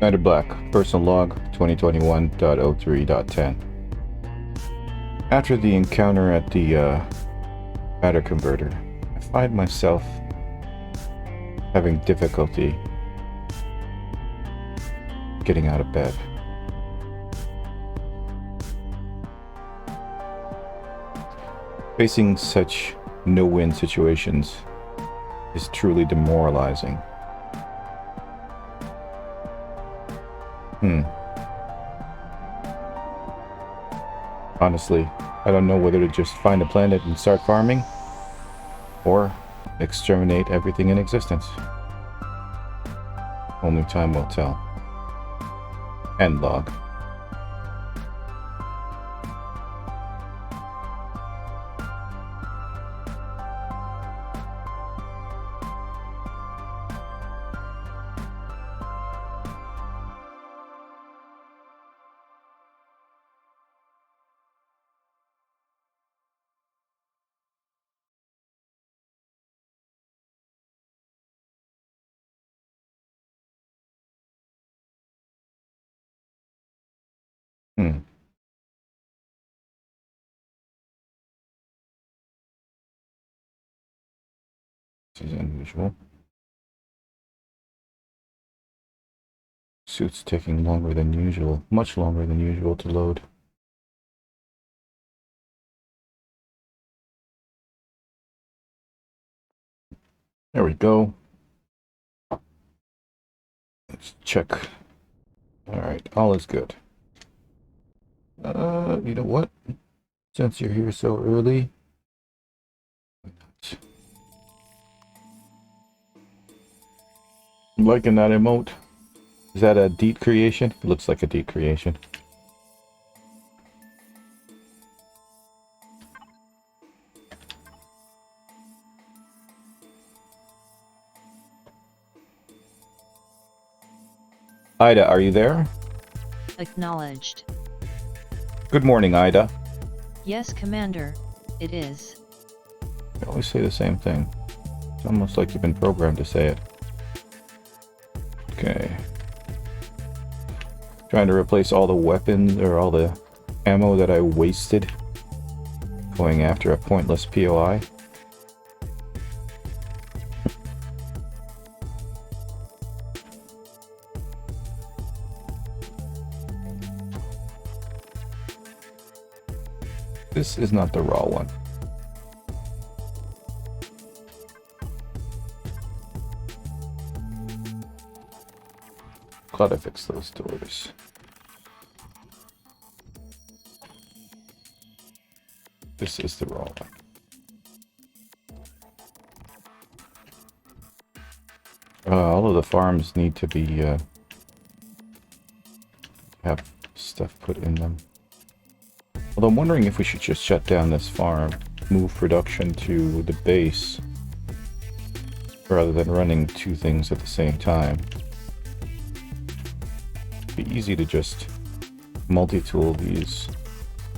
Commander Black, personal log 2021.03.10. After the encounter at the matter converter, I find myself having difficulty getting out of bed. Facing such no-win situations is truly demoralizing. Honestly, I don't know whether to just find a planet and start farming, or exterminate everything in existence. Only time will tell. End log. This is unusual. Suit's taking longer than usual, much longer than usual to load. There we go. Let's check. Alright, all is good. You know what? Since you're here so early, I'm liking that emote. Is that a deep creation? It looks like a deep creation. Ida, are you there? Acknowledged. Good morning, Ida. Yes, Commander. It is. You always say the same thing. It's almost like you've been programmed to say it. Okay. Trying to replace all the weapons or all the ammo that I wasted going after a pointless POI. This is not the raw one. Glad I fixed those doors. This is the raw one. All of the farms need to be have stuff put in them. Although I'm wondering if we should just shut down this farm, move production to the base, rather than running two things at the same time. It'd be easy to just multi-tool these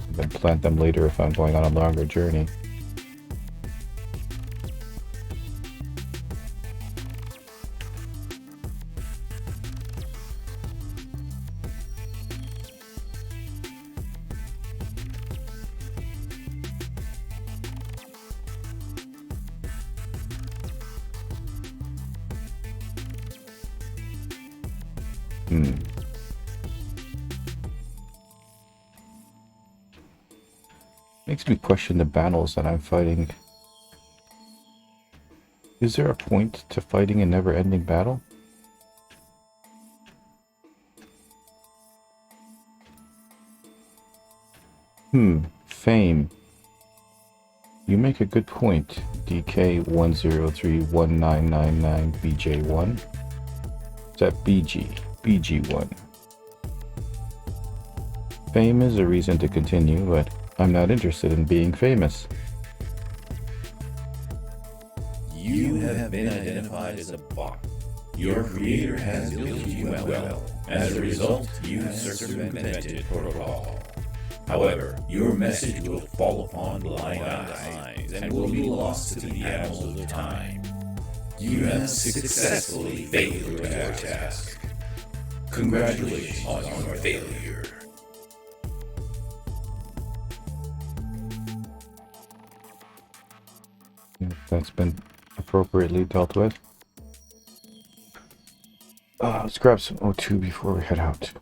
and then plant them later if I'm going on a longer journey. Makes me question the battles that I'm fighting. Is there a point to fighting a never-ending battle? Fame. You make a good point, DK103199BJ1. Is that BG1. Fame is a reason to continue, but I'm not interested in being famous. You have been identified as a bot. Your creator has built you well. As a result, you have circumvented protocol. However, your message will fall upon blind eyes and will be lost to the annals of time. You have successfully failed your task. Congratulations on your failure. That's been appropriately dealt with. Let's grab some O2 before we head out.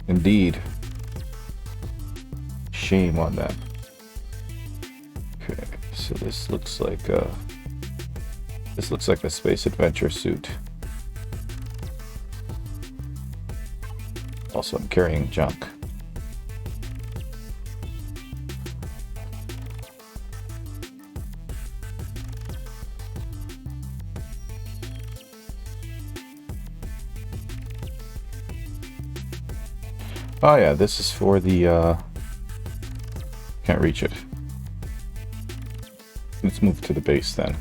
Indeed. Shame on them. Okay, so this looks like a space adventure suit. Also, I'm carrying junk. Oh yeah, this is for the, can't reach it. Let's move to the base then.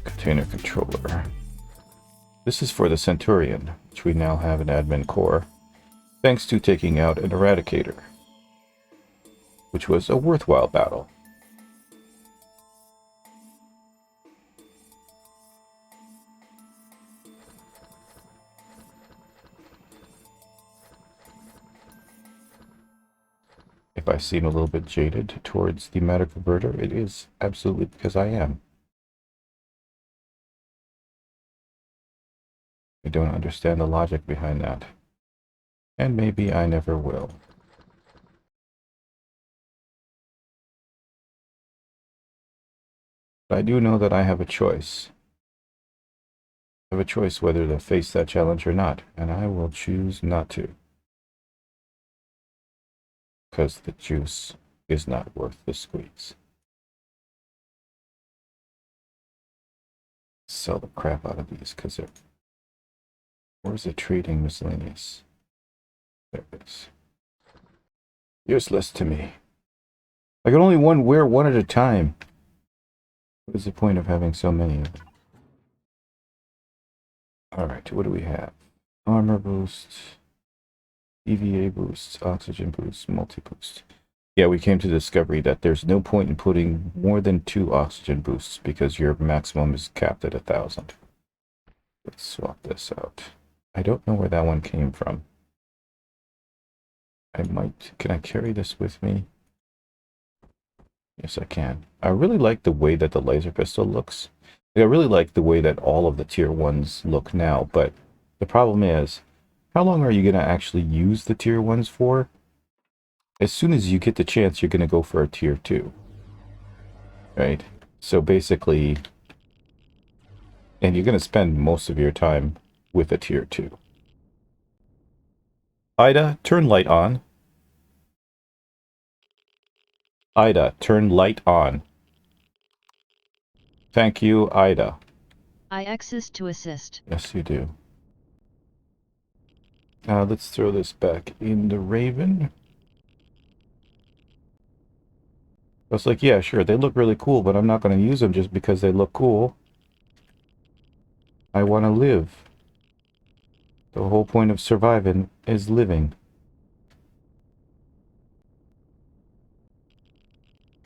Container controller. This is for the Centurion, which we now have an admin core, thanks to taking out an Eradicator, which was a worthwhile battle. If I seem a little bit jaded towards the matter converter, it is absolutely because I am. I don't understand the logic behind that. And maybe I never will. But I do know that I have a choice. I have a choice whether to face that challenge or not, and I will choose not to. Because the juice is not worth the squeeze. Sell the crap out of these, because they're... Where's the trading miscellaneous? There it is. Useless to me. I can only wear one at a time. What is the point of having so many of them? Alright, what do we have? Armor boost, EVA boosts, oxygen boosts, multi-boost. Yeah, we came to the discovery that there's no point in putting more than 2 oxygen boosts because your maximum is capped at 1,000. Let's swap this out. I don't know where that one came from. Can I carry this with me? Yes, I can. I really like the way that the laser pistol looks. I really like the way that all of the tier 1s look now, but the problem is, how long are you going to actually use the tier 1s for? As soon as you get the chance, you're going to go for a tier 2. Right? So basically, and you're going to spend most of your time with a tier 2. Ida, turn light on. Ida, turn light on. Thank you, Ida. I access to assist. Yes, you do. Now let's throw this back in the Raven. I was like, yeah, sure, they look really cool, but I'm not going to use them just because they look cool. I want to live. The whole point of surviving is living.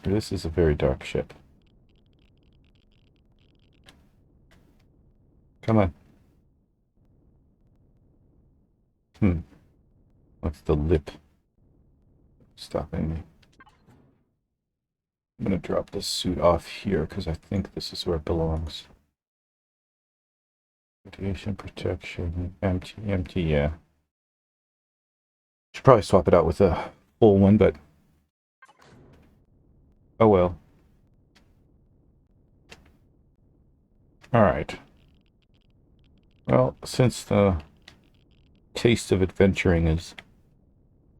This is a very dark ship. Come on. What's the lip stopping me? I'm going to drop this suit off here because I think this is where it belongs. Radiation protection, empty, yeah. Should probably swap it out with a full one, but oh well. Alright. Well, since the taste of adventuring has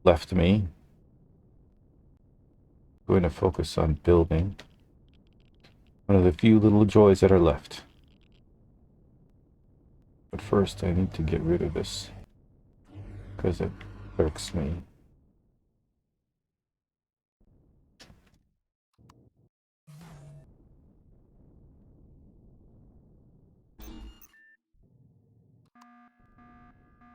left me, I'm going to focus on building one of the few little joys that are left. But first I need to get rid of this because it irks me.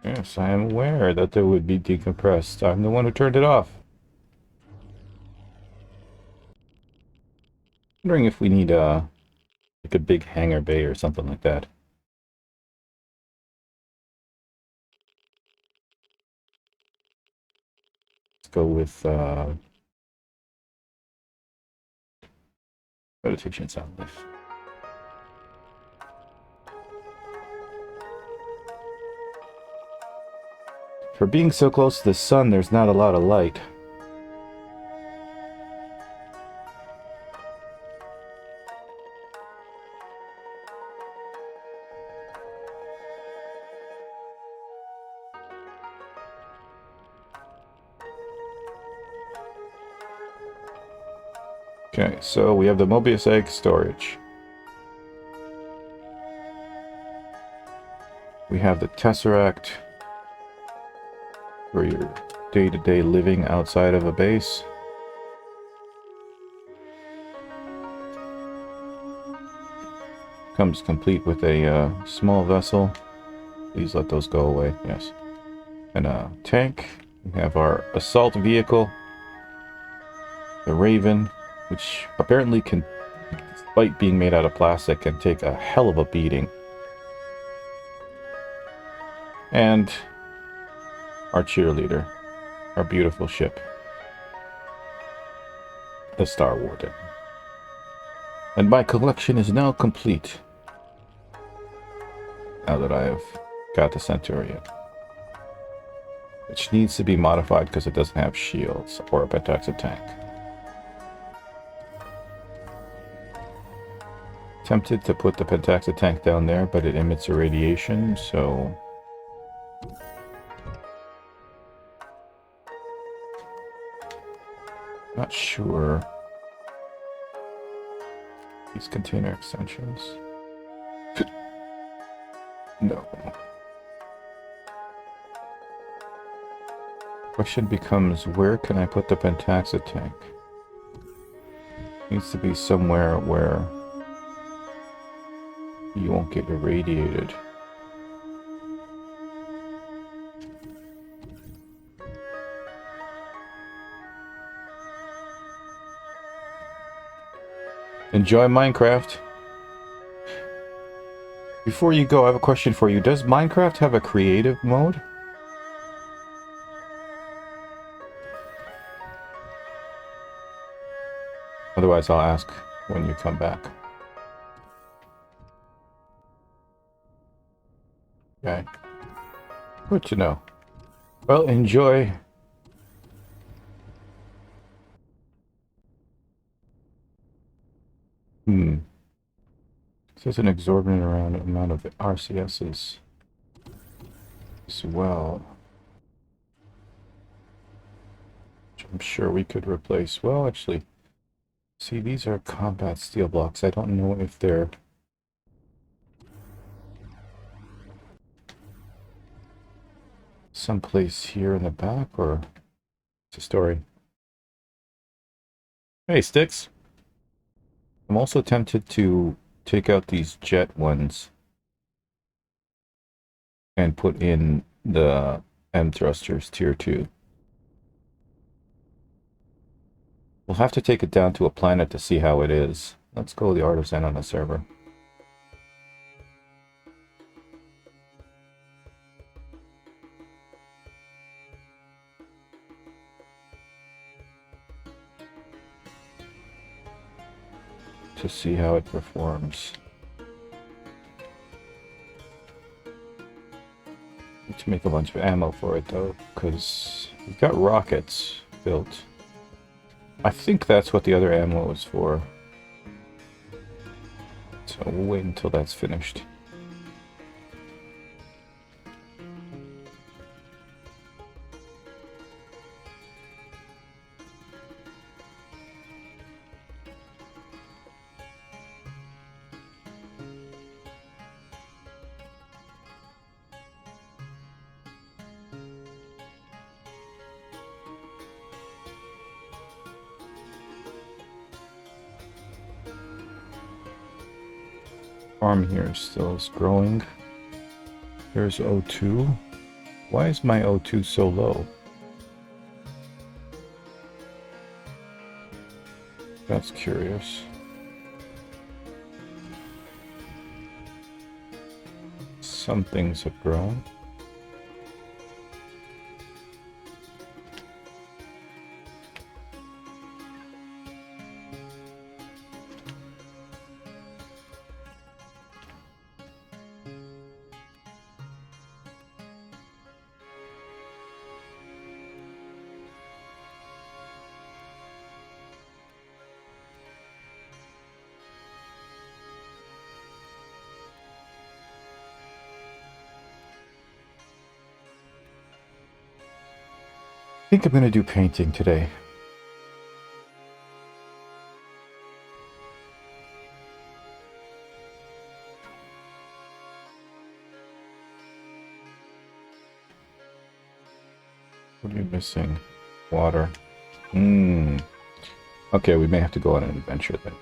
Yeah, Yes, I am aware that they would be decompressed. I'm the one who turned it off. Wondering if we need like a big hangar bay or something like that. Let's go with meditation sound lift. For being so close to the sun, there's not a lot of light. Okay, so we have the Mobius egg storage. We have the Tesseract for your day-to-day living outside of a base. Comes complete with a small vessel. Please let those go away, yes. And a tank. We have our assault vehicle, the Raven, which apparently can, despite being made out of plastic, can take a hell of a beating. And our cheerleader, our beautiful ship, the Star Warden. And my collection is now complete. Now that I have got the Centurion. Which needs to be modified because it doesn't have shields or a pentaxid tank. Tempted to put the pentaxid tank down there, but it emits a radiation, so... Not sure. These container extensions. No. Question becomes, where can I put the pentaxid tank? Needs to be somewhere where you won't get irradiated. Enjoy Minecraft. Before you go, I have a question for you. Does Minecraft have a creative mode? Otherwise, I'll ask when you come back. Okay. Good to know. Well, enjoy. There's an exorbitant amount of RCSs as well. Which I'm sure we could replace. Well, actually, see, these are combat steel blocks. I don't know if they're... someplace here in the back, or... It's a story. Hey, Sticks. I'm also tempted to take out these jet ones and put in the M thrusters tier 2. We'll have to take it down to a planet to see how it is. Let's go the Artisan on the server. To see how it performs. Need to make a bunch of ammo for it though, because we've got rockets built. I think that's what the other ammo is for. So we'll wait until that's finished. Farm here still is growing. Here's O2. Why is my O2 so low? That's curious. Some things have grown. I think I'm going to do painting today. What are you missing? Water. Okay, we may have to go on an adventure then.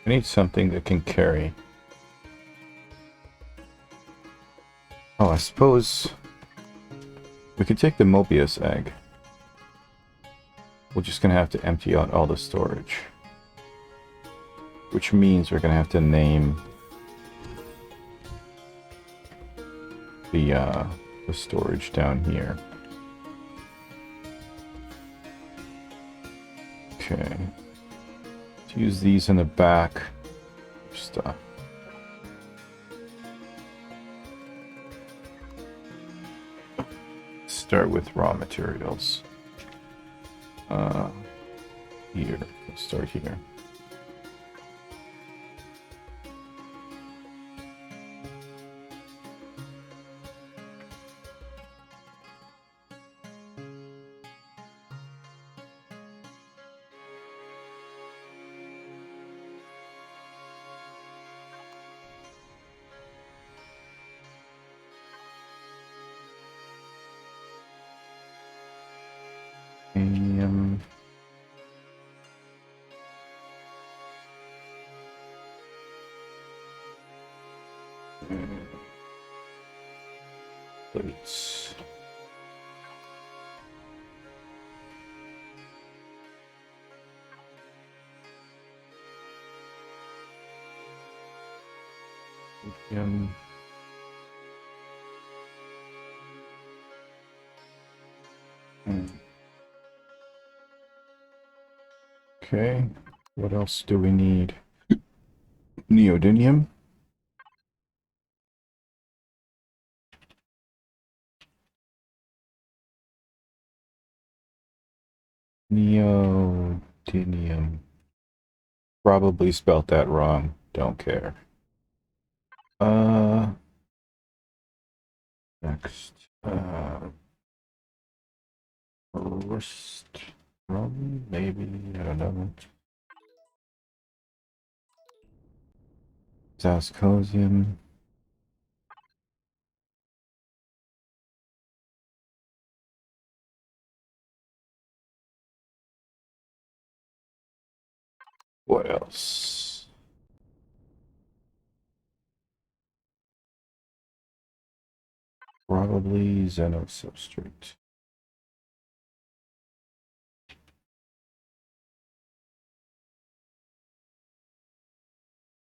I need something that can carry. Oh, I suppose we could take the Mobius egg. We're just gonna have to empty out all the storage. Which means we're gonna have to name the storage down here. Okay. Let's use these in the back stuff. Start with raw materials. Here. Let's start here. Plates. Lithium. Okay, what else do we need? Neodymium. Neodymium. Probably spelt that wrong. Don't care. Next. Rust. Rum, maybe. I don't know. Zascosium. What else? Probably xenosubstrate.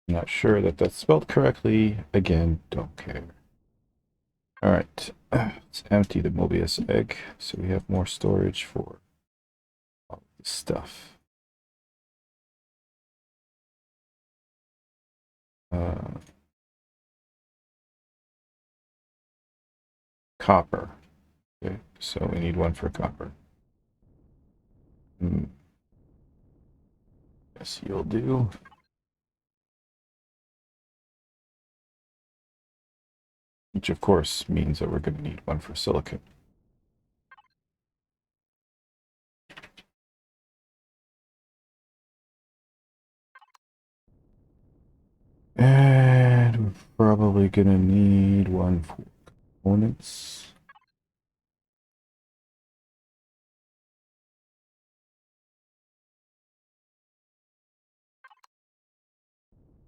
Not sure that that's spelled correctly. Again, don't care. Alright, let's empty the Mobius egg so we have more storage for all this stuff. Copper. Okay. so we need one for copper. Yes, you'll do. Which, of course, means that we're going to need one for silicon. And we're probably going to need one for components.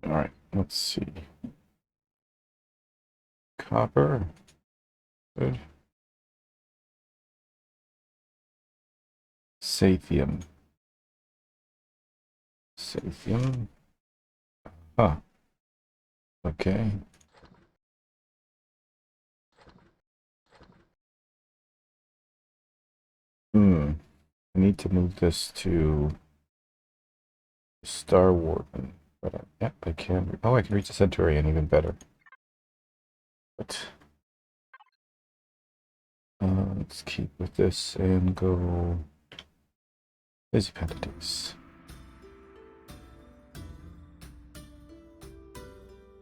All right, let's see. Copper. Good. Sathium. Sathium. Huh. Okay. I need to move this to Star Warden. But yep, I can. Oh, I can reach the Centurion even better. But let's keep with this and go busy entities.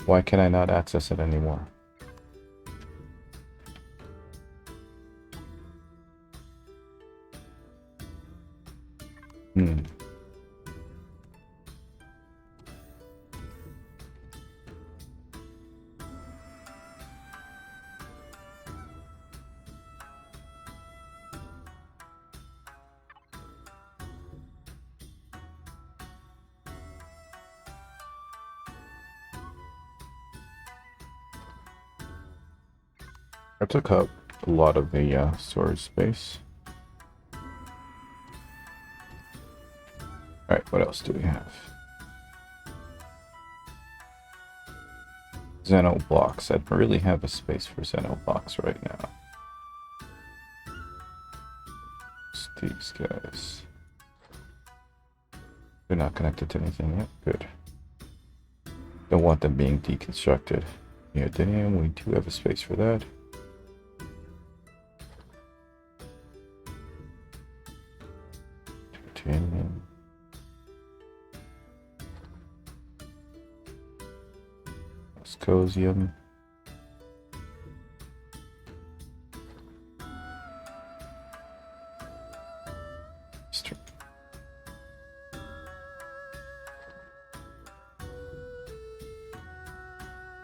Why can I not access it anymore? I took up a lot of the storage space. Alright, what else do we have? Xeno blocks. I don't really have a space for Xeno blocks right now. It's these guys. They're not connected to anything yet. Good. Don't want them being deconstructed. Neodymium, we do have a space for that. Titanium. Viscosium.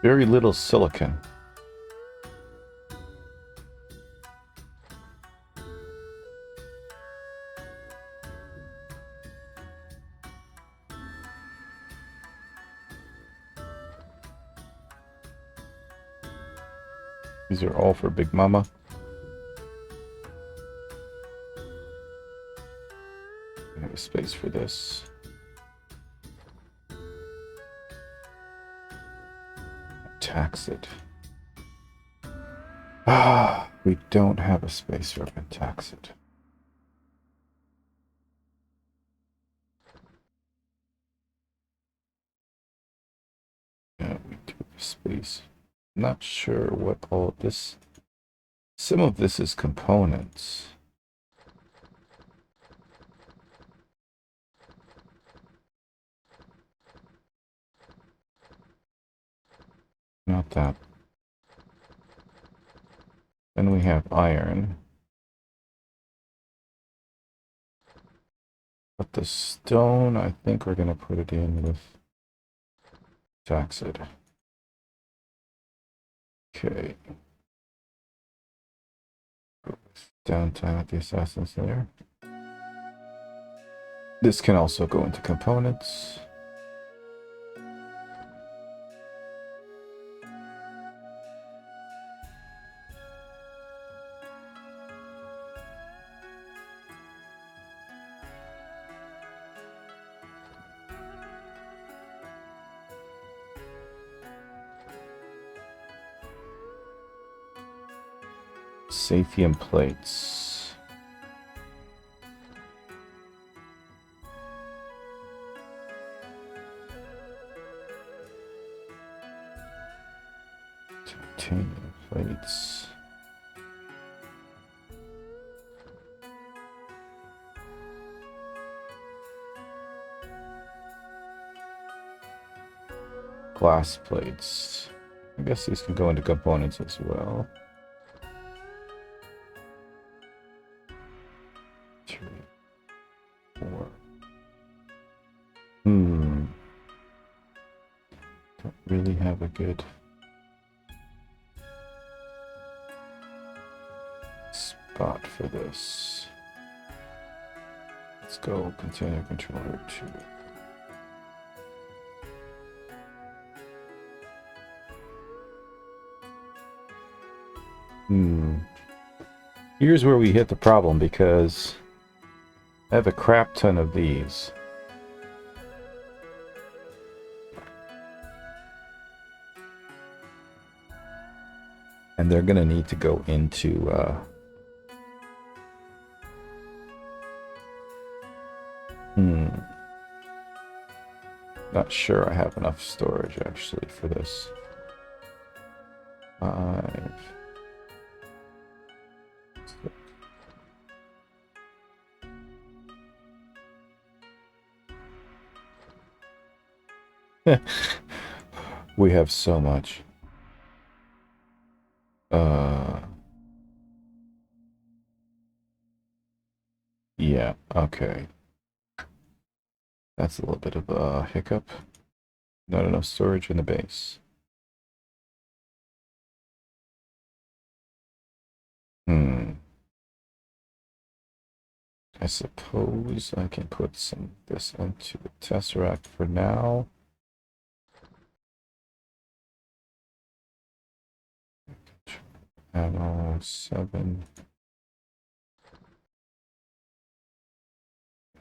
Very little silicon. These are all for Big Mama. I have a space for this. Tax it. Ah, we don't have a space for Pentaxid. Yeah, we do have space. Not sure what all of this. Some of this is components. Not that. Then we have iron. But the stone, I think we're going to put it in with Taxid. Okay. Downtime at the assassins there. This can also go into components. Saphium plates. Titanium plates. glass plates. I guess these can go into components as well. 3, 4. Don't really have a good spot for this. Let's go container controller 2. Here's where we hit the problem, because I have a crap ton of these. And they're gonna need to go into not sure I have enough storage actually for this. 5. 6. We have so much. Yeah, okay. That's a little bit of a hiccup. Not enough storage in the base. I suppose I can put some of this into the Tesseract for now. Ammo 7.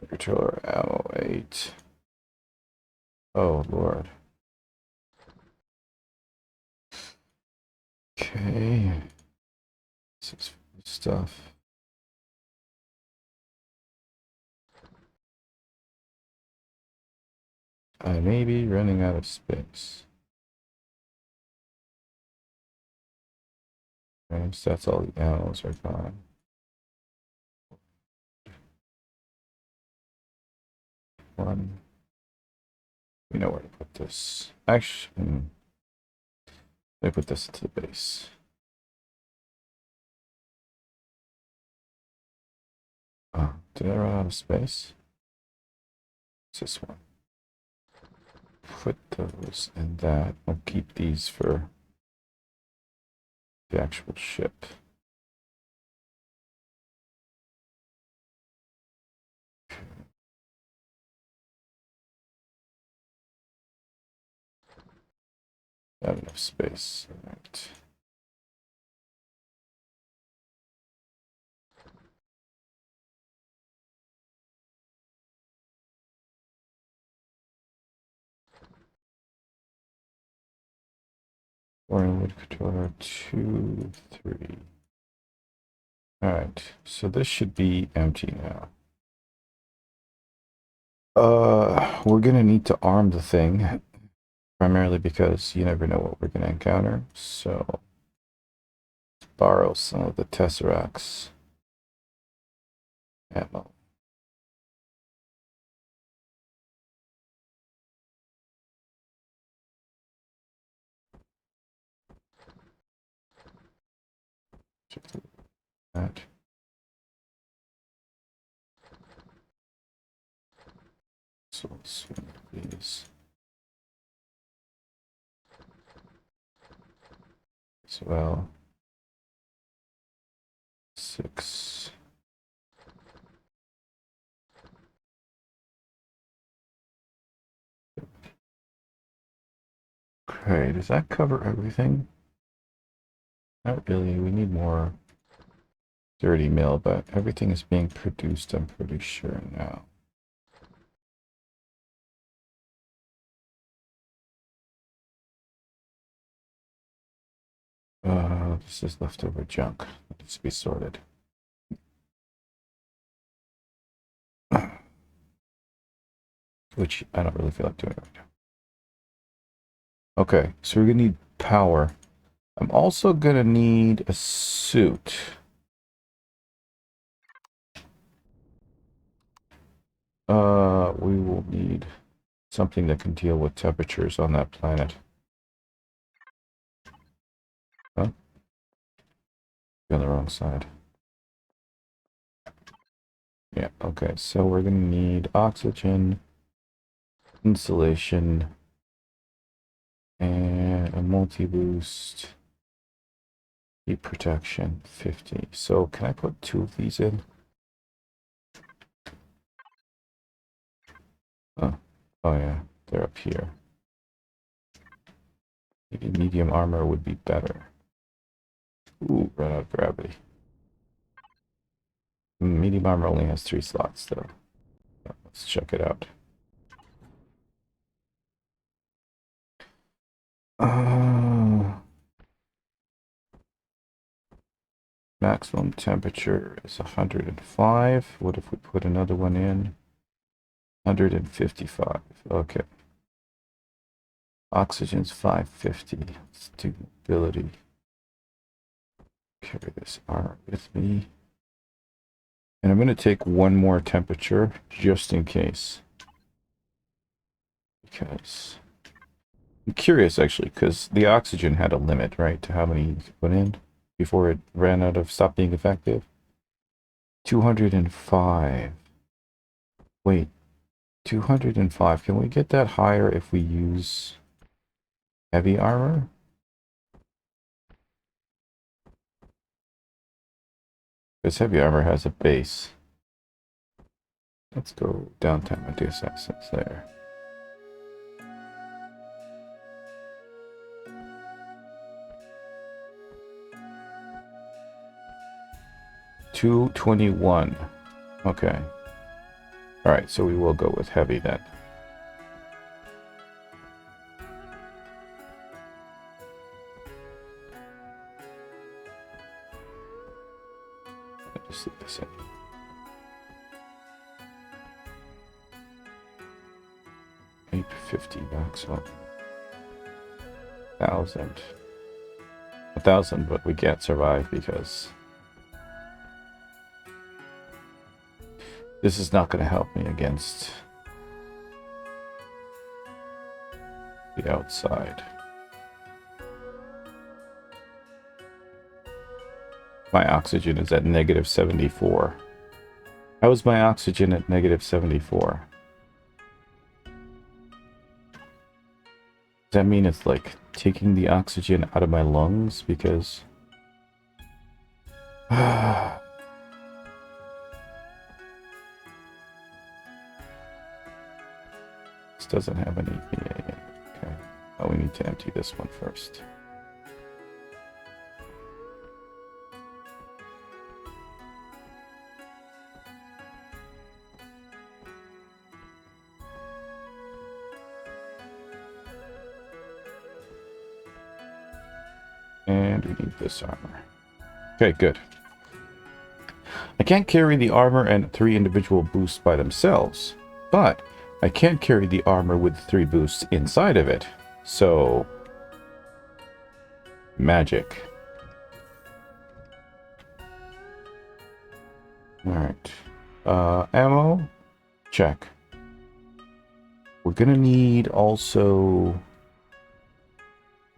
Controller ammo 8. Oh Lord. Okay. This is stuff. I may be running out of space. Okay, so that's all the ammos are gone. One. We know where to put this. Actually, let me put this into the base. Oh, did I run out of space? It's this one. Put those in that. I'll keep these for the actual ship. Not enough space. All right. Wood controller 2, 3. Alright, so this should be empty now. We're gonna need to arm the thing, primarily because you never know what we're gonna encounter. So let's borrow some of the Tesseract's ammo. That. So let's swing these as well. 6. Okay, does that cover everything? Not really, we need more 30 mil, but everything is being produced, I'm pretty sure now. This is leftover junk that needs to be sorted. Which I don't really feel like doing right now. Okay, so we're gonna need power. I'm also gonna need a suit. We will need something that can deal with temperatures on that planet. on the wrong side. Yeah, okay, so we're gonna need oxygen, insulation, and a multi-boost, heat protection, 50. So can I put 2 of these in? Oh, oh yeah, they're up here. Maybe medium armor would be better. Ooh, run out of gravity. Medium armor only has 3 slots though. Let's check it out. Maximum temperature is 105. What if we put another one in? 155. Okay. Oxygen's 550. Let's do mobility. Carry this arm with me. And I'm going to take one more temperature just in case. Because I'm curious actually, because the oxygen had a limit, right, to how many you could put in before it ran out of stopped being effective. 205. Wait, 205. Can we get that higher if we use heavy armor? Because heavy armor has a base. Let's go downtown and do S06 there. $221. Okay. Alright, so we will go with heavy then. I'll just leave this in. $850 maximum. 1,000. 1,000, but we can't survive because this is not going to help me against the outside. My oxygen is at negative 74. How is my oxygen at negative 74? Does that mean it's like taking the oxygen out of my lungs? Because this doesn't have any EPA in it. Okay. Oh, we need to empty this one first. And we need this armor. Okay, good. I can't carry the armor and 3 individual boosts by themselves, but I can carry the armor with 3 boosts inside of it. So, magic. Alright. Ammo? Check. We're gonna need also...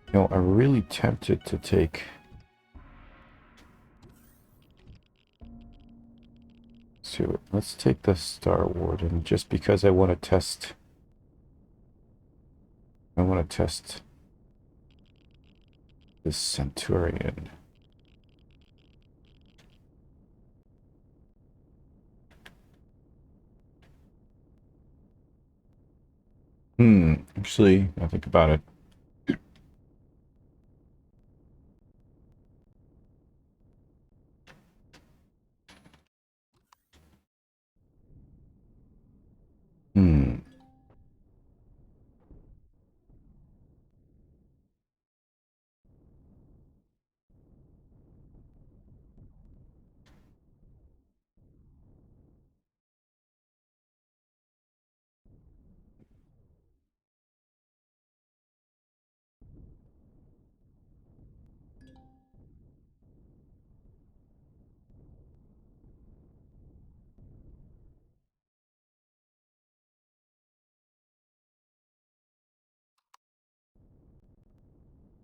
You know, I'm really tempted to take... So let's take the Star Warden just because I want to test... I want to test this Centurion. Actually, I think about it.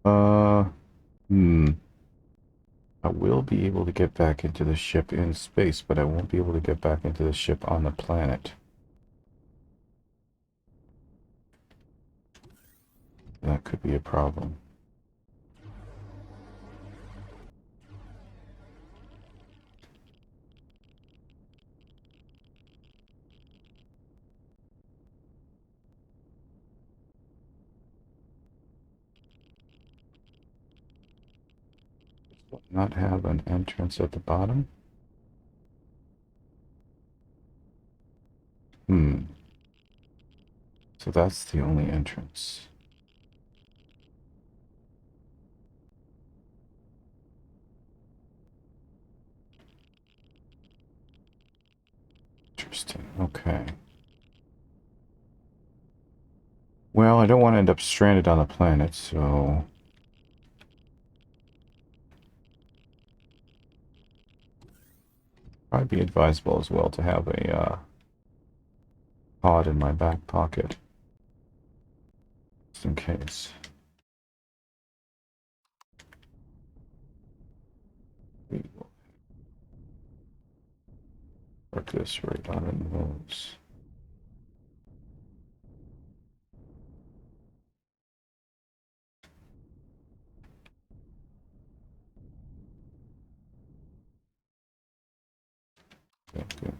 Uh, hmm. I will be able to get back into the ship in space, but I won't be able to get back into the ship on the planet. That could be a problem. Not have an entrance at the bottom? So that's the only entrance. Interesting. Okay. Well, I don't want to end up stranded on the planet, so... Probably be advisable as well to have a pod in my back pocket. Just in case. We will work this right on in those. Okay, good.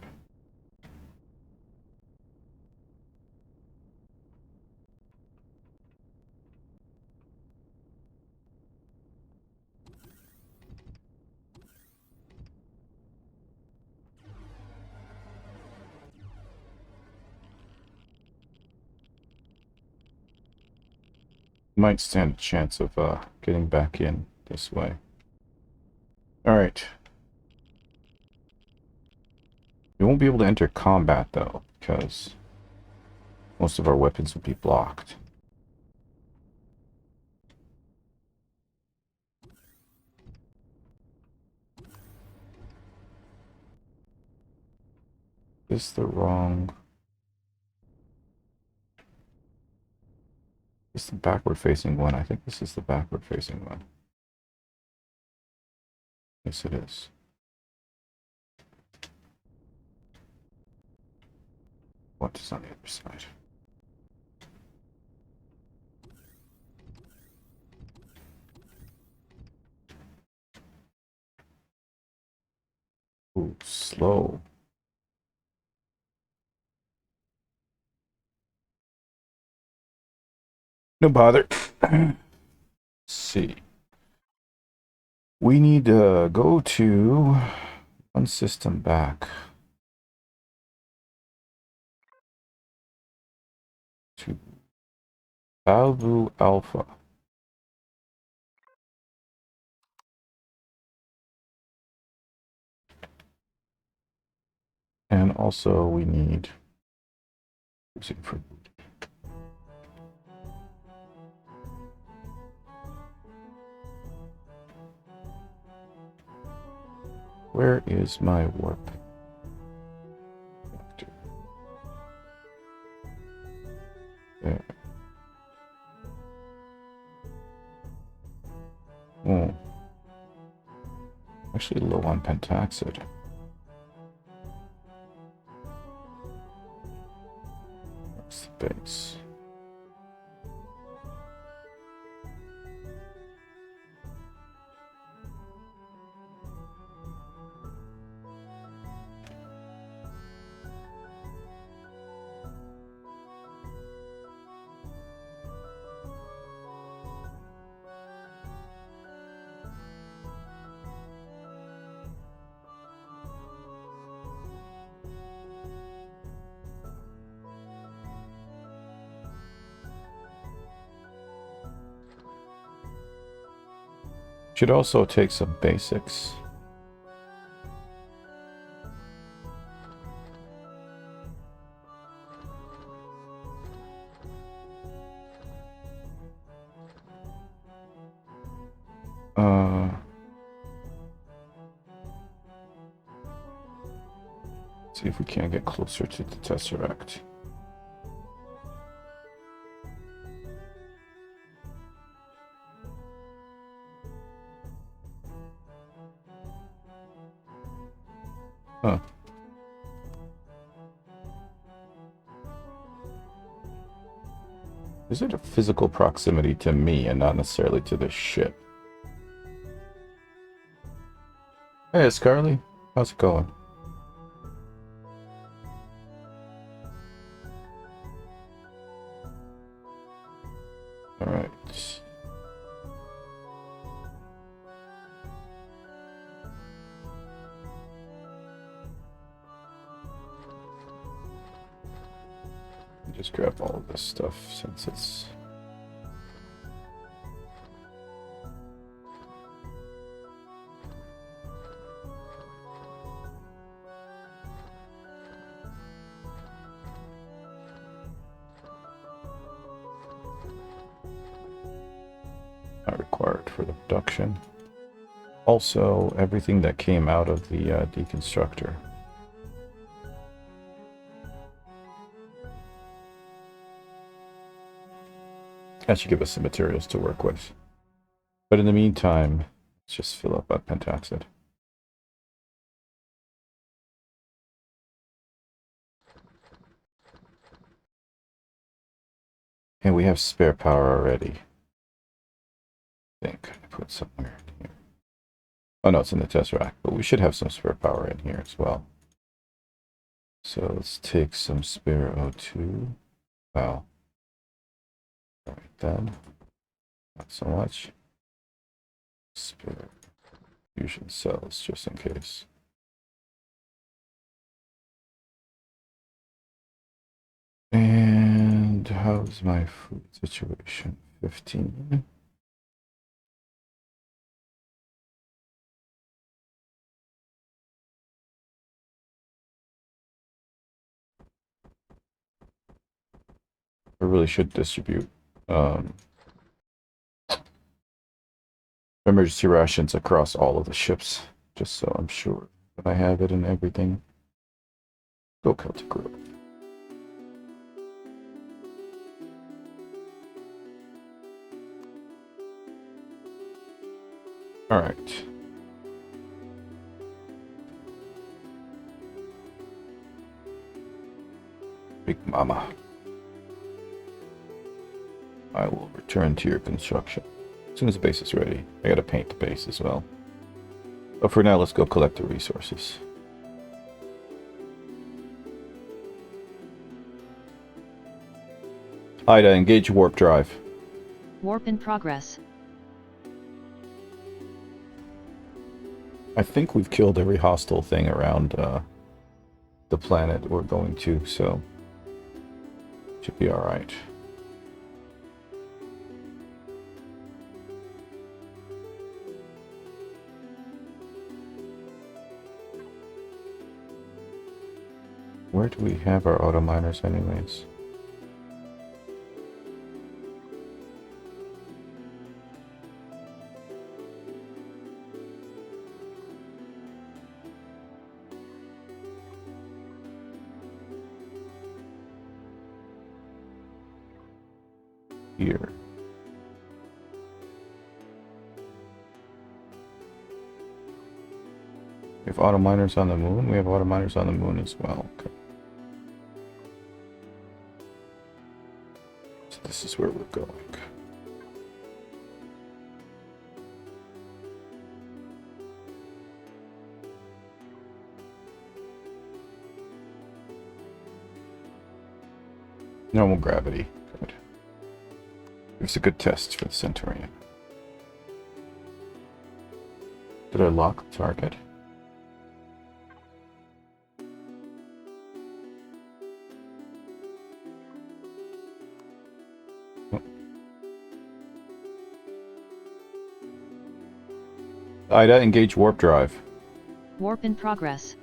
Might stand a chance of getting back in this way. Alright. We won't be able to enter combat, though, because most of our weapons will be blocked. Is this the wrong... This is the backward-facing one. I think this is the backward-facing one. Yes, it is. What is on the other side? Ooh, slow. No bother. Let's see. We need to go to one system back. To Alvu Alpha. And also we need for where is my warp vector? There. Oh. Actually low on pentaxid. That's the base. Should also take some basics. See if we can't get closer to the Tesseract. Huh. Is it a physical proximity to me and not necessarily to the ship? Hey, Scarly. How's it going? Alright. Just grab all of this stuff since it's... not required for the production. Also, everything that came out of the deconstructor. That should give us some materials to work with. But in the meantime, let's just fill up on pentaxid. And we have spare power already. I think I put somewhere in here. Oh no, it's in the Tesseract, but we should have some spare power in here as well. So let's take some spare O2. Wow. Alright then. Not so much. Spare fusion cells, just in case. And how's my food situation? 15. I really should distribute emergency rations across all of the ships, just so I'm sure that I have it and everything. Go Celtic Grove. Alright. Big Mama. I will return to your construction as soon as the base is ready. I gotta paint the base as well. But for now, let's go collect the resources. Ida, engage warp drive. Warp in progress. I think we've killed every hostile thing around the planet we're going to, so should be alright. Where do we have our auto miners anyways? Here. We have auto miners on the moon. We have auto miners on the moon as well. Okay. So this is where we're going. Normal gravity. Good. It's a good test for the Centurion. Did I lock the target? Oh. Ida, engage warp drive. Warp in progress.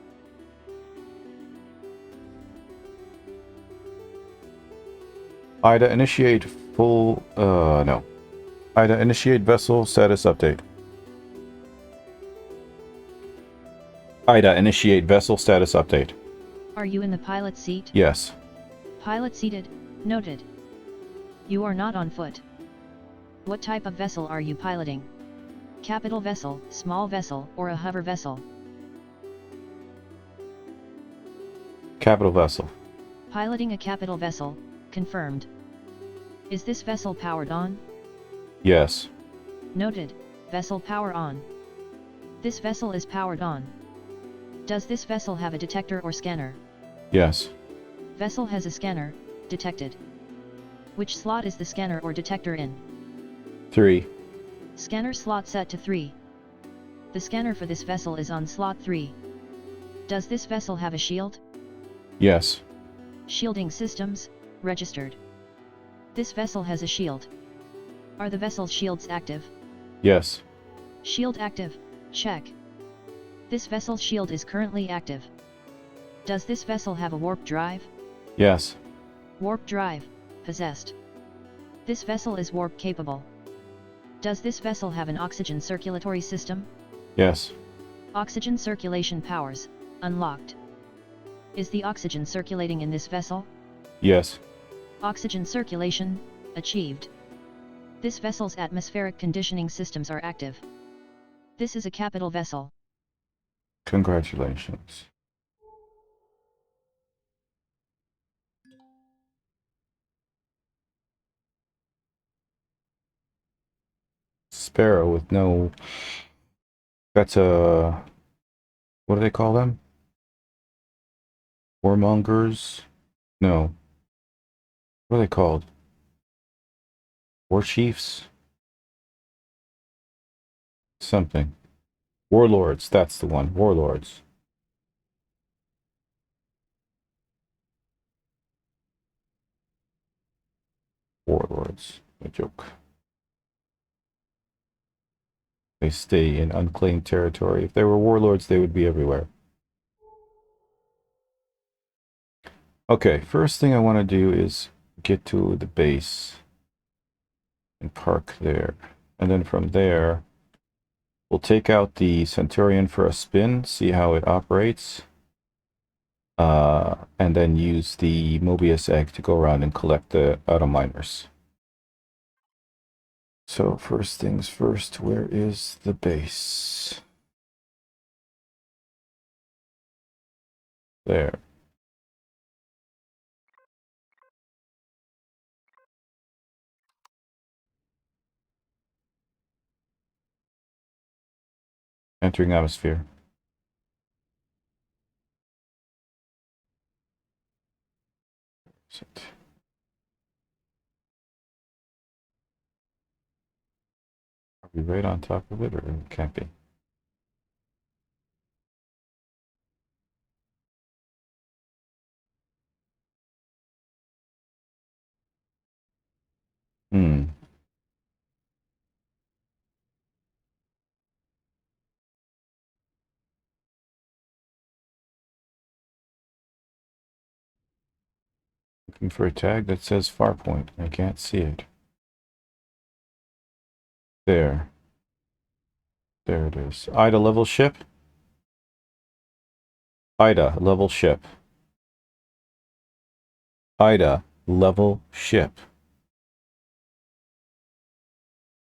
Ida, initiate full, no. Ida, initiate vessel status update. Ida, initiate vessel status update. Are you in the pilot seat? Yes. Pilot seated. Noted. You are not on foot. What type of vessel are you piloting? Capital vessel, small vessel, or a hover vessel? Capital vessel. Piloting a capital vessel, confirmed. Is this vessel powered on? Yes. Noted, vessel power on. This vessel is powered on. Does this vessel have a detector or scanner? Yes. Vessel has a scanner, detected. Which slot is the scanner or detector in? 3. Scanner slot set to 3. The scanner for this vessel is on slot 3. Does this vessel have a shield? Yes. Shielding systems, registered. This vessel has a shield. Are the vessel's shields active? Yes. Shield active, check. This vessel's shield is currently active. Does this vessel have a warp drive? Yes. Warp drive, possessed. This vessel is warp capable. Does this vessel have an oxygen circulatory system? Yes. Oxygen circulation powers, unlocked. Is the oxygen circulating in this vessel? Yes. Oxygen circulation, achieved. This vessel's atmospheric conditioning systems are active. This is a capital vessel. Congratulations. Sparrow with no... That's a... What do they call them? Warmongers? No. What are they called? War chiefs? Something. Warlords, that's the one. Warlords. Warlords. A joke. They stay in unclaimed territory. If they were warlords, they would be everywhere. Okay, first thing I want to do is get to the base and park there. And then from there, we'll take out the Centurion for a spin, see how it operates. And then use the Mobius egg to go around and collect the auto miners. So first things first, where is the base? There. Entering atmosphere. Is it? Are we right on top of it, or it can't be? Hmm. Looking for a tag that says Farpoint. I can't see it. There. There it is. Ida level ship. Ida level ship. Ida level ship.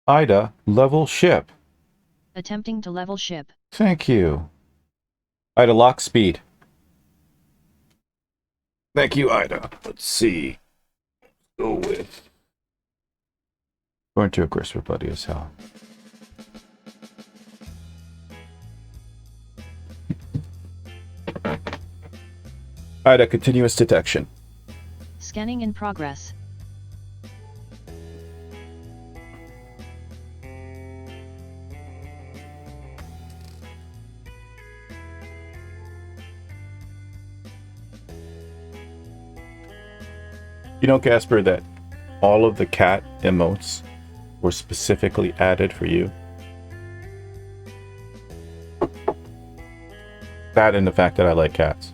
Ida level ship. Attempting to level ship. Thank you. Ida lock speed. Thank you, Ida. Let's see. Go with. Going to aggressor buddy as hell. Ida, continuous detection. Scanning in progress. You know, Casper, that all of the cat emotes were specifically added for you? That and the fact that I like cats.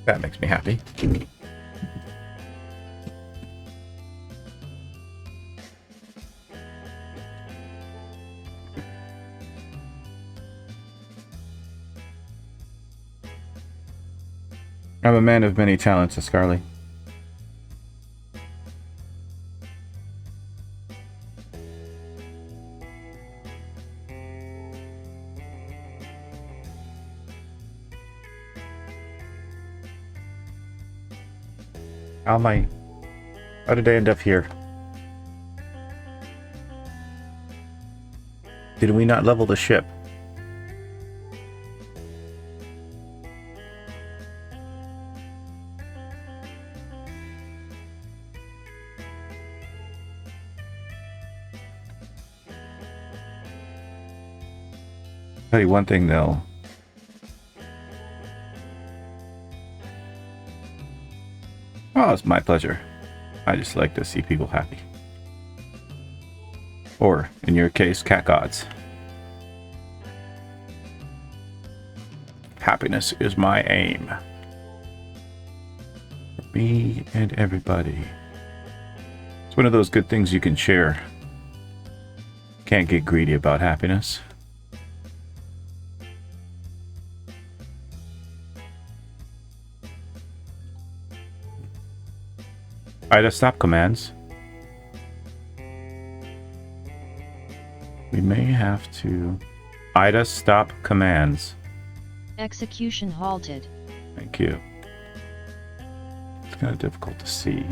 That makes me happy. I'm a man of many talents, Scarly. How did I end up here? Did we not level the ship? Tell you one thing though. Oh, it's my pleasure. I just like to see people happy. Or, in your case, cat gods. Happiness is my aim. For me and everybody. It's one of those good things you can share. Can't get greedy about happiness. Ida, stop commands. We may have to... Ida, stop commands. Execution halted. Thank you. It's kind of difficult to see.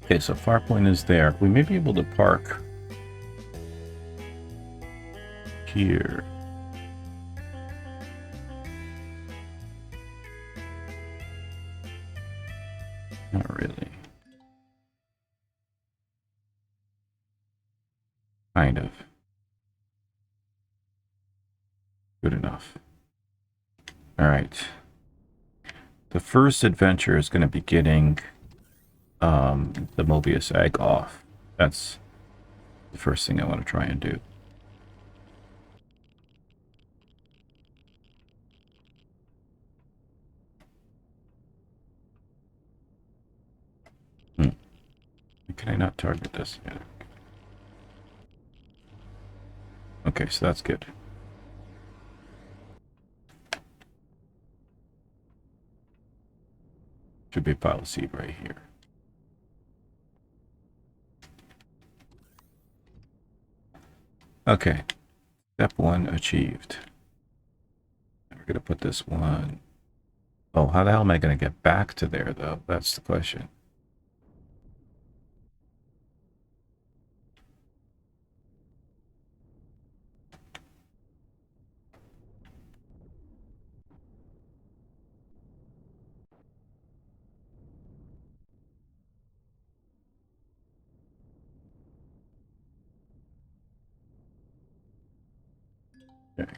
Okay, so Farpoint is there. We may be able to park here. Not really. Kind of. Good enough. All right. The first adventure is going to be getting the Mobius egg off. That's the first thing I want to try and do. Can I not target this yet? Okay, so that's good. Should be a pile of seed right here. Okay, step 1 achieved. We're gonna put this one. Oh, how the hell am I gonna get back to there though? That's the question. Okay.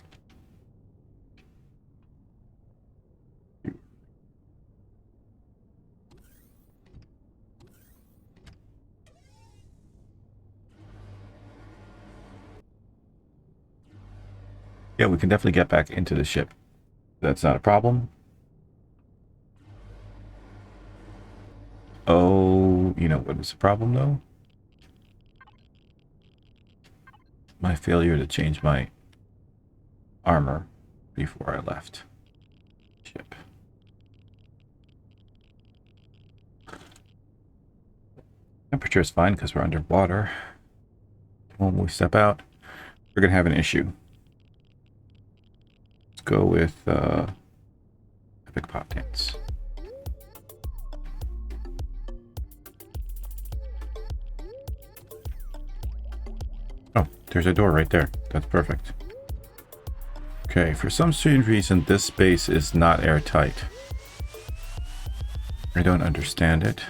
Yeah, we can definitely get back into the ship. That's not a problem. Oh, you know what is the problem though? My failure to change my armor before I left ship. Temperature is fine because we're underwater. When we step out, we're going to have an issue. Let's go with Epic Pop Dance. Oh, there's a door right there. That's perfect. Okay, for some strange reason, this space is not airtight. I don't understand it.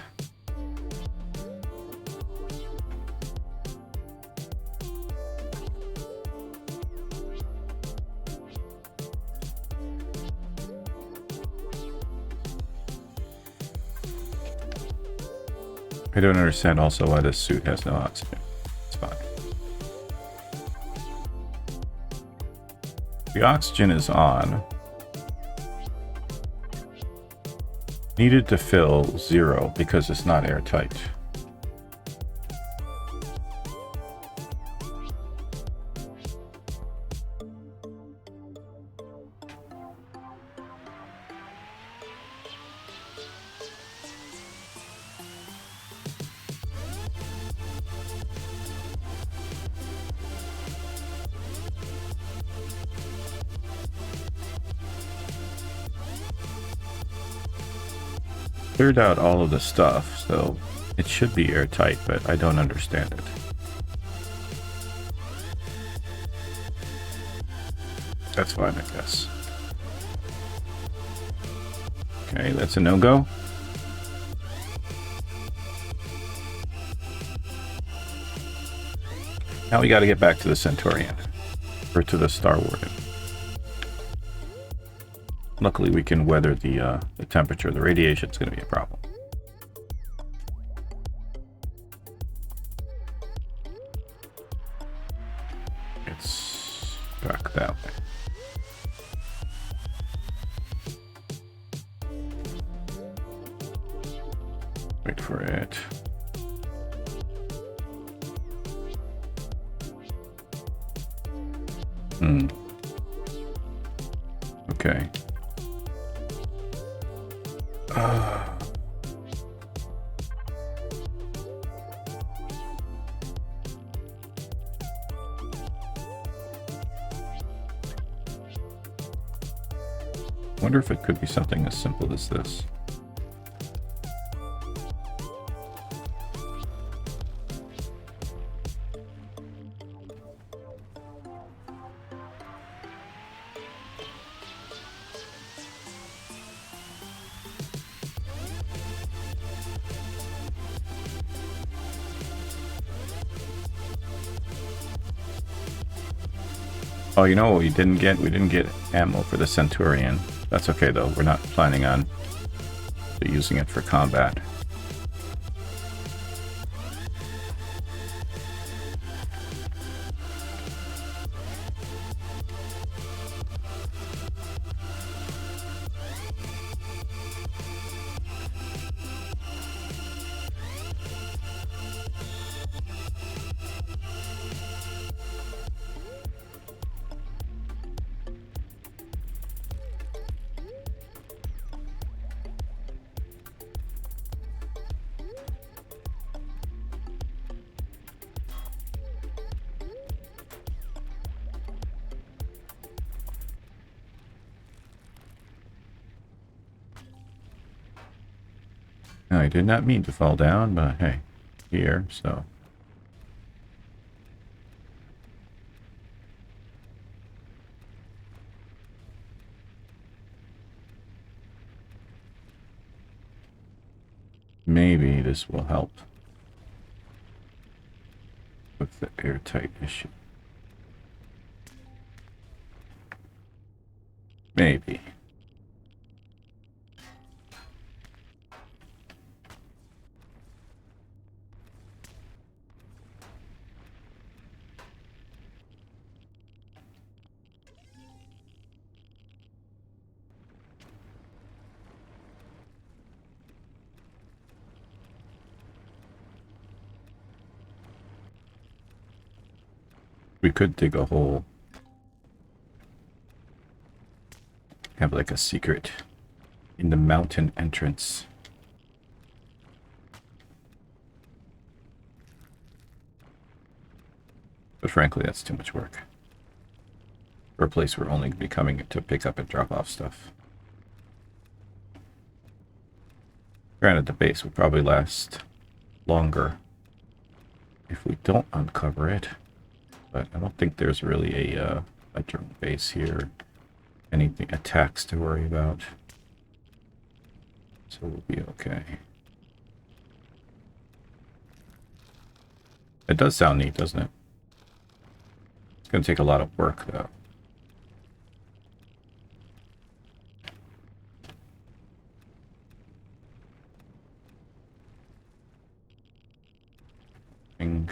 I don't understand also why this suit has no oxygen. It's fine. The oxygen is on. Needed to fill 0 because it's not airtight. cleared out all of the stuff, so it should be airtight, but I don't understand it. That's fine, I guess. Okay, that's a no-go. Now we got to get back to the Centaurian, or to the Star Warden. Luckily, we can weather the temperature. The radiation is going to be a problem. It's back that way. Wait for it. Okay. Wonder if it could be something as simple as this. Oh, you know what we didn't get? We didn't get ammo for the Centurion. That's okay though, we're not planning on using it for combat. I did not mean to fall down, but hey, here, so. Maybe this will help with the airtight issue. Maybe. We could dig a hole. Have like a secret in the mountain entrance. But frankly, that's too much work. For a place we're only be coming to pick up and drop off stuff. Granted, the base will probably last longer if we don't uncover it. But I don't think there's really a drone base here. Anything attacks to worry about. So we'll be okay. It does sound neat, doesn't it? It's going to take a lot of work, though. Bing.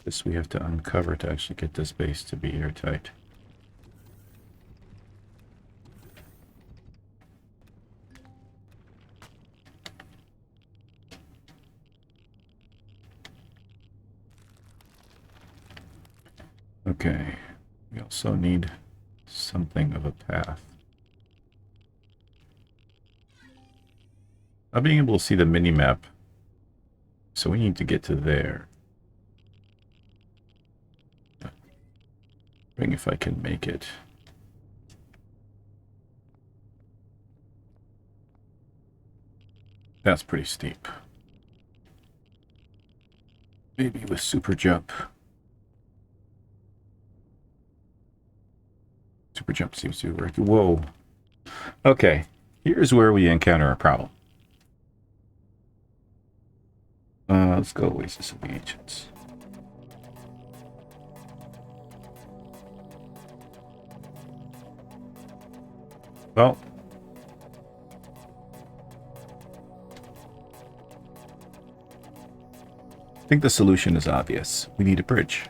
This we have to uncover to actually get this base to be airtight. Okay, we also need something of a path. Not being able to see the mini-map. So we need to get to there. Wondering if I can make it. That's pretty steep. Maybe with super jump. Super jump seems to work. Whoa. Okay, here's where we encounter a problem. Let's go Oasis of the Ancients. Well, I think the solution is obvious. We need a bridge.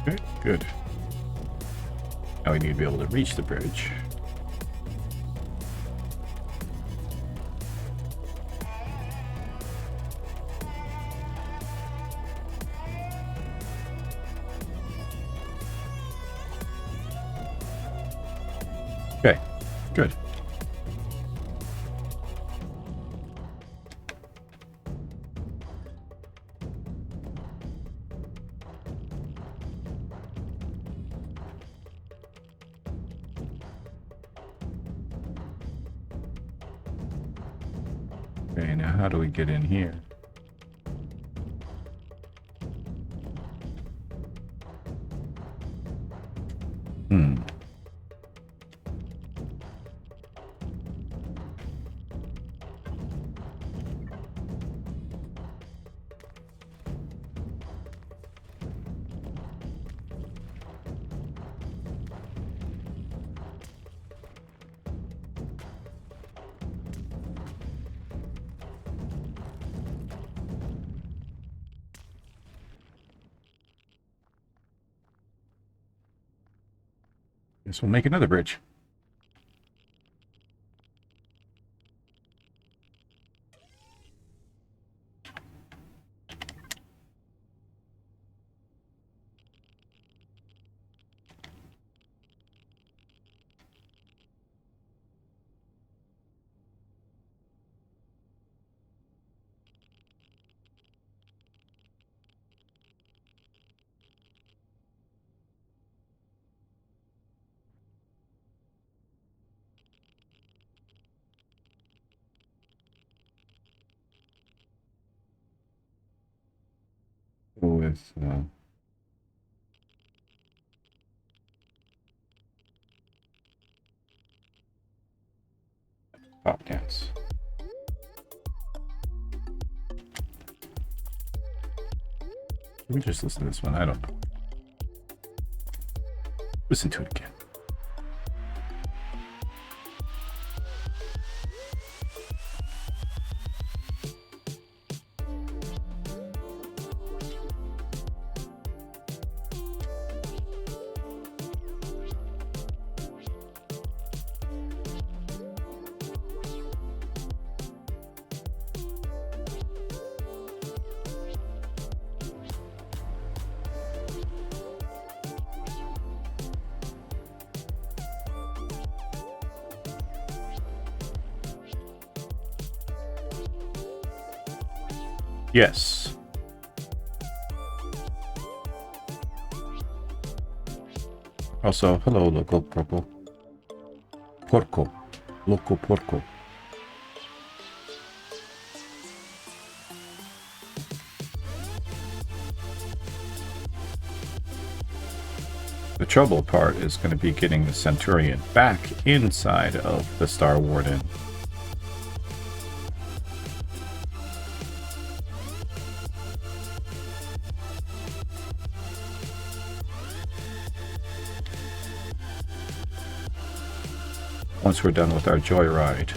Okay, good. Now we need to be able to reach the bridge. Okay, good. Okay, now how do we get in here? Guess we'll make another bridge. With pop dance. Let me just listen to this one. I don't know. Listen to it again. Yes. Also, hello, local porco. Porco. Local porco. The trouble part is going to be getting the Centurion back inside of the Star Warden. Once we're done with our joyride.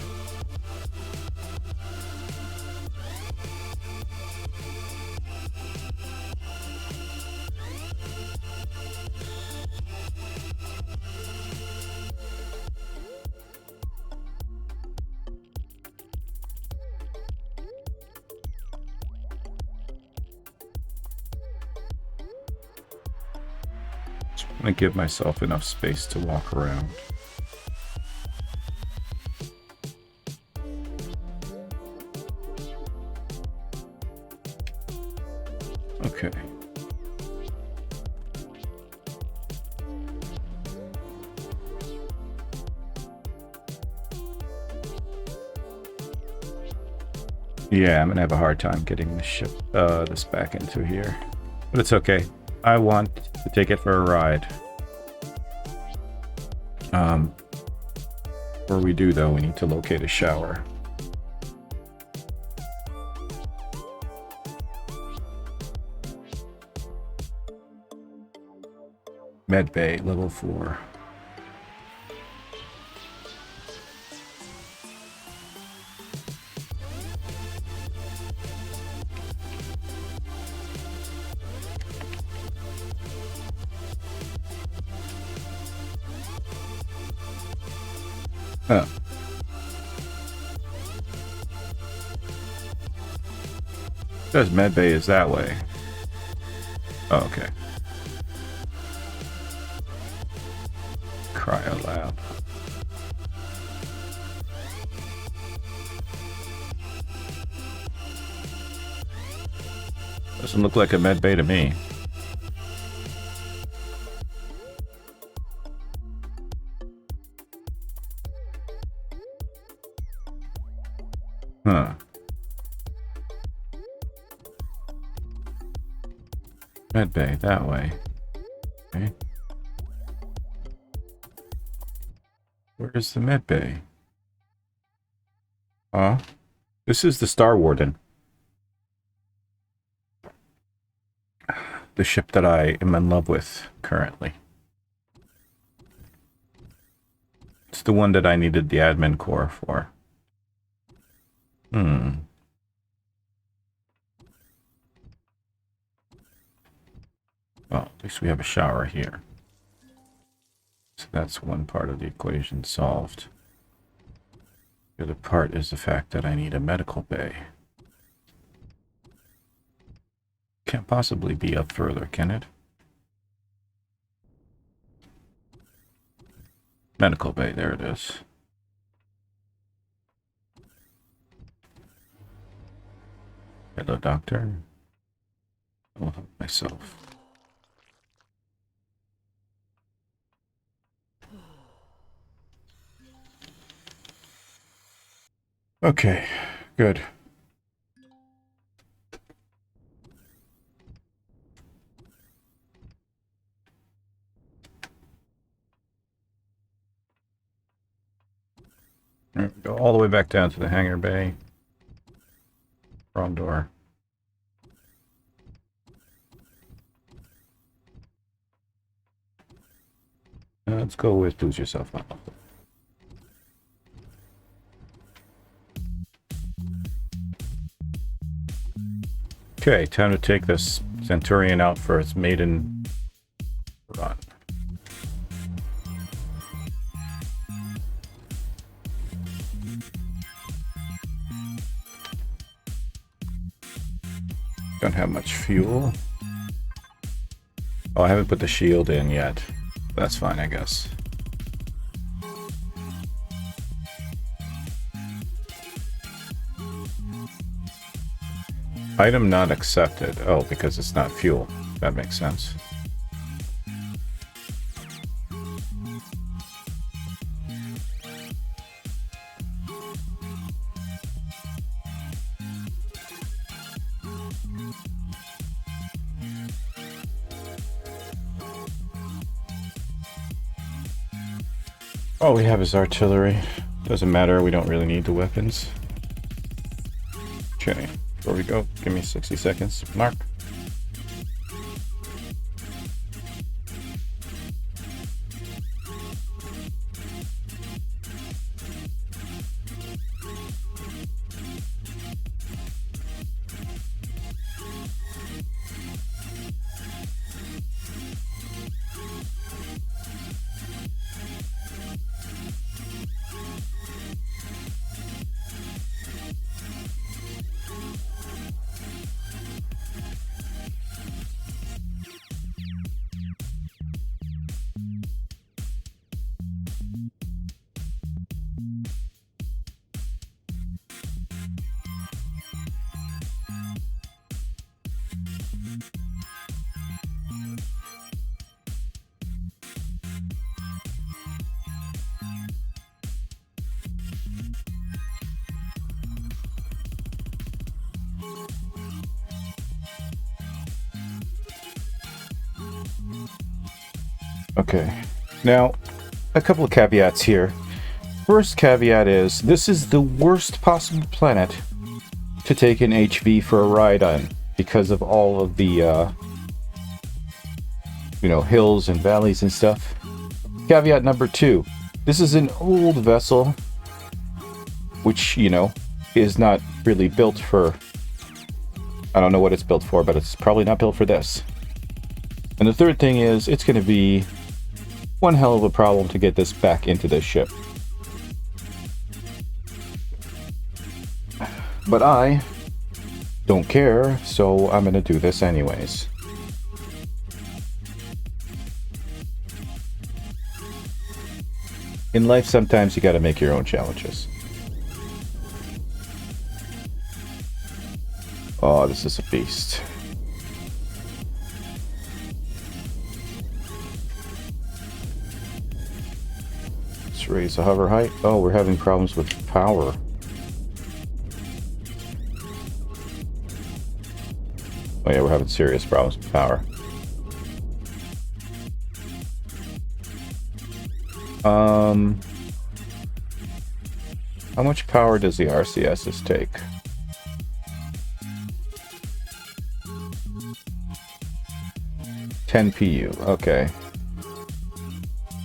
I'm going to give myself enough space to walk around. Okay. Yeah, I'm gonna have a hard time getting this back into here. But it's okay. I want to take it for a ride. Before we do, though, we need to locate a shower. Med Bay, level 4. Huh. Says Med Bay is that way. Oh, okay. Cryo lab. Doesn't look like a med bay to me. Huh. Med bay that way. Okay. Where's the med bay? This is the Star Warden. The ship that I am in love with currently. It's the one that I needed the admin core for. Well, at least we have a shower here. So that's one part of the equation solved. The other part is the fact that I need a medical bay. Can't possibly be up further, can it? Medical bay, there it is. Hello, doctor. I'll help myself. Okay, good. Go all the way back down to the hangar bay. Wrong door. Let's go with lose yourself up. Okay, time to take this Centurion out for its maiden run. Don't have much fuel. Oh, I haven't put the shield in yet. That's fine, I guess. Item not accepted. Oh, because it's not fuel. That makes sense. All we have is artillery. Doesn't matter, we don't really need the weapons. Okay, before we go, give me 60 seconds. Mark. Okay, now a couple of caveats here. First caveat is this is the worst possible planet to take an HV for a ride on because of all of the hills and valleys and stuff. Caveat number 2, this is an old vessel which is not really built for, I don't know what it's built for, but it's probably not built for this. And the third thing is it's going to be one hell of a problem to get this back into this ship. But I don't care, so I'm gonna do this anyways. In life, sometimes you gotta make your own challenges. Oh, this is a beast. Let's raise the hover height. Oh, we're having problems with power. Oh yeah, we're having serious problems with power. How much power does the RCSs take? $10 PU, okay.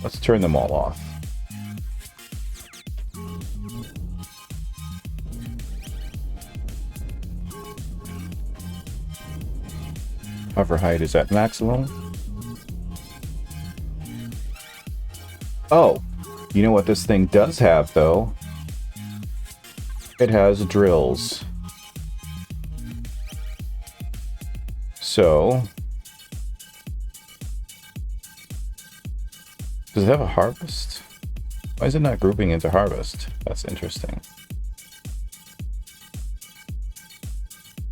Let's turn them all off. Hover height is at maximum. Oh, you know what this thing does have, though? It has drills. So, does it have a harvest? Why is it not grouping into harvest? That's interesting.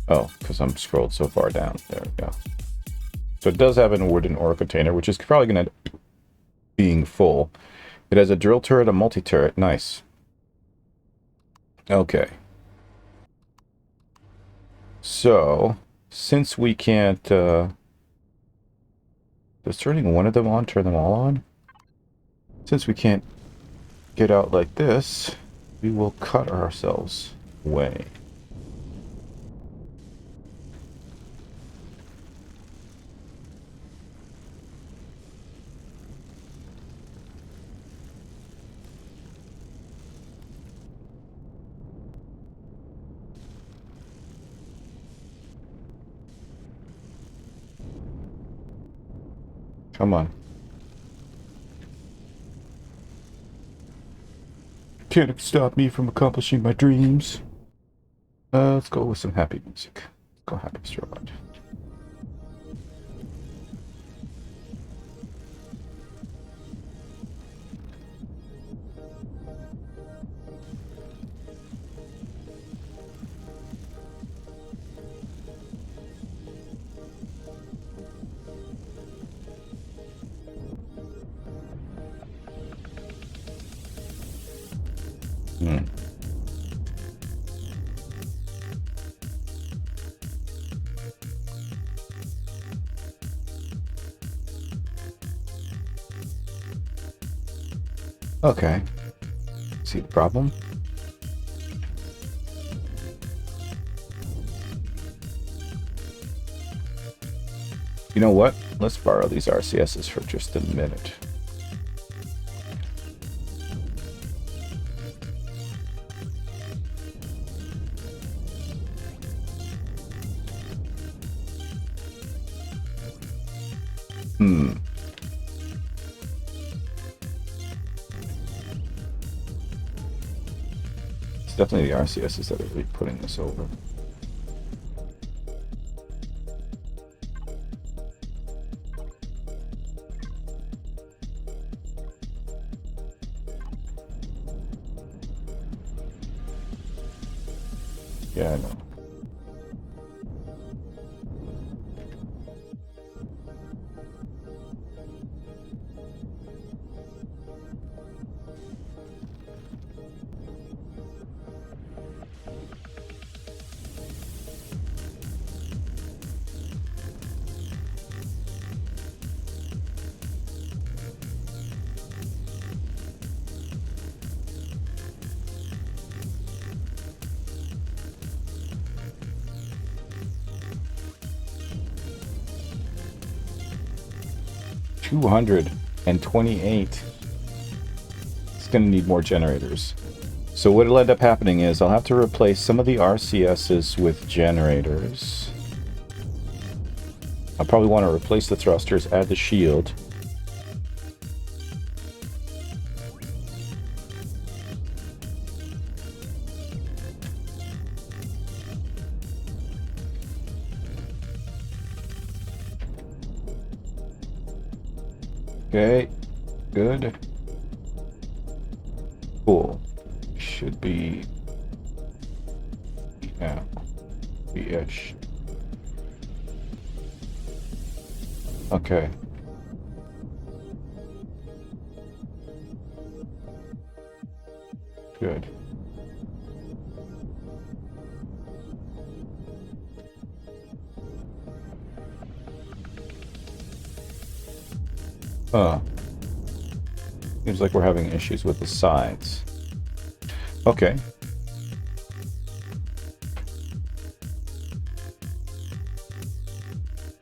Oh, because I'm scrolled so far down. There we go. So it does have a wooden ore container, which is probably going to end up being full. It has a drill turret, a multi-turret. Nice. Okay. So, since we can't... does turning one of them on turn them all on? Since we can't get out like this, we will cut ourselves away. Come on. Can't stop me from accomplishing my dreams. Let's go with some happy music. Let's go Happy Strobe. Okay. See the problem? You know what? Let's borrow these RCSs for just a minute. It's definitely the RCSs that are really putting this over. Yeah, I know. $228. It's going to need more generators. So what will end up happening is I'll have to replace some of the RCSs with generators. I'll probably want to replace the thrusters, add the shield. Okay, good. Cool. Should be... yeah, be-ish. Okay. Good. Seems like we're having issues with the sides. Okay.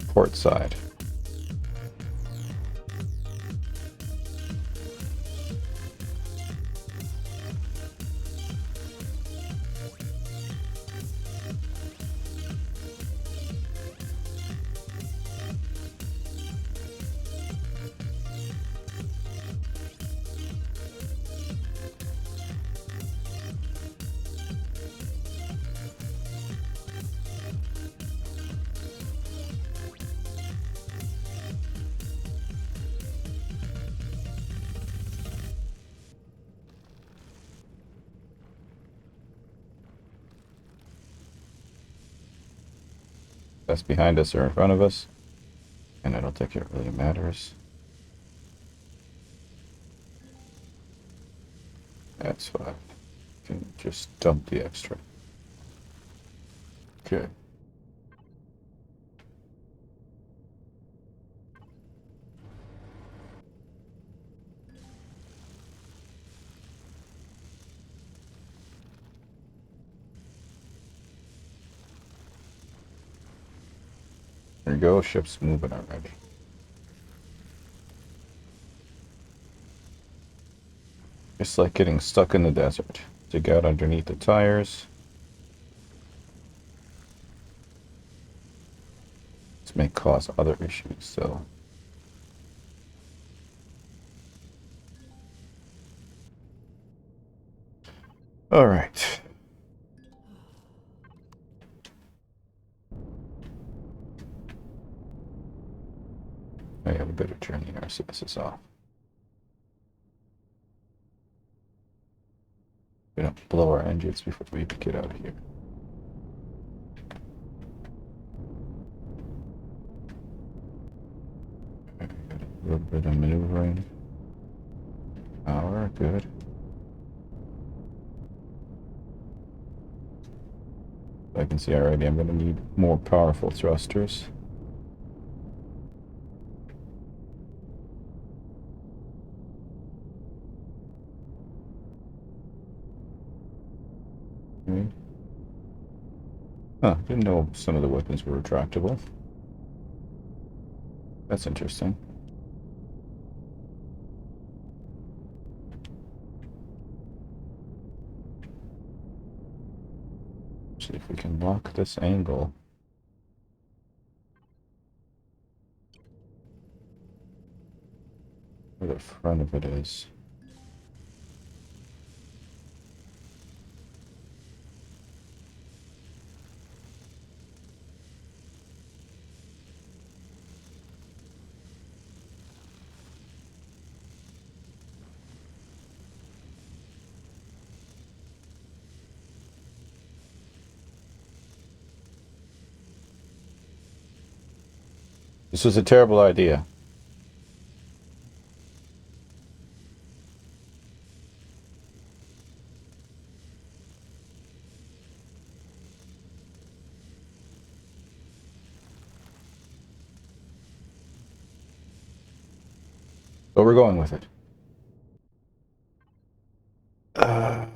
Port side. That's behind us or in front of us, and I don't think it really matters. That's fine. Can just dump the extra. Okay. There you go, ship's moving already. Just like getting stuck in the desert. Dig out underneath the tires. This may cause other issues, so. All right. I have a better turn the RCSs off. We don't blow our engines before we get out of here. Okay, got a little bit of maneuvering. Power, good. I can see already I'm going to need more powerful thrusters. Huh, didn't know some of the weapons were retractable. That's interesting. See if we can lock this angle. Where the front of it is. This was a terrible idea. But we're going with it. The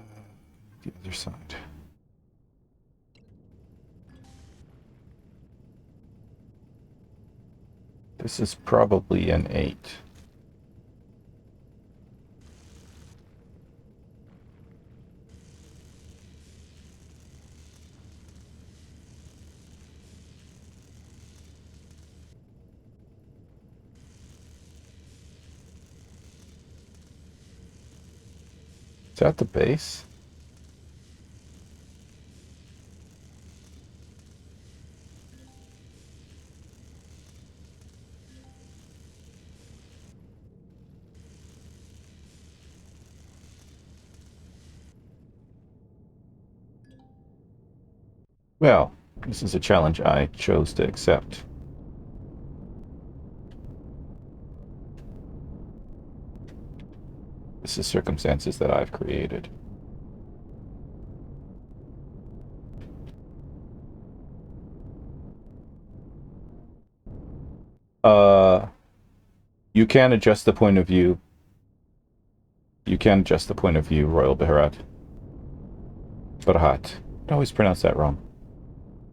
other side. This is probably an 8. Is that the base? Well, this is a challenge I chose to accept. This is circumstances that I've created. You can adjust the point of view. You can adjust the point of view, Royal Beharat. Bharat. I always pronounce that wrong.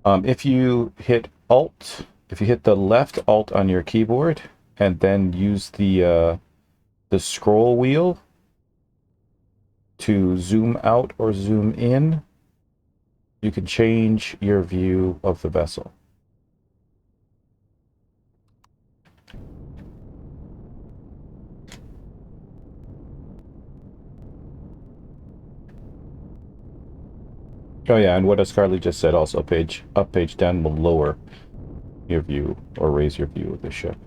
If you hit Alt, if you hit the left Alt on your keyboard, and then use the scroll wheel to zoom out or zoom in, you can change your view of the vessel. Oh yeah, and what as Carly just said also, page up, page down will lower your view or raise your view of the ship.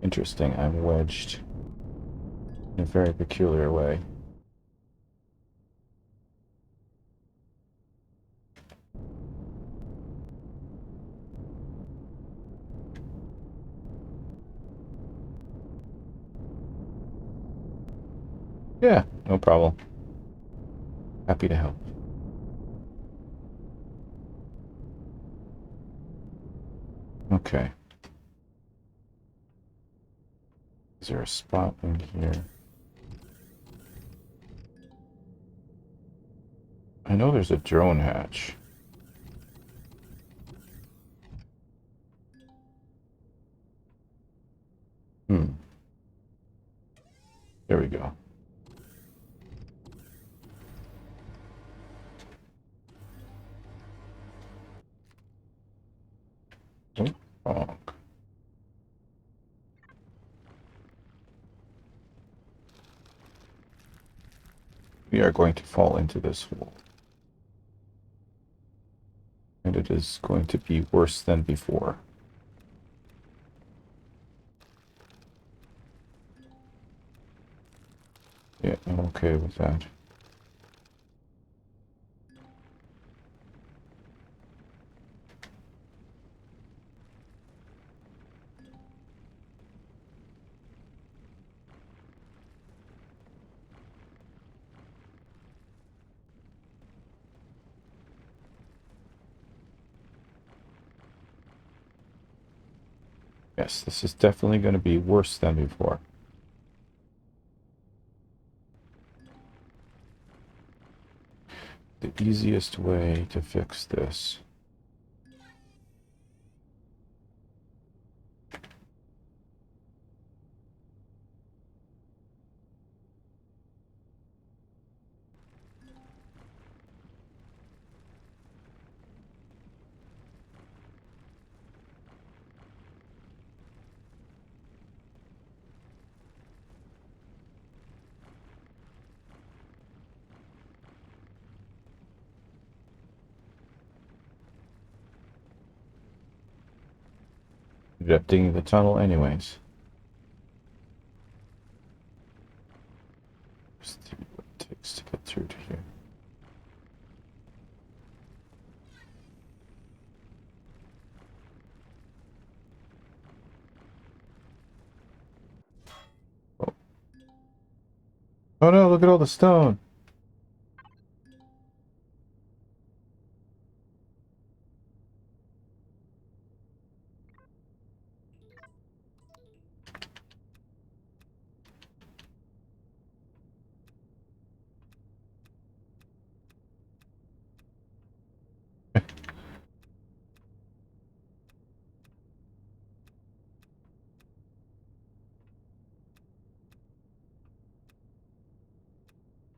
Interesting, I'm wedged in a very peculiar way. Yeah, no problem. Happy to help. Okay. Is there a spot in here? I know there's a drone hatch. There we go. Oh. We are going to fall into this hole. And it is going to be worse than before. Yeah, I'm okay with that. Yes, this is definitely going to be worse than before. the easiest way to fix this. Ended up digging the tunnel anyways. See what it takes to get through to here. Oh. Oh no, look at all the stone.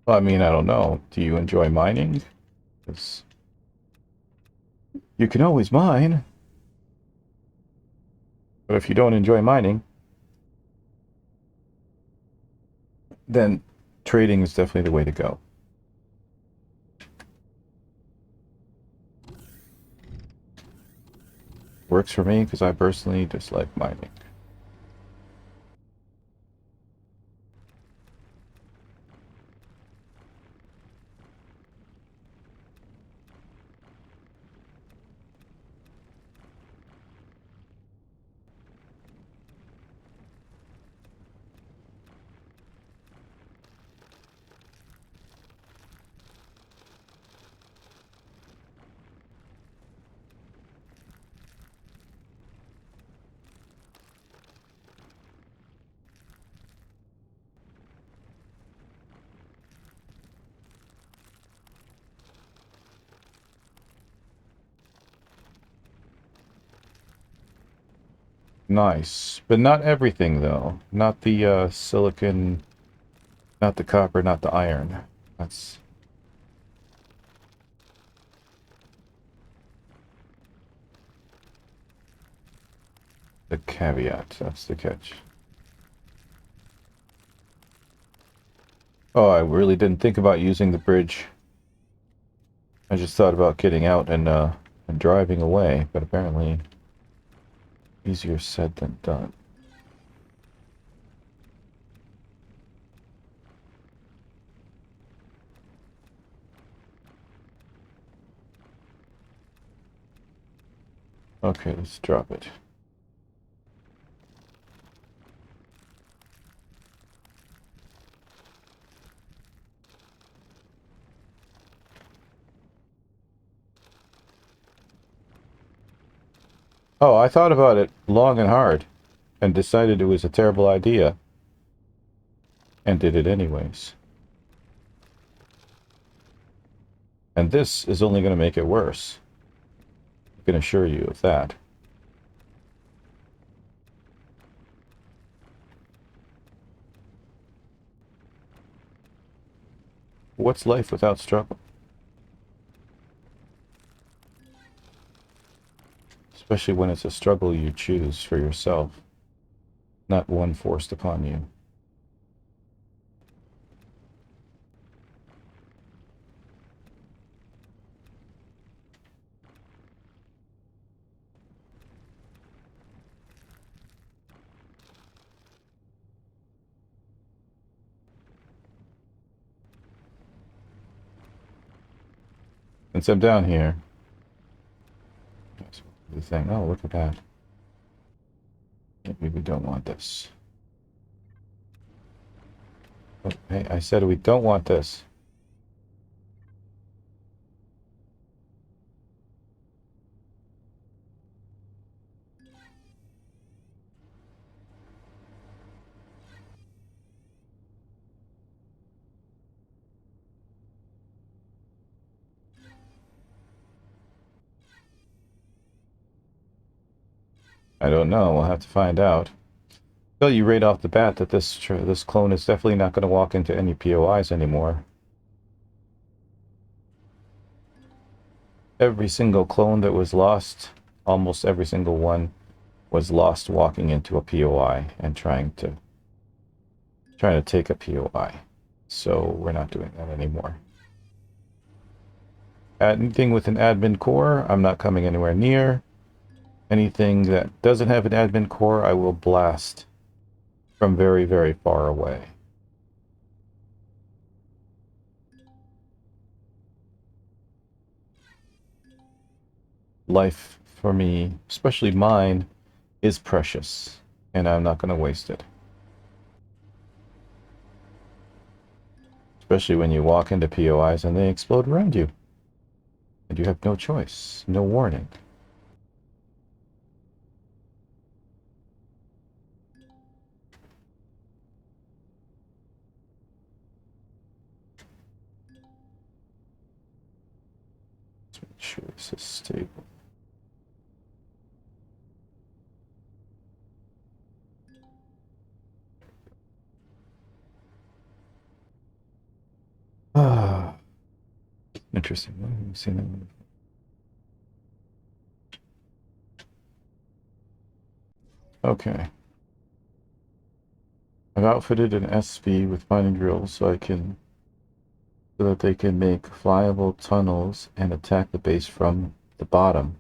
Well, I mean, I don't know. Do you enjoy mining? 'Cause you can always mine. But if you don't enjoy mining, then trading is definitely the way to go. Works for me because I personally dislike mining. Nice. But not everything, though. Not the silicon, not the copper, not the iron. That's... the caveat. That's the catch. Oh, I really didn't think about using the bridge. I just thought about getting out and driving away, but apparently easier said than done. Okay, let's drop it. Oh, I thought about it long and hard and decided it was a terrible idea and did it anyways. And this is only going to make it worse. I can assure you of that. What's life without struggle? Especially when it's a struggle you choose for yourself, not one forced upon you. Since I'm down here, the thing. Oh, look at that. Maybe we don't want this. Oh, hey, I said we don't want this. I don't know. We'll have to find out. Tell you right off the bat that this clone is definitely not going to walk into any POIs anymore. Every single clone that was lost, almost every single one, was lost walking into a POI and trying to take a POI. So we're not doing that anymore. Anything with an admin core, I'm not coming anywhere near. Anything that doesn't have an admin core, I will blast from very, very far away. Life for me, especially mine, is precious, and I'm not going to waste it. Especially when you walk into POIs and they explode around you. And you have no choice, no warning. Let's make sure this is stable. Ah, interesting. Let me see that. Okay. I've outfitted an SV with mining drills so that they can make flyable tunnels and attack the base from the bottom.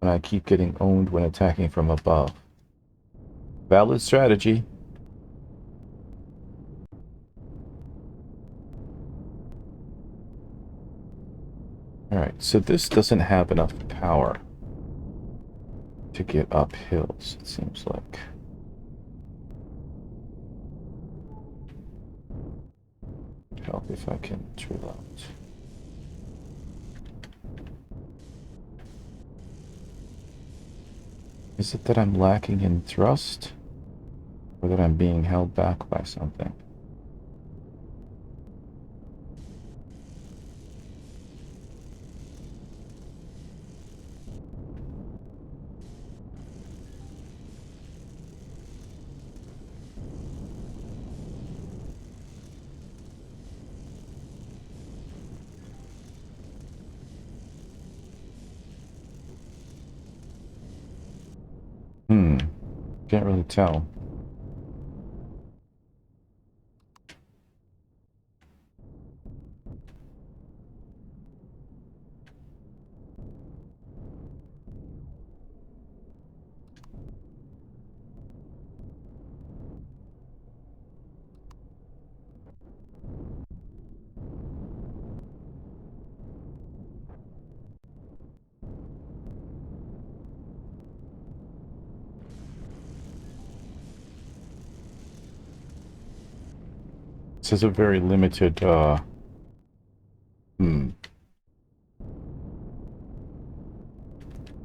And I keep getting owned when attacking from above. Valid strategy. Alright, so this doesn't have enough power to get up hills, it seems like. Help if I can drill out. Is it that I'm lacking in thrust? Or that I'm being held back by something? Can't really tell. This is a very limited, very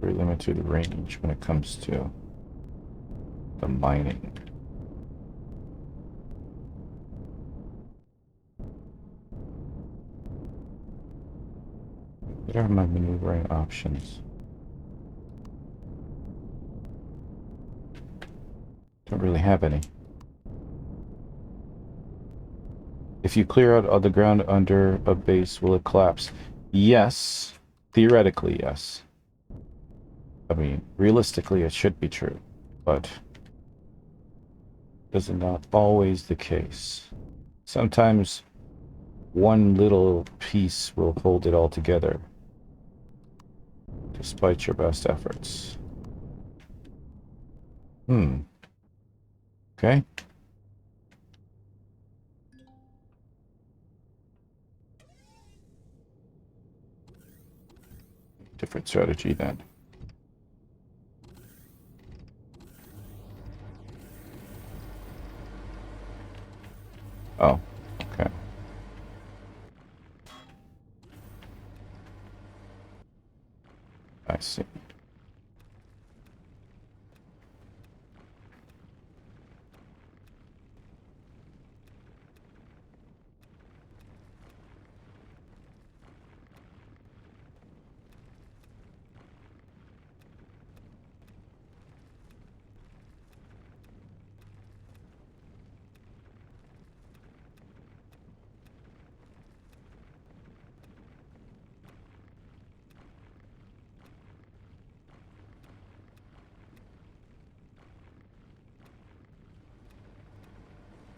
limited range when it comes to the mining. What are my maneuvering options? Don't really have any. If you clear out all the ground under a base, will it collapse? Yes. Theoretically, yes. I mean, realistically, it should be true, but this is not always the case. Sometimes one little piece will hold it all together, despite your best efforts. Okay. Different strategy then. Oh, okay. I see.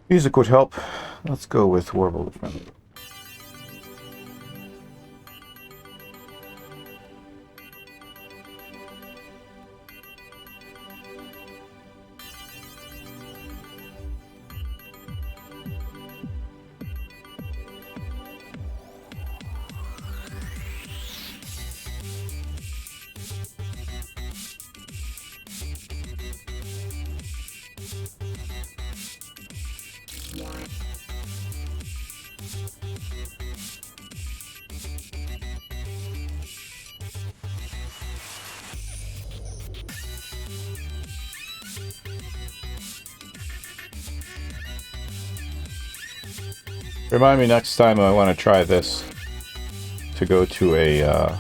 Music would help. Let's go with Warble. Remind me next time I want to try this to go to a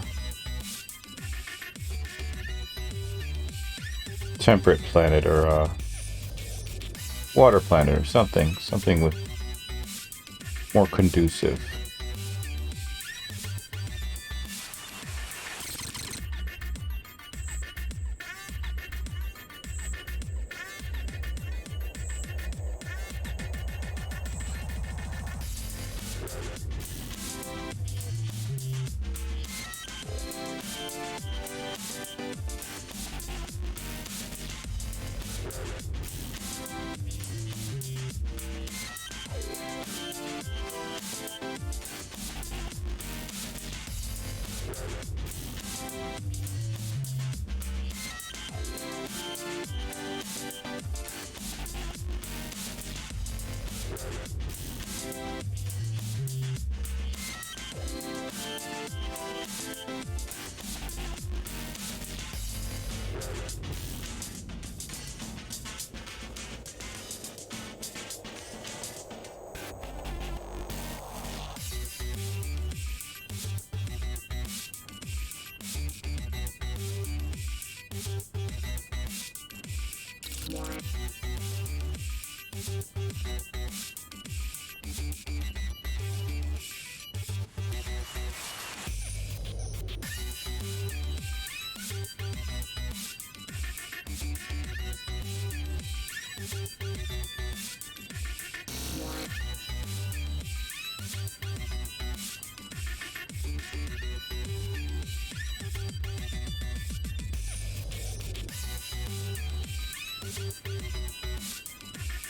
temperate planet or a water planet or something with more conducive.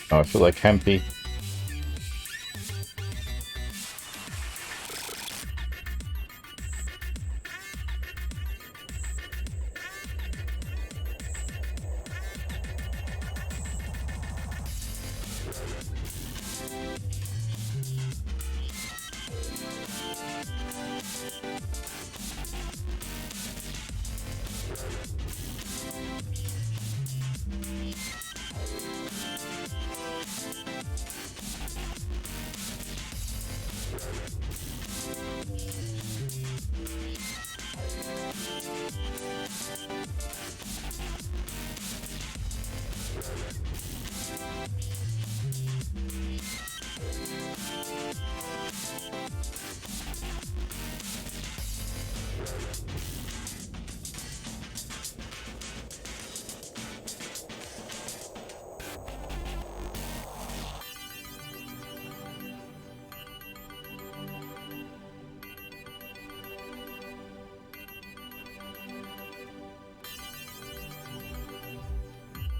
Oh, I feel like Hempy.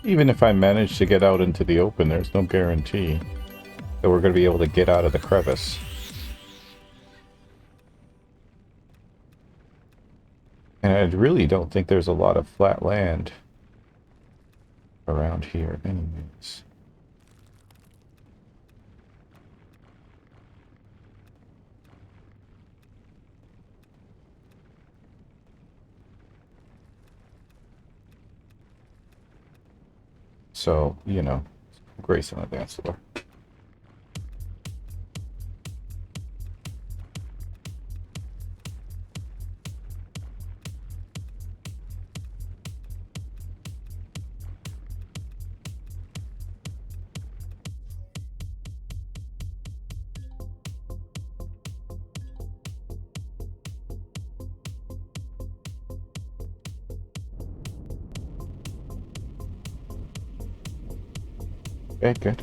Even if I manage to get out into the open, there's no guarantee that we're going to be able to get out of the crevice. And I really don't think there's a lot of flat land around here anyways. So, you know, grace on the dance floor. Okay, good.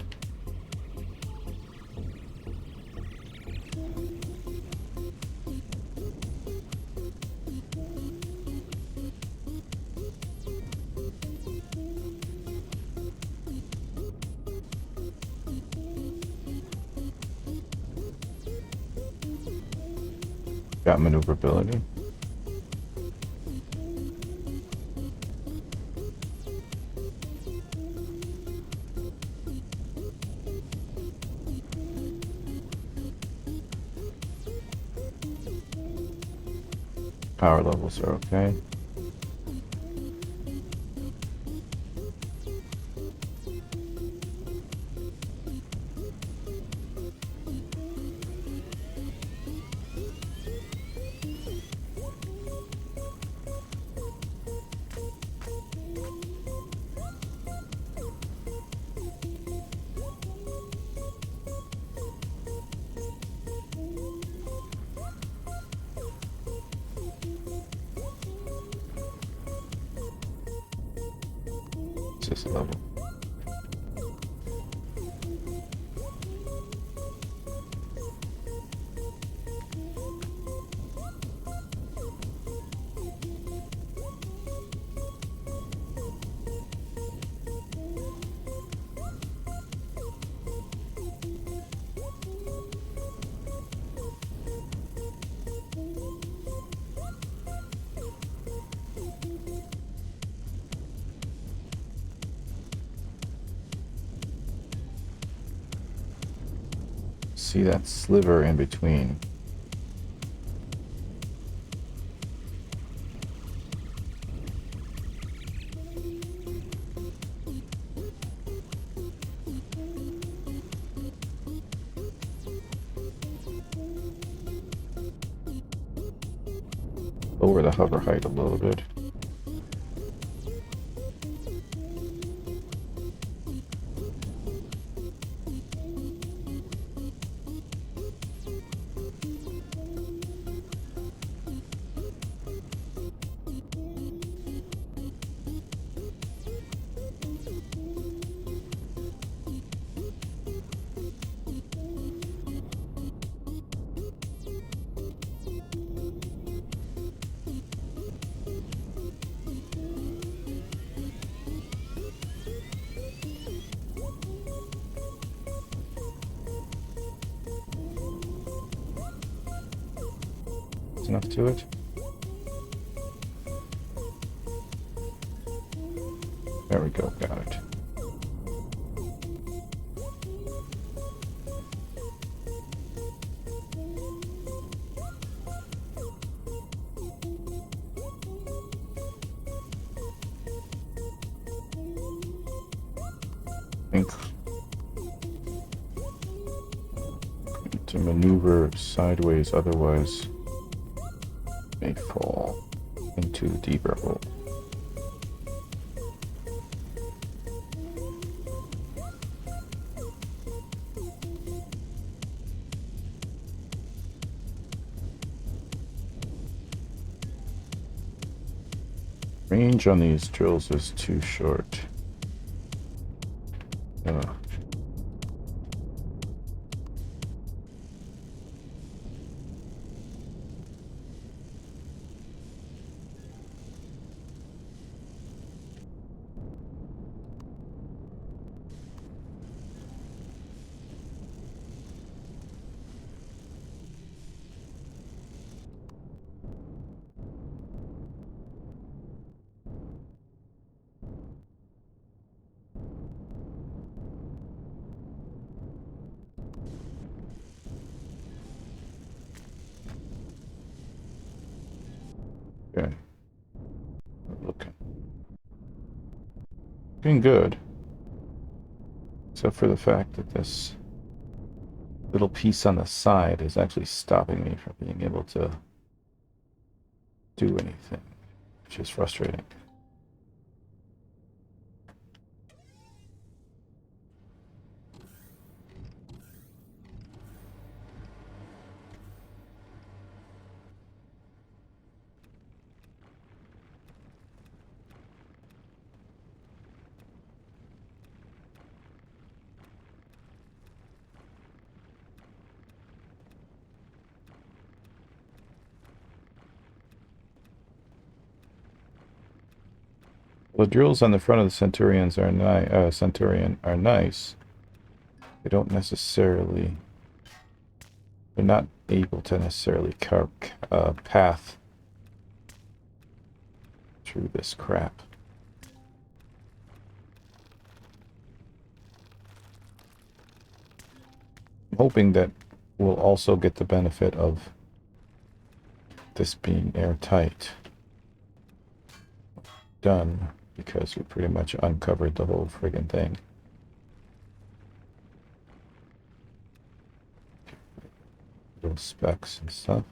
Got maneuverability. Power levels are okay. This level. See that sliver in between. Lower the hover height a little bit. Enough to it. There we go, got it. Think to maneuver sideways, otherwise may fall into the deeper hole. Range on these drills is too short. Okay. Looking good. Except for the fact that this little piece on the side is actually stopping me from being able to do anything, which is frustrating. The drills on the front of the Centurions are Centurion are nice. They don't necessarily. They're not able to necessarily path through this crap. I'm hoping that we'll also get the benefit of this being airtight. Done, because we pretty much uncovered the whole friggin' thing. Little specs and stuff.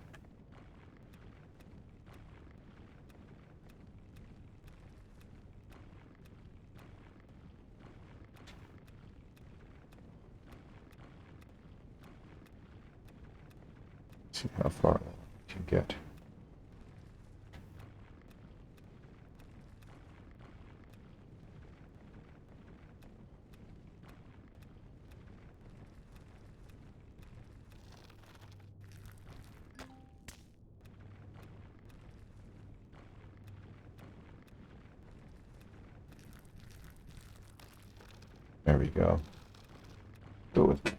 See how far we can get. There we go. Go with it.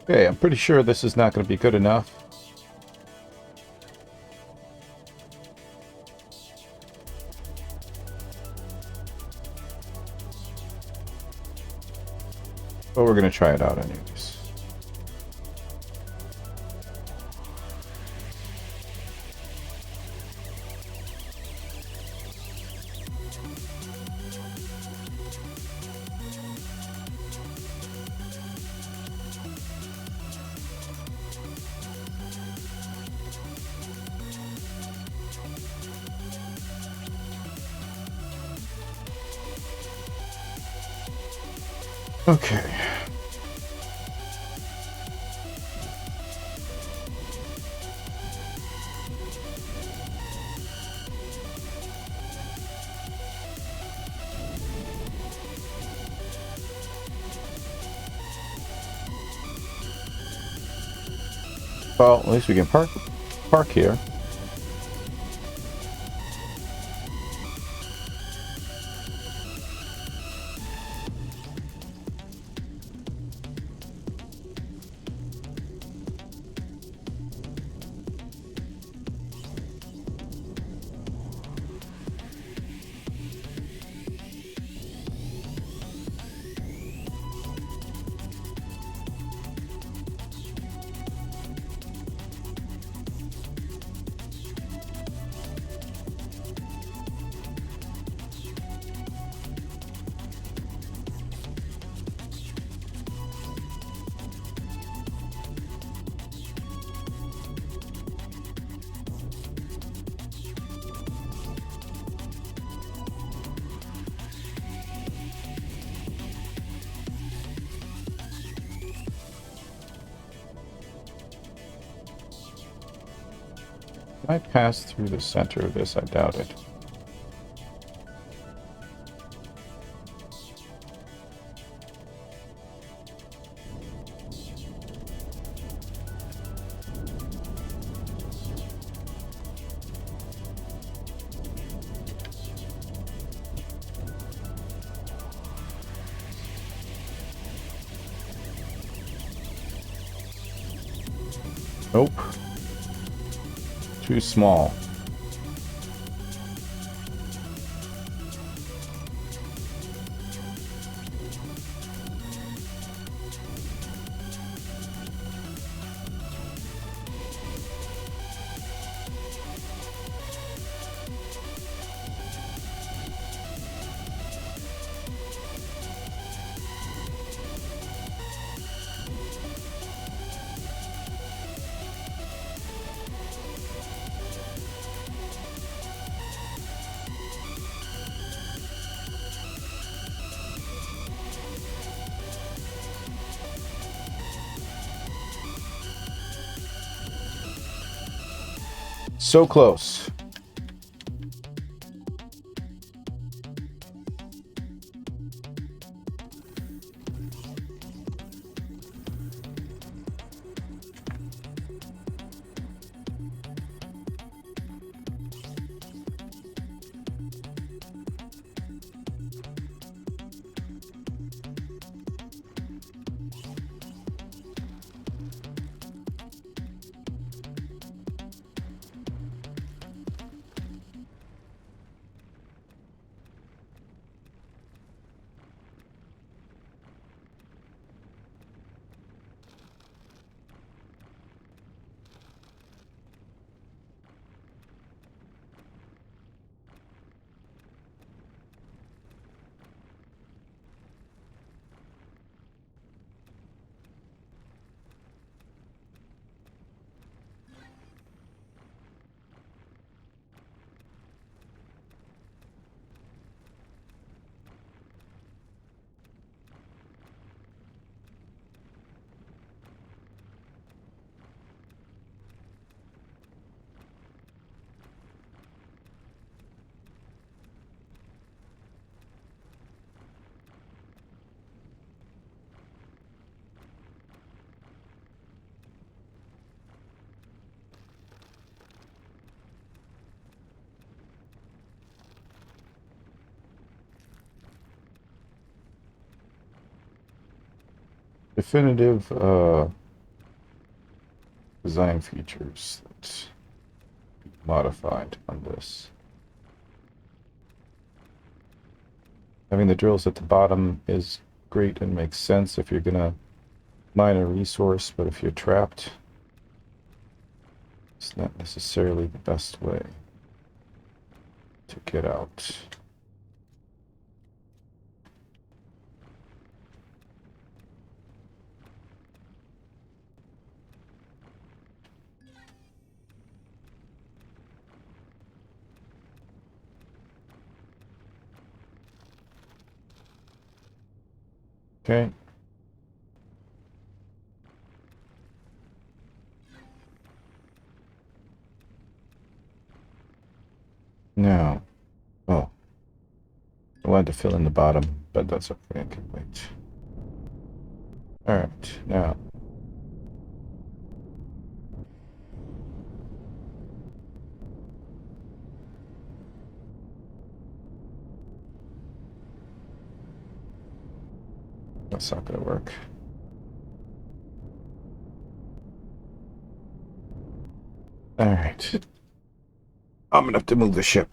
Okay, I'm pretty sure this is not going to be good enough. But we're going to try it out anyways. Okay. Well, at least we can park here. Can I pass through the center of this? I doubt it. Nope. Too small. So close. Definitive design features that modified on this. Having the drills at the bottom is great and makes sense if you're gonna mine a resource, but if you're trapped, it's not necessarily the best way to get out. Okay. Now, oh, I wanted to fill in the bottom, but that's okay, I can wait. All right, now. That's not gonna work. All right. I'm gonna have to move the ship.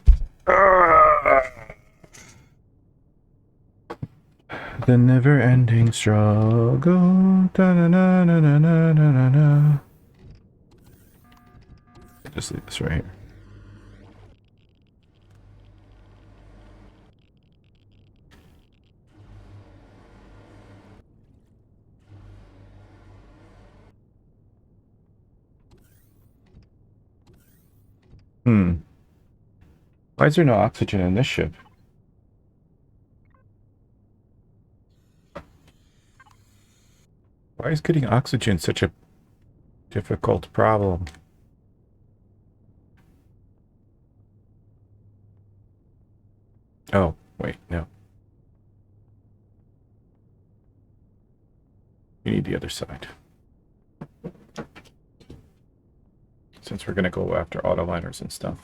The never-ending struggle. Da-na-na-na-na-na-na-na. Just leave this right here. Why is there no oxygen in this ship? Why is getting oxygen such a difficult problem? Oh, wait, no. You need the other side. Since we're gonna go after autoliners and stuff.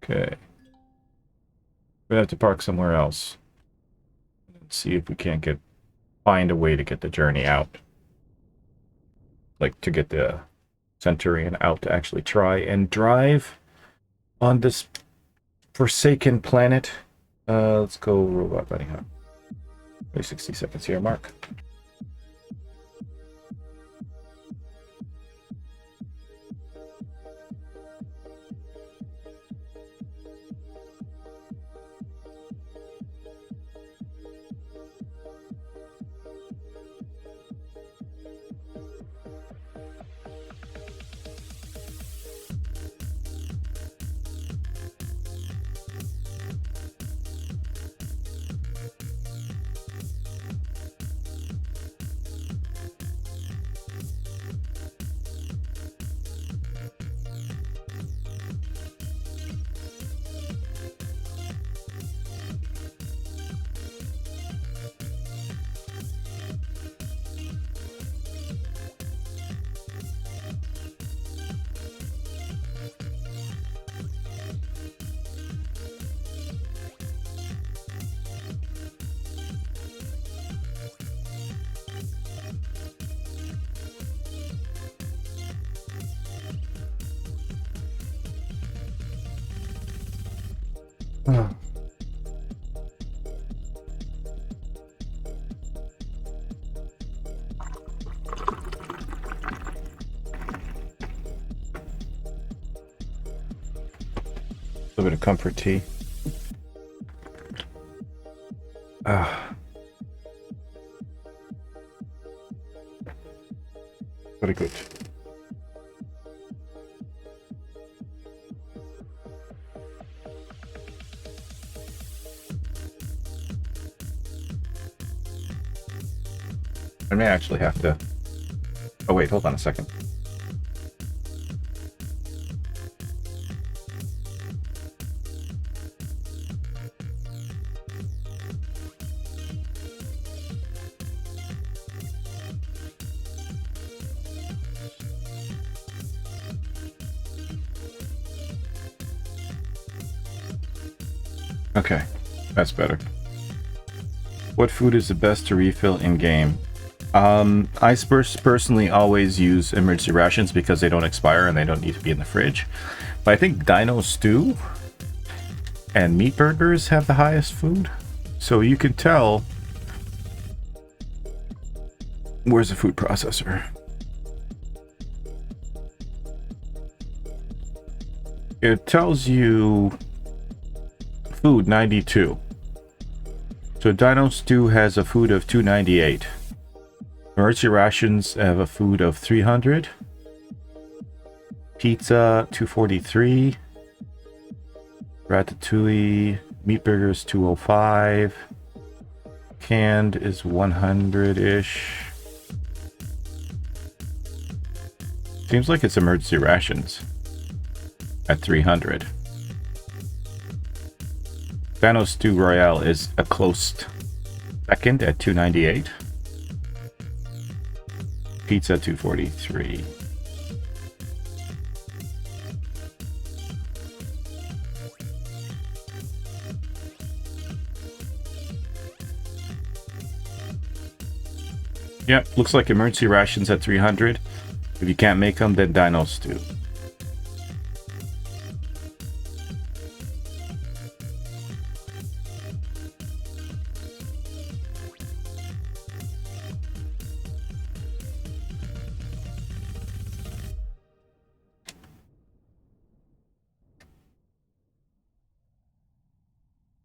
Okay. We have to park somewhere else. And see if we can't find a way to get the journey out. Like to get the Centurion out to actually try and drive on this forsaken planet. Let's go robot bunny hop. 60 seconds here, Mark. A bit of comfort tea. Very good. I may actually have to... Oh wait, hold on a second. Okay, that's better. What food is the best to refill in-game? I personally always use emergency rations because they don't expire and they don't need to be in the fridge. But I think Dino Stew and Meat Burgers have the highest food. So you can tell... Where's the food processor? It tells you... Food 92. So Dino Stew has a food of 298. Emergency rations have a food of 300. Pizza 243. Ratatouille. Meat burgers 205. Canned is 100-ish. Seems like it's emergency rations at 300. Dino Stew Royale is a close second at 298. Pizza 243. Yep, looks like emergency rations at 300. If you can't make them, then Dino Stew.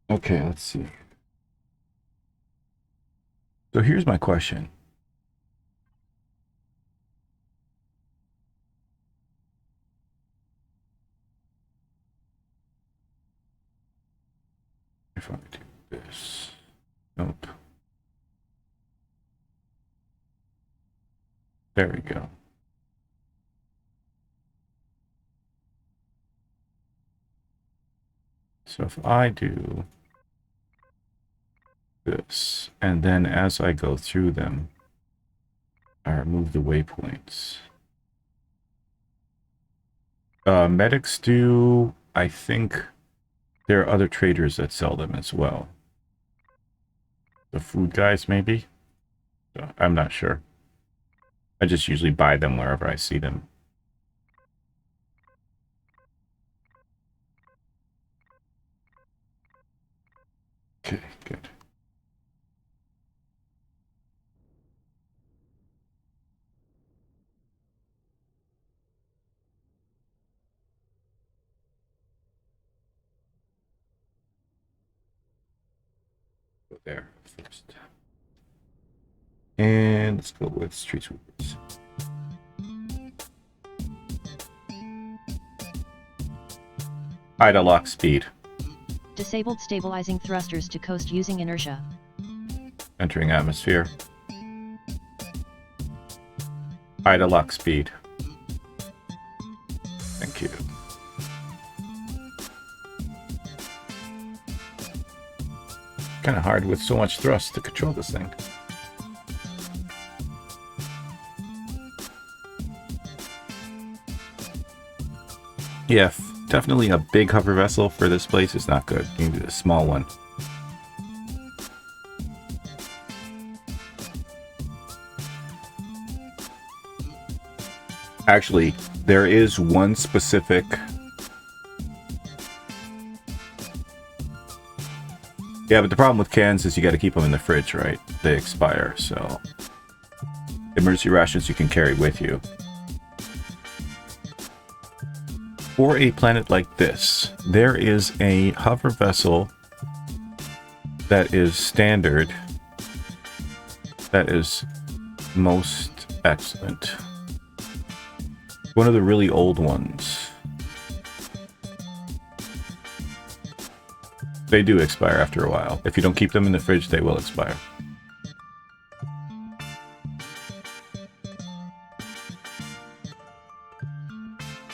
Okay, let's see. So here's my question. If I do this. Nope. There we go. So if I do this, and then as I go through them, I remove the waypoints. Medics do, I think there are other traders that sell them as well. The food guys, maybe? I'm not sure. I just usually buy them wherever I see them. Okay, good. Go there first. And let's go with Street Sweepers. Ida lock speed. Disabled stabilizing thrusters to coast using inertia. Entering atmosphere. Ida lock speed. Thank you. Kind of hard with so much thrust to control this thing. Yeah, definitely a big hover vessel for this place is not good. You need a small one. Actually, there is one specific Yeah, but the problem with cans is you got to keep them in the fridge, right? They expire, so emergency rations you can carry with you. For a planet like this, there is a hover vessel that is standard. That is most excellent. One of the really old ones. They do expire after a while. If you don't keep them in the fridge, they will expire.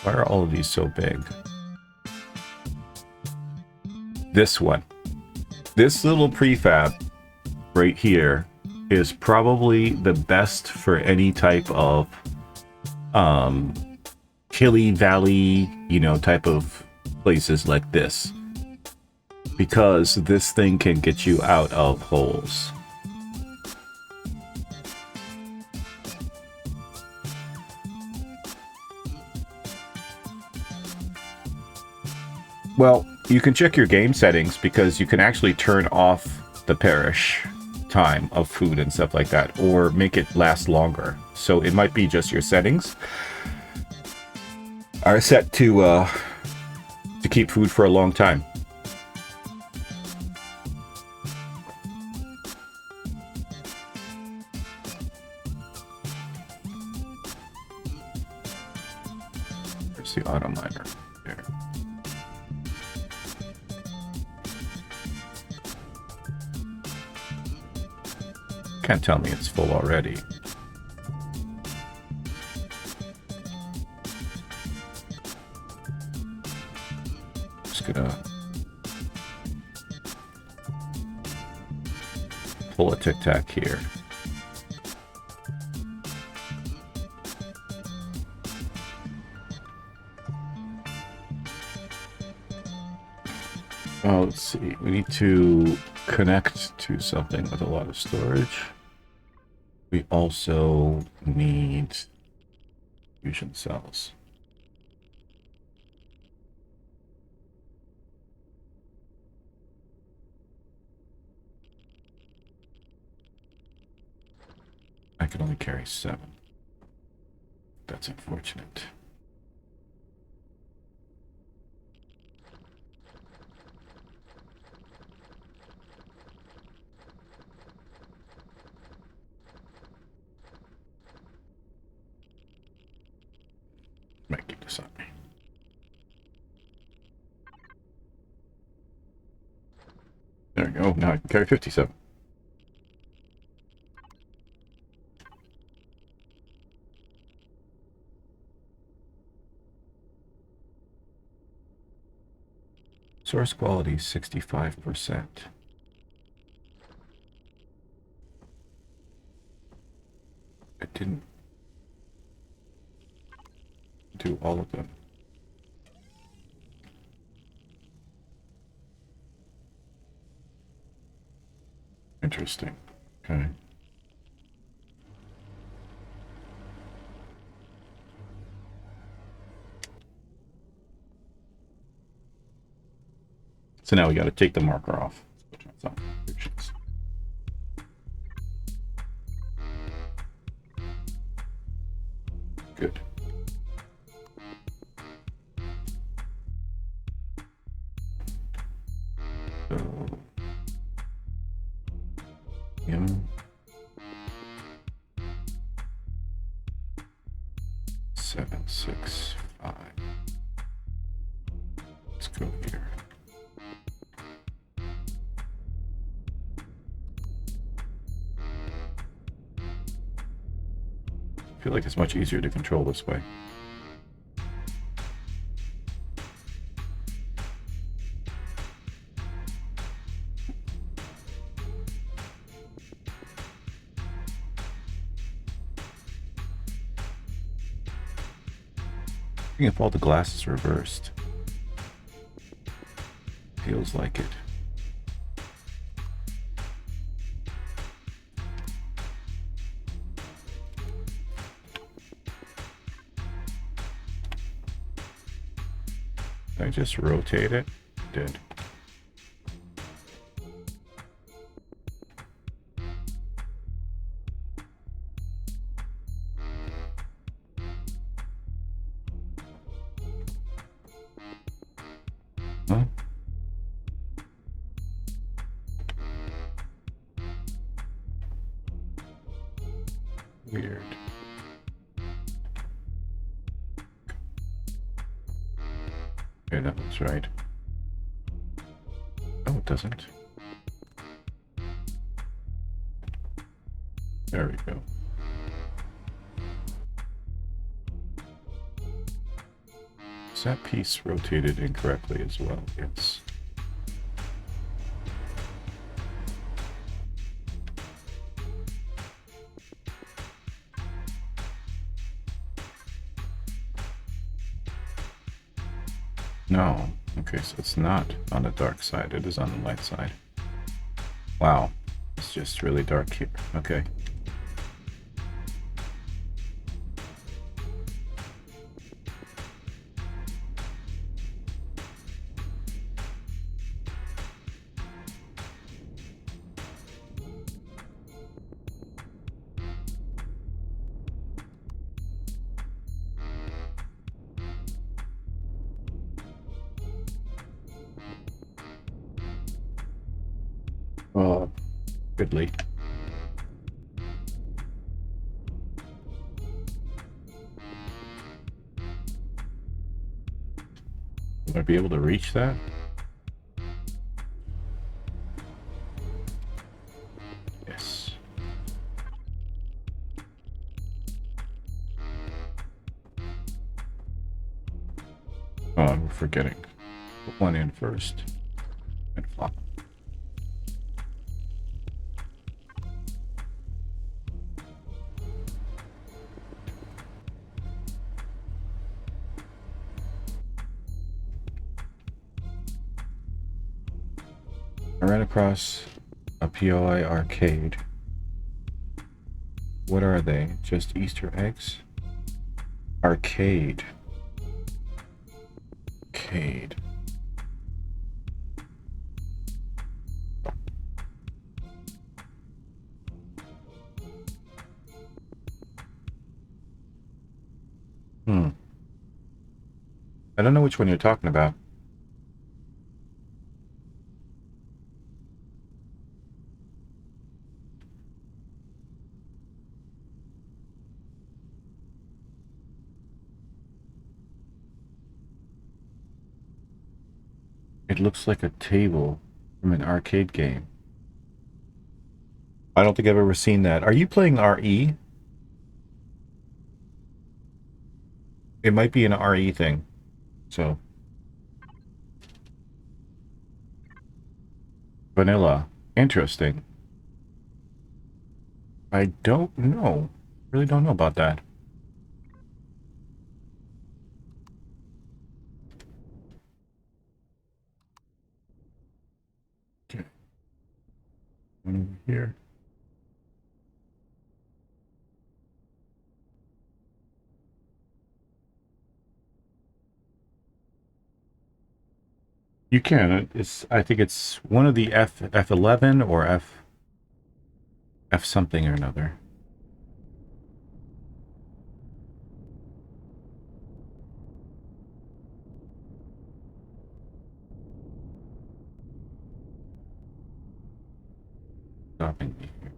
Why are all of these so big? This one. This little prefab right here is probably the best for any type of hilly valley, you know, type of places like this. Because this thing can get you out of holes. Well, you can check your game settings because you can actually turn off the perish time of food and stuff like that, or make it last longer. So it might be just your settings are set to keep food for a long time. There's the auto miner there. Can't tell me it's full already. Just gonna pull a Tic Tac here. Oh, let's see. We need to connect to something with a lot of storage. We also need fusion cells. I can only carry 7. That's unfortunate. Might keep this on me. There we go. Now I can carry 57. Source quality 65%. It didn't do all of them. Interesting. Okay. So now we got to take the marker off. Good. So, M765. Let's go here. I feel like it's much easier to control this way. If all the glass is reversed, feels like it. Did I just rotate it? Did. Weird. Okay, that looks right. Oh, it doesn't. There we go. Is that piece rotated incorrectly as well? Yes. No. Okay, so it's not on the dark side. It is on the light side. Wow. It's just really dark here. Okay. Goodly. Will I be able to reach that? Yes. Oh, we're forgetting. Put one in first and flop. I ran across a POI arcade. What are they? Just Easter eggs? Arcade. Arcade. I don't know which one you're talking about. It looks like a table from an arcade game. I don't think I've ever seen that. Are you playing RE? It might be an RE thing. So. Vanilla. Interesting. I don't know. Really don't know about that. Okay. One over here. You can. It's. I think it's one of the F11 or F something or another. Stopping me here.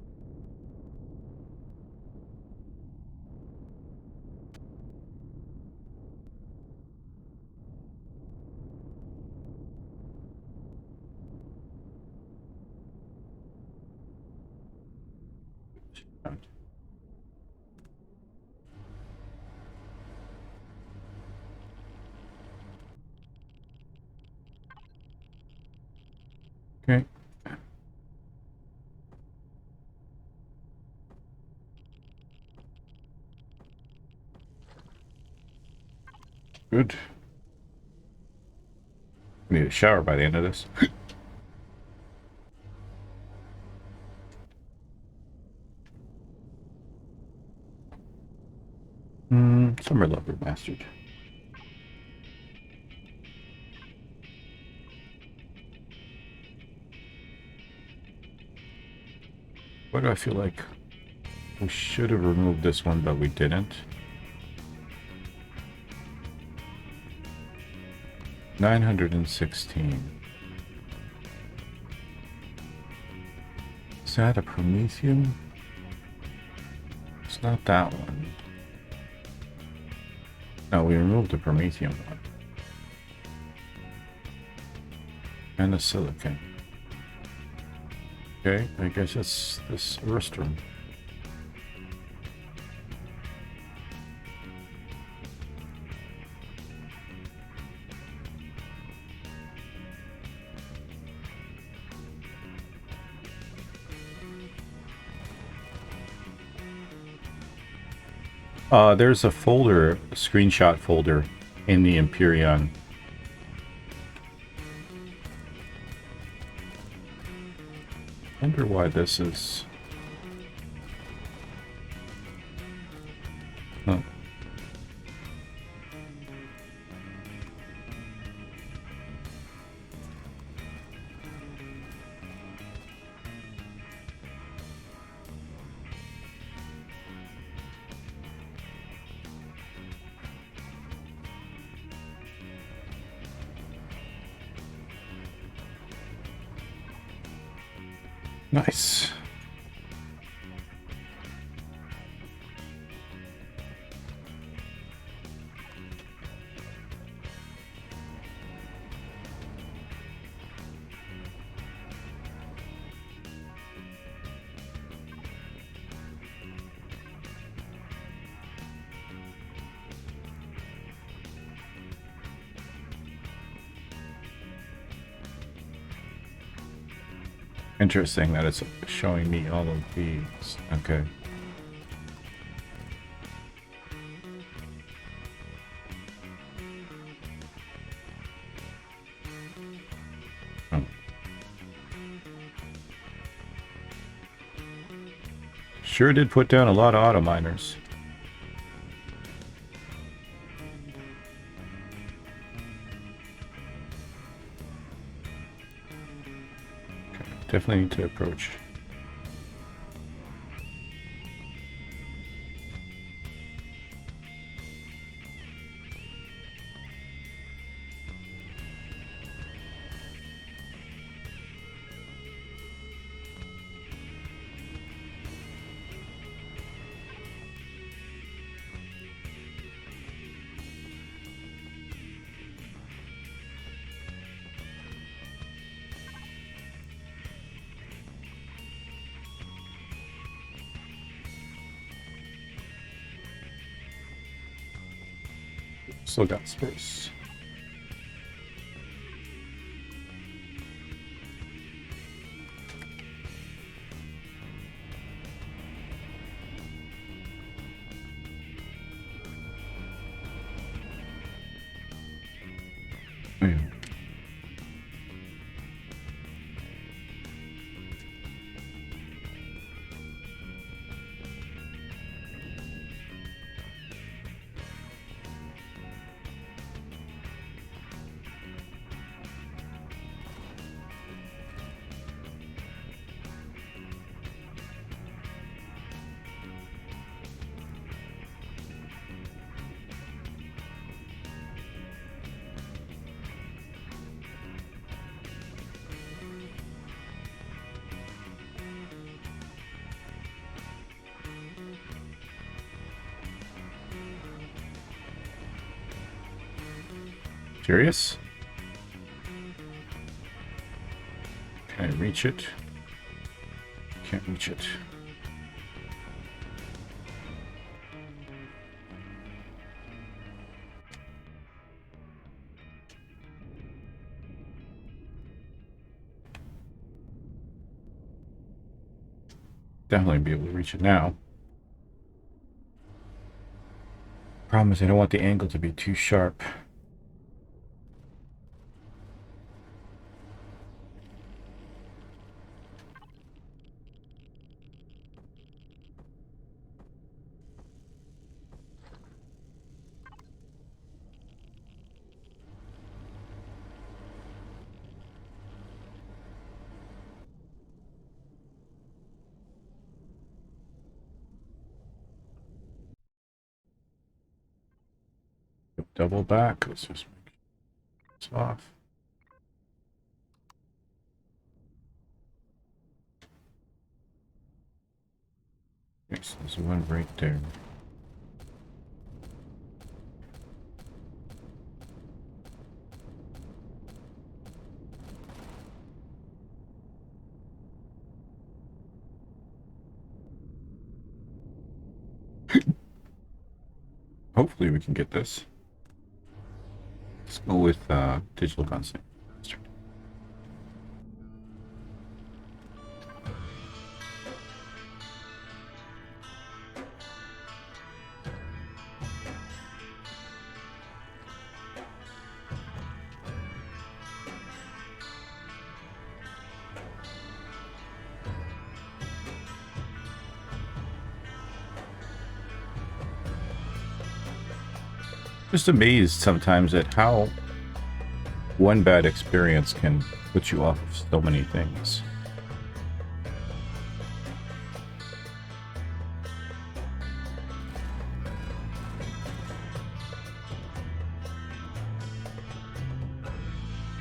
Okay. Good. I need a shower by the end of this. Summer Lover Mastered. Why do I feel like we should have removed this one, but we didn't? 916. Is that a Prometheum? It's not that one. No, we removed the Prometheum one. And the silicon. Okay, I guess it's this restroom. There's a folder, a screenshot folder in the Empyrean. I wonder why this is... Huh. Nice. Interesting that it's showing me all of these. Okay. Oh. Sure did put down a lot of auto miners. Definitely need to approach. Still got space. Yeah. Curious? Can I reach it? Can't reach it. Definitely be able to reach it now. Problem is I don't want the angle to be too sharp. Double back. Let's just make this off. Okay, so there's one right there. Hopefully we can get this. Let's go with digital constant. Just amazed sometimes at how one bad experience can put you off of so many things.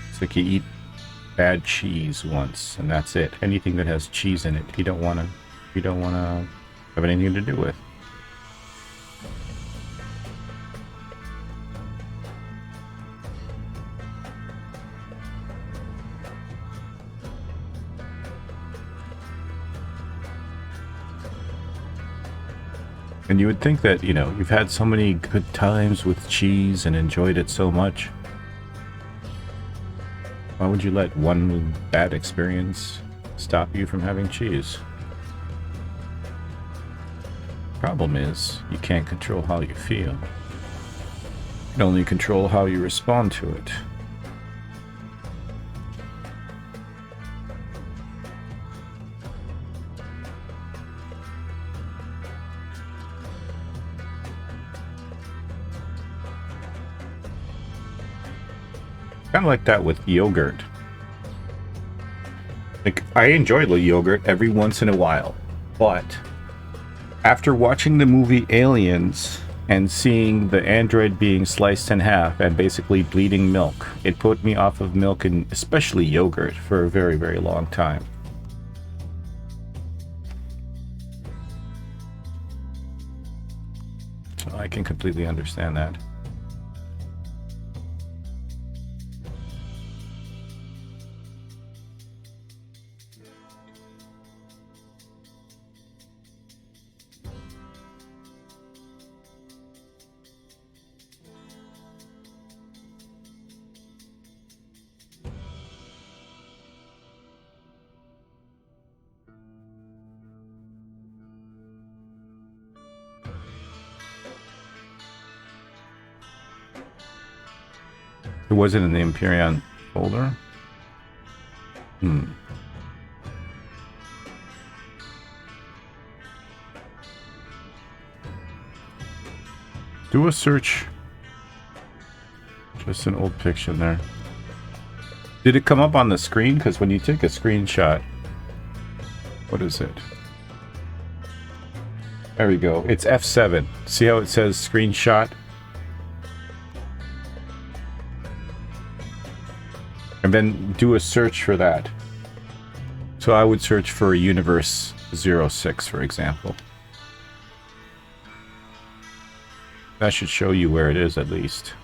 It's like you eat bad cheese once and that's it. Anything that has cheese in it, you don't want to have anything to do with. And you would think that, you know, you've had so many good times with cheese and enjoyed it so much. Why would you let one bad experience stop you from having cheese? Problem is, you can't control how you feel. You can only control how you respond to it. Kind of like that with yogurt. Like, I enjoy the yogurt every once in a while, but after watching the movie Aliens and seeing the android being sliced in half and basically bleeding milk, it put me off of milk and especially yogurt for a very, very long time. So I can completely understand that. It wasn't in the Empyrean folder? Do a search. Just an old picture there. Did it come up on the screen? Because when you take a screenshot... What is it? There we go. It's F7. See how it says screenshot? And then do a search for that. So I would search for Universe 06, for example. That should show you where it is, at least.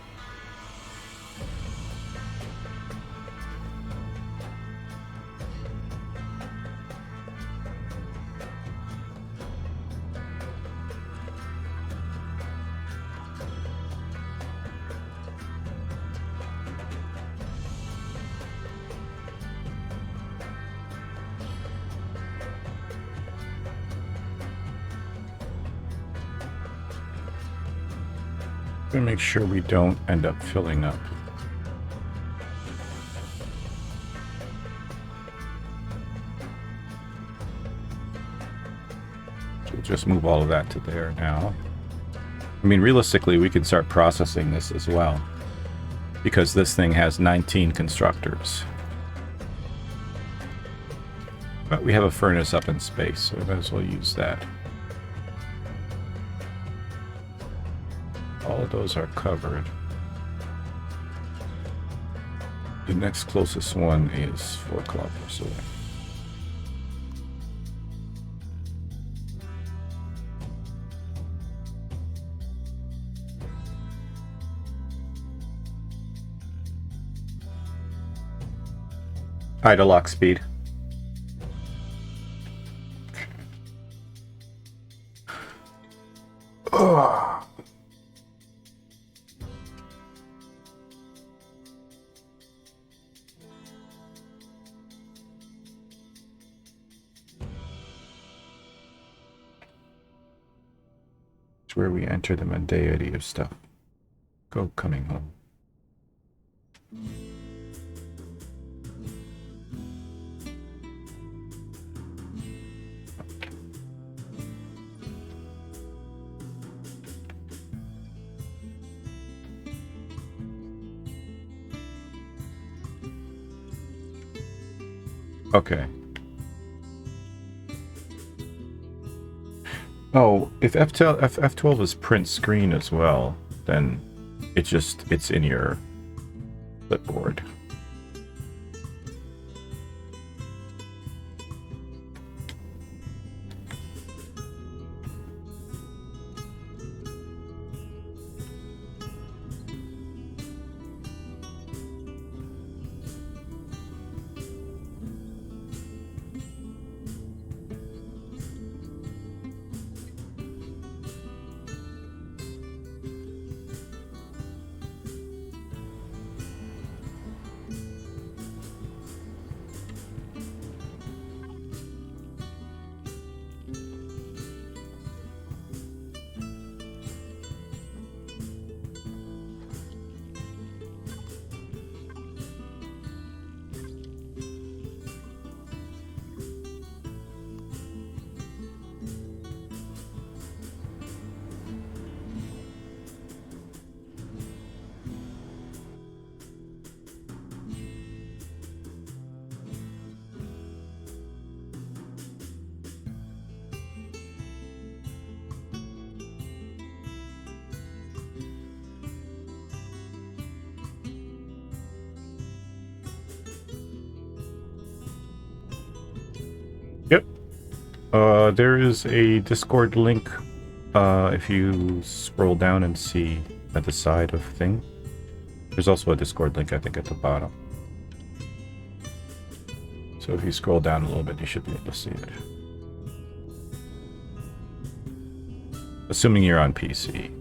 To make sure we don't end up filling up. So we'll just move all of that to there now. I mean, realistically, we can start processing this as well, because this thing has 19 constructors. But we have a furnace up in space, so we might as well use that. All of those are covered. The next closest one is 4 kilometers away. Idle lock speed. Ugh. It's where we enter the mundane of stuff. Go coming home. Okay. Oh, if F12 is print screen as well, then it's in your clipboard. Yep. There is a Discord link if you scroll down and see at the side of thing. There's also a Discord link, I think, at the bottom. So if you scroll down a little bit, you should be able to see it. Assuming you're on PC.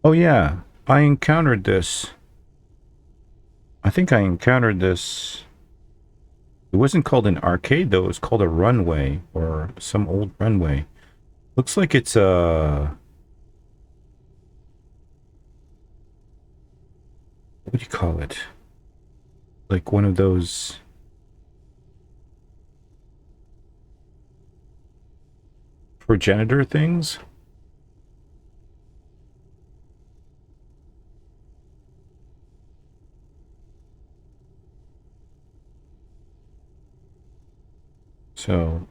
Oh yeah, I encountered this. I think I encountered this. It wasn't called an arcade though, it was called a runway, or some old runway. Looks like it's a... what do you call it? Like one of those... progenitor things? So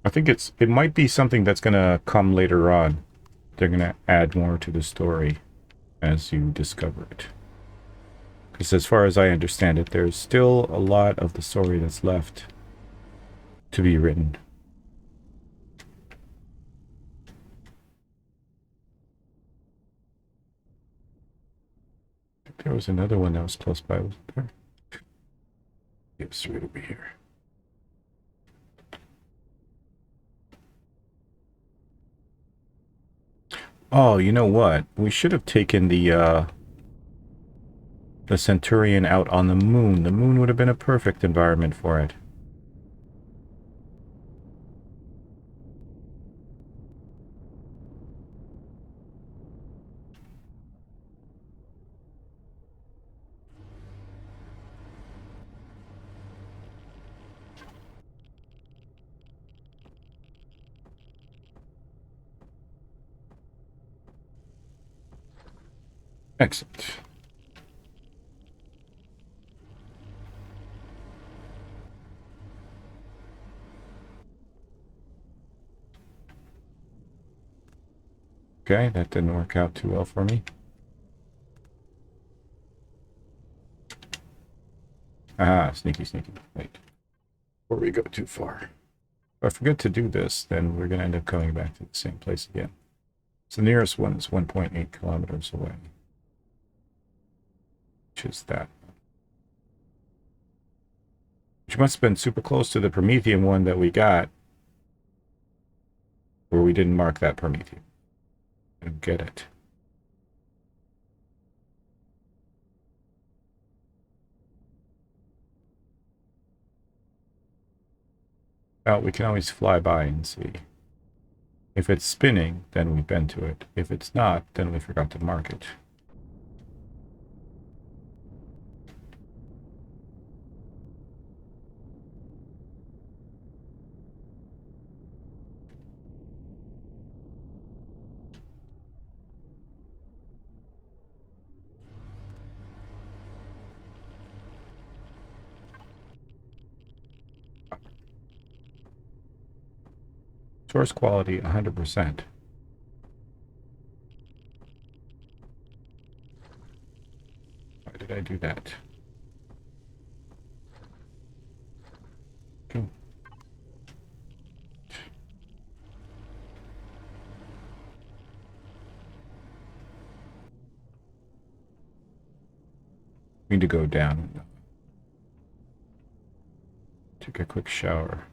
I think it might be something that's gonna come later on. They're gonna add more to the story as you discover it. Because as far as I understand it, there's still a lot of the story that's left to be written. I think there was another one that was close by, wasn't there? It's right over here. Oh, you know what? We should have taken the Centurion out on the moon. The moon would have been a perfect environment for it. Excellent. Okay, that didn't work out too well for me. Ah, sneaky, sneaky. Wait. Before we go too far. If I forget to do this, then we're going to end up coming back to the same place again. So the nearest one is 1.8 kilometers away. Which is that. Which must have been super close to the Promethean one that we got. Where we didn't mark that Promethean. I don't get it. Well, we can always fly by and see. If it's spinning, then we've been to it. If it's not, then we forgot to mark it. Source quality 100%. Why did I do that? Cool. Need to go down and take a quick shower.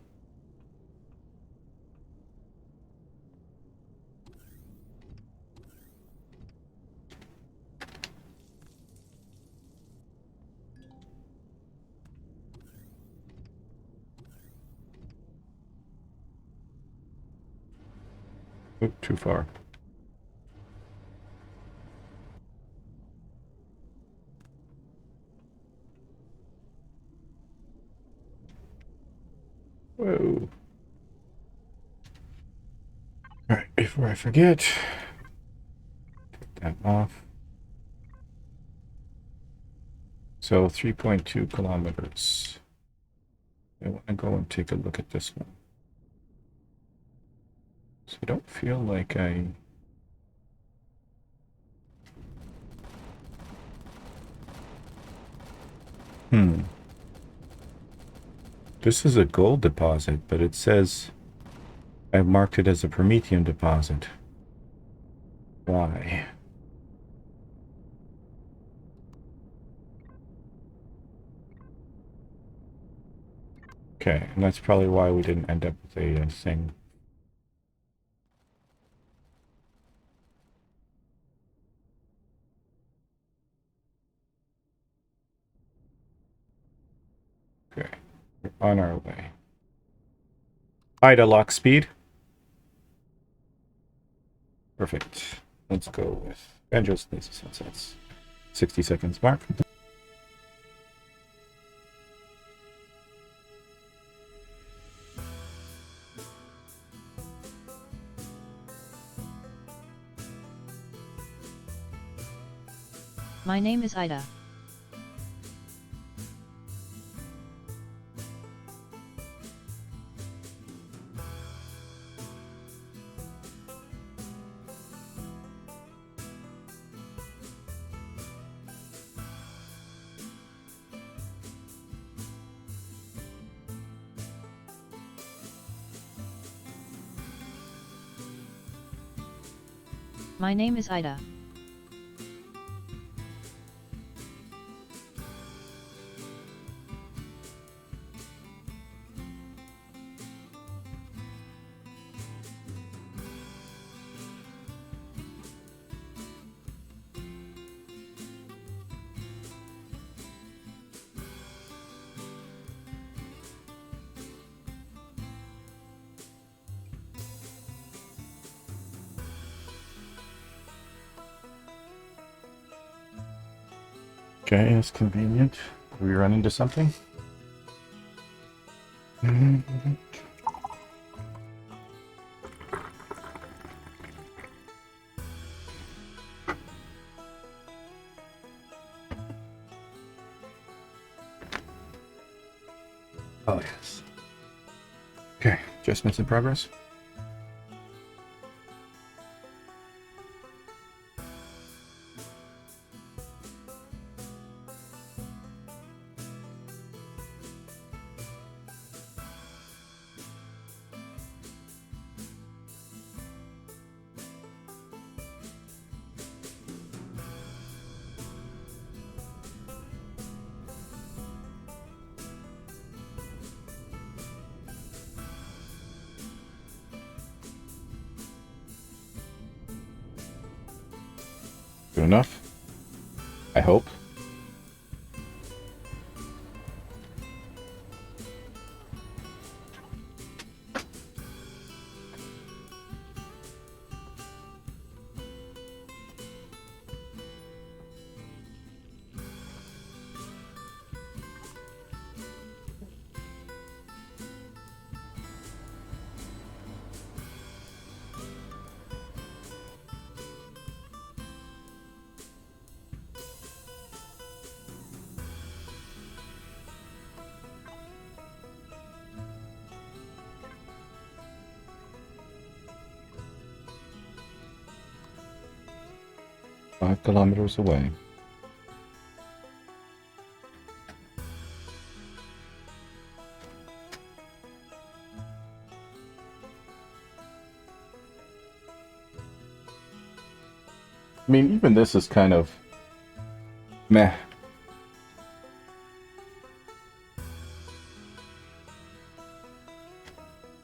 Oop, too far. Whoa. Alright, before I forget, take that off. So 3.2 kilometers. I want to go and take a look at this one. So I don't feel like I... This is a gold deposit, but it says I've marked it as a Promethean deposit. Why? Okay, and that's probably why we didn't end up with a thing. Okay, we're on our way. Ida lock speed. Perfect. Let's go with Banjo's Lazy Sunsets. 60 seconds mark. My name is Ida. My name is Ida. Okay, that's convenient. Did we run into something? Oh, yes. Okay, adjustments in progress. Good enough? I hope. Five kilometers away. I mean, even this is kind of meh.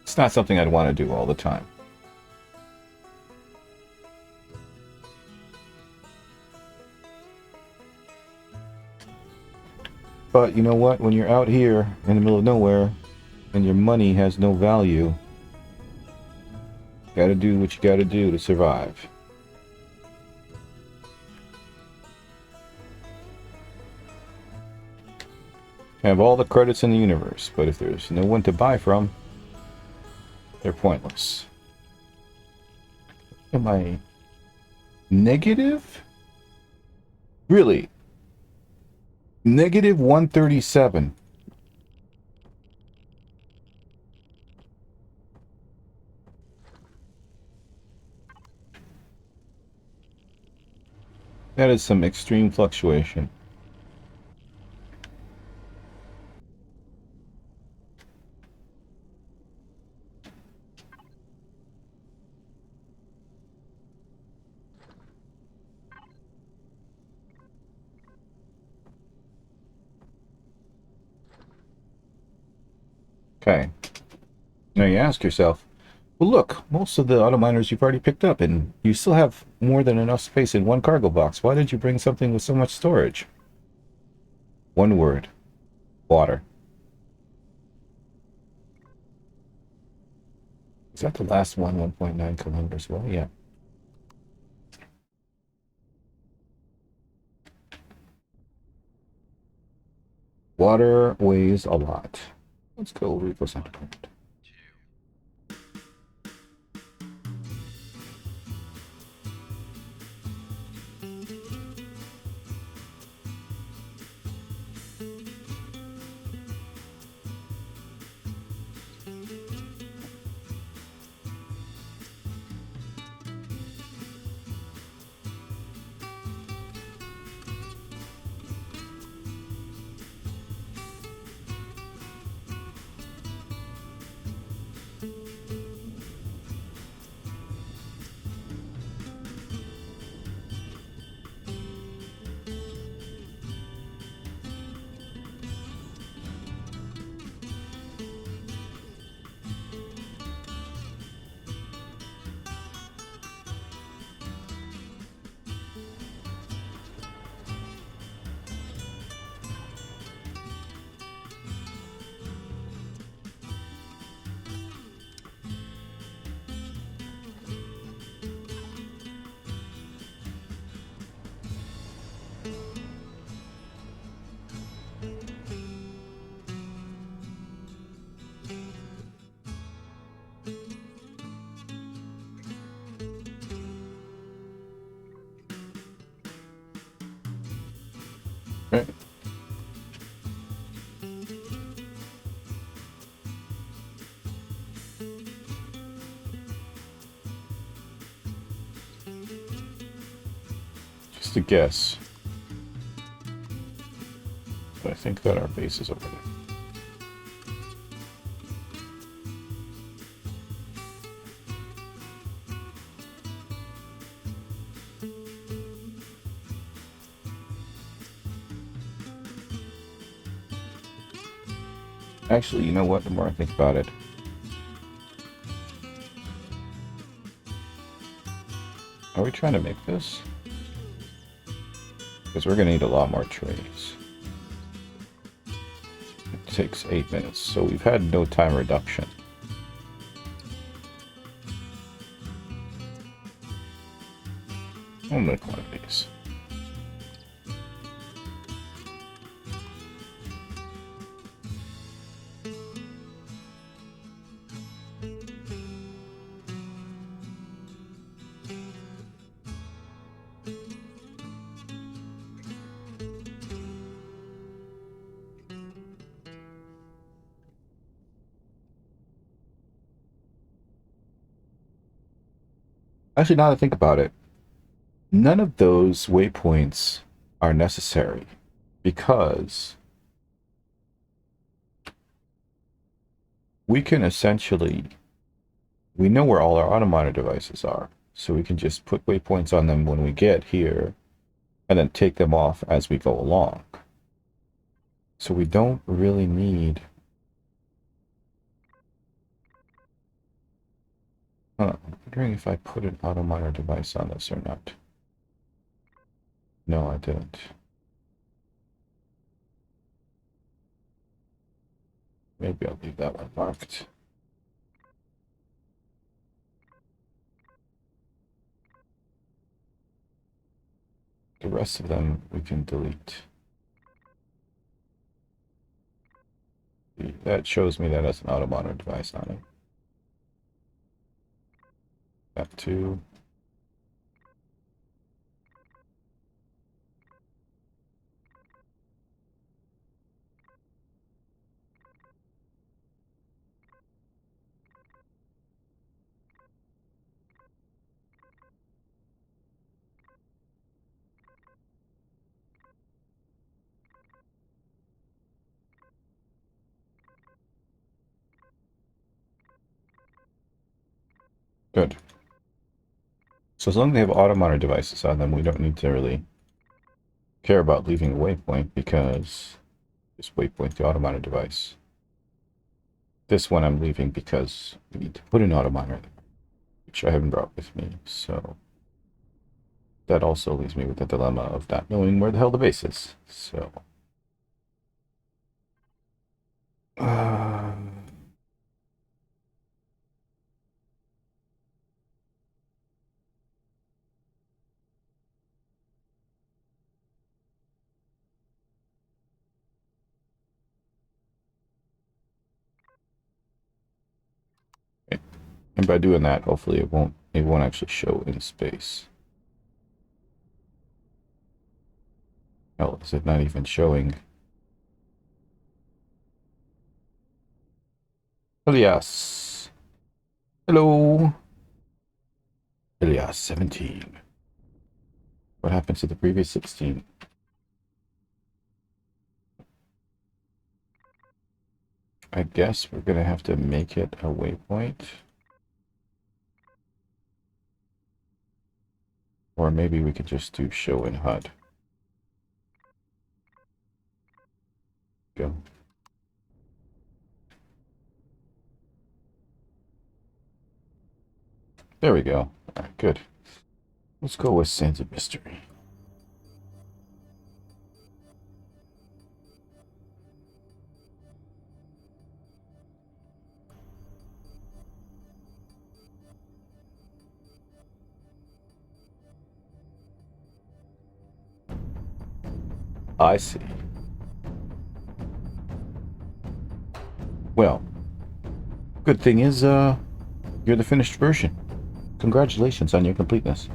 It's not something I'd want to do all the time. But you know what? When you're out here in the middle of nowhere and your money has no value, you gotta do what you gotta do to survive. Have all the credits in the universe, but if there's no one to buy from, they're pointless. Am I negative? Really? Negative 137. That is some extreme fluctuation. Okay. Now you ask yourself, well, look, most of the auto miners you've already picked up, and you still have more than enough space in one cargo box. Why did you bring something with so much storage? One word. Water. Is that the last one? 1.9 kilometers? Well, yeah. Water weighs a lot. Let's go read what's on it. Right. Just a guess. But I think that our base is over there. Actually, you know what? The more I think about it, are we trying to make this? Because we're going to need a lot more trays. It takes 8 minutes, so we've had no time reduction. I'll make one of these. Actually, now that I think about it, none of those waypoints are necessary because we can essentially, we know where all our auto monitor devices are, so we can just put waypoints on them when we get here and then take them off as we go along. So we don't really need... I'm wondering if I put an auto monitor device on this or not. No, I didn't. Maybe I'll leave that one marked. The rest of them we can delete. That shows me that has an auto monitor device on it. That too. Good. So as long as they have auto monitor devices on them, we don't need to really care about leaving a waypoint because just waypoint the auto monitor device. This one I'm leaving because we need to put an auto monitor there, which I haven't brought with me. So that also leaves me with the dilemma of not knowing where the hell the base is. So and by doing that, hopefully it won't actually show in space. Hell, is it not even showing? Elias. Hello. Elias 17. What happened to the previous 16? I guess we're gonna have to make it a waypoint. Or maybe we could just do show in HUD. Go. There we go. All right, good. Let's go with Sands of Mystery. I see. Well, good thing is, you're the finished version. Congratulations on your completeness.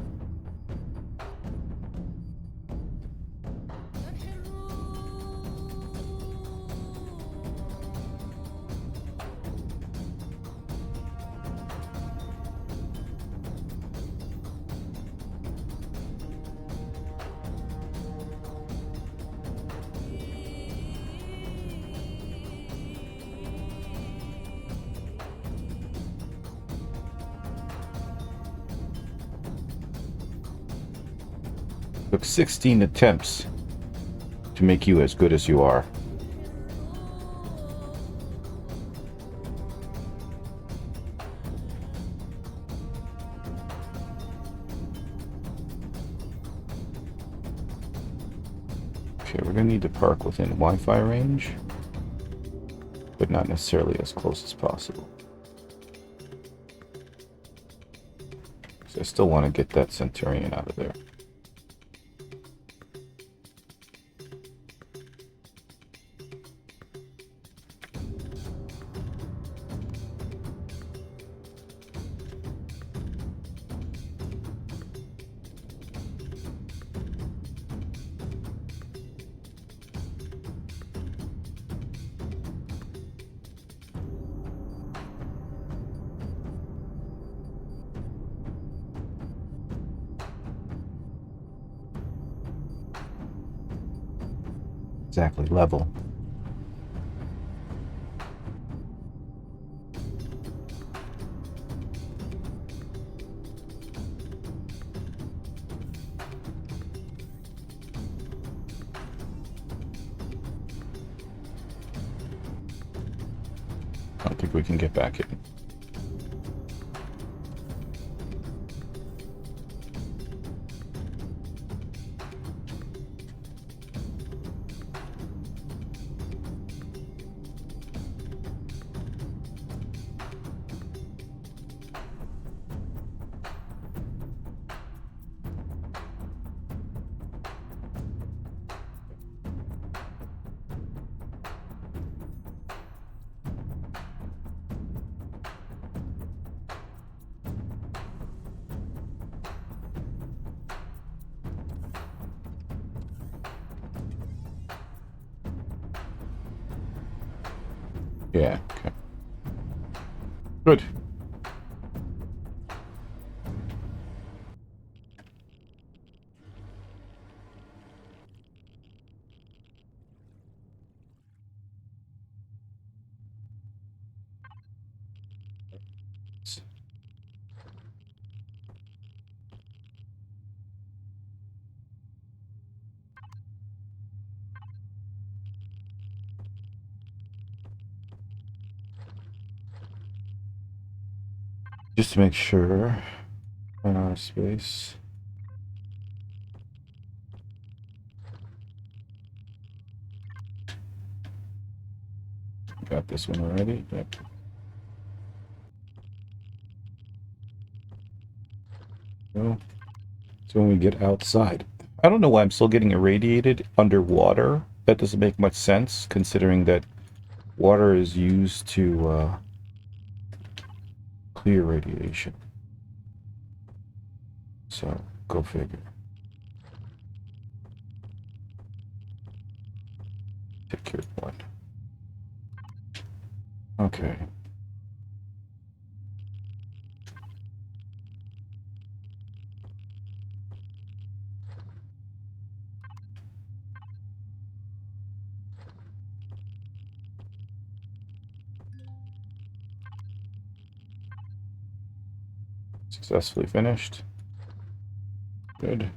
Took 16 attempts to make you as good as you are. Okay, we're gonna need to park within Wi-Fi range, but not necessarily as close as possible. I still want to get that Centurion out of there. Exactly level. I don't think we can get back in. Yeah, okay. Good. Just to make sure, run out of space. Got this one already. Yep. No. So when we get outside, I don't know why I'm still getting irradiated underwater. That doesn't make much sense, considering that water is used to clear radiation. So, go figure. Secured one. Okay. Successfully finished. Good.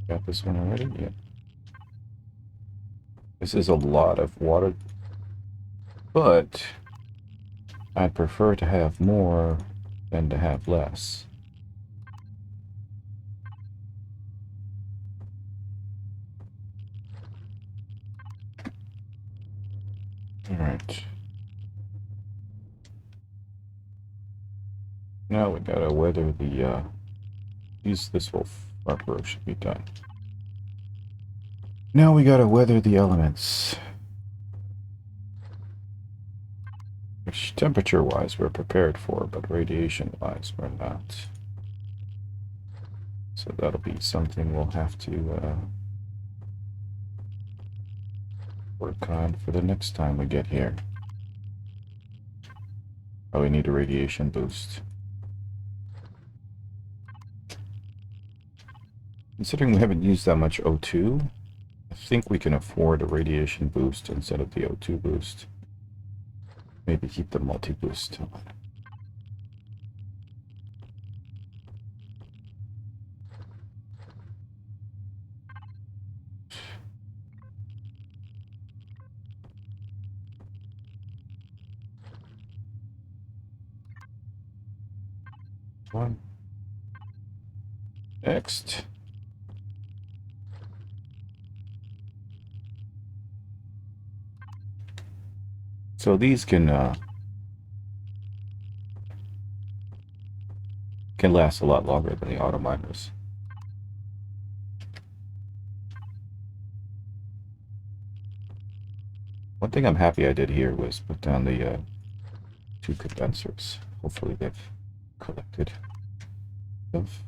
Got this one already? Yeah. This is a lot of water, but I'd prefer to have more than to have less. All right. Now we gotta weather the, this whole front row should be done. Now we gotta weather the elements. Which temperature-wise we're prepared for, but radiation-wise we're not. So that'll be something we'll have to work on for the next time we get here. Oh, we need a radiation boost. Considering we haven't used that much O2, I think we can afford a radiation boost instead of the O2 boost. Maybe keep the multi-boost on. One. Next. So these can last a lot longer than the auto miners. One thing I'm happy I did here was put down the 2 condensers. Hopefully they've collected stuff.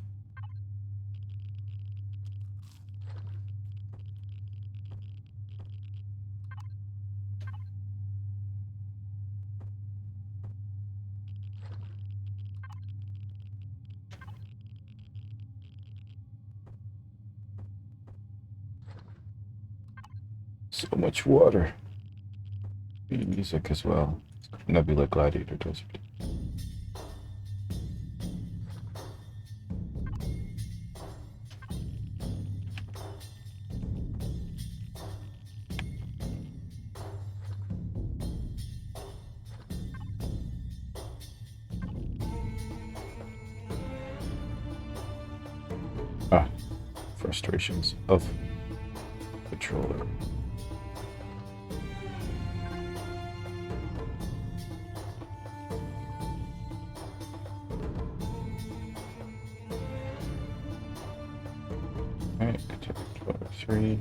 So much water. Music as well. Nebula Gladiator Desert. Ah, frustrations of controller. Alright, continue 3.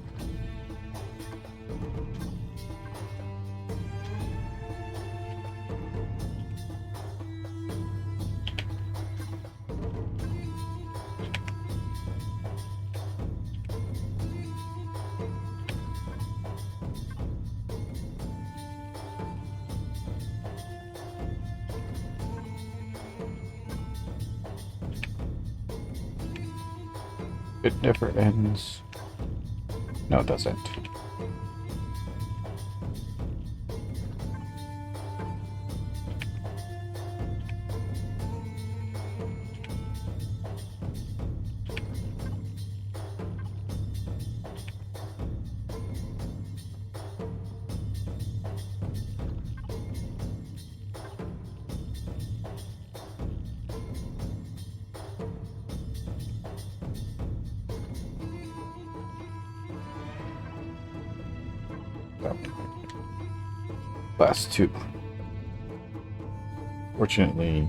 It never ends. No, it doesn't. Last 2. Fortunately,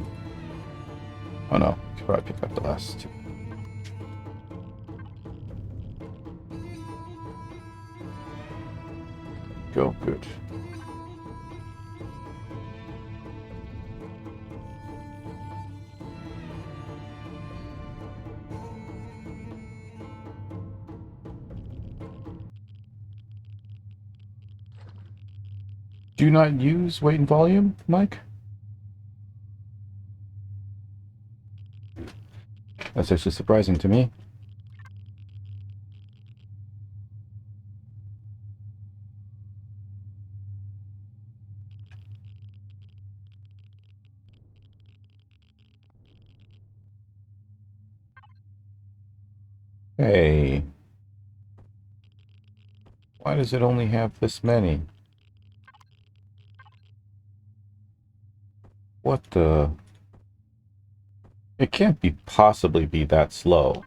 oh no, could probably pick up the last 2. Go, good. Do you not use weight and volume, Mike? That's actually surprising to me. Hey. Why does it only have this many? What the? It can't be possibly be that slow.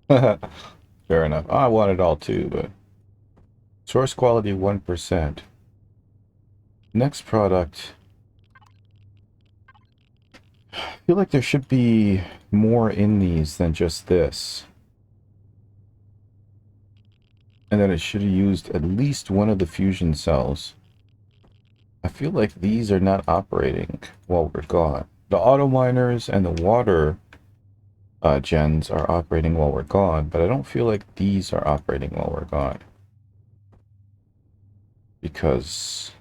Fair enough. I want it all too, but source quality 1%. Next product. I feel like there should be more in these than just this. And then it should have used at least one of the fusion cells. I feel like these are not operating while we're gone. The auto miners and the water gens are operating while we're gone, but I don't feel like these are operating while we're gone. Because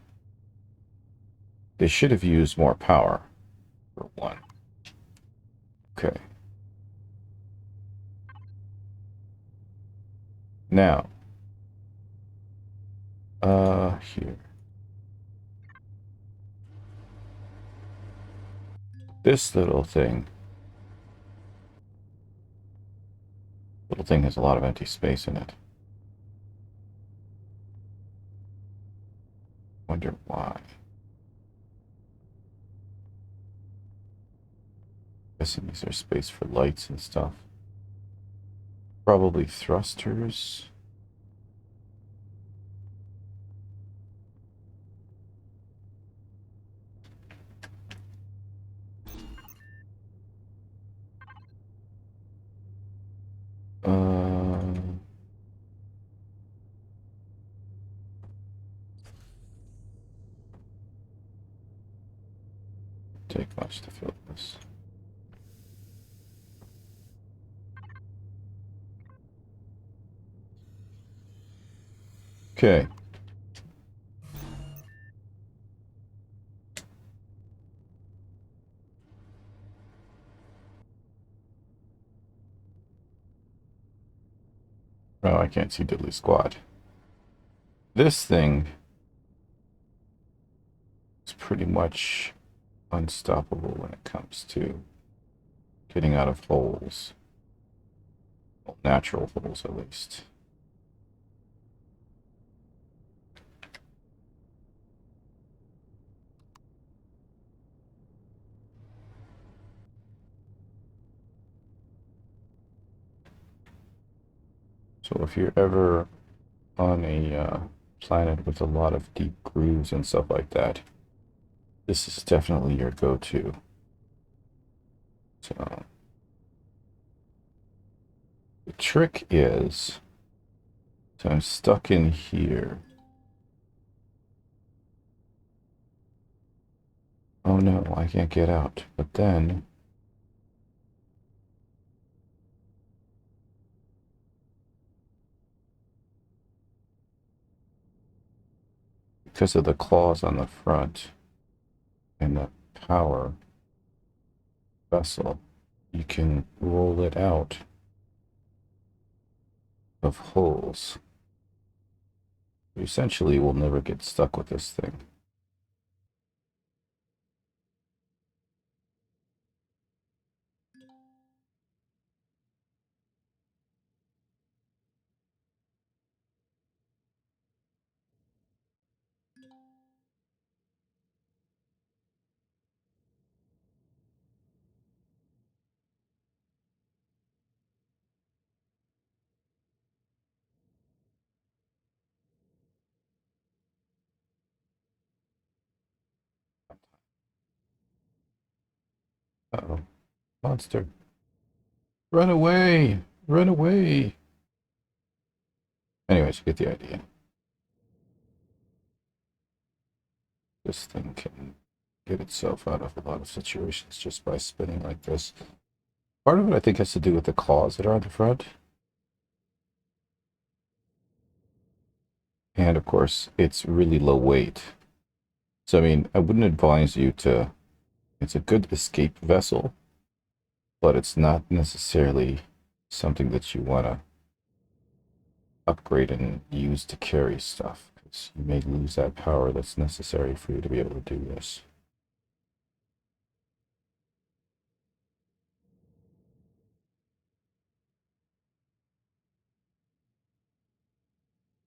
they should have used more power, for one. Okay. Now, here. This little thing has a lot of empty space in it. Wonder why. Guessing these are space for lights and stuff. Probably thrusters. Uh, take much to fill this. Okay. Oh, I can't see diddly squat. This thing is pretty much unstoppable when it comes to getting out of holes. Well, natural holes, at least. So if you're ever on a planet with a lot of deep grooves and stuff like that, this is definitely your go-to. So the trick is, so I'm stuck in here. Oh no, I can't get out. But then because of the claws on the front and the power vessel, you can roll it out of holes. You essentially will never get stuck with this thing. Uh-oh. Monster. Run away! Run away! Anyways, you get the idea. This thing can get itself out of a lot of situations just by spinning like this. Part of it, I think, has to do with the claws that are on the front. And, of course, it's really low weight. So, I mean, I wouldn't advise you to... It's a good escape vessel, but it's not necessarily something that you want to upgrade and use to carry stuff, because you may lose that power that's necessary for you to be able to do this.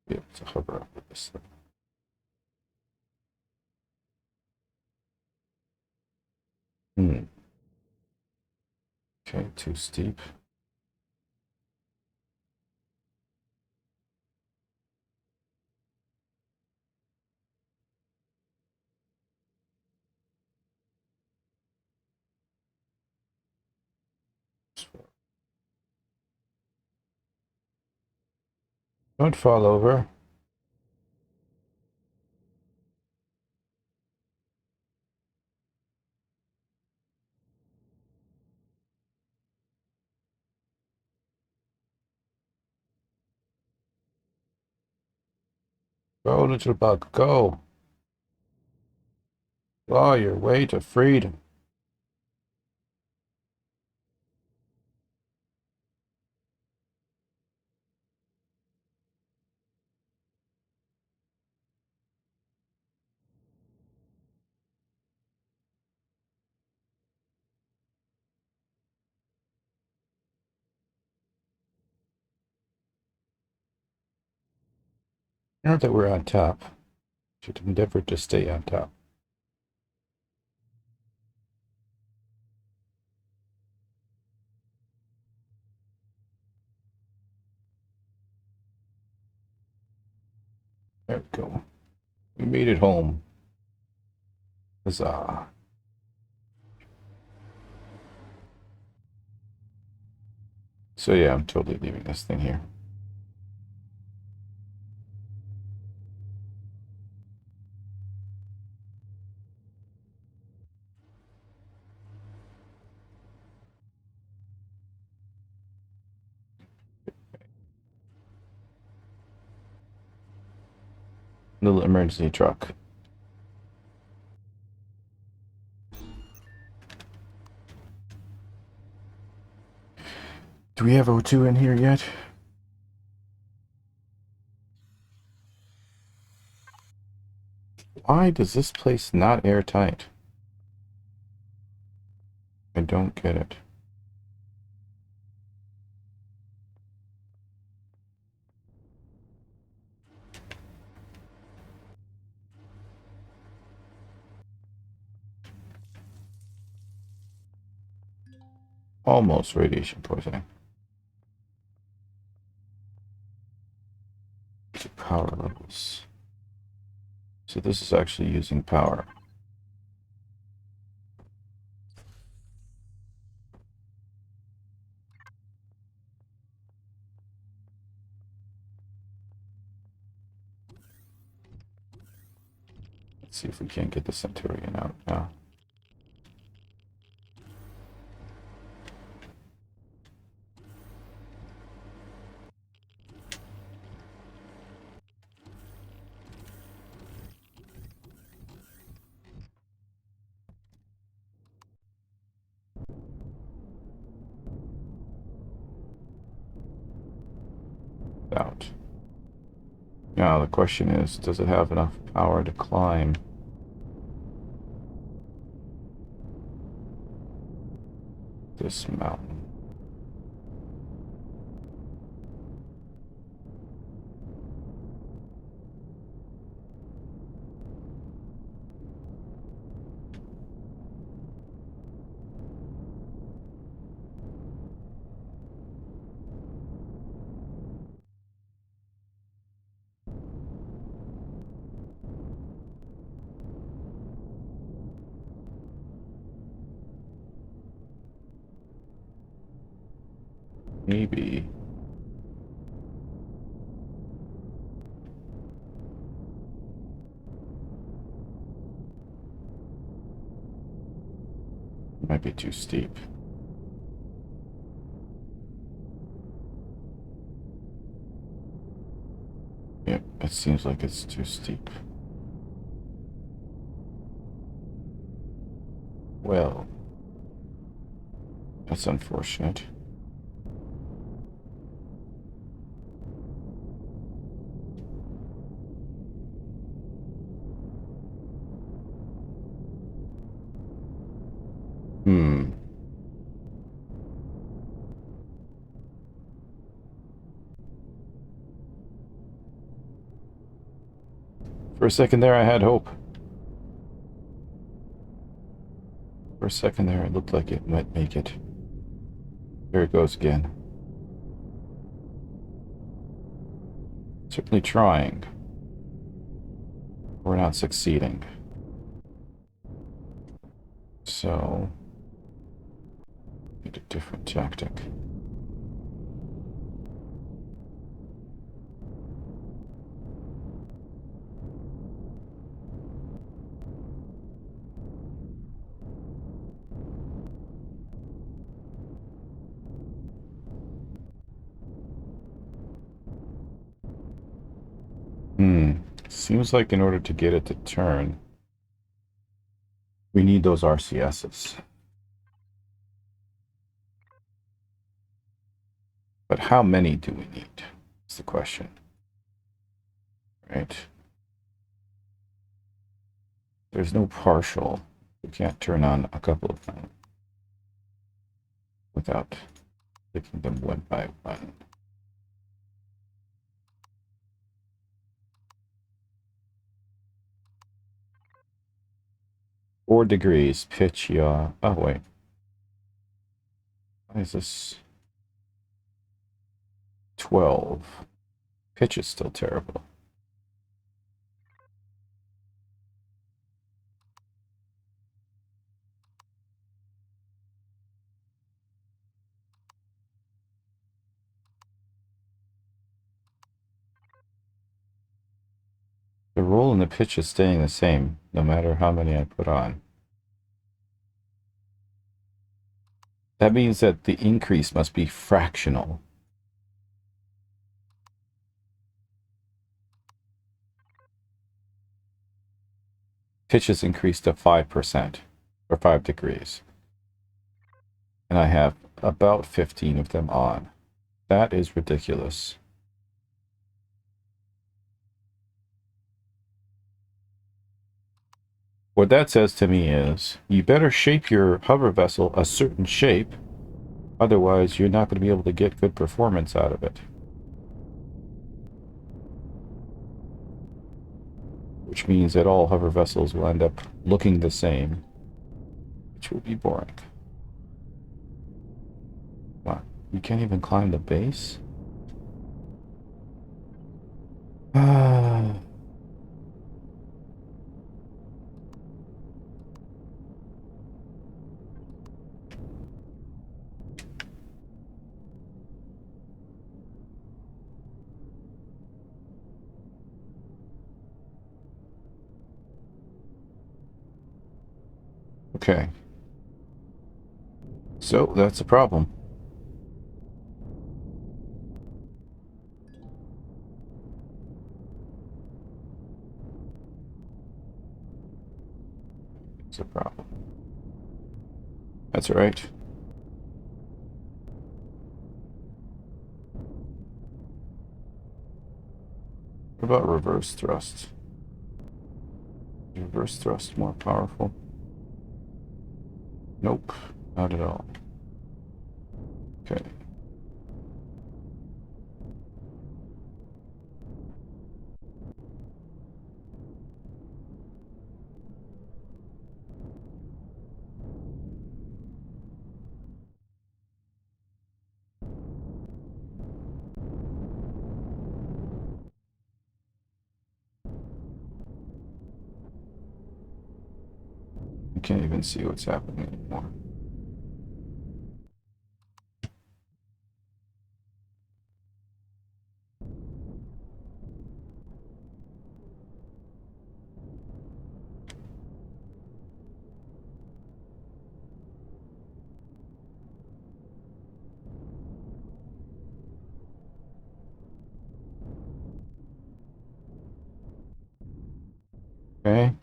Be able to hover up with this thing. Okay, too steep. Don't fall over. Go, little bug, go. Claw your way to freedom. Now that we're on top, should endeavor to stay on top. There we go. We made it home. Huzzah. So yeah, I'm totally leaving this thing here. Little emergency truck. Do we have O2 in here yet? Why does this place not airtight? I don't get it. Almost radiation poisoning. Power levels. So this is actually using power. Let's see if we can't get the Centurion out now. Out. Now the question is, does it have enough power to climb this mountain? Maybe. Might be too steep. Yep, it seems like it's too steep. Well, that's unfortunate. For a second there, I had hope. For a second there, it looked like it might make it. There it goes again. Certainly trying. We're not succeeding. So, need a different tactic. Seems like in order to get it to turn, we need those RCSs. But how many do we need? Is the question. Right? There's no partial. We can't turn on a couple of them without clicking them one by one. Four degrees, pitch, yaw. Oh, wait. Why is this 12? Pitch is still terrible. The roll and the pitch is staying the same, no matter how many I put on. That means that the increase must be fractional. Pitch is increased to 5%, or 5 degrees. And I have about 15 of them on. That is ridiculous. What that says to me is, you better shape your hover vessel a certain shape, otherwise you're not going to be able to get good performance out of it. Which means that all hover vessels will end up looking the same, which will be boring. Wow, you can't even climb the base? Ah. Okay. So that's a problem. It's a problem. That's all right. What about reverse thrust? Is reverse thrust more powerful? Nope, not at all. Okay. I can't even see what's happening anymore. Okay.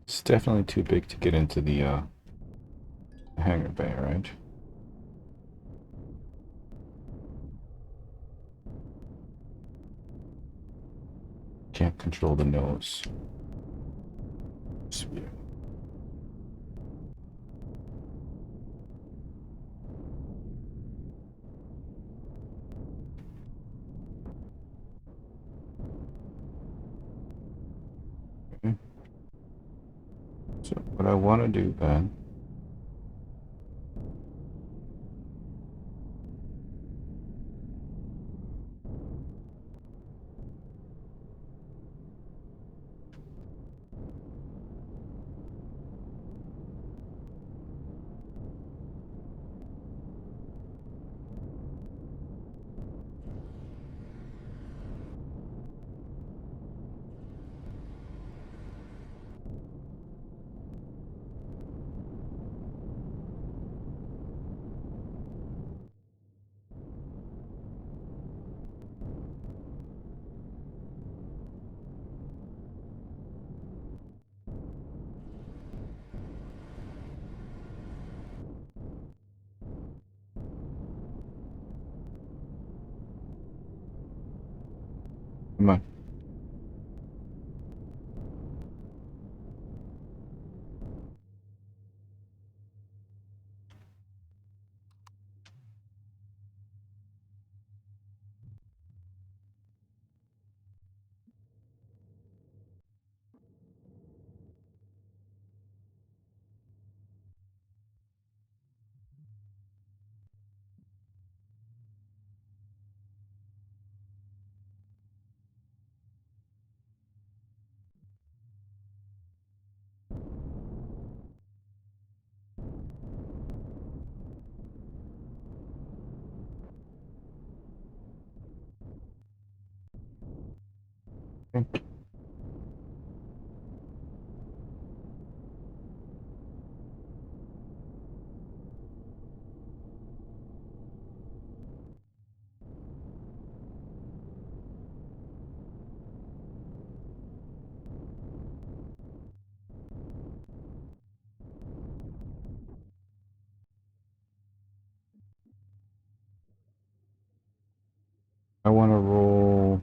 It's definitely too big to get into the hangar bay, right? Can't control the nose. Sweet. Okay. So what I want to do then Come on. Okay. I want to roll.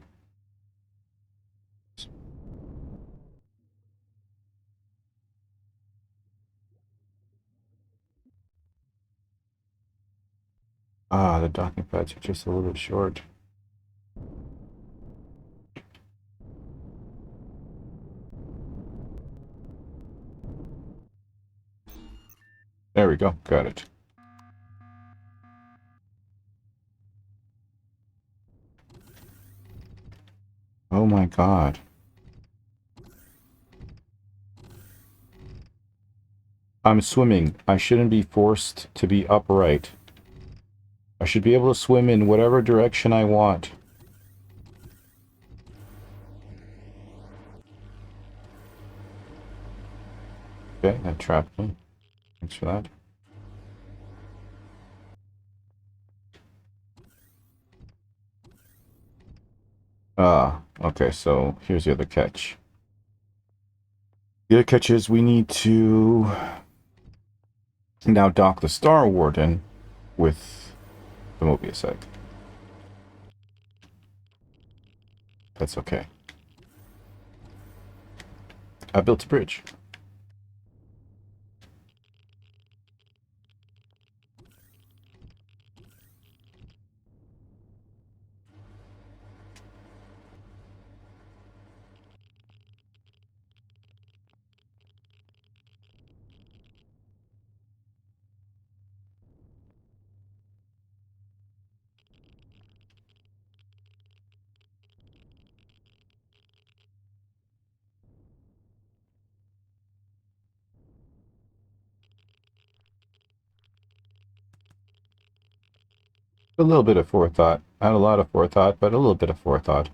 Ah, the docking pads are just a little bit short. There we go. Got it. Oh my god. I'm swimming. I shouldn't be forced to be upright. I should be able to swim in whatever direction I want. Okay, that trapped me. Thanks for that. Ah, okay, so here's the other catch. The other catch is we need to now dock the Star Warden with the Mobius egg. That's okay. I built a bridge. A little bit of forethought. Not a lot of forethought, but a little bit of forethought.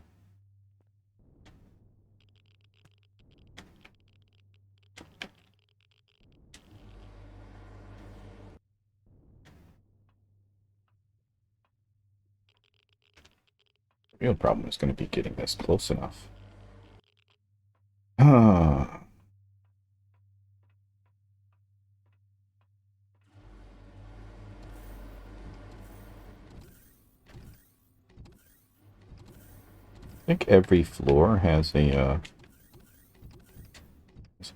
The real problem is going to be getting this close enough. Ah. I think every floor has a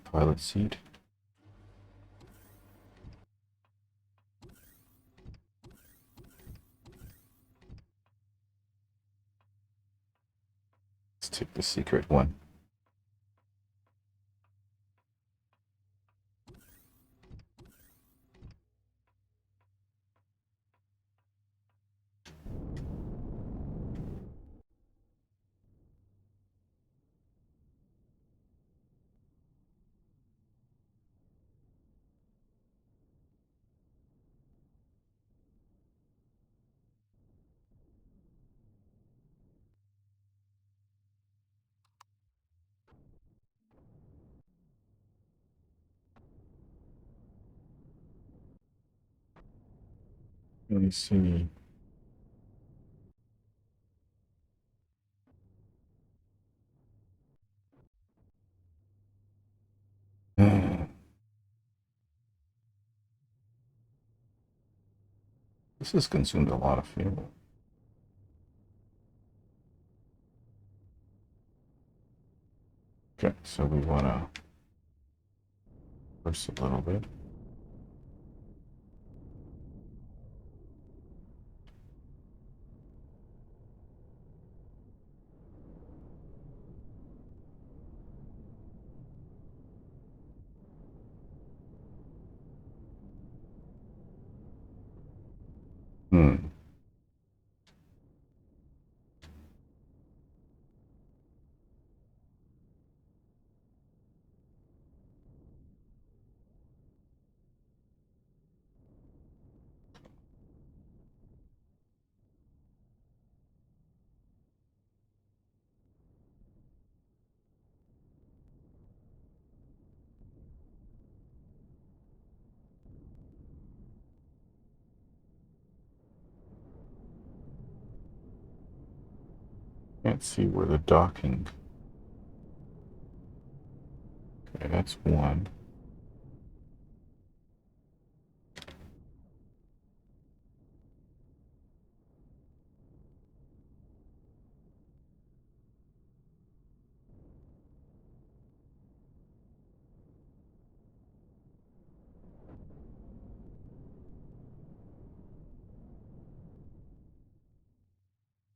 pilot seat. Let's take the secret one. Let me see. This has consumed a lot of fuel. Okay, so we want to reverse a little bit. Hmm. Can't see where the docking. Okay, that's one.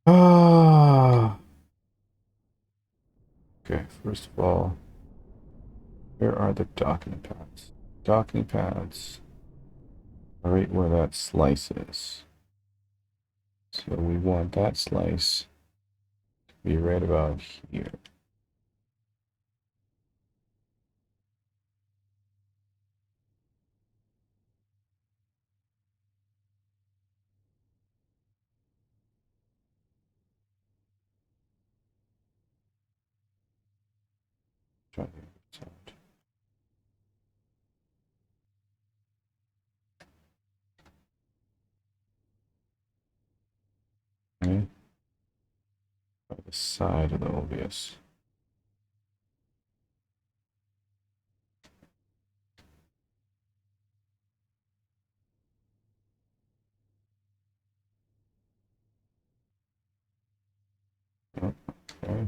Ah. Okay, first of all, where are the docking pads? Docking pads are right where that slice is. So we want that slice to be right about here. Try to get this out. Okay. By the side of the obvious. Oh, okay.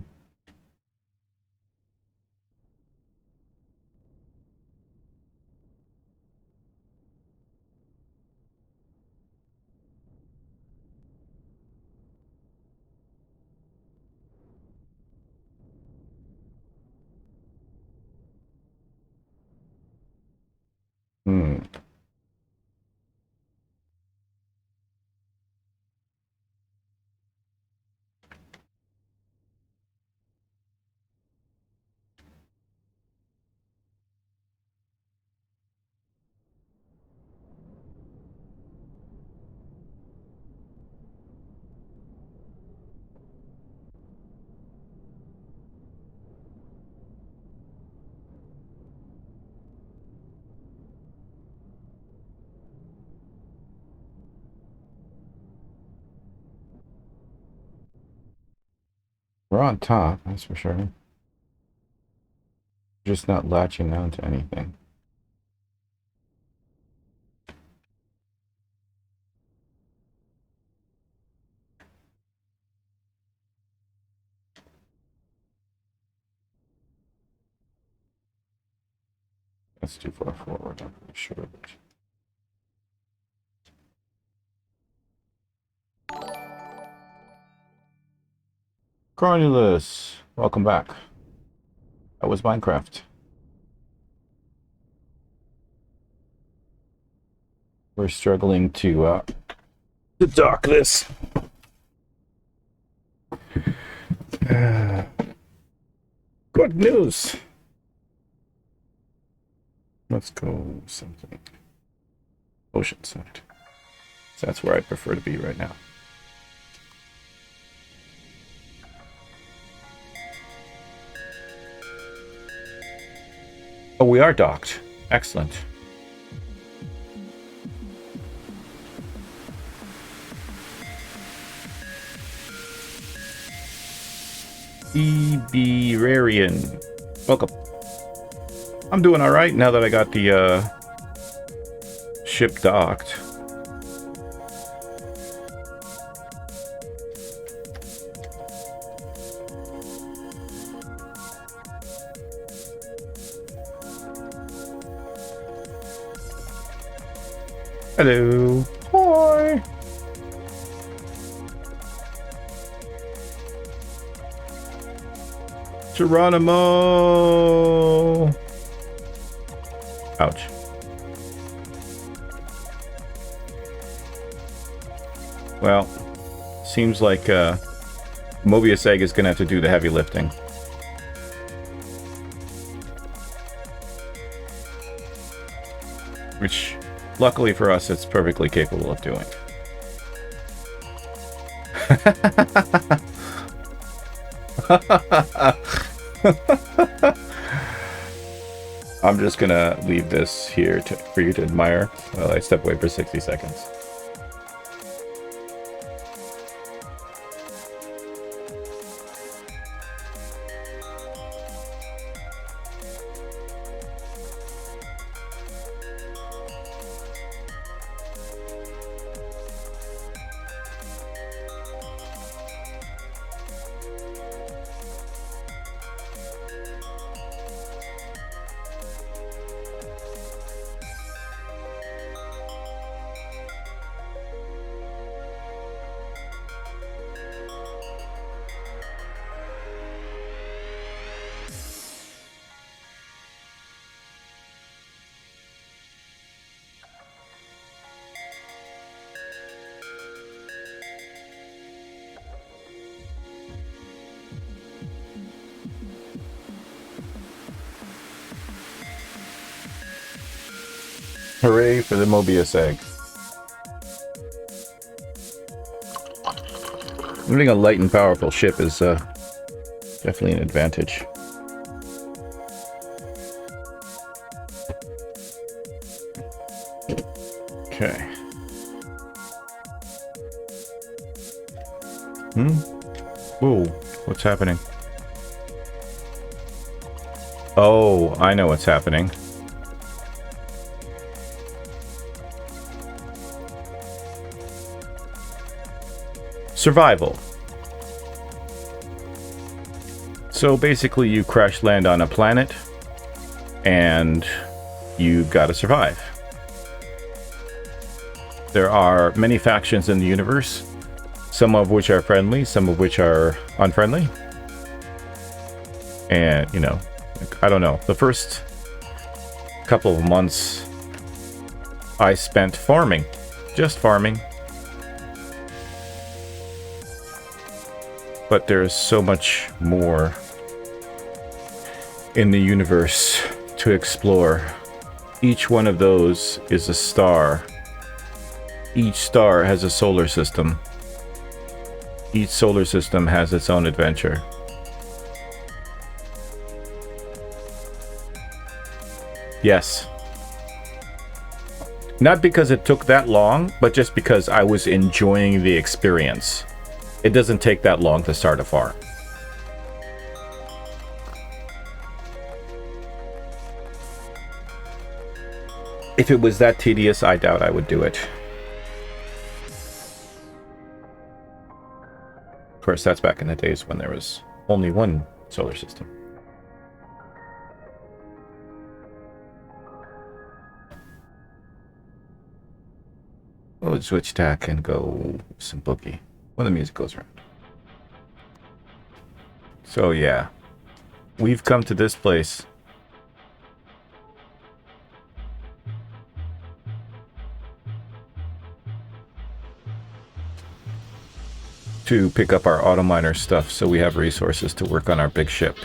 Hmm. We're on top, that's for sure. Just not latching on to anything. That's too far forward, I'm pretty sure. Cornelius, welcome back. That was Minecraft. We're struggling to dock this. Good news. Let's go something. Oceanside. So that's where I prefer to be right now. Oh, we are docked. Excellent. Eberarian. Welcome. I'm doing alright now that I got the ship docked. Hello. Hi. Geronimo. Ouch. Well, seems like Mobius Egg is going to have to do the heavy lifting. Which, luckily for us, it's perfectly capable of doing. I'm just going to leave this here for you to admire while I step away for 60 seconds. Hooray for the Mobius Egg. Having a light and powerful ship is definitely an advantage. Okay. Whoa, what's happening? Oh, I know what's happening. Survival. So basically you crash land on a planet and you gotta survive. There are many factions in the universe, some of which are friendly, some of which are unfriendly. And, you know, I don't know. The first couple of months I spent farming. Just farming. But there's so much more in the universe to explore. Each one of those is a star. Each star has a solar system. Each solar system has its own adventure. Yes. Not because it took that long, but just because I was enjoying the experience. It doesn't take that long to start a farm. If it was that tedious, I doubt I would do it. Of course, that's back in the days when there was only one solar system. We'll switch tack and go some boogie when the music goes around. So yeah, we've come to this place. To pick up our auto miner stuff so we have resources to work on our big ship.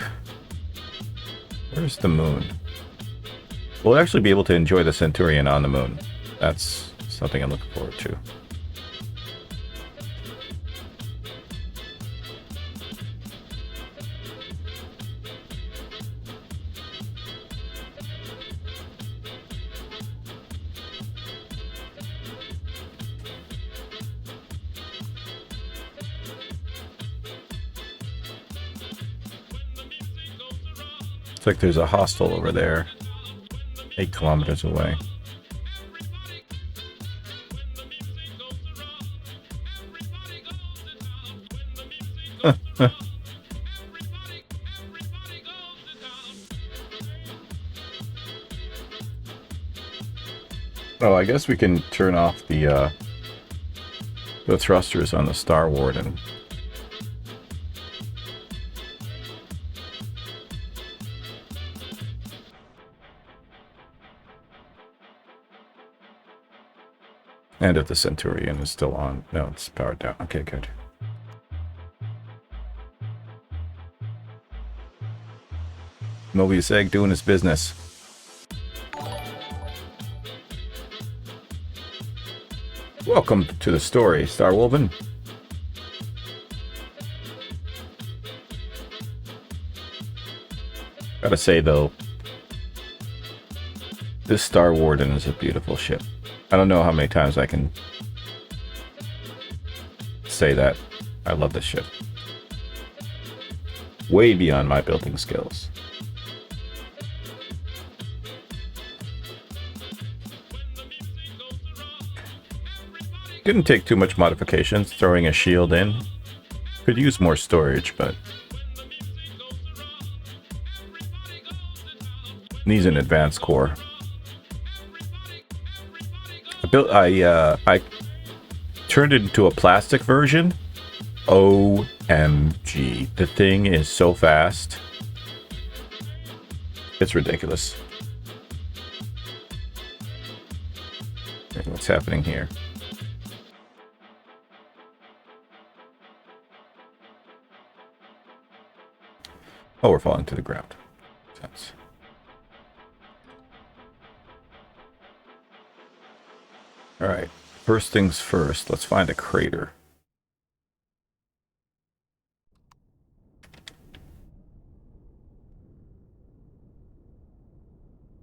Where's the moon? We'll actually be able to enjoy the Centurion on the moon. That's something I'm looking forward to. Looks like there's a hostel over there, 8 kilometers away. Oh, I guess we can turn off the thrusters on the Star Warden. And if the Centurion is still on. No, it's powered down. Okay, good. Mobius Egg doing his business. Welcome to the story, Star Wolven. Gotta say, though, this Star Warden is a beautiful ship. I don't know how many times I can say that. I love this ship. Way beyond my building skills. Didn't take too much modifications, throwing a shield in. Could use more storage, but needs an advanced core. I turned it into a plastic version. OMG. The thing is so fast. It's ridiculous. Okay, what's happening here? Oh, we're falling to the ground. Sense. All right. First things first. Let's find a crater.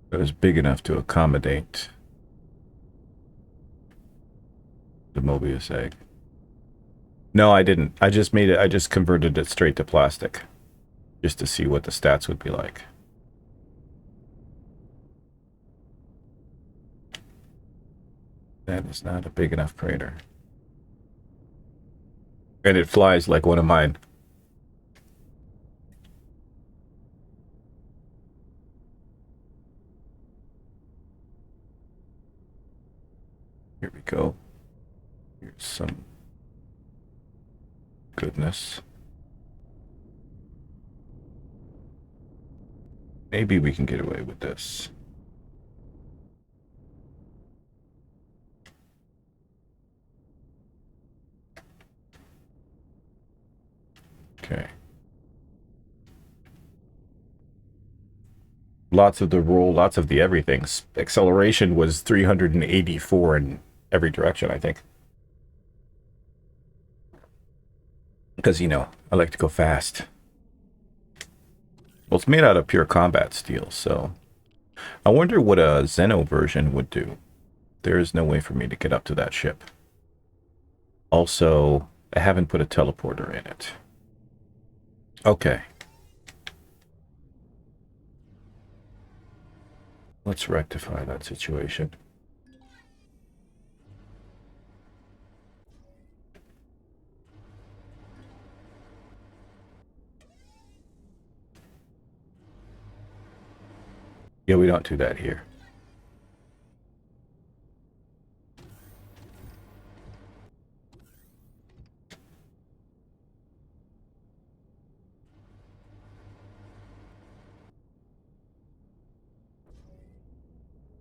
That is big enough to accommodate the Mobius egg. No, I didn't. I just made it. I just converted it straight to plastic. Just to see what the stats would be like. That is not a big enough crater. And it flies like one of mine. Here we go. Here's some goodness. Maybe we can get away with this. Okay. Lots of the roll, lots of the everything. Acceleration was 384 in every direction, I think. Because, you know, I like to go fast. Well, it's made out of pure combat steel, so I wonder what a Xeno version would do. There is no way for me to get up to that ship. Also, I haven't put a teleporter in it. Okay. Let's rectify that situation. Yeah, we don't do that here.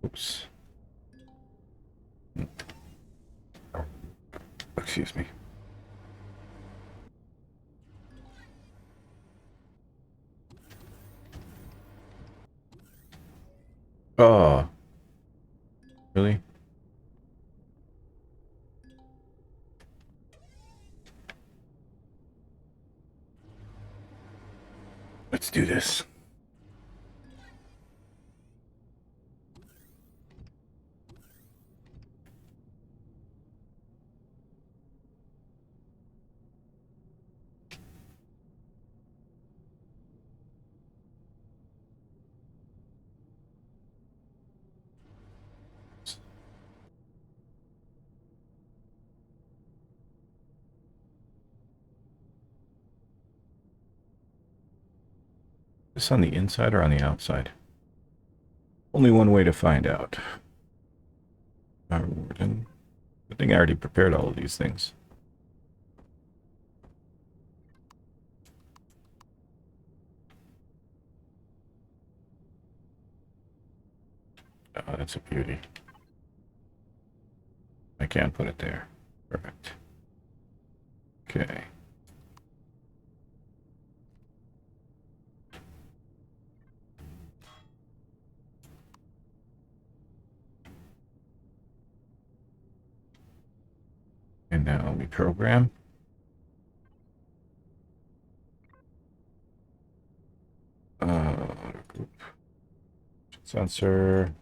Oops. Excuse me. Oh. Really? Let's do this. Is this on the inside or on the outside? Only one way to find out. Warden. I think I already prepared all of these things. Oh, that's a beauty. I can put it there. Perfect. Okay. And now we program. Group. Sensor.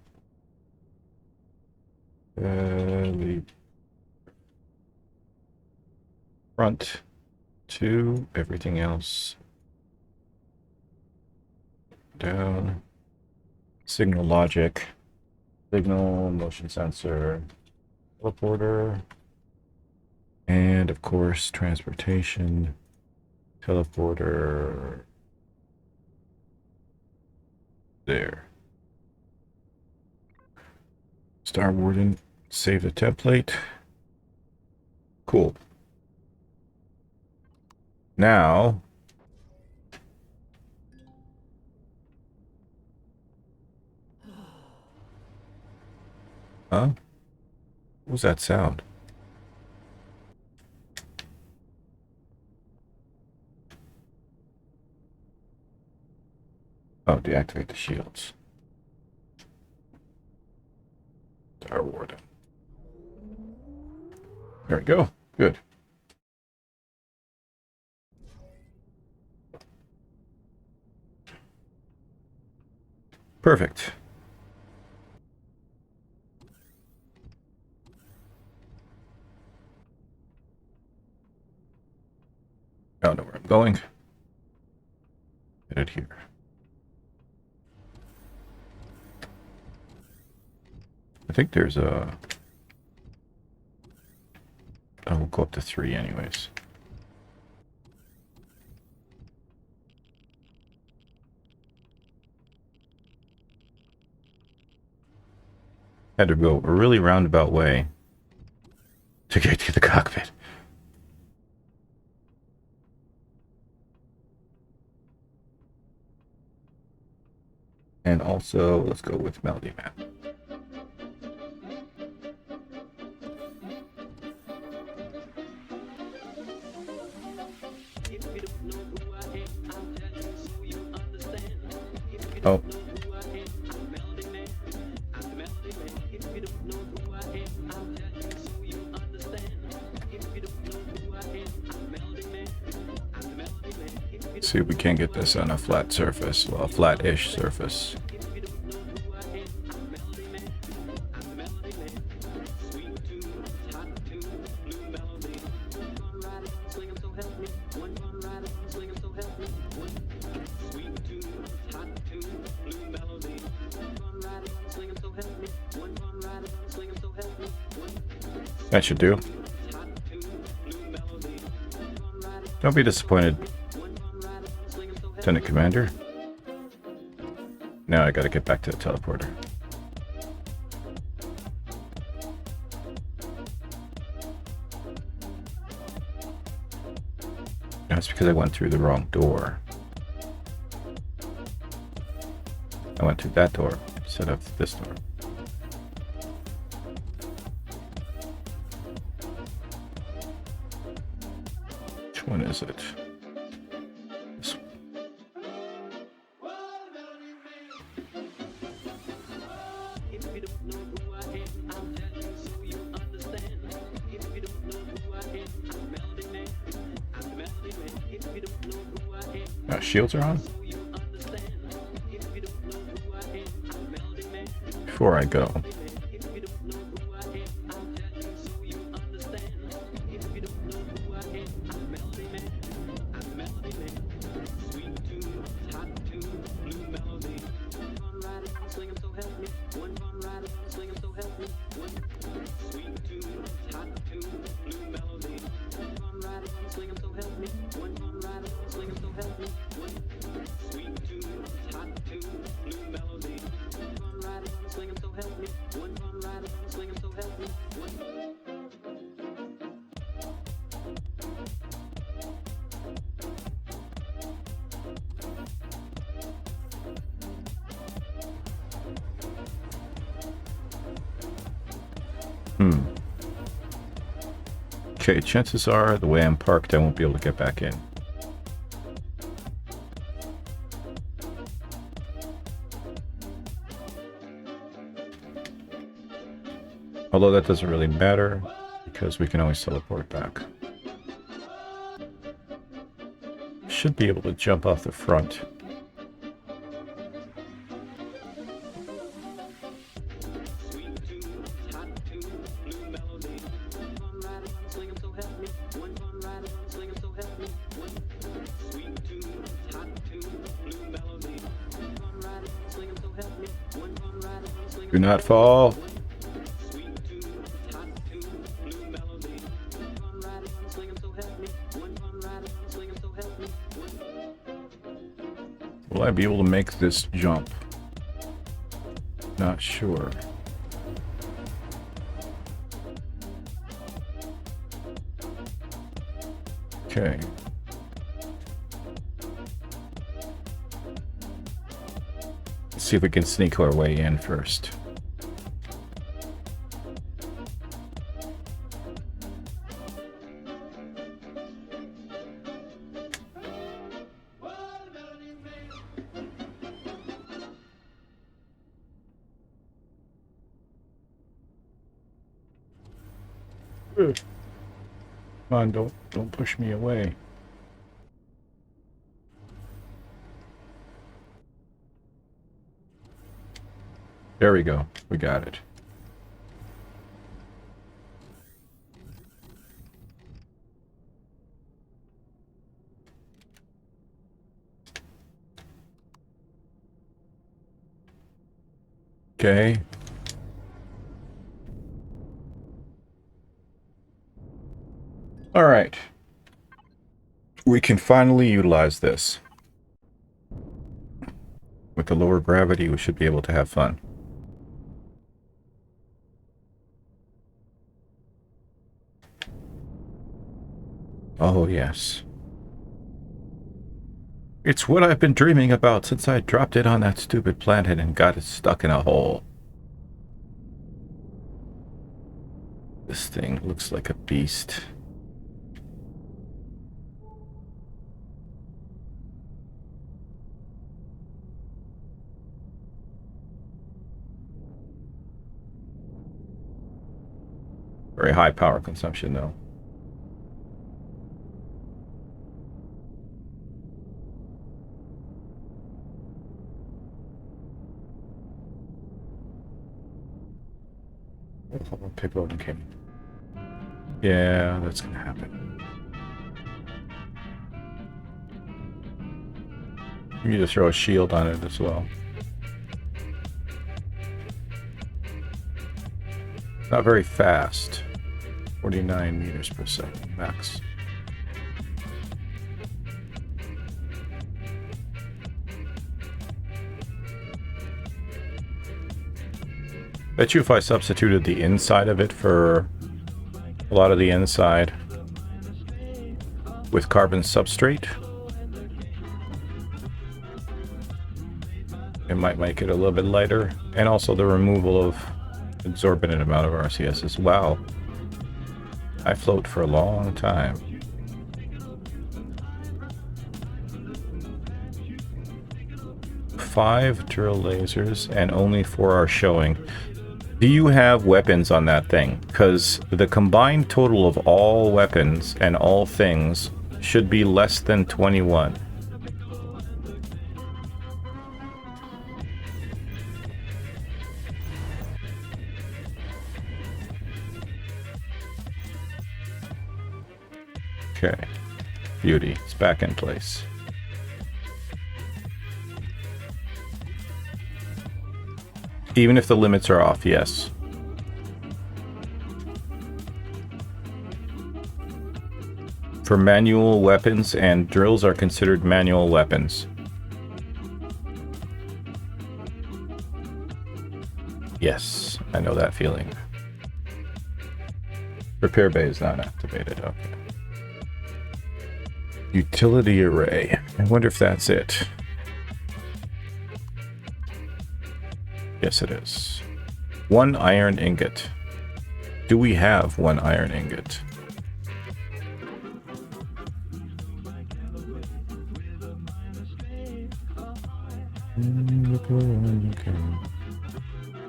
Lead. Front to everything else. Down. Signal logic. Signal, motion sensor, teleporter. And of course, transportation, teleporter, there. Star Warden, save the template. Cool. Now, what was that sound? Oh, deactivate the shields. Star Warden. There we go. Good. Perfect. I don't know where I'm going. Hit it here. I think there's a... Oh, we'll go up to 3 anyways. Had to go a really roundabout way to get to the cockpit. And also, let's go with Melody Map. Oh. See if we can get this on a flat surface, well, a flat-ish surface. That should do. Don't be disappointed, Lieutenant Commander. Now I gotta get back to the teleporter. That's because I went through the wrong door. I went through that door instead of this door. Which one is it? This one. Shields are on? Before I go. Sweet tooth, hot tooth, blue melody. One ride, one swing 'em, so help me. Okay, chances are, the way I'm parked, I won't be able to get back in. Although that doesn't really matter, because we can always teleport back. Should be able to jump off the front. Do not fall. Will I be able to make this jump? Not sure. Okay. Let's see if we can sneak our way in first. Come on, don't push me away. There we go. We got it. Okay. All right. We can finally utilize this. With the lower gravity, we should be able to have fun. Oh, yes. It's what I've been dreaming about since I dropped it on that stupid planet and got it stuck in a hole. This thing looks like a beast. Very high power consumption, though. People came. Yeah, that's gonna happen. You need to throw a shield on it as well. Not very fast. 49 meters per second max. Bet you if I substituted the inside of it for a lot of the inside with carbon substrate, it might make it a little bit lighter, and also the removal of exorbitant amount of RCS as well. I float for a long time. Five drill lasers and only 4 are showing. Do you have weapons on that thing? Because the combined total of all weapons and all things should be less than 21. Okay. Beauty. It's back in place. Even if the limits are off, yes. For manual weapons, and drills are considered manual weapons. Yes, I know that feeling. Repair bay is not activated, okay. Utility array. I wonder if that's it. Yes, it is. 1 iron ingot. Do we have one iron ingot?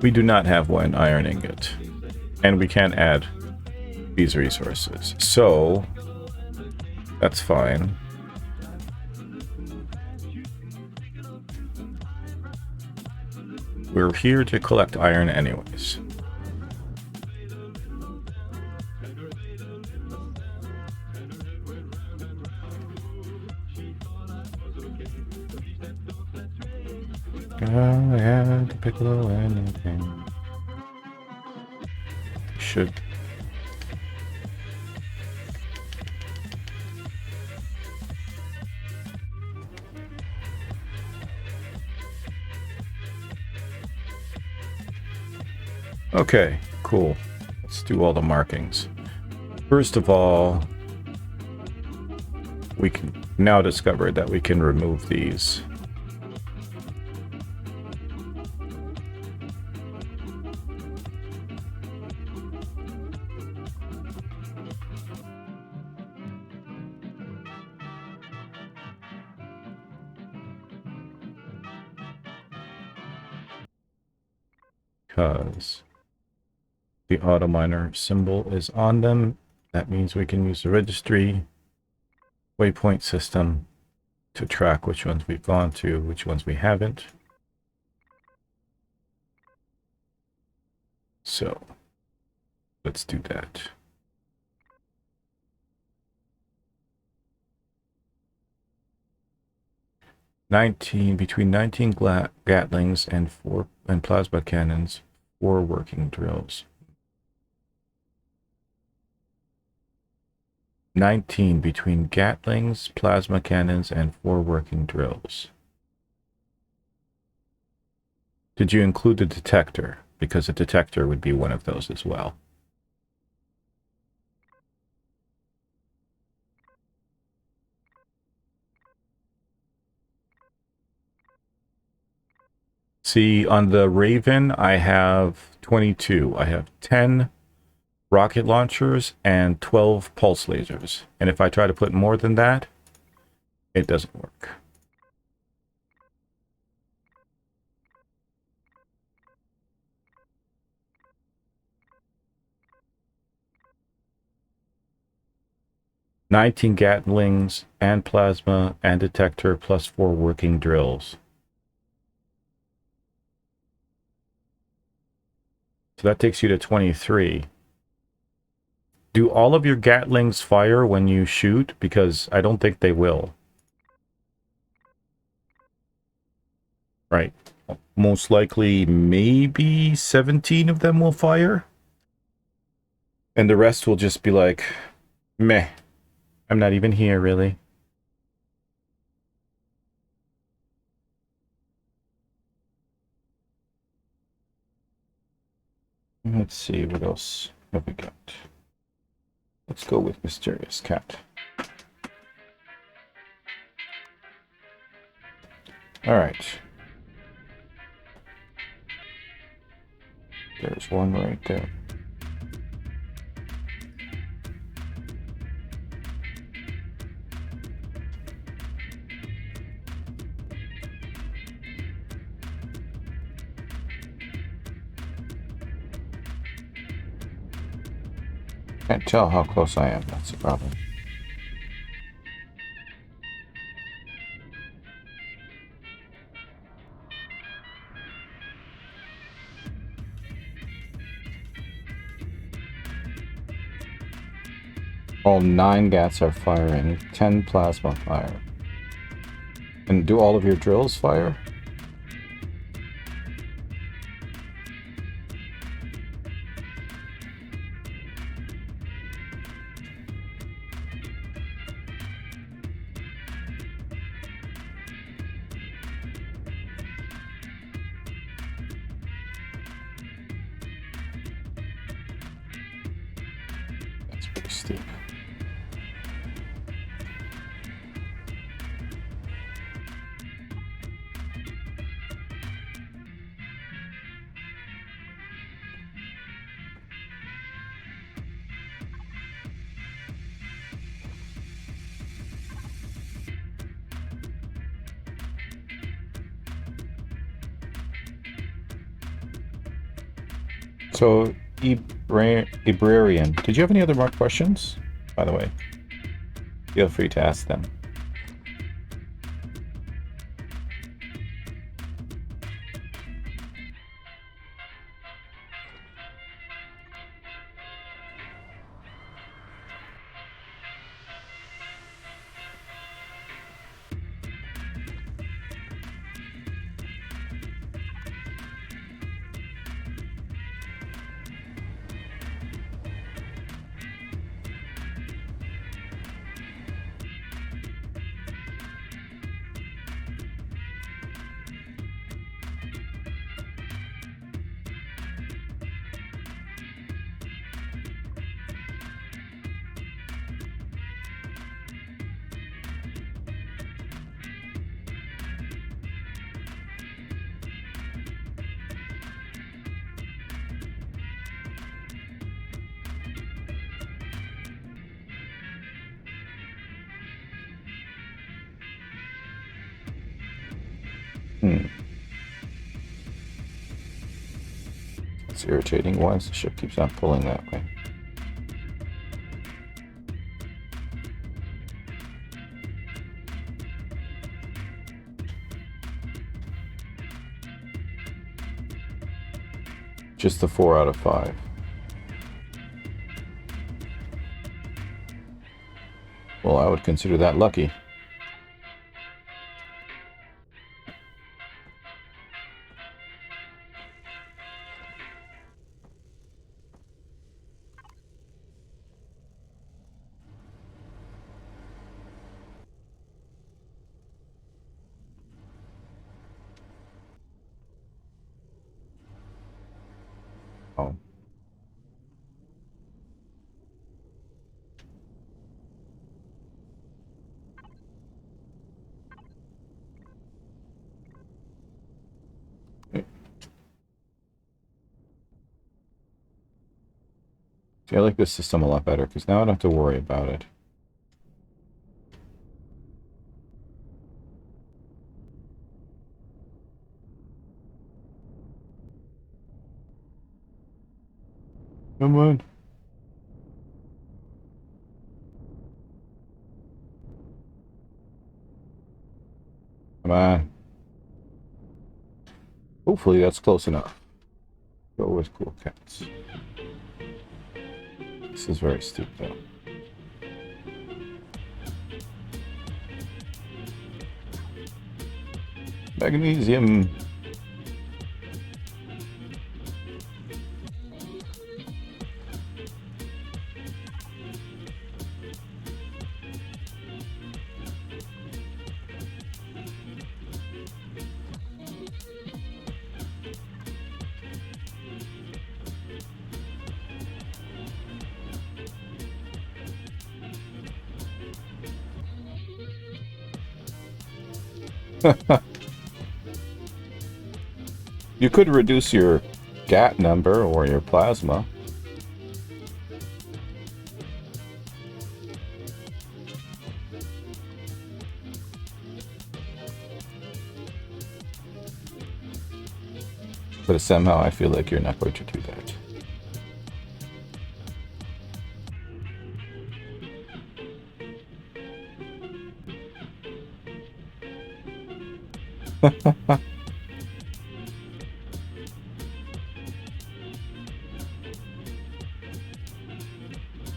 We do not have one iron ingot. And we can't add these resources. So, that's fine. We're here to collect iron anyways. Go ahead, piccolo anything. Should. Okay, cool. Let's do all the markings. First of all, we can now discover that we can remove these. Because the auto miner symbol is on them. That means we can use the registry waypoint system to track which ones we've gone to, which ones we haven't. So let's do that. Between 19 Gatlings and plasma cannons, 4 working drills. 19 between Gatlings, plasma cannons, and 4 working drills. Did you include the detector? Because a detector would be one of those as well. See, on the Raven, I have 22. I have 10 rocket launchers and 12 pulse lasers. And if I try to put more than that, it doesn't work. "19 Gatlings and plasma and detector plus 4 working drills." So that takes you to 23. Do all of your Gatlings fire when you shoot? Because I don't think they will. Right. Most likely, maybe 17 of them will fire. And the rest will just be like, meh. I'm not even here, really. Let's see, what else have we got? Let's go with Mysterious Cat. Alright. There's one right there. Can't tell how close I am, that's the problem. All 9 GATs are firing, 10 plasma fire. And do all of your drills fire? That's pretty steep. So, Ibrarian, did you have any other more questions? By the way, feel free to ask them. It's irritating. Why is the ship keeps on pulling that way? Just the 4 out of 5. Well, I would consider that lucky. Oh. See, I like this system a lot better, because now I don't have to worry about it. Come on. Come on. Hopefully that's close enough. Go with cool cats. This is very steep though. Magnesium. You could reduce your GAT number or your plasma. But somehow I feel like you're not going to do that.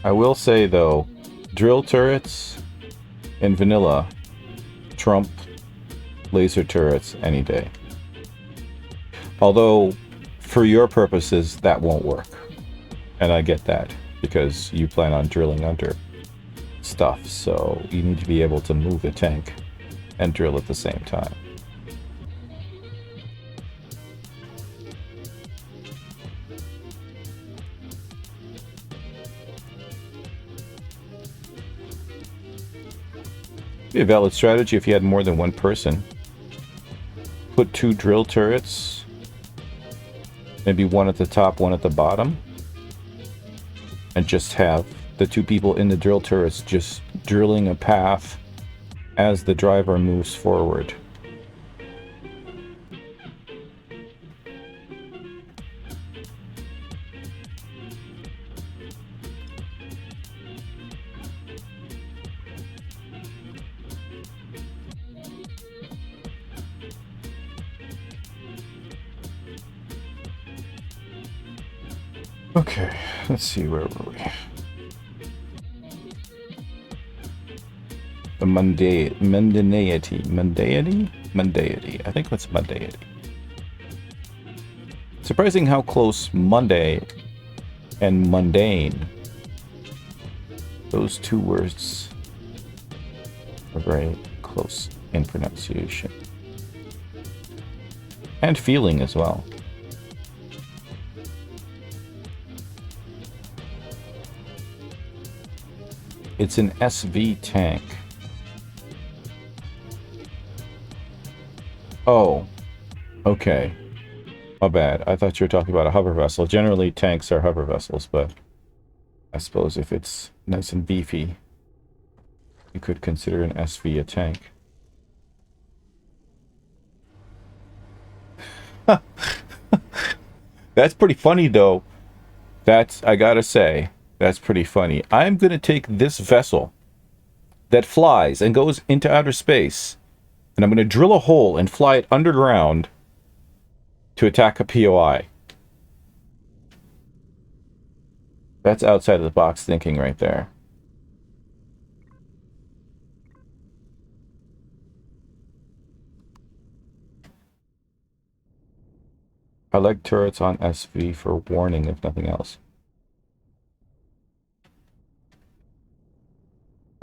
I will say though, drill turrets in vanilla trump laser turrets any day. Although, for your purposes, that won't work. And I get that, because you plan on drilling under stuff, so you need to be able to move the tank and drill at the same time. Be a valid strategy if you had more than one person. Put 2 drill turrets, maybe one at the top, one at the bottom, and just have the 2 people in the drill turrets just drilling a path as the driver moves forward. Okay, let's see, where were we? The mundanity. I think that's mundanity. Surprising how close Monday and mundane, those two words are very close in pronunciation. And feeling as well. It's an SV tank. Oh, okay. My bad. I thought you were talking about a hover vessel. Generally, tanks are hover vessels, but I suppose if it's nice and beefy, you could consider an SV a tank. That's pretty funny, though. I gotta say, that's pretty funny. I'm gonna take this vessel that flies and goes into outer space, and I'm gonna drill a hole and fly it underground to attack a POI. That's outside of the box thinking right there. I like turrets on SV for warning, if nothing else.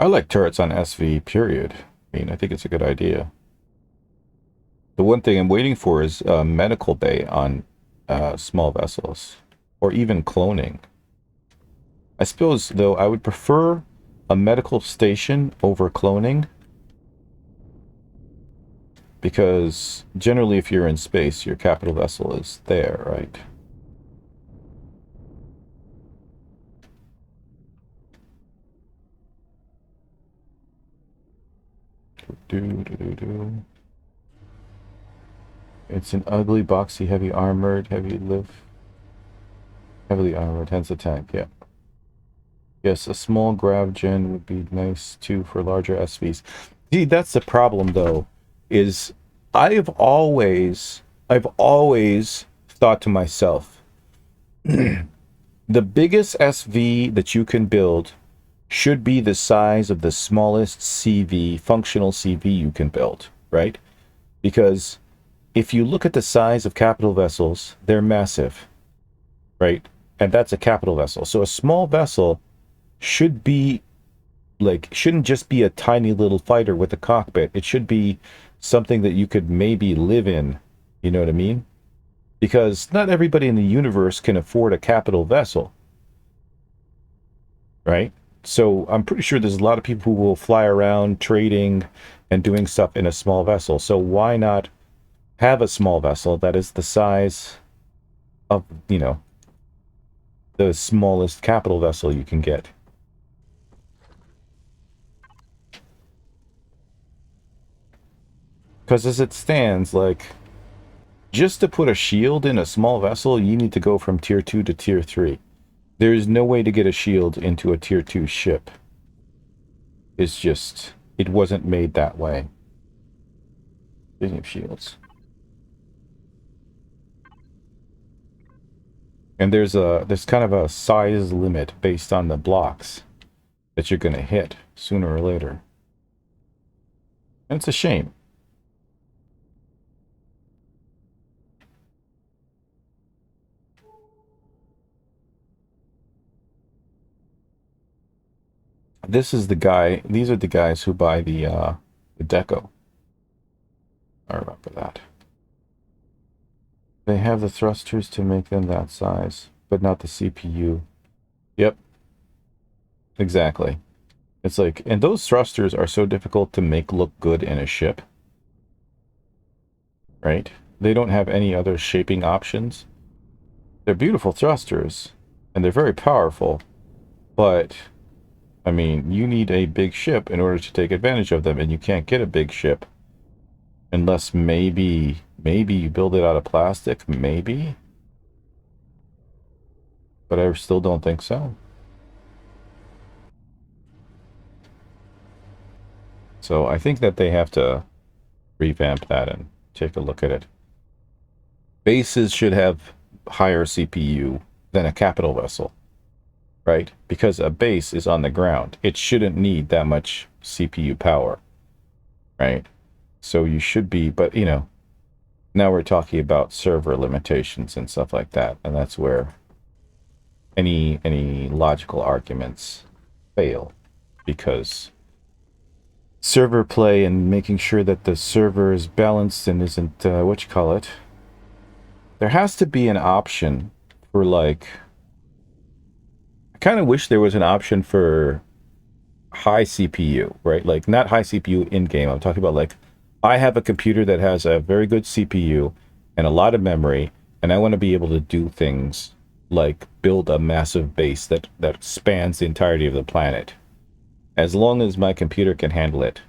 I like turrets on SV, period. I mean, I think it's a good idea. The one thing I'm waiting for is a medical bay on small vessels, or even cloning. I suppose, though, I would prefer a medical station over cloning, because generally if you're in space, your capital vessel is there, right? It's an ugly, boxy, heavy armored, heavily armored, hence the tank, yeah. Yes, a small grav gen would be nice too for larger SVs. See, that's the problem though, is I've always thought to myself, the biggest SV that you can build should be the size of the smallest CV, functional CV you can build, right? Because if you look at the size of capital vessels, they're massive, right? And that's a capital vessel. So a small vessel should be like, shouldn't just be a tiny little fighter with a cockpit. It should be something that you could maybe live in. You know what I mean? Because not everybody in the universe can afford a capital vessel, right? So I'm pretty sure there's a lot of people who will fly around trading and doing stuff in a small vessel. So why not have a small vessel that is the size of, you know, the smallest capital vessel you can get? Because as it stands, like, just to put a shield in a small vessel, you need to go from tier 2 to tier 3. There's no way to get a shield into a tier 2 ship. It's just, it wasn't made that way. Speaking of shields. And there's kind of a size limit based on the blocks that you're going to hit sooner or later. And it's a shame. This is the guy, these are the guys who buy the deco. I remember that. They have the thrusters to make them that size, but not the CPU. Yep. Exactly. It's like, and those thrusters are so difficult to make look good in a ship. Right? They don't have any other shaping options. They're beautiful thrusters, and they're very powerful, but I mean, you need a big ship in order to take advantage of them, and you can't get a big ship unless maybe you build it out of plastic, maybe. But I still don't think so. So I think that they have to revamp that and take a look at it. Bases should have higher CPU than a capital vessel, right? Because a base is on the ground. It shouldn't need that much CPU power, right? So you should be, but you know, now we're talking about server limitations and stuff like that, and that's where any logical arguments fail, because server play and making sure that the server is balanced and isn't there has to be an option for, like, I kind of wish there was an option for high CPU, right? Like, not high CPU in game. I'm talking about, like, I have a computer that has a very good CPU and a lot of memory, and I want to be able to do things like build a massive base that spans the entirety of the planet. As long as my computer can handle it,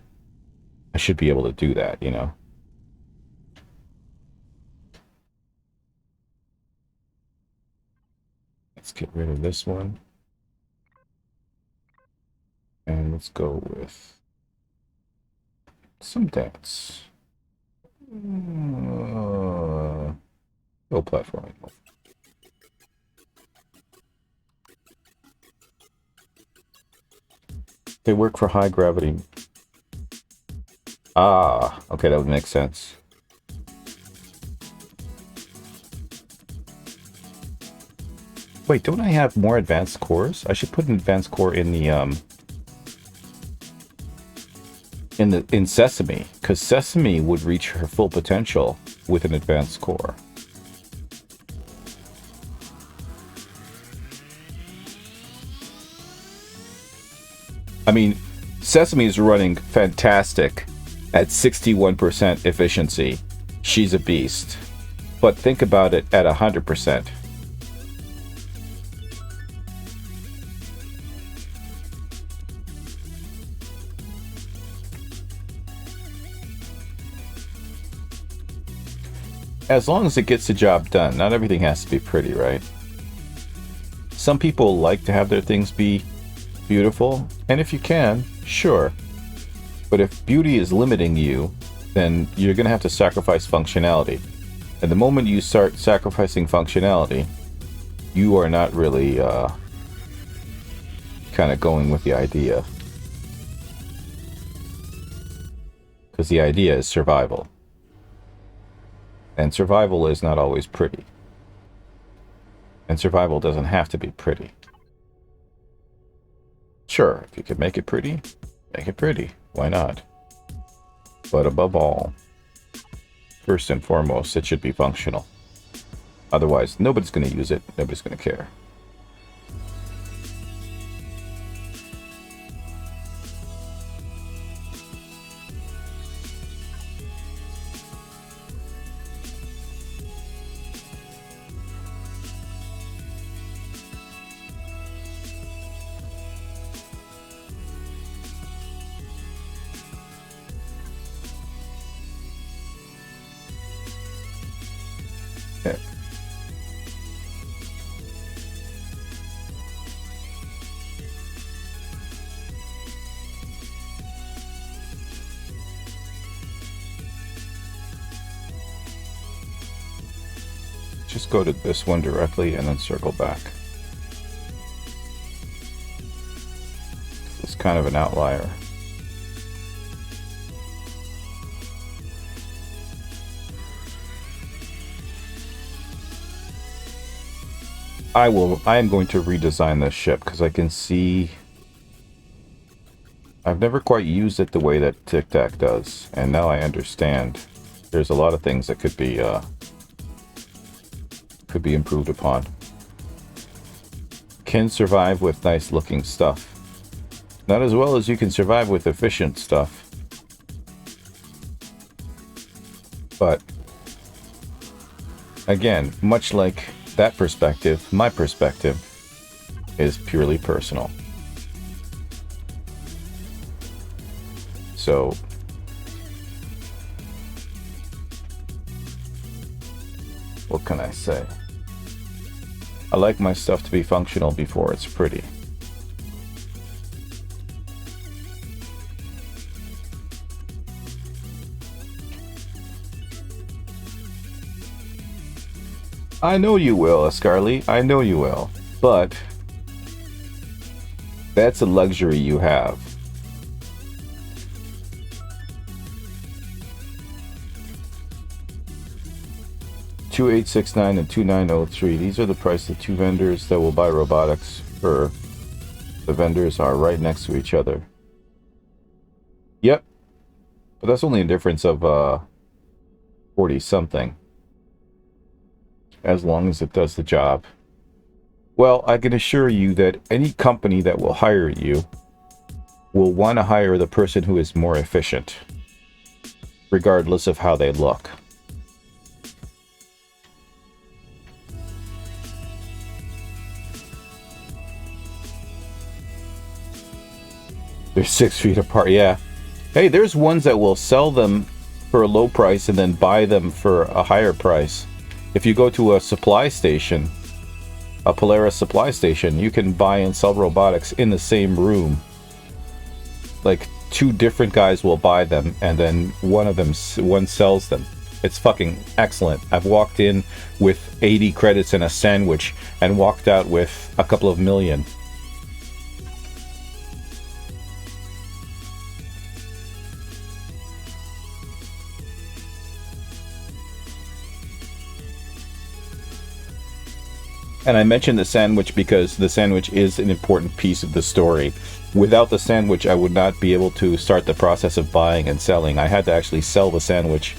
I should be able to do that, you know? Let's get rid of this one. And let's go with some dance. No platforming. They work for high gravity. Ah, okay, that would make sense. Wait, don't I have more advanced cores? I should put an advanced core in the in Sesame, because Sesame would reach her full potential with an advanced core. I mean, Sesame is running fantastic at 61% efficiency. She's a beast. But think about it at 100%. As long as it gets the job done, not everything has to be pretty, right? Some people like to have their things be beautiful, and if you can, sure. But if beauty is limiting you, then you're going to have to sacrifice functionality. And the moment you start sacrificing functionality, you are not really kind of going with the idea. Because the idea is survival. And survival is not always pretty. And survival doesn't have to be pretty. Sure, if you can make it pretty, make it pretty. Why not? But above all, first and foremost, it should be functional. Otherwise, nobody's going to use it. Nobody's going to care. Just go to this one directly and then circle back. It's kind of an outlier. I am going to redesign this ship because I can see I've never quite used it the way that Tic Tac does, and now I understand there's a lot of things that could be improved upon. Can survive with nice looking stuff. Not as well as you can survive with efficient stuff. But again, much like that perspective, my perspective is purely personal. So what can I say? I like my stuff to be functional before it's pretty. I know you will, Scarly. I know you will. But that's a luxury you have. $2869 and $2903. These are the price of two vendors that will buy robotics for. The vendors are right next to each other. Yep. But that's only a difference of 40 something. As long as it does the job. Well, I can assure you that any company that will hire you will want to hire the person who is more efficient, regardless of how they look. They're 6 feet apart, yeah. Hey, there's ones that will sell them for a low price and then buy them for a higher price. If you go to a supply station, a Polaris supply station, you can buy and sell robotics in the same room. Like, two different guys will buy them, and then one sells them. It's fucking excellent. I've walked in with 80 credits and a sandwich and walked out with a couple of million. And I mentioned the sandwich because the sandwich is an important piece of the story. Without the sandwich, I would not be able to start the process of buying and selling. I had to actually sell the sandwich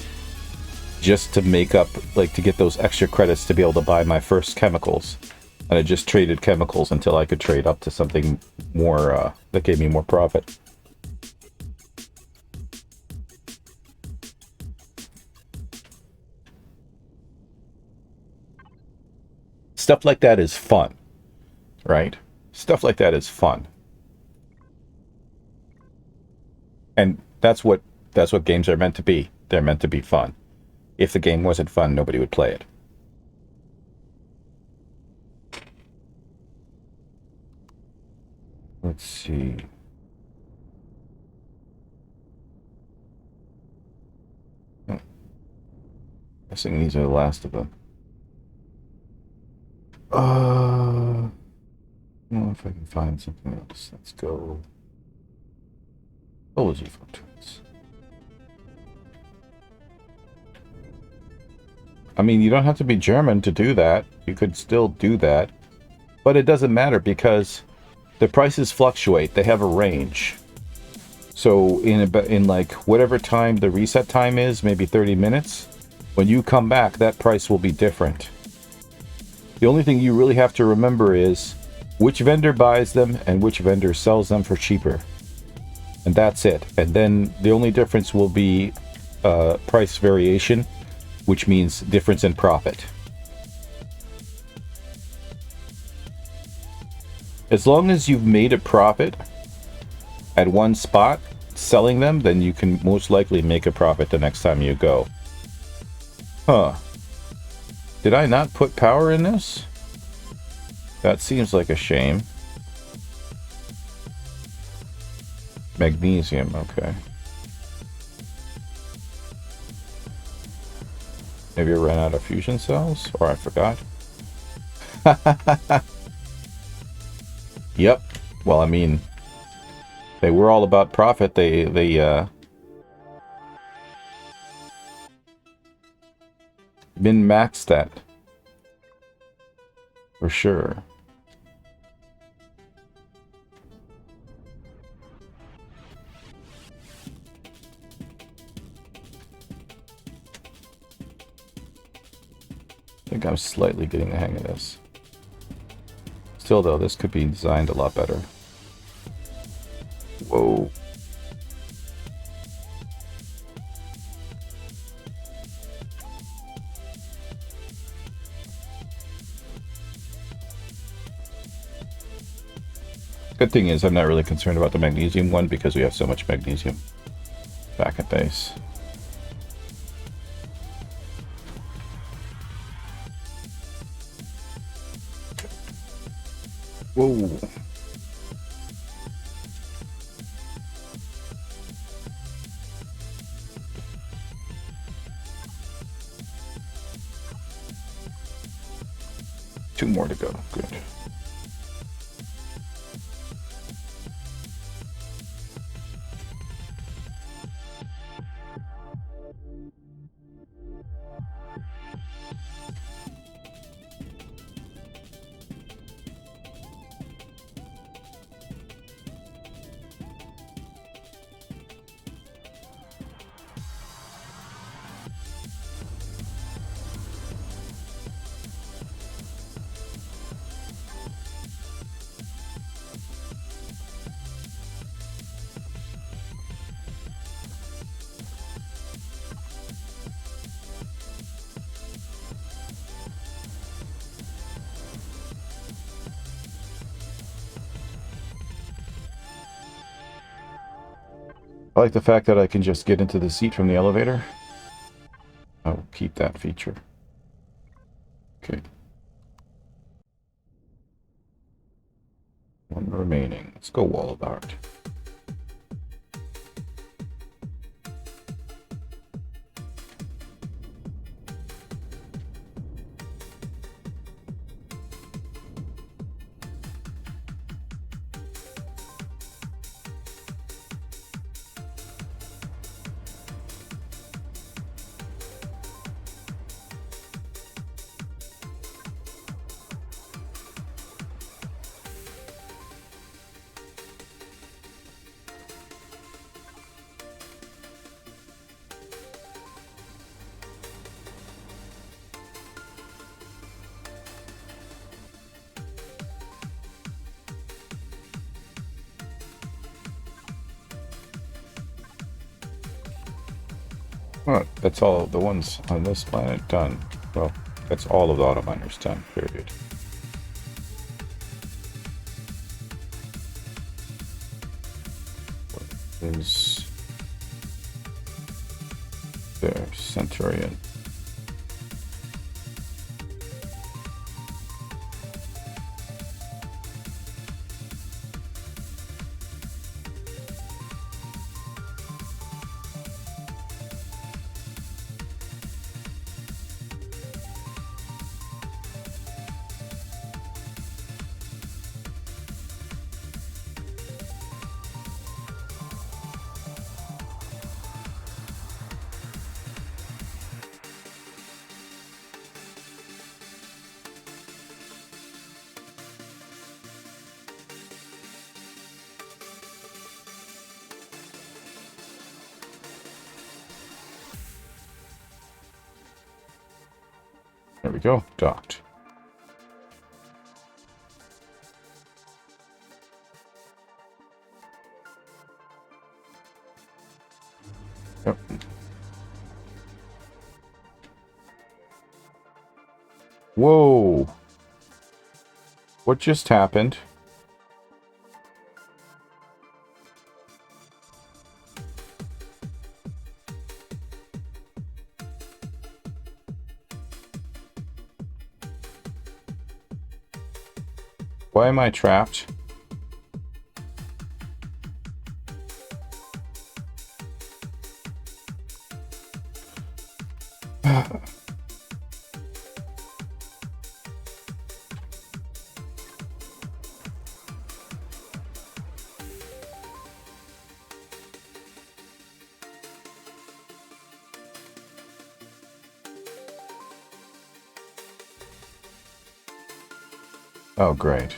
just to make up, like, to get those extra credits to be able to buy my first chemicals. And I just traded chemicals until I could trade up to something more, that gave me more profit. Stuff like that is fun, right? Stuff like that is fun. And that's what games are meant to be. They're meant to be fun. If the game wasn't fun, nobody would play it. Let's see. Oh. Guessing these are the last of them. I don't know if I can find something else. Let's go. Apology functions. I mean, you don't have to be German to do that. You could still do that. But it doesn't matter because the prices fluctuate. They have a range. So in like whatever time the reset time is, maybe 30 minutes, when you come back, that price will be different. The only thing you really have to remember is which vendor buys them and which vendor sells them for cheaper. And that's it. And then the only difference will be price variation, which means difference in profit. As long as you've made a profit at one spot selling them, then you can most likely make a profit the next time you go. Huh. Did I not put power in this? That seems like a shame. Magnesium, okay. Maybe I ran out of fusion cells? Or I forgot? Yep. Well, I mean, they were all about profit. They min-maxed that. For sure. I think I'm slightly getting the hang of this. Still though, this could be designed a lot better. Whoa. Good thing is I'm not really concerned about the magnesium one because we have so much magnesium back at base. Whoa. 2 more to go. Good. I like the fact that I can just get into the seat from the elevator. I'll keep that feature. Okay. 1 remaining. Let's go Wall of Art. Alright, that's all the ones on this planet done. Well, that's all of the auto miners done, period. What is there? Centurion. There we go, docked. Yep. Whoa! What just happened? Why am I trapped? Oh, great.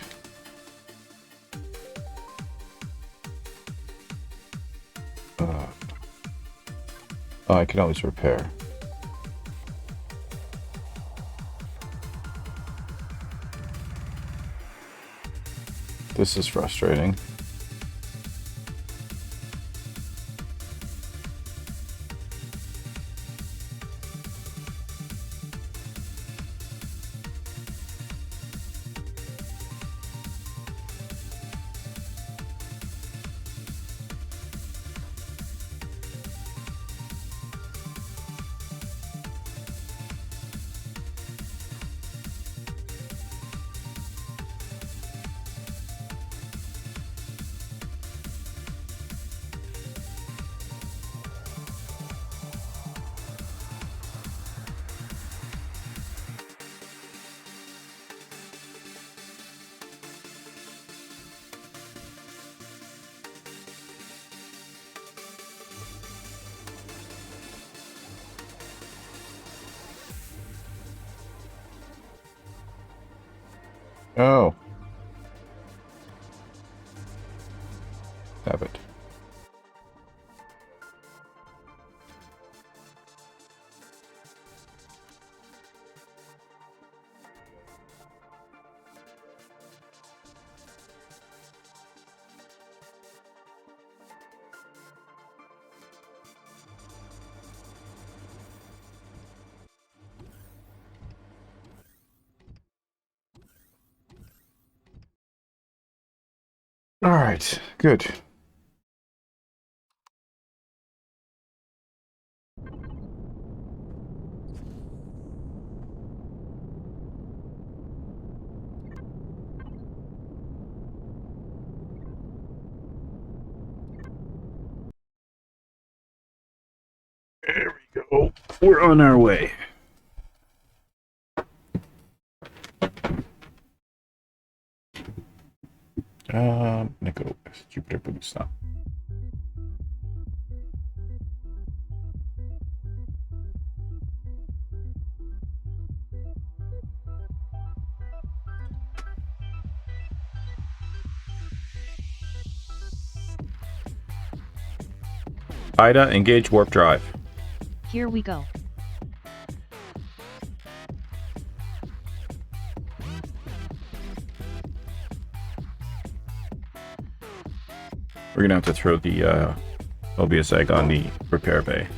Oh, I can always repair. This is frustrating. Oh. Have it. All right, good. There we go. We're on our way. I'm gonna go with Jupiter Boost now. Ida, engage warp drive. Here we go. We're gonna have to throw the OBS egg on the repair bay.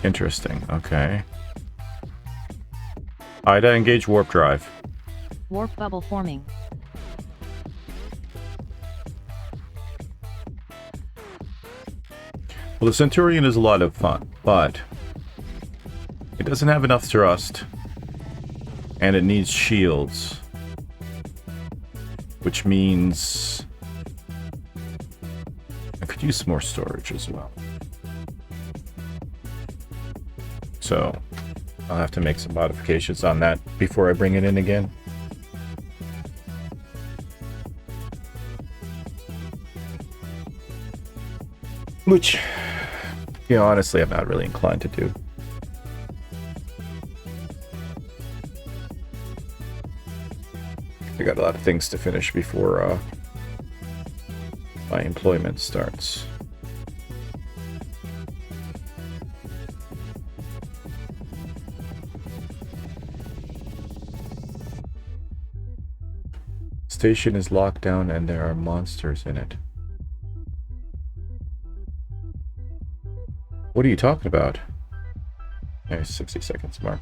Interesting. Okay. Ida, engage warp drive. Warp bubble forming. Well, the Centurion is a lot of fun, but it doesn't have enough thrust, and it needs shields, which means I could use some more storage as well. So I'll have to make some modifications on that before I bring it in again. Which, you know, honestly, I'm not really inclined to do. I got a lot of things to finish before my employment starts. Station is locked down and there are monsters in it. What are you talking about? Okay, 60 seconds mark.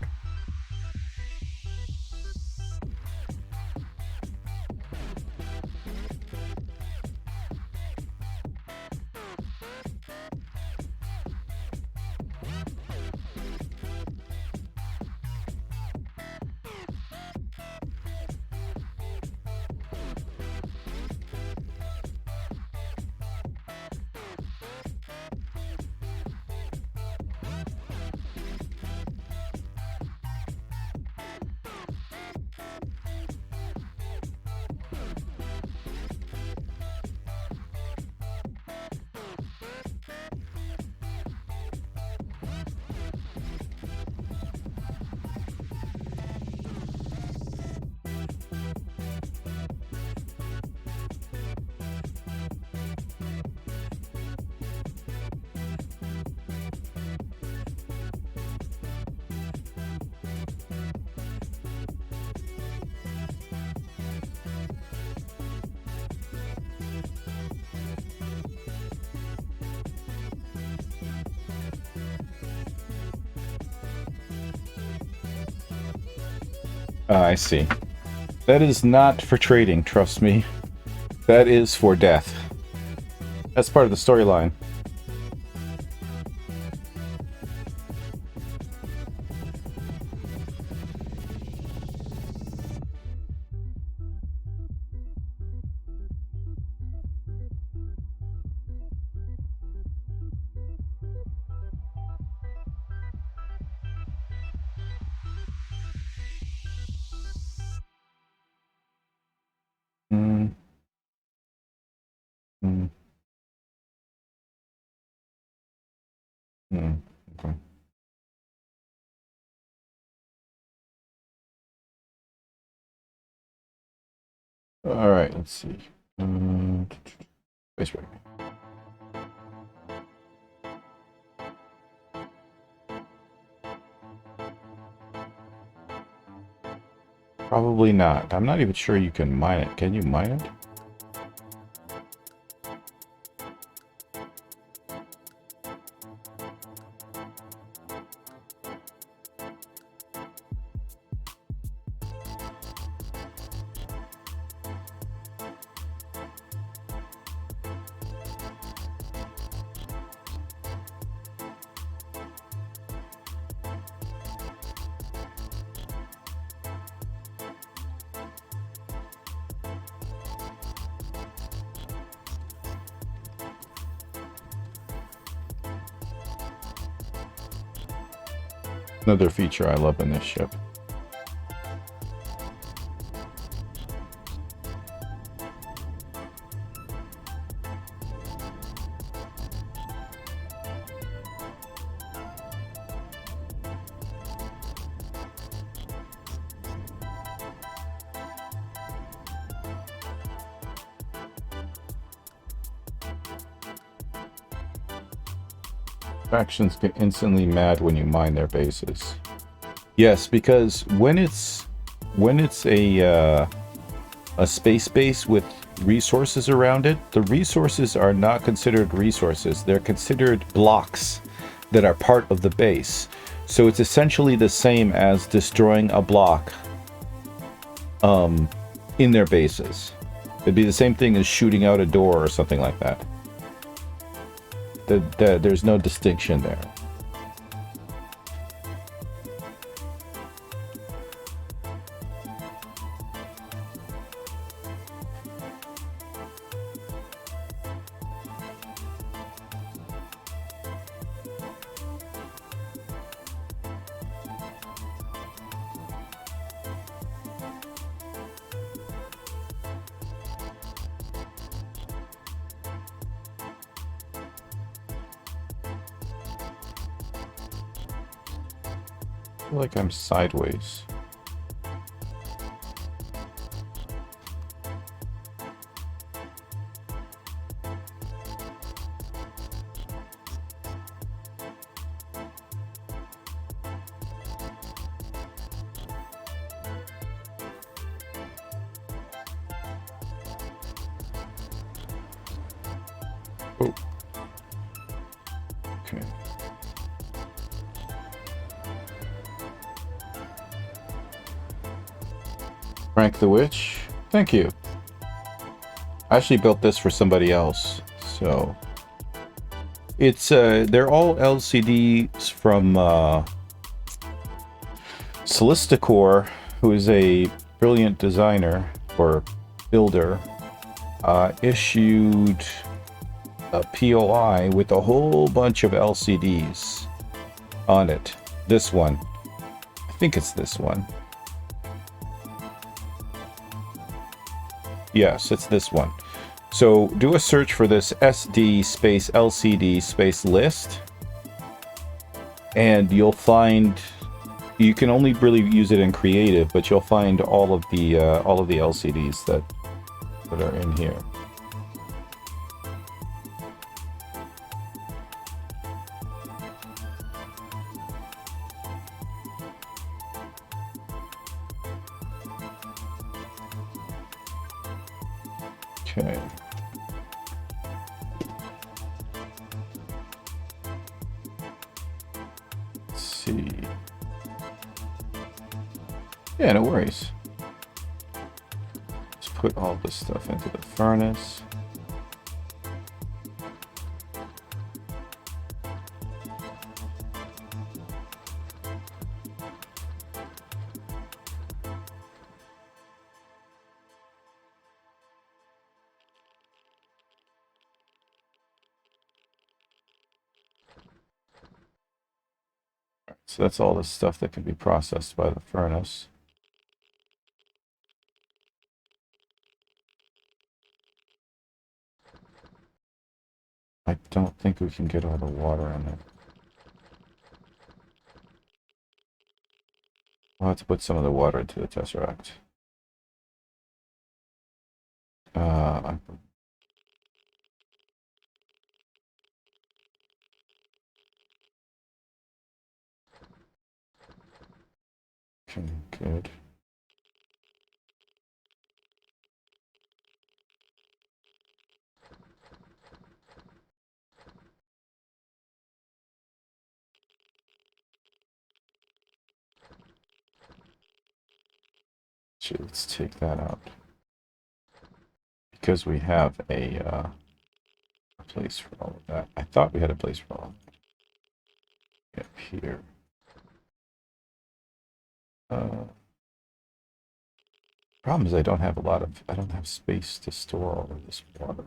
I see. That is not for trading, trust me. That is for death. That's part of the storyline. Okay. Alright, let's see. Space break. Probably not. I'm not even sure you can mine it. Can you mine it? Another feature I love in this ship. Factions get instantly mad when you mine their bases. Yes, because when it's a space base with resources around it, the resources are not considered resources. They're considered blocks that are part of the base. So it's essentially the same as destroying a block in their bases. It'd be the same thing as shooting out a door or something like that. There's no distinction there. I feel like I'm sideways. Oh. Okay. Frank the Witch, thank you. I actually built this for somebody else, so it's they're all LCDs from Solisticor, who is a brilliant designer or builder, issued a POI with a whole bunch of LCDs on it. This one, I think it's this one. Yes, it's this one. So do a search for this SD space LCD space list, and you'll find, you can only really use it in creative, but you'll find all of the LCDs that are in here. Okay. Let's see. Yeah, no worries. Let's put all this stuff into the furnace. So that's all the stuff that can be processed by the furnace. I don't think we can get all the water in it. I'll have to put some of the water into the Tesseract. Uh, okay, good. So let's take that out. Because we have a place for all of that. I thought we had a place for all of that. Up here. Problem is I don't have space to store all of this water.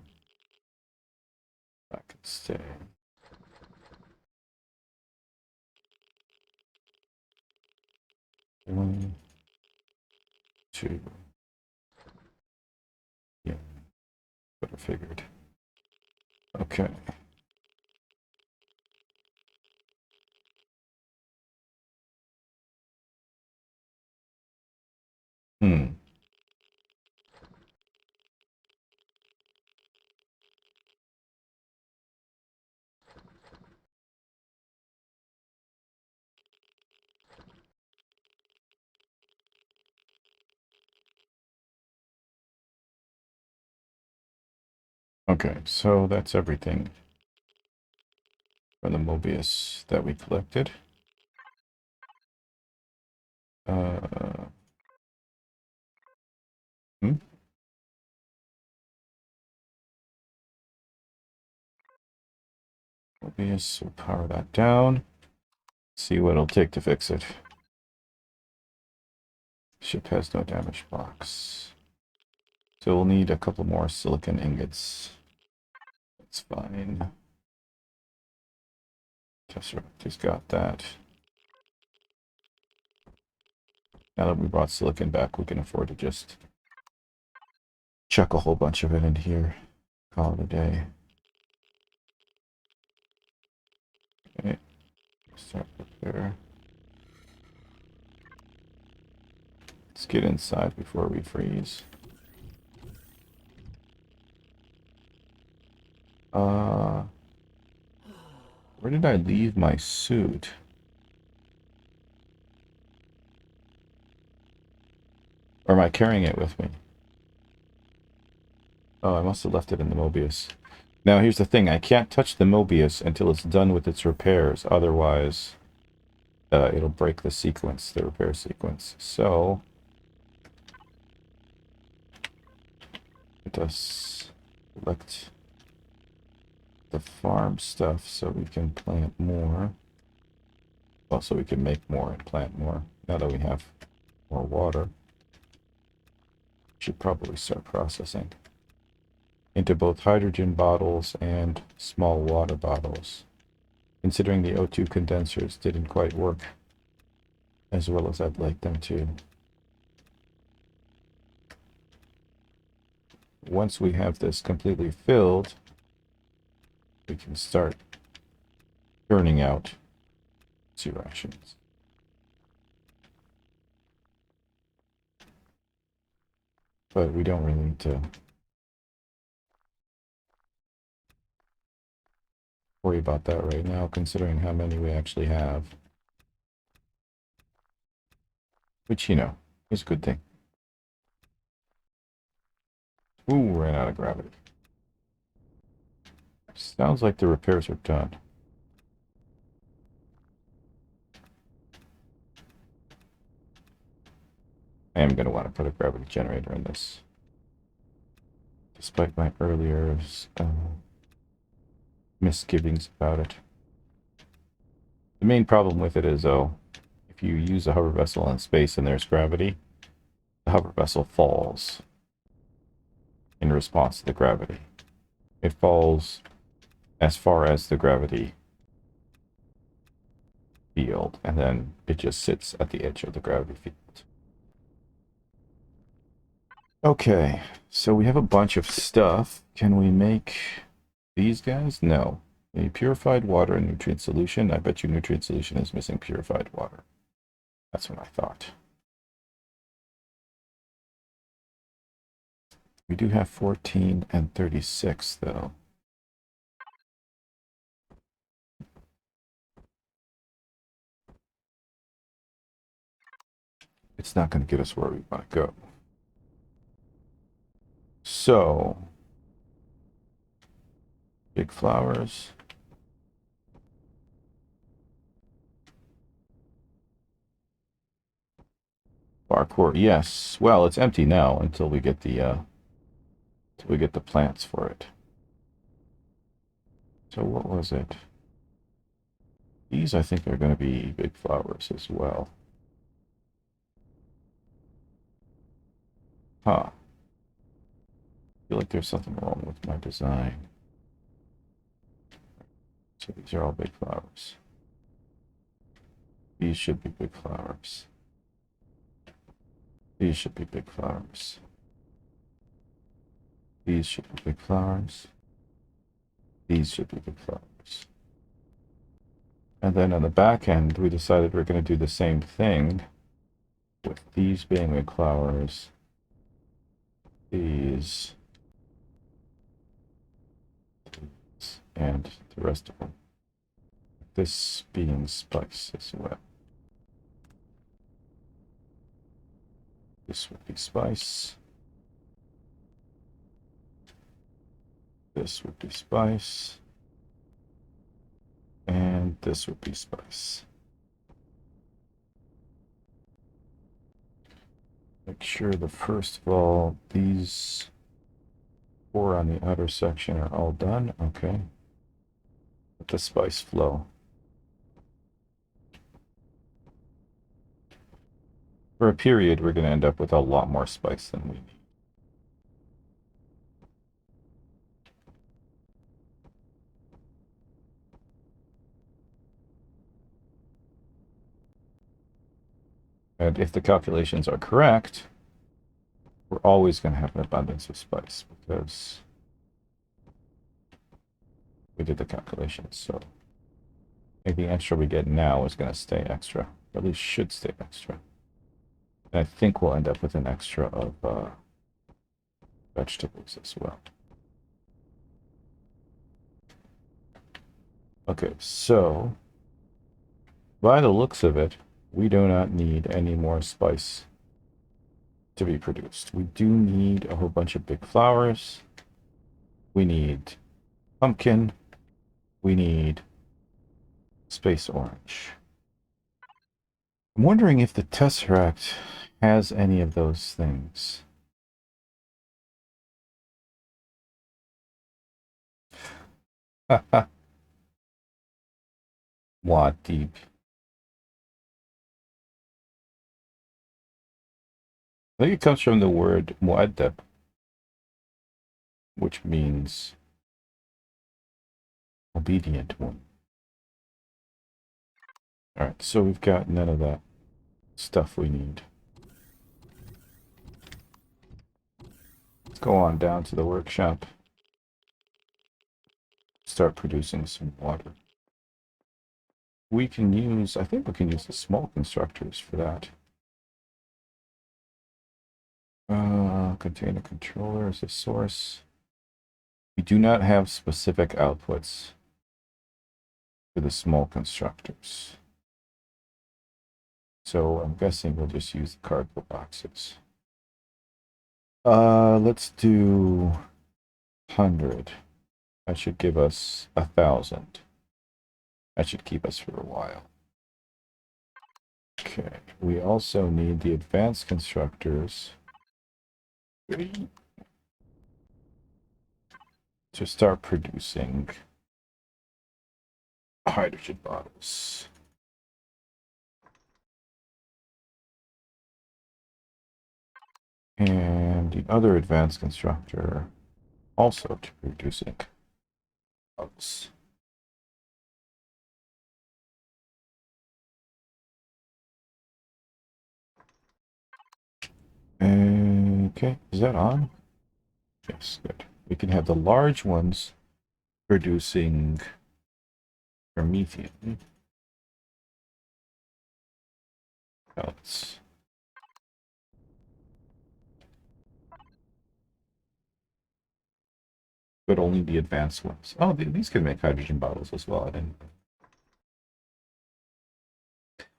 I could stay. One, two. Yeah, but I figured. Okay. Hmm. Okay, so that's everything from the Mobius that we collected. Hmm? Mobius, we'll power that down. See what it'll take to fix it. Ship has no damage box. So we'll need a couple more silicon ingots. That's fine. Tesseract got that. Now that we brought silicon back, we can afford to just chuck a whole bunch of it in here. Call it a day. Okay. Start there. Let's get inside before we freeze. Where did I leave my suit? Or am I carrying it with me? Oh, I must have left it in the Mobius. Now, here's the thing. I can't touch the Mobius until it's done with its repairs. Otherwise, it'll break the sequence, the repair sequence. So, let us select the farm stuff so we can plant more. Well, so we can make more and plant more. Now that we have more water, should probably start processing into both hydrogen bottles and small water bottles. Considering the O2 condensers didn't quite work as well as I'd like them to. Once we have this completely filled, we can start churning out sea rations. But we don't really need to worry about that right now, considering how many we actually have. Which, you know, is a good thing. Ooh, ran out of gravity. Sounds like the repairs are done. I am going to want to put a gravity generator in this. Despite my earlier misgivings about it. The main problem with it is, though, if you use a hover vessel in space and there's gravity, the hover vessel falls in response to the gravity. It falls as far as the gravity field, and then it just sits at the edge of the gravity field. Okay, so we have a bunch of stuff. Can we make these guys? No. A purified water and nutrient solution. I bet you nutrient solution is missing purified water. That's what I thought. We do have 14 and 36, though. It's not going to get us where we want to go. So, big flowers. Parkour, yes. Well, it's empty now until we get the plants for it. So what was it? These I think are going to be big flowers as well. Huh. I feel like there's something wrong with my design. So these are all big flowers. These should be big flowers. These should be big flowers. These should be big flowers. These should be big flowers. And then on the back end, we decided we're going to do the same thing with these being big flowers. These. And the rest of them. This being spice as well. This would be spice. This would be spice. And this would be spice. Make sure that first of all, these 4 on the outer section are all done. Okay. Let the spice flow. For a period, we're going to end up with a lot more spice than we need. And if the calculations are correct, we're always going to have an abundance of spice because we did the calculations. So anything extra we get now is going to stay extra, or at least should stay extra. And I think we'll end up with an extra of vegetables as well. Okay, so by the looks of it, we do not need any more spice to be produced. We do need a whole bunch of big flowers. We need pumpkin. We need space orange. I'm wondering if the Tesseract has any of those things. What deep? I think it comes from the word mu'addab, which means obedient one. Alright, so we've got none of that stuff we need. Let's go on down to the workshop. Start producing some water. We can use, I think we can use the small constructors for that. Container controller as a source. We do not have specific outputs for the small constructors. So I'm guessing we'll just use the cardboard boxes. Let's do 100. That should give us 1,000. That should keep us for a while. Okay, we also need the advanced constructors to start producing hydrogen bottles. And the other advanced constructor also to producing bottles. Okay, is that on? Yes, good. We can have the large ones producing Promethean pellets. But only the advanced ones. Oh, these can make hydrogen bottles as well. I didn't.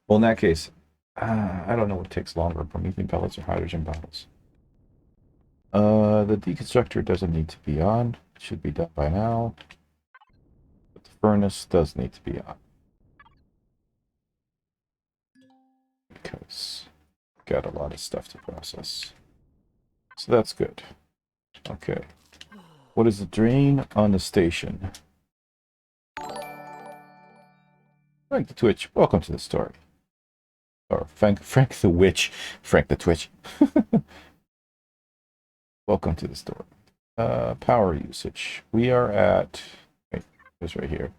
Well, in that case, I don't know what takes longer, promethium pellets or hydrogen bottles. The deconstructor doesn't need to be on. It should be done by now. But the furnace does need to be on. Because got a lot of stuff to process. So that's good. Okay. What is the drain on the station? Frank the Twitch, welcome to the story. Or Frank the Witch. Frank the Twitch. Welcome to the story. Power usage. We are at, wait, it's right here.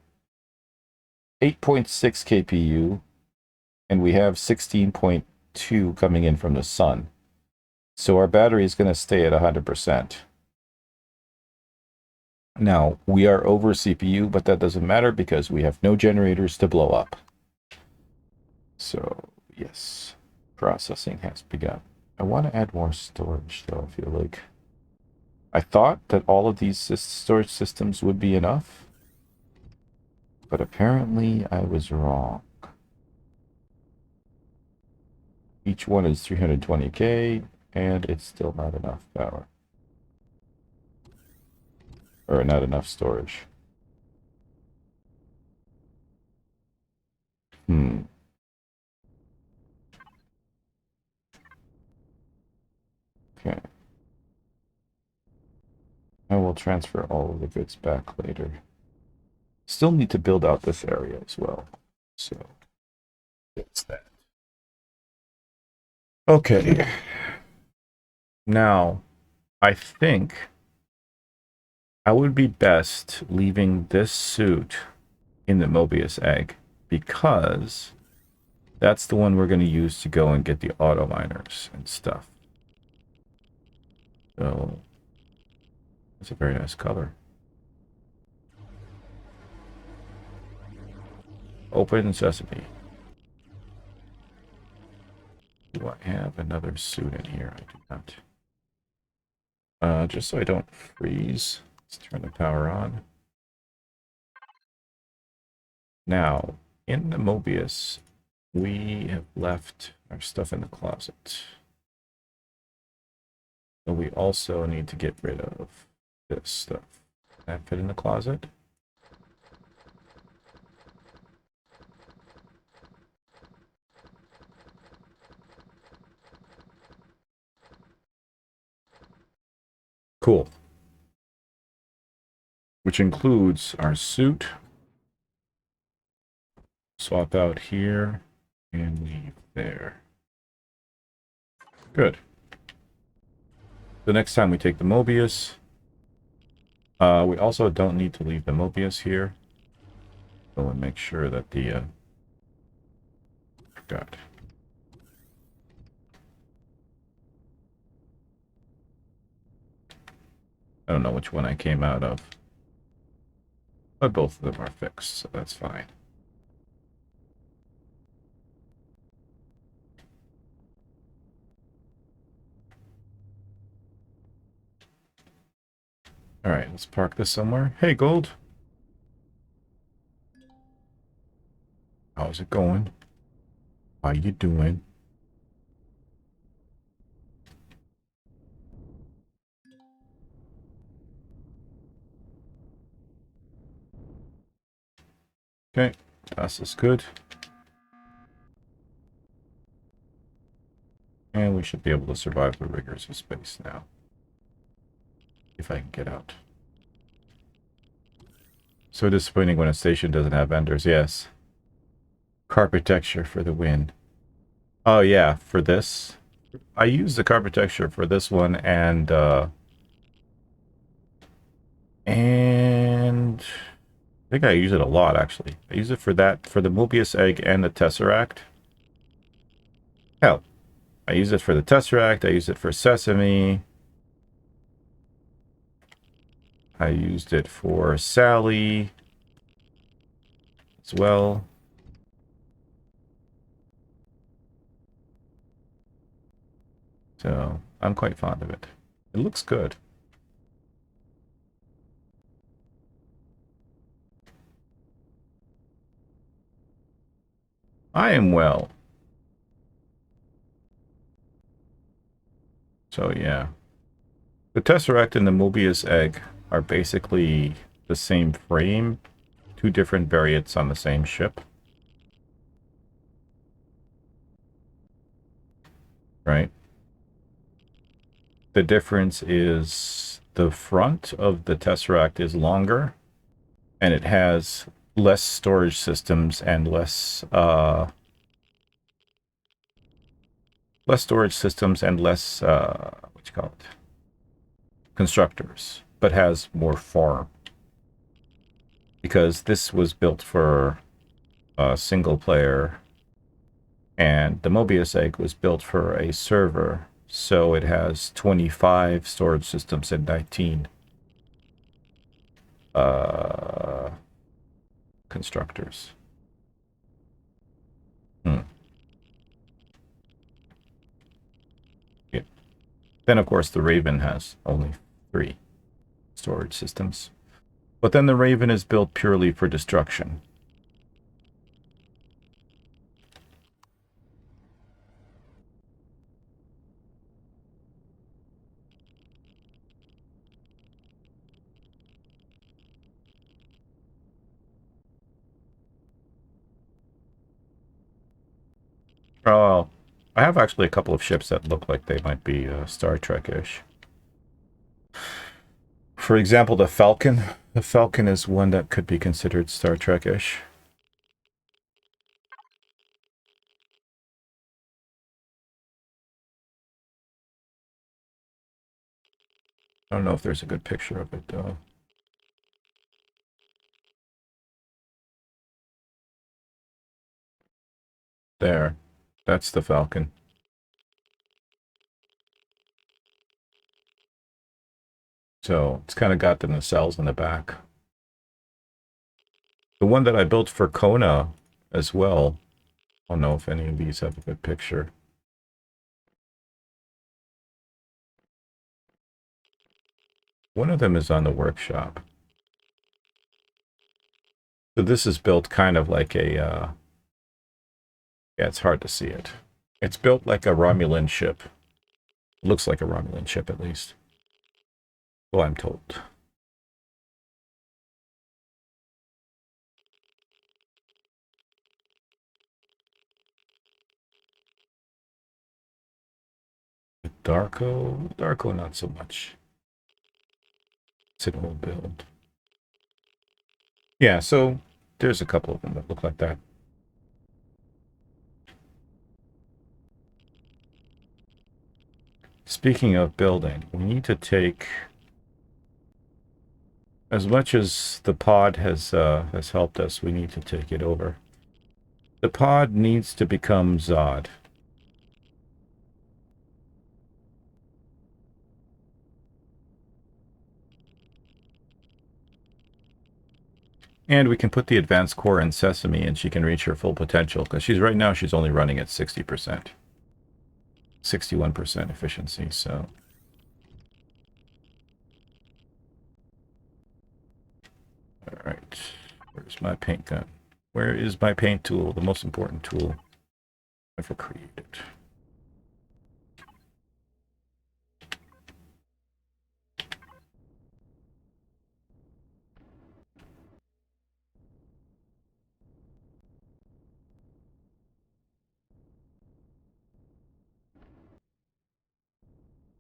8.6 kPu, and we have 16.2 coming in from the sun. So our battery is going to stay at 100%. Now, we are over CPU, but that doesn't matter because we have no generators to blow up. So, yes, processing has begun. I want to add more storage, though, I feel like. I thought that all of these storage systems would be enough, but apparently I was wrong. Each one is 320k, and it's still not enough power. Or not enough storage. Okay. I will transfer all of the goods back later. Still need to build out this area as well. So, that's that. Okay. Now, I think I would be best leaving this suit in the Mobius egg because that's the one we're going to use to go and get the auto miners and stuff. So, it's a very nice color. Open sesame. Do I have another suit in here? I do not. Just so I don't freeze, let's turn the power on. Now, in the Mobius, we have left our stuff in the closet. So we also need to get rid of this stuff. Can that fit in the closet? Cool. Which includes our suit. Swap out here and leave there. Good. The next time we take the Mobius, we also don't need to leave the Mobius here. So we'll make sure that the forgot. I don't know which one I came out of. But both of them are fixed, so that's fine. Alright, let's park this somewhere. Hey, Gold. How's it going? How you doing? Okay, this is good. And we should be able to survive the rigors of space now. If I can get out. So disappointing when a station doesn't have vendors, yes. Carpet texture for the win. Oh yeah, for this. I use the carpet texture for this one and I think I use it a lot actually. I use it for that, for the Mobius egg and the Tesseract. Hell, I use it for the Tesseract, I use it for Sesame. I used it for Sally as well. So I'm quite fond of it. It looks good. I am well. So yeah. The Tesseract and the Mobius egg are basically the same frame, two different variants on the same ship. Right? The difference is the front of the Tesseract is longer, and it has less storage systems and less what you call it, constructors, but has more form. Because this was built for single player, and the Mobius egg was built for a server, so it has 25 storage systems and 19 constructors. Yeah. Then, of course, the Raven has only 3 storage systems. But then the Raven is built purely for destruction. Oh, I have actually a couple of ships that look like they might be Star Trek-ish. For example, the Falcon. The Falcon is one that could be considered Star Trek-ish. I don't know if there's a good picture of it, though. There. That's the Falcon. So it's kind of got the nacelles in the back. The one that I built for Kona as well. I don't know if any of these have a good picture. One of them is on the workshop. So this is built kind of like a... yeah, it's hard to see it. It's built like a Romulan ship. Looks like a Romulan ship, at least. Well, I'm told. Darko not so much. It's an old build. Yeah, so there's a couple of them that look like that. Speaking of building, we need to take, as much as the pod has helped us, we need to take it over. The pod needs to become Zod. And we can put the advanced core in Sesame and she can reach her full potential, because right now she's only running at 60%. 61% efficiency, so... Alright, where's my paint gun? Where is my paint tool, the most important tool ever created?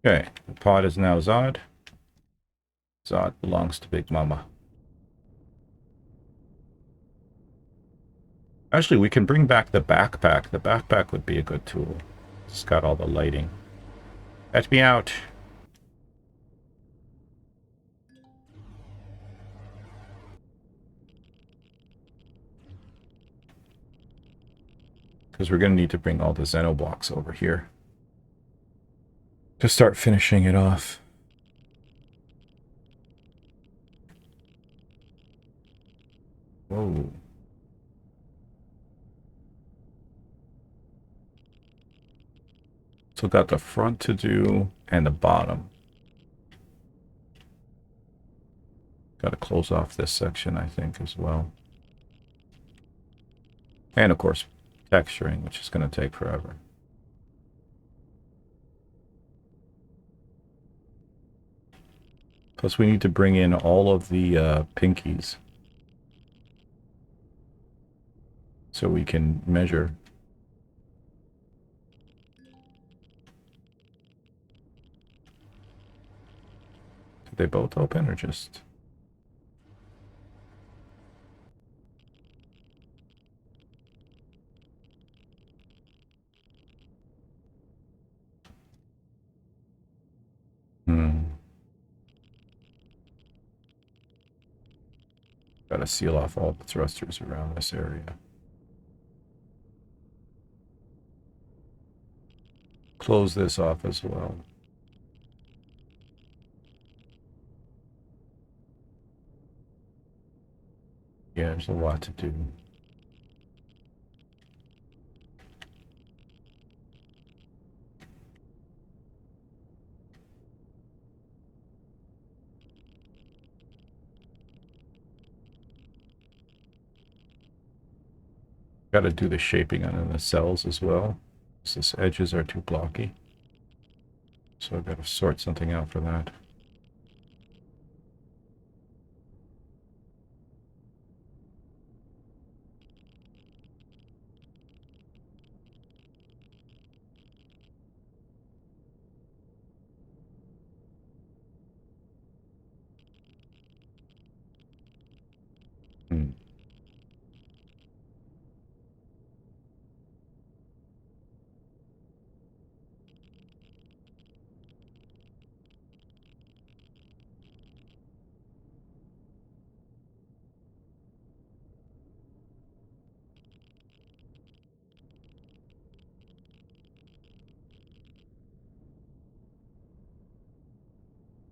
Okay, the pod is now Zod. Zod belongs to Big Mama. Actually, we can bring back the backpack. The backpack would be a good tool. It's got all the lighting. Let me out. Because we're going to need to bring all the Xenoblocks over here to start finishing it off. Whoa. So got the front to do and the bottom. Got to close off this section, I think, as well. And of course, texturing, which is going to take forever. Plus, we need to bring in all of the pinkies so we can measure. Did they both open or just... Got to seal off all the thrusters around this area. Close this off as well. Yeah, there's a lot to do. Got to do the shaping on the cells as well. These edges are too blocky. So I've got to sort something out for that.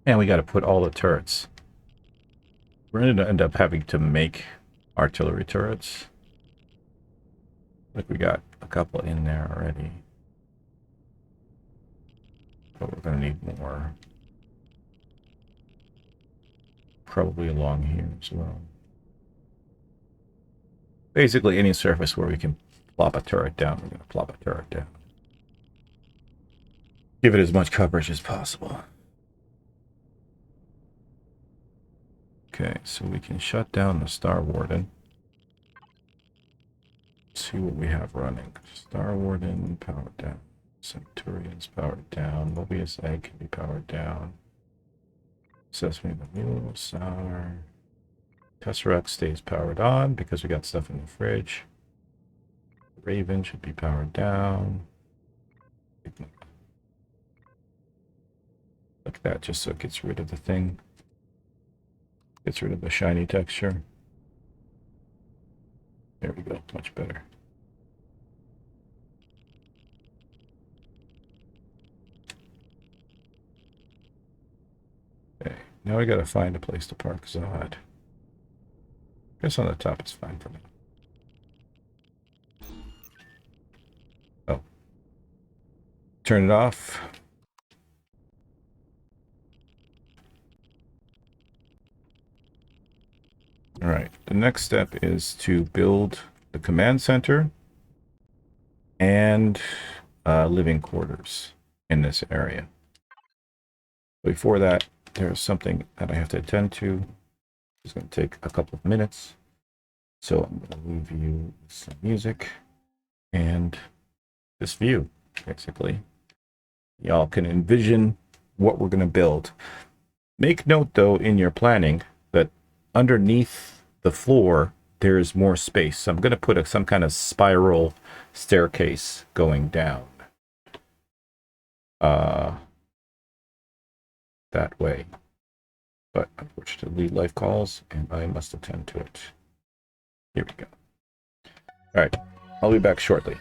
And we got to put all the turrets. We're going to end up having to make artillery turrets. Like we got a couple in there already. But we're going to need more. Probably along here as well. Basically any surface where we can plop a turret down, we're going to plop a turret down. Give it as much coverage as possible. Okay, so we can shut down the Star Warden. See what we have running. Star Warden powered down. Centurion's powered down. Mobius Egg can be powered down. Sesame the Mule, Sour. Tesseract stays powered on because we got stuff in the fridge. Raven should be powered down. Like that, just so it gets rid of the thing. Gets rid of the shiny texture. There we go, much better. Okay, now we gotta find a place to park Zod. I guess on the top it's fine for now. Oh. Turn it off. All right, the next step is to build the command center and living quarters in this area. Before that, there's something that I have to attend to. It's going to take a couple of minutes. So I'm going to leave you with some music and this view, basically. Y'all can envision what we're going to build. Make note, though, in your planning that underneath the floor, there's more space. So I'm going to put some kind of spiral staircase going down. That way. But unfortunately, life calls, and I must attend to it. Here we go. All right, I'll be back shortly.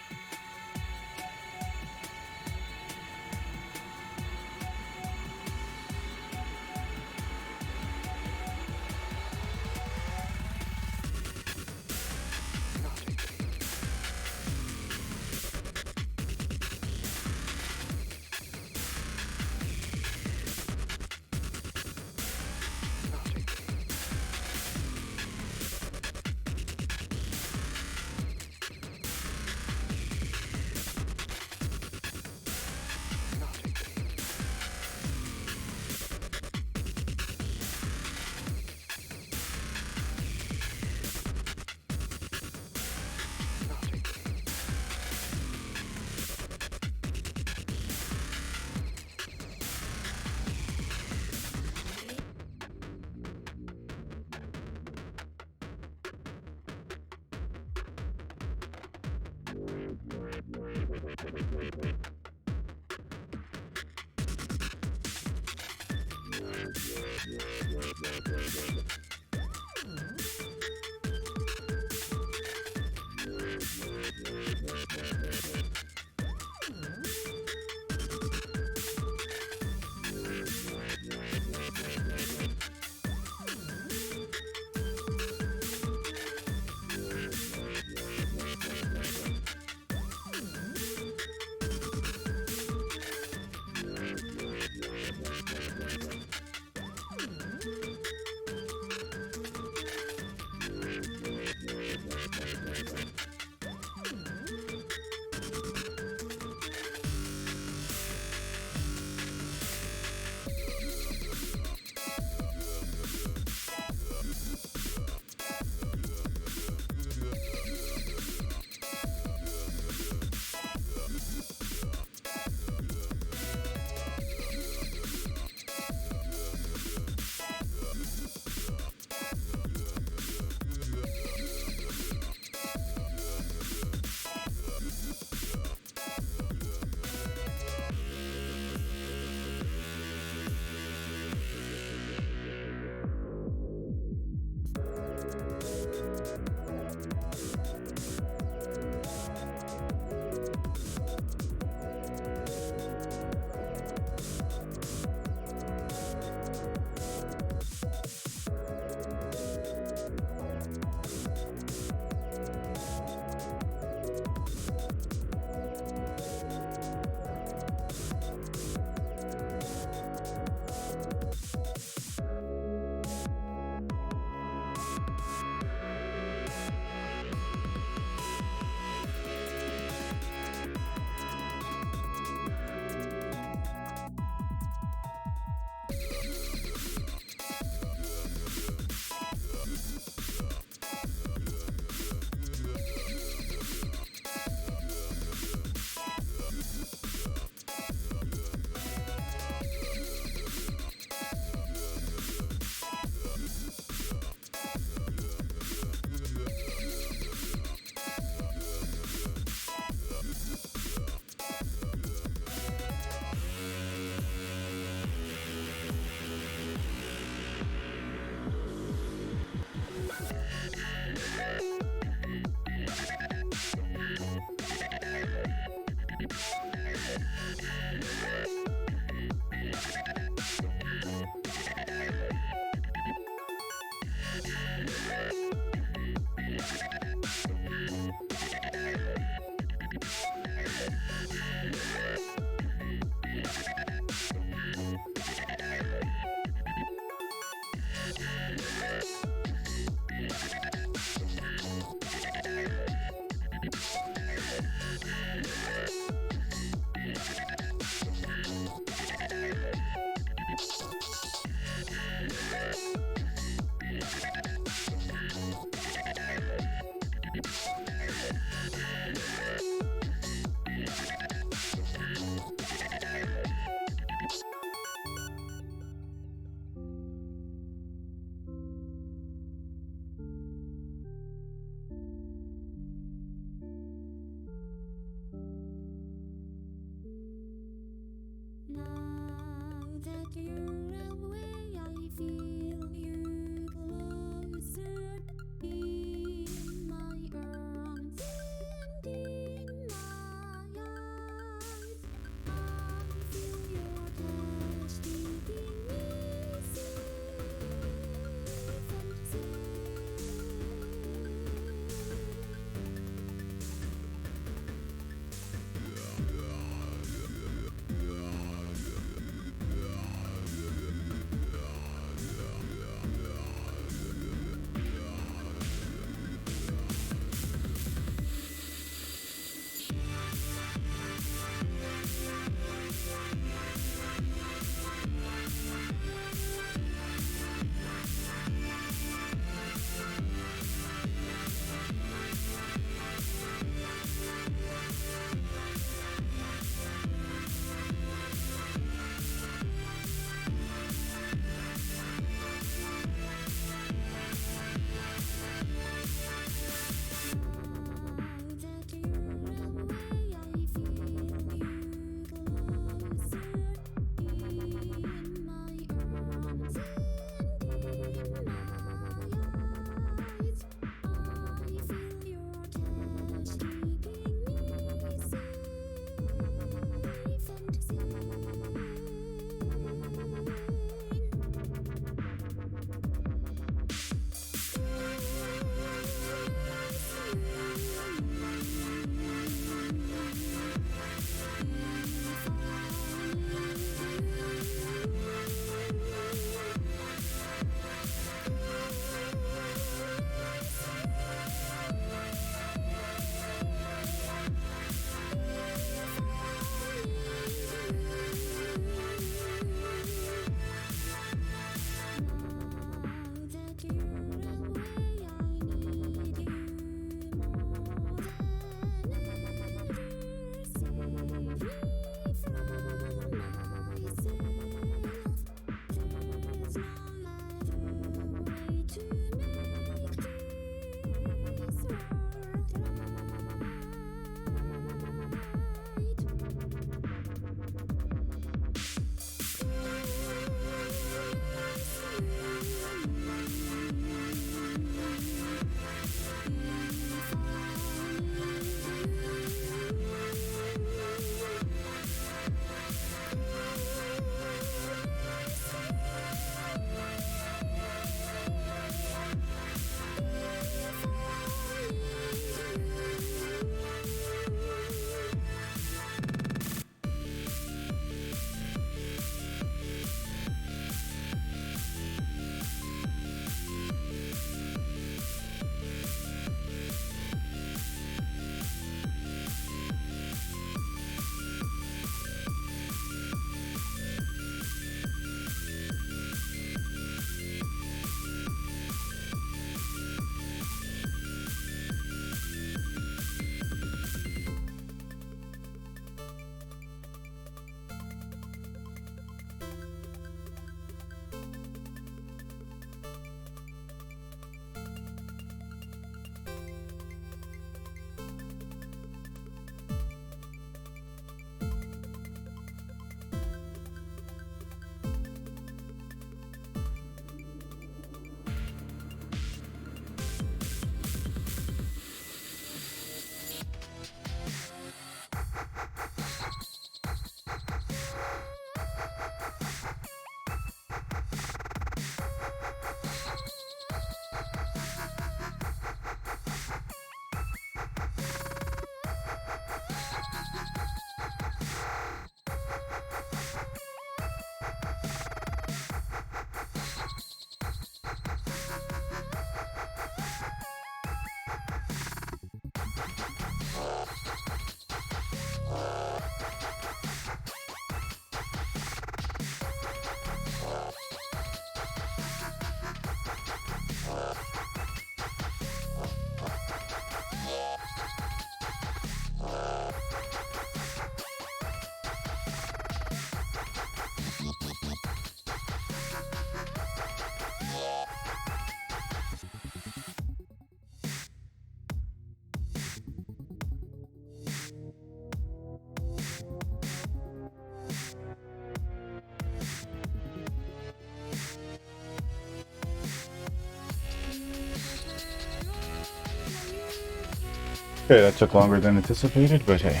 Okay, that took longer than anticipated, but hey,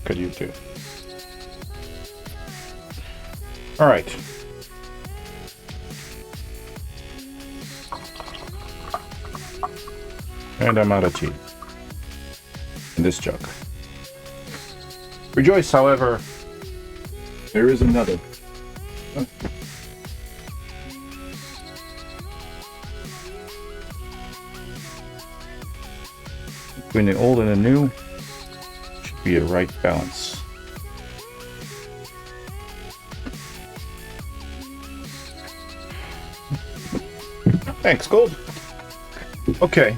could you do? All right. And I'm out of tea. In this jug. Rejoice, however, there is another. Huh? Between the old and the new, should be a right balance. Thanks, Gold. Okay,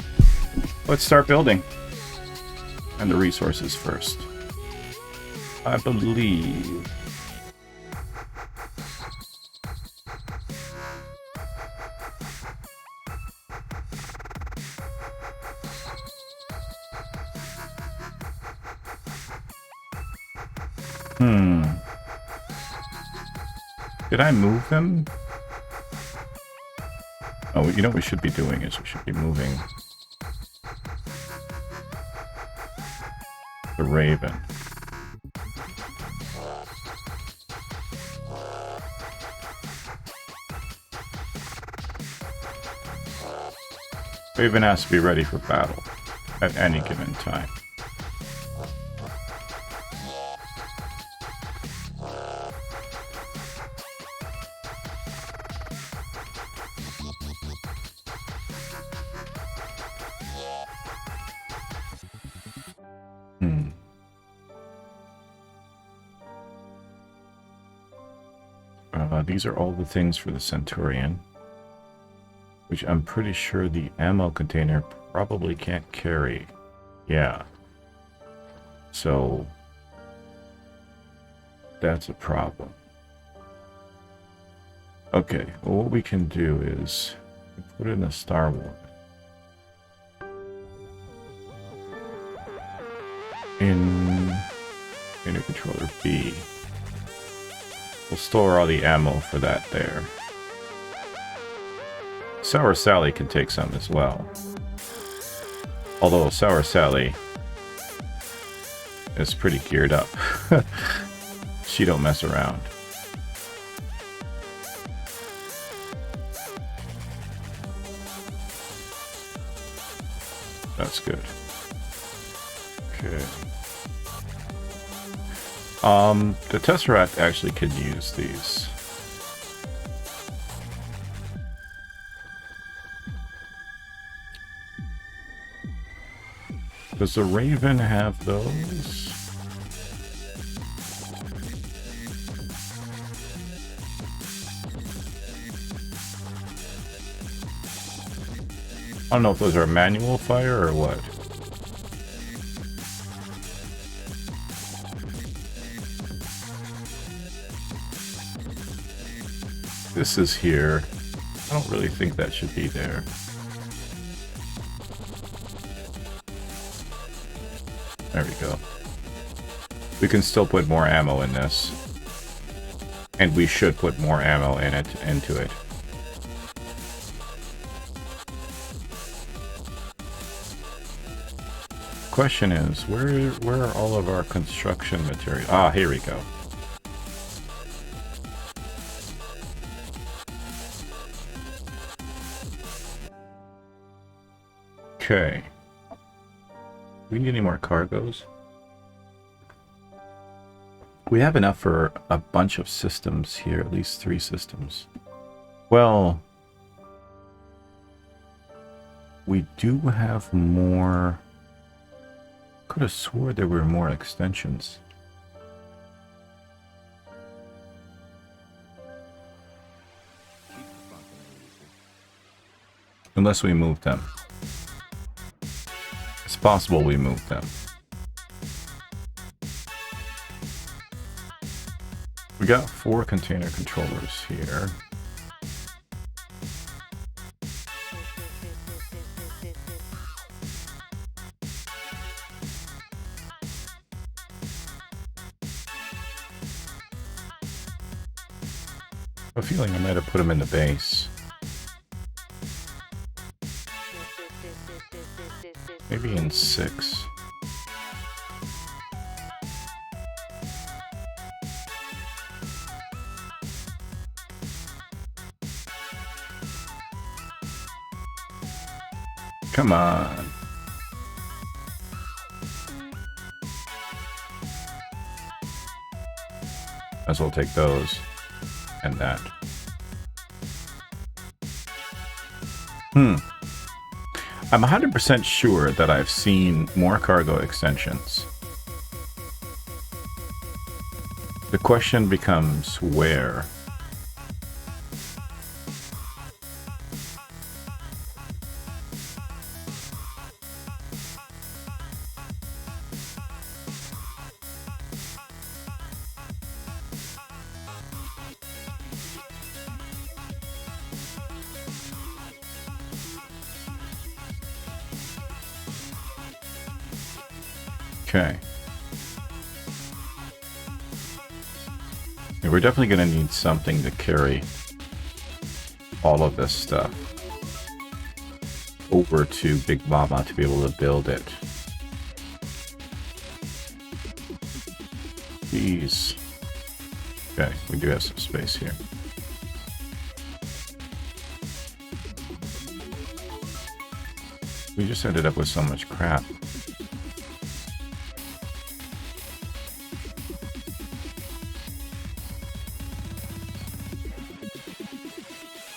let's start building. And the resources first. I believe. Did I move them? Oh, you know what we should be doing is we should be moving the Raven. Raven has to be ready for battle at any given time. These are all the things for the Centurion, which I'm pretty sure the ammo container probably can't carry. Yeah. So that's a problem. Okay, well, what we can do is put in a Star Wars. In a controller B. We'll store all the ammo for that there. Sour Sally can take some as well. Although Sour Sally is pretty geared up. She don't mess around. That's good. Okay. The Tesseract actually could use these. Does the Raven have those? I don't know if those are manual fire or what. This is here. I don't really think that should be there. There we go. We can still put more ammo in this. And we should put more ammo into it. Question is, where are all of our construction material? Ah, here we go. Okay. Do we need any more cargoes? We have enough for a bunch of systems here, at least 3 systems. Well, we do have more. Could have swore there were more extensions. Unless we moved them. It's possible we moved them. We got 4 container controllers here. I have a feeling I might have put them in the base. Maybe in 6. Come on. Might as well take those and that. I'm 100% sure that I've seen more cargo extensions. The question becomes where? Okay. Yeah, we're definitely going to need something to carry all of this stuff over to Big Mama to be able to build it. Jeez. Okay, we do have some space here. We just ended up with so much crap.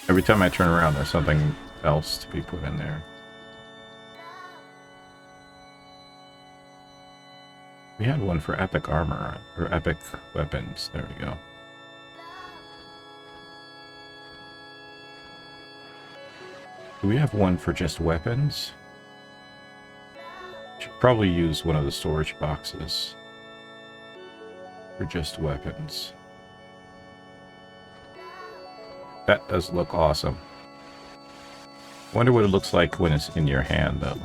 Every time I turn around, there's something else to be put in there. We had one for epic armor, or epic weapons. There we go. Do we have one for just weapons? Should probably use one of the storage boxes for just weapons. That does look awesome. Wonder what it looks like when it's in your hand, though.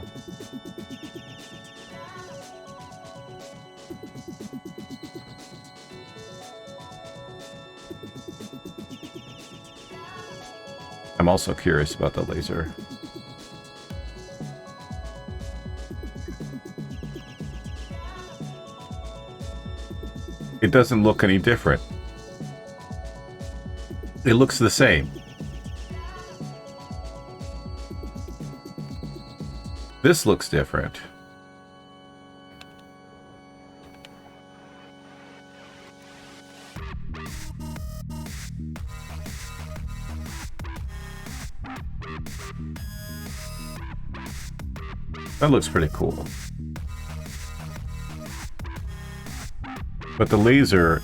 I'm also curious about the laser. It doesn't look any different. It looks the same. This looks different. That looks pretty cool. But the laser,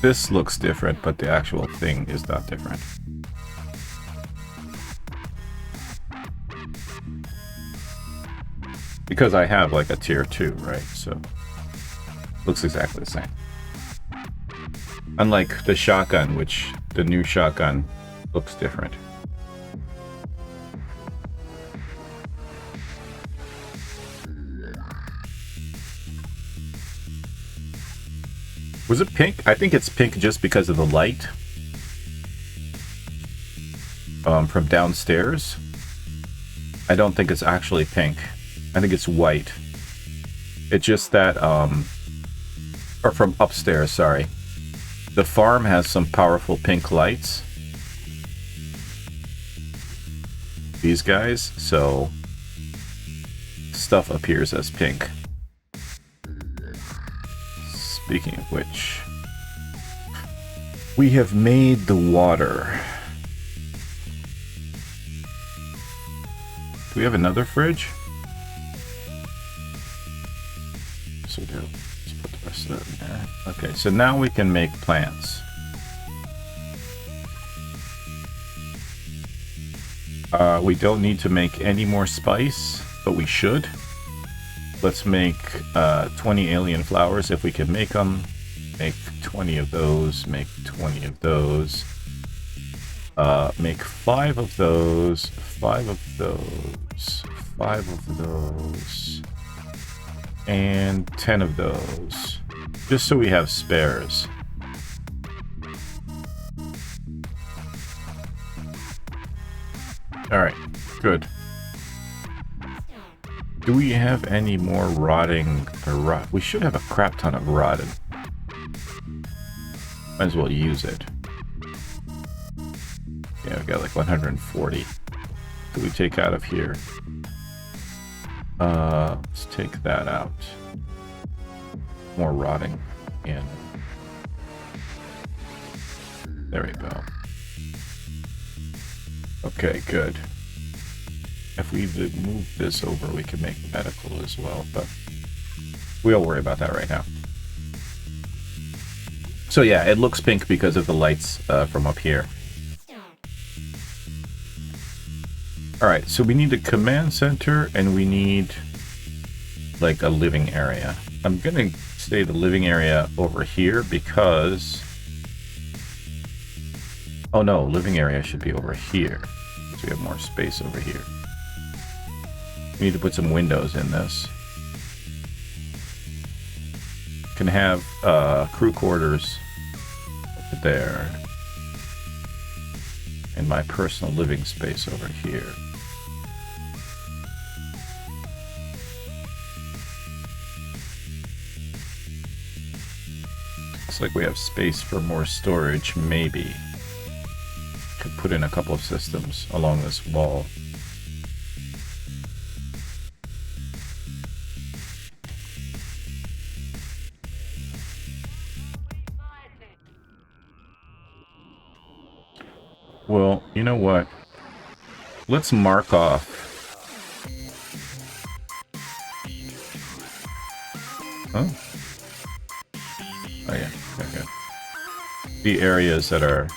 this looks different, but the actual thing is not different. Because I have like a tier 2, right? So looks exactly the same. Unlike the shotgun, which the new shotgun looks different. Was it pink? I think it's pink just because of the light from downstairs. I don't think it's actually pink. I think it's white. It's just that, or from upstairs, sorry. The farm has some powerful pink lights. These guys, so stuff appears as pink. Speaking of which, we have made the water. Do we have another fridge? Yes, we do. Let's put the rest of that in there. Okay, so now we can make plants. We don't need to make any more spice, but we should. Let's make 20 alien flowers if we can make them. Make 20 of those. Make 20 of those. Make 5 of those. 5 of those. 5 of those. And 10 of those. Just so we have spares. Alright, good. Do we have any more rotting or rot? We should have a crap ton of rotted. Might as well use it. Yeah, we got like 140. Do we take out of here? Let's take that out. More rotting in. There we go. Okay, good. If we move this over, we can make medical as well, but we'll worry about that right now. So yeah, it looks pink because of the lights from up here. Alright, so we need a command center and we need like a living area. I'm gonna say the living area over here because... Oh no, living area should be over here. So we have more space over here. We need to put some windows in this. Can have crew quarters over there. And my personal living space over here. Looks like we have space for more storage, maybe. Could put in a couple of systems along this wall. Well, you know what? Let's mark off. Oh. Oh yeah, okay. The areas that are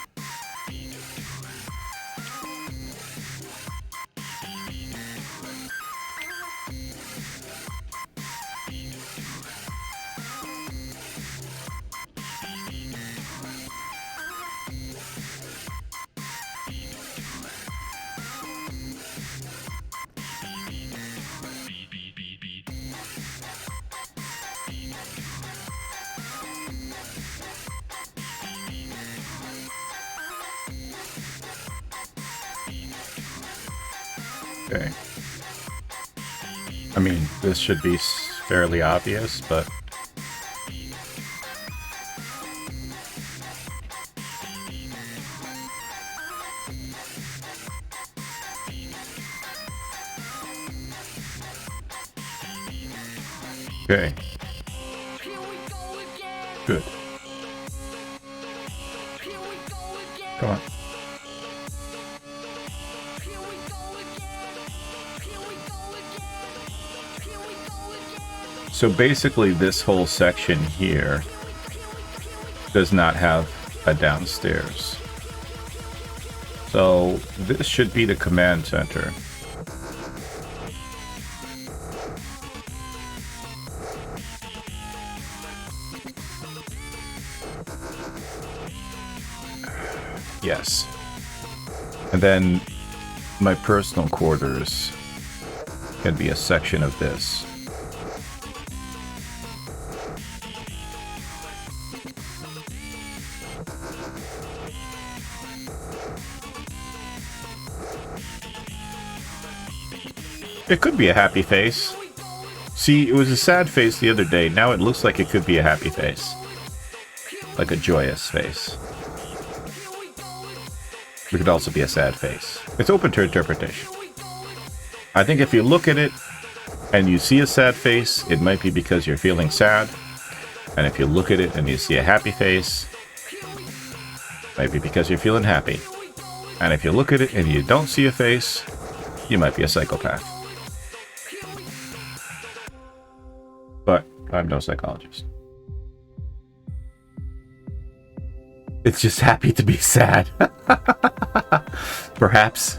okay. I mean, this should be fairly obvious, but okay. Good. Come on. So basically this whole section here does not have a downstairs. So this should be the command center. Yes. And then my personal quarters can be a section of this. It could be a happy face. See, it was a sad face the other day. Now it looks like it could be a happy face. Like a joyous face. It could also be a sad face. It's open to interpretation. I think if you look at it and you see a sad face, it might be because you're feeling sad. And if you look at it and you see a happy face, it might be because you're feeling happy. And if you look at it and you don't see a face, you might be a psychopath. But I'm no psychologist. It's just happy to be sad. Perhaps.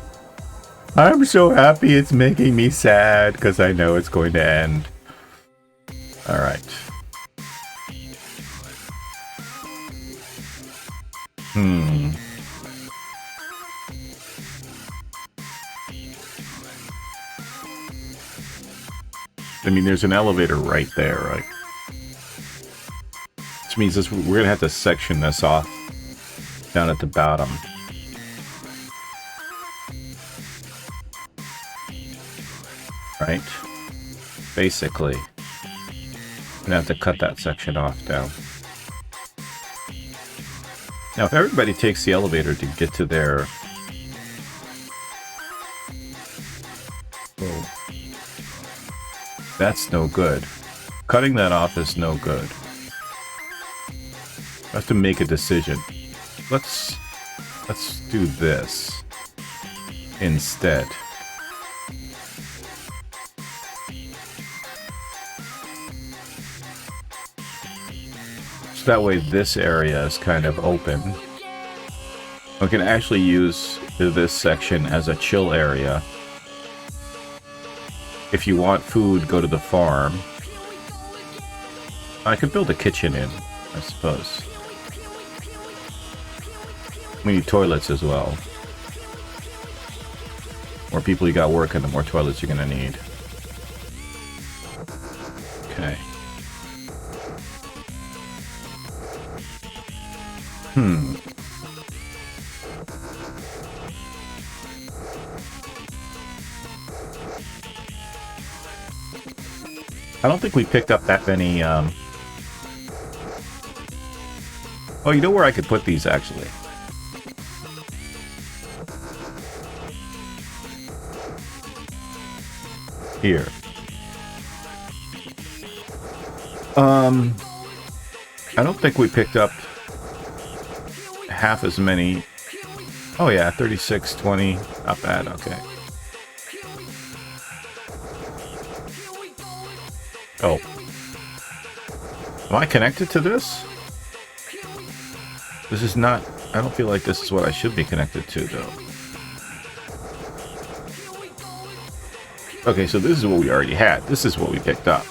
I'm so happy it's making me sad because I know it's going to end. Alright. I mean, there's an elevator right there, right? Which means this, we're going to have to section this off down at the bottom. Right? Basically. I'm going to have to cut that section off down. Now, if everybody takes the elevator to get to their... That's no good. Cutting that off is no good. I have to make a decision. Let's do this instead. So that way this area is kind of open. We can actually use this section as a chill area. If you want food, go to the farm. I could build a kitchen in, I suppose. We need toilets as well. More people you got working, the more toilets you're gonna need. Okay. I don't think we picked up that many, Oh, you know where I could put these, actually? Here. I don't think we picked up half as many. Oh yeah, 36, 20. Not bad, okay. Oh. Am I connected to this? This is not... I don't feel like this is what I should be connected to, though. Okay, so this is what we already had. This is what we picked up.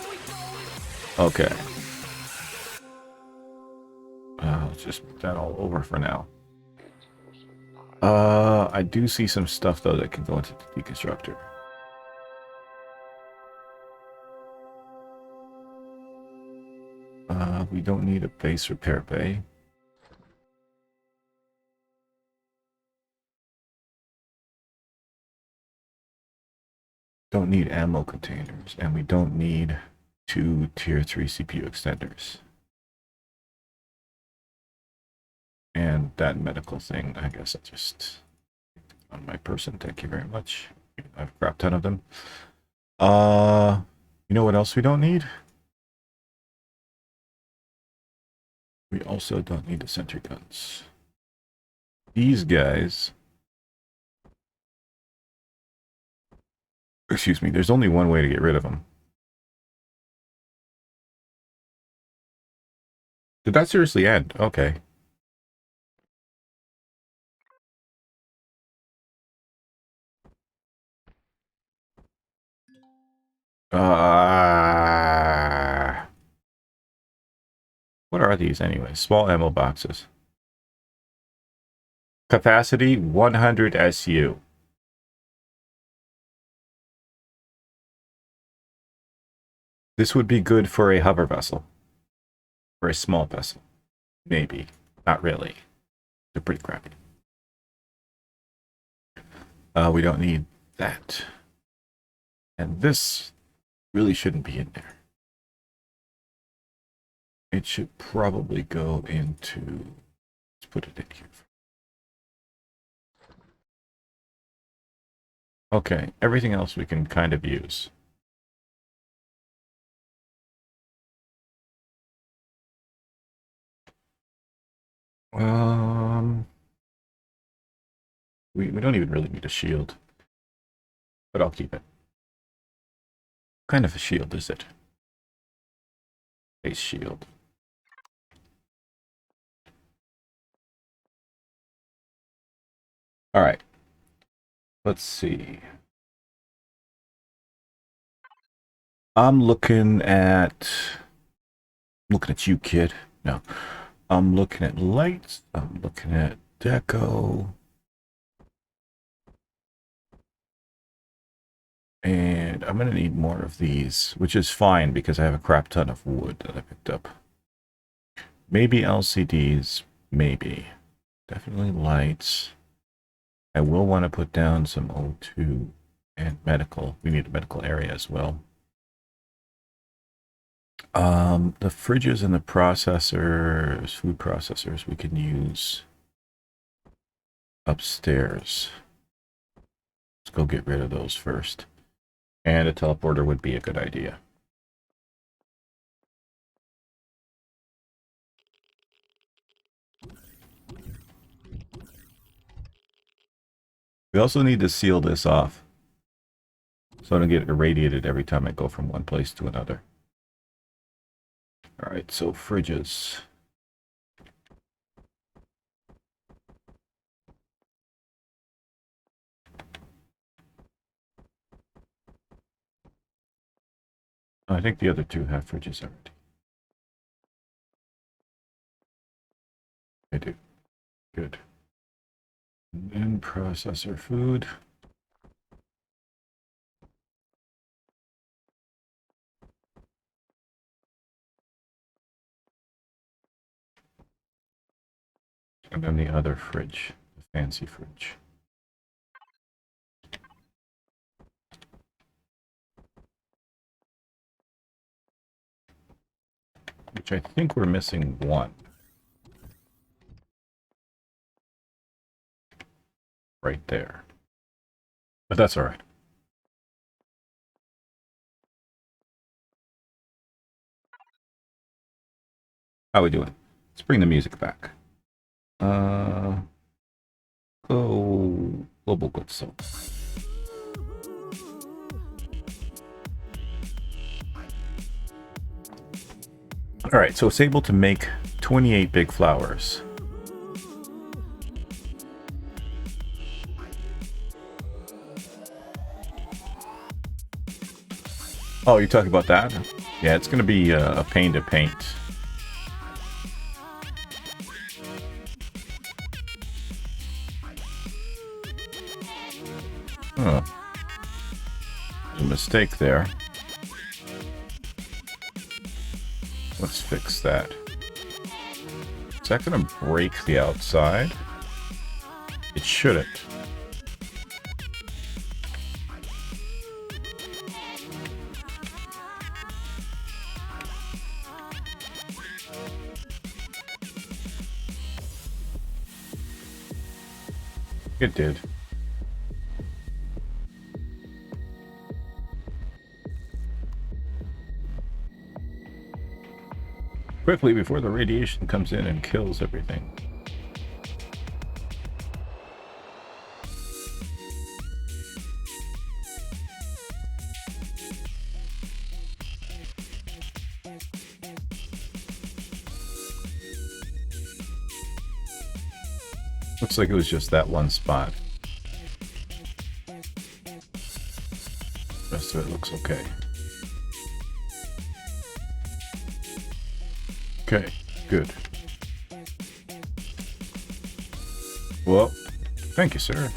Okay. Let's just put that all over for now. I do see some stuff, though, that can go into the deconstructor. We don't need a base repair bay. Don't need ammo containers, and we don't need 2 tier 3 CPU extenders. And that medical thing, I guess I just on my person, thank you very much. I have a crap ton of them. You know what else we don't need? We also don't need the sentry guns. These guys... Excuse me, there's only one way to get rid of them. Did that seriously end? Okay. What are these anyway? Small ammo boxes. Capacity 100 SU. This would be good for a hover vessel. For a small vessel. Maybe. Not really. They're pretty crappy. We don't need that. And this really shouldn't be in there. It should probably go into... Let's put it in here. Okay, everything else we can kind of use. We don't even really need a shield. But I'll keep it. What kind of a shield is it? Base shield. Alright. Let's see. I'm looking at you, kid. No. I'm looking at lights. I'm looking at deco. And I'm going to need more of these, which is fine because I have a crap ton of wood that I picked up. Maybe LCDs. Maybe. Definitely lights. I will want to put down some O2 and medical. We need a medical area as well. The fridges and the processors, food processors, we can use upstairs. Let's go get rid of those first. And a teleporter would be a good idea. We also need to seal this off so I don't get irradiated every time I go from one place to another. Alright, so fridges. I think the other two have fridges already. They do. Good. And then process our food. And then the other fridge, the fancy fridge. Which I think we're missing one. Right there. But that's all right. How we doing? Let's bring the music back. Go global goods sold. All right, so it's able to make 28 big flowers. Oh, you're talking about that? Yeah, it's going to be a pain to paint. Oh. There's a mistake there. Let's fix that. Is that going to break the outside? It shouldn't. It did. Quickly before the radiation comes in and kills everything. Looks like it was just that one spot. The rest of it looks okay. Okay, good. Well, thank you, sir.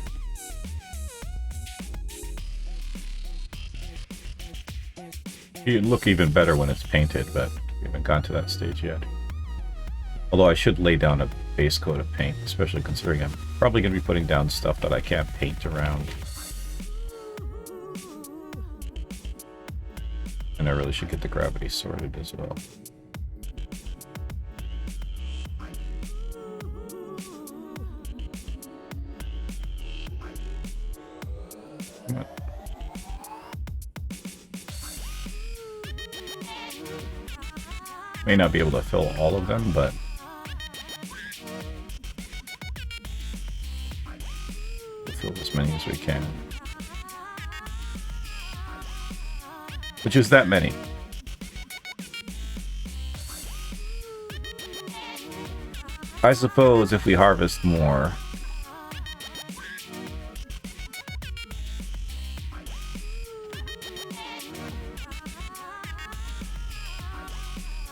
It'd look even better when it's painted, but we haven't gone to that stage yet. Although I should lay down a base coat of paint, especially considering I'm probably going to be putting down stuff that I can't paint around. And I really should get the gravity sorted as well. May not be able to fill all of them, but we'll fill as many as we can. Which is that many. I suppose if we harvest more,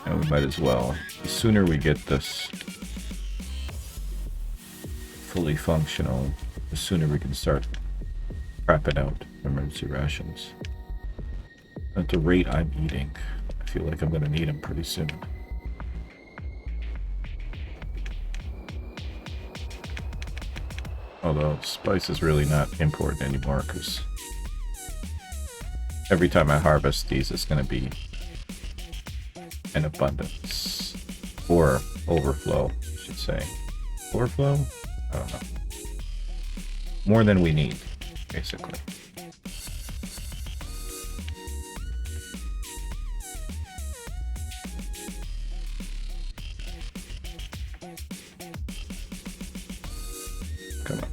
and we might as well. The sooner we get this fully functional, the sooner we can start crapping out emergency rations. At the rate I'm eating, I feel like I'm going to need them pretty soon. Although spice is really not important anymore, because every time I harvest these, it's going to be an abundance. Or overflow, I should say. Overflow? I don't know. More than we need, basically. Come on.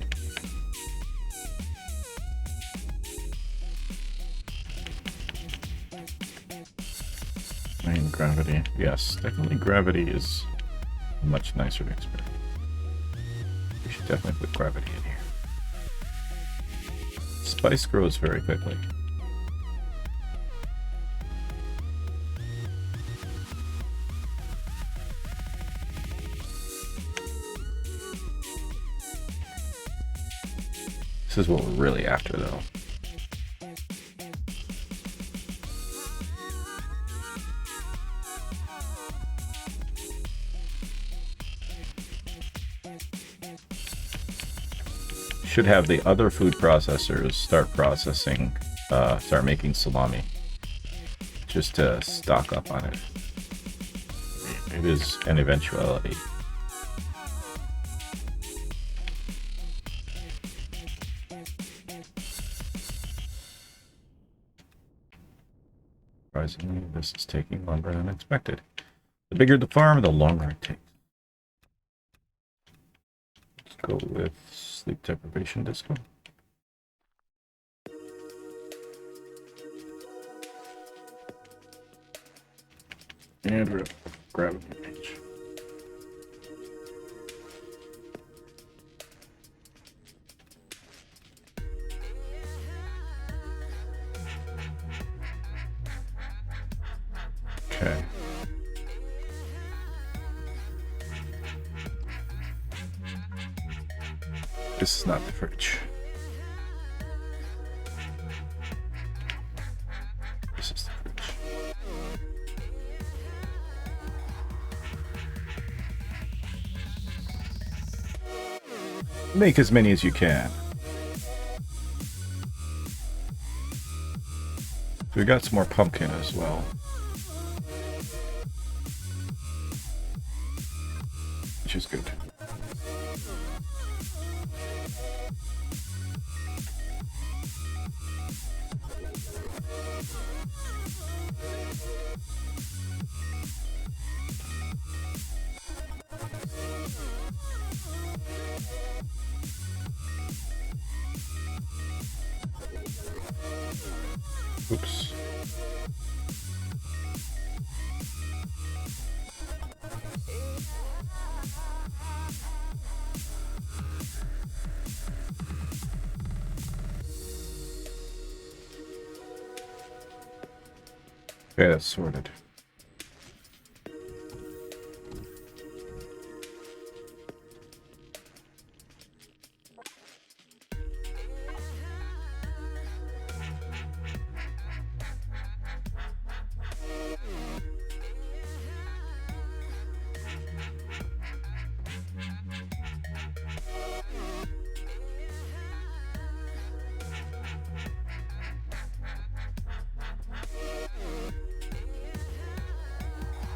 And gravity. Yes, definitely gravity is a much nicer experience. We should definitely put gravity in here. Spice grows very quickly. This is what we're really after, though. Should have the other food processors start processing, start making salami, just to stock up on it. It is an eventuality. Surprisingly, this is taking longer than expected. The bigger the farm, the longer it takes. Let's go with sleep deprivation disco. And we're grabbing the page. Okay. This is not the fridge. This is the fridge. Make as many as you can. We got some more pumpkin as well. Which is good. Oops. Okay, that's sorted.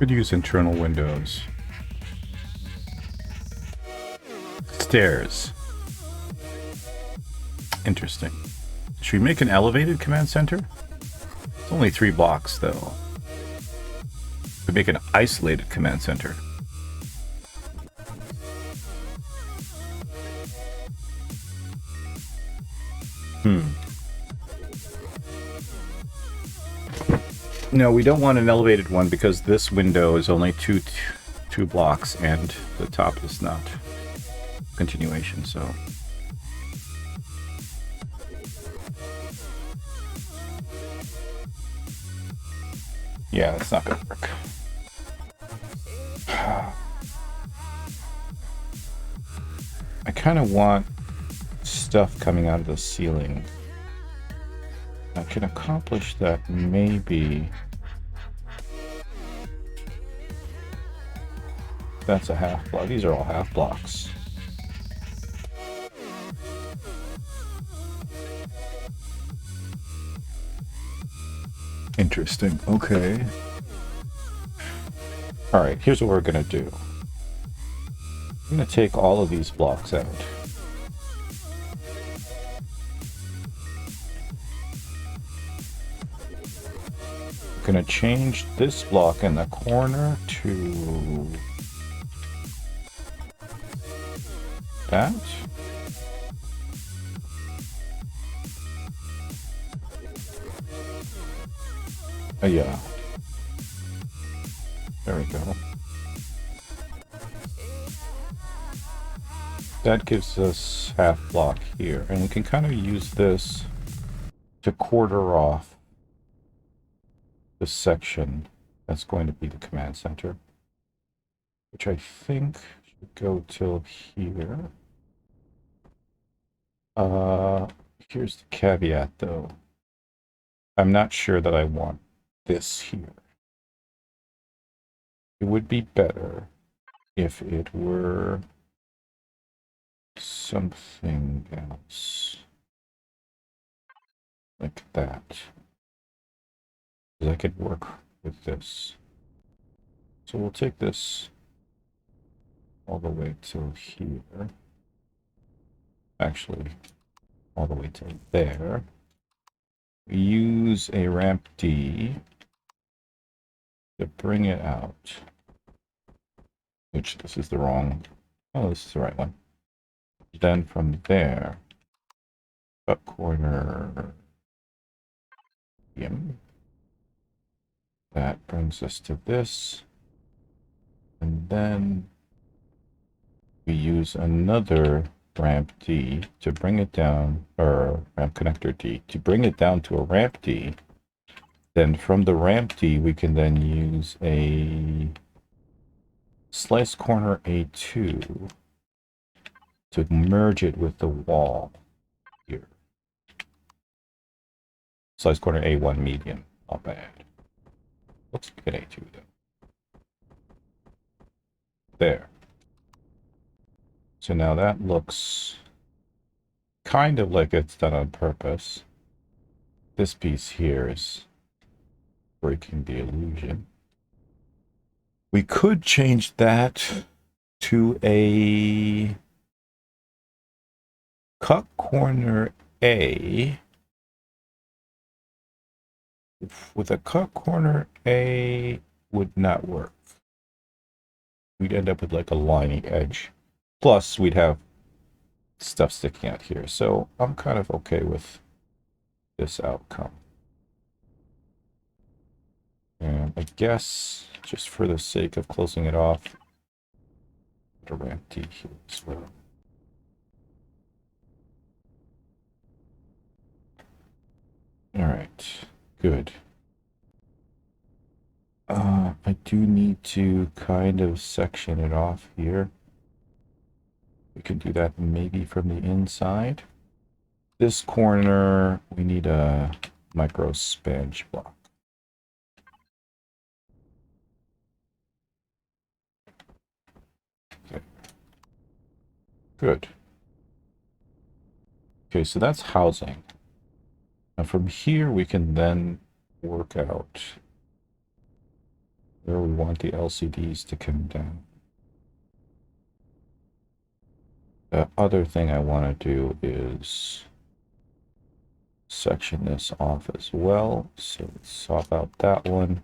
Could use internal windows. Stairs. Interesting. Should we make an elevated command center? It's only 3 blocks, though. Could make an isolated command center. No, we don't want an elevated one because this window is only two blocks and the top is not continuation, so. Yeah, that's not gonna work. I kind of want stuff coming out of the ceiling. I can accomplish that maybe. That's a half block. These are all half blocks. Interesting. Okay. All right, here's what we're gonna do. I'm gonna take all of these blocks out. I'm gonna change this block in the corner to that. Yeah. we go. That gives us half block here, and we can kind of use this to quarter off the section that's going to be the command center, which I think should go till here. Here's the caveat though. I'm not sure that I want this here. It would be better if it were something else. Like that. Because I could work with this. So we'll take this all the way till here. Actually, all the way till there. We use a ramp D to bring it out. Which, this is the wrong... Oh, this is the right one. Then from there, up corner... That brings us to this. And then we use another ramp D to bring it down, or ramp connector D, to bring it down to a ramp D. Then from the ramp D, we can then use a slice corner A2 to merge it with the wall here. Slice corner A1 medium, not bad. Let's get A2 though. There. So now that looks kind of like it's done on purpose. This piece here is breaking the illusion. We could change that to a cut corner A. With a cut corner A would not work. We'd end up with like a liney edge. Plus, we'd have stuff sticking out here. So I'm kind of okay with this outcome. And I guess, just for the sake of closing it off, put a ramp D here as well. All right, good. I do need to kind of section it off here. We can do that maybe from the inside. This corner, we need a micro spange block. Okay. Good. Okay, so that's housing. Now from here, we can then work out where we want the LCDs to come down. The other thing I want to do is section this off as well. So let's swap out that one.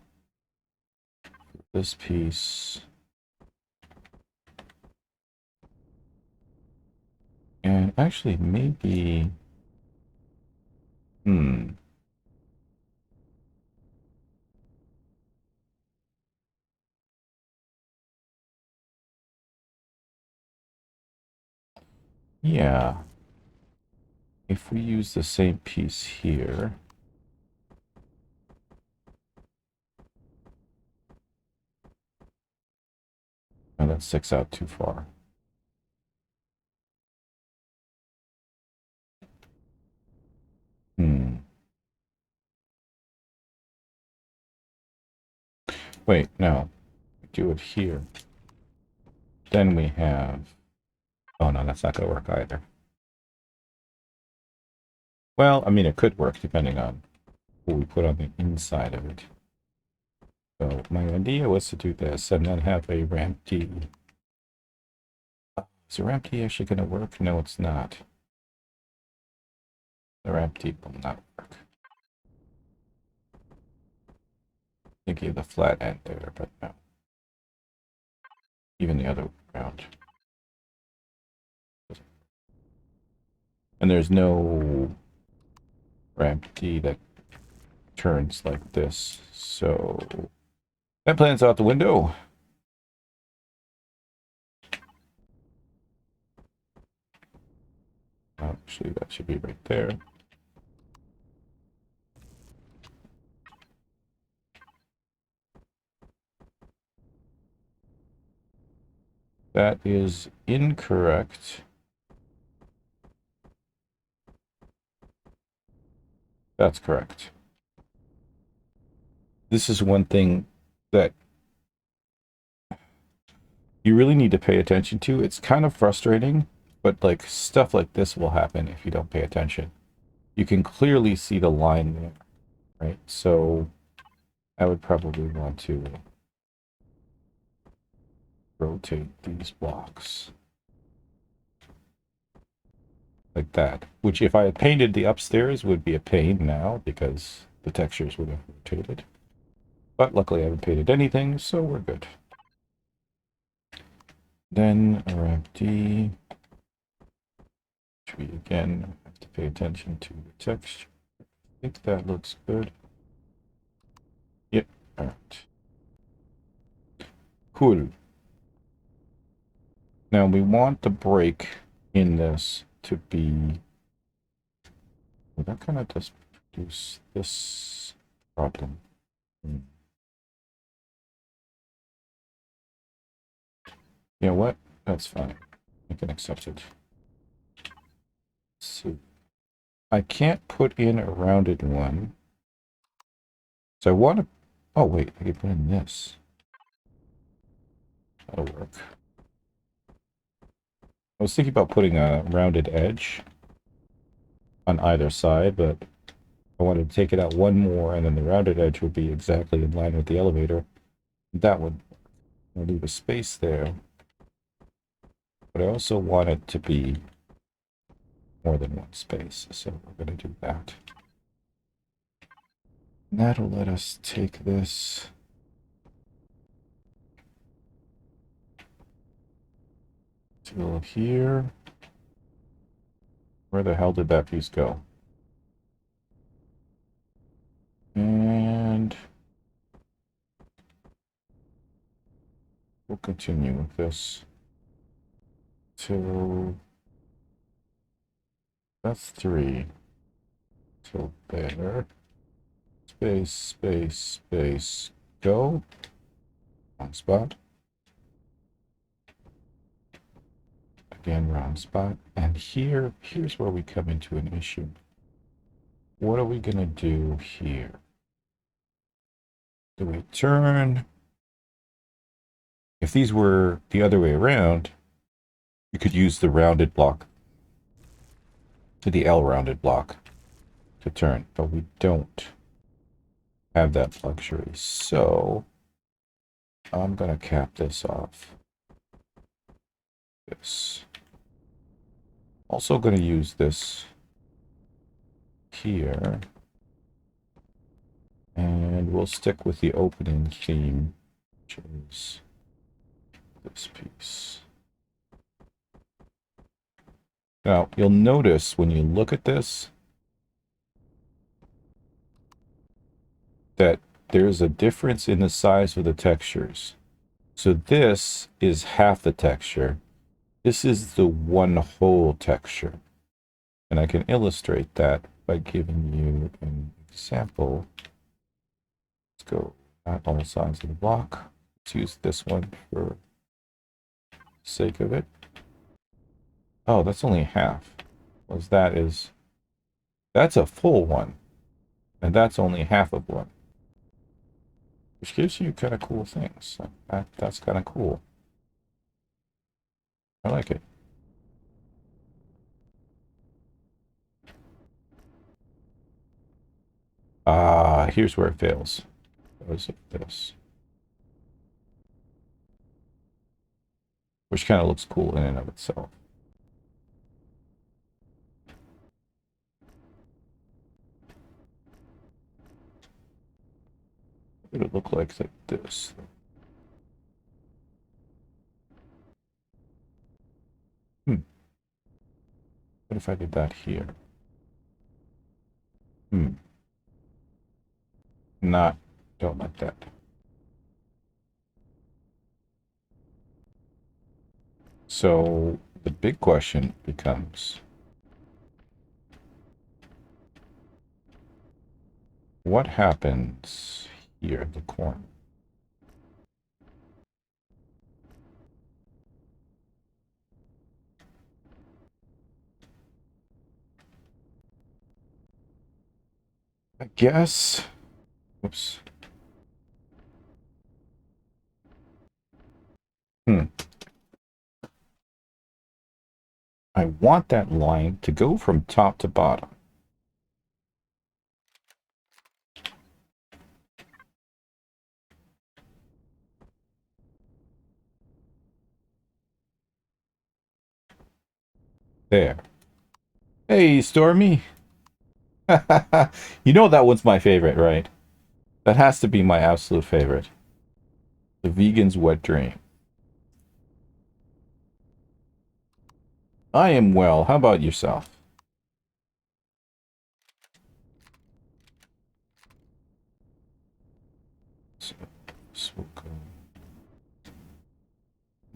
This piece. And actually maybe... Yeah. If we use the same piece here. No, that sticks out too far. Wait, no. We do it here. Then we have... Oh no, that's not going to work either. Well, I mean, it could work depending on what we put on the inside of it. So my idea was to do this and then have a ramp D. Is the ramp D actually going to work? No, it's not. The ramp D will not work. I think you have the flat end there, but no. Even the other way around. And there's no ramp D that turns like this, so that plan's out the window. Actually, that should be right there. That is incorrect. That's correct. This is one thing that you really need to pay attention to. It's kind of frustrating, but like stuff like this will happen if you don't pay attention. You can clearly see the line there, right? So I would probably want to rotate these blocks like that, which if I had painted the upstairs would be a pain now because the textures would have rotated. But luckily I haven't painted anything, so we're good. Then ramp D, which we again have to pay attention to the texture. I think that looks good. Yep, all right. Cool. Now we want the break in this to be, well, that kind of does produce this problem. You know what? That's fine. I can accept it. So I can't put in a rounded one. So I want to, oh wait, I can put in this. That'll work. I was thinking about putting a rounded edge on either side, but I wanted to take it out one more, and then the rounded edge would be exactly in line with the elevator. That would leave a space there. But I also want it to be more than one space, so we're going to do that. And that'll let us take this till here. Where the hell did that piece go? And we'll continue with this till that's 3. Till there. Space, space, space, go. Wrong spot. Again, wrong spot. And here's where we come into an issue. What are we gonna do here? Do we turn? If these were the other way around, you could use the rounded block, the L rounded block to turn, but we don't have that luxury. So I'm gonna cap this off. This. Also gonna use this here. And we'll stick with the opening theme, which is this piece. Now, you'll notice when you look at this that there's a difference in the size of the textures. So this is half the texture. This is the one whole texture. And I can illustrate that by giving you an example. Let's go not all sides of the block. Let's use this one for the sake of it. Oh, that's only half. That's a full one. And that's only half of one. Which gives you kind of cool things. That's kind of cool. I like it. Here's where it fails. Goes like this. Which kind of looks cool in and of itself. What would it look like this? What if I did that here? Don't like that. So the big question becomes, what happens here at the corner? I guess. Whoops. I want that line to go from top to bottom. There. Hey, Stormy. You know that one's my favorite, right? That has to be my absolute favorite. The Vegan's Wet Dream. I am well. How about yourself? So we'll go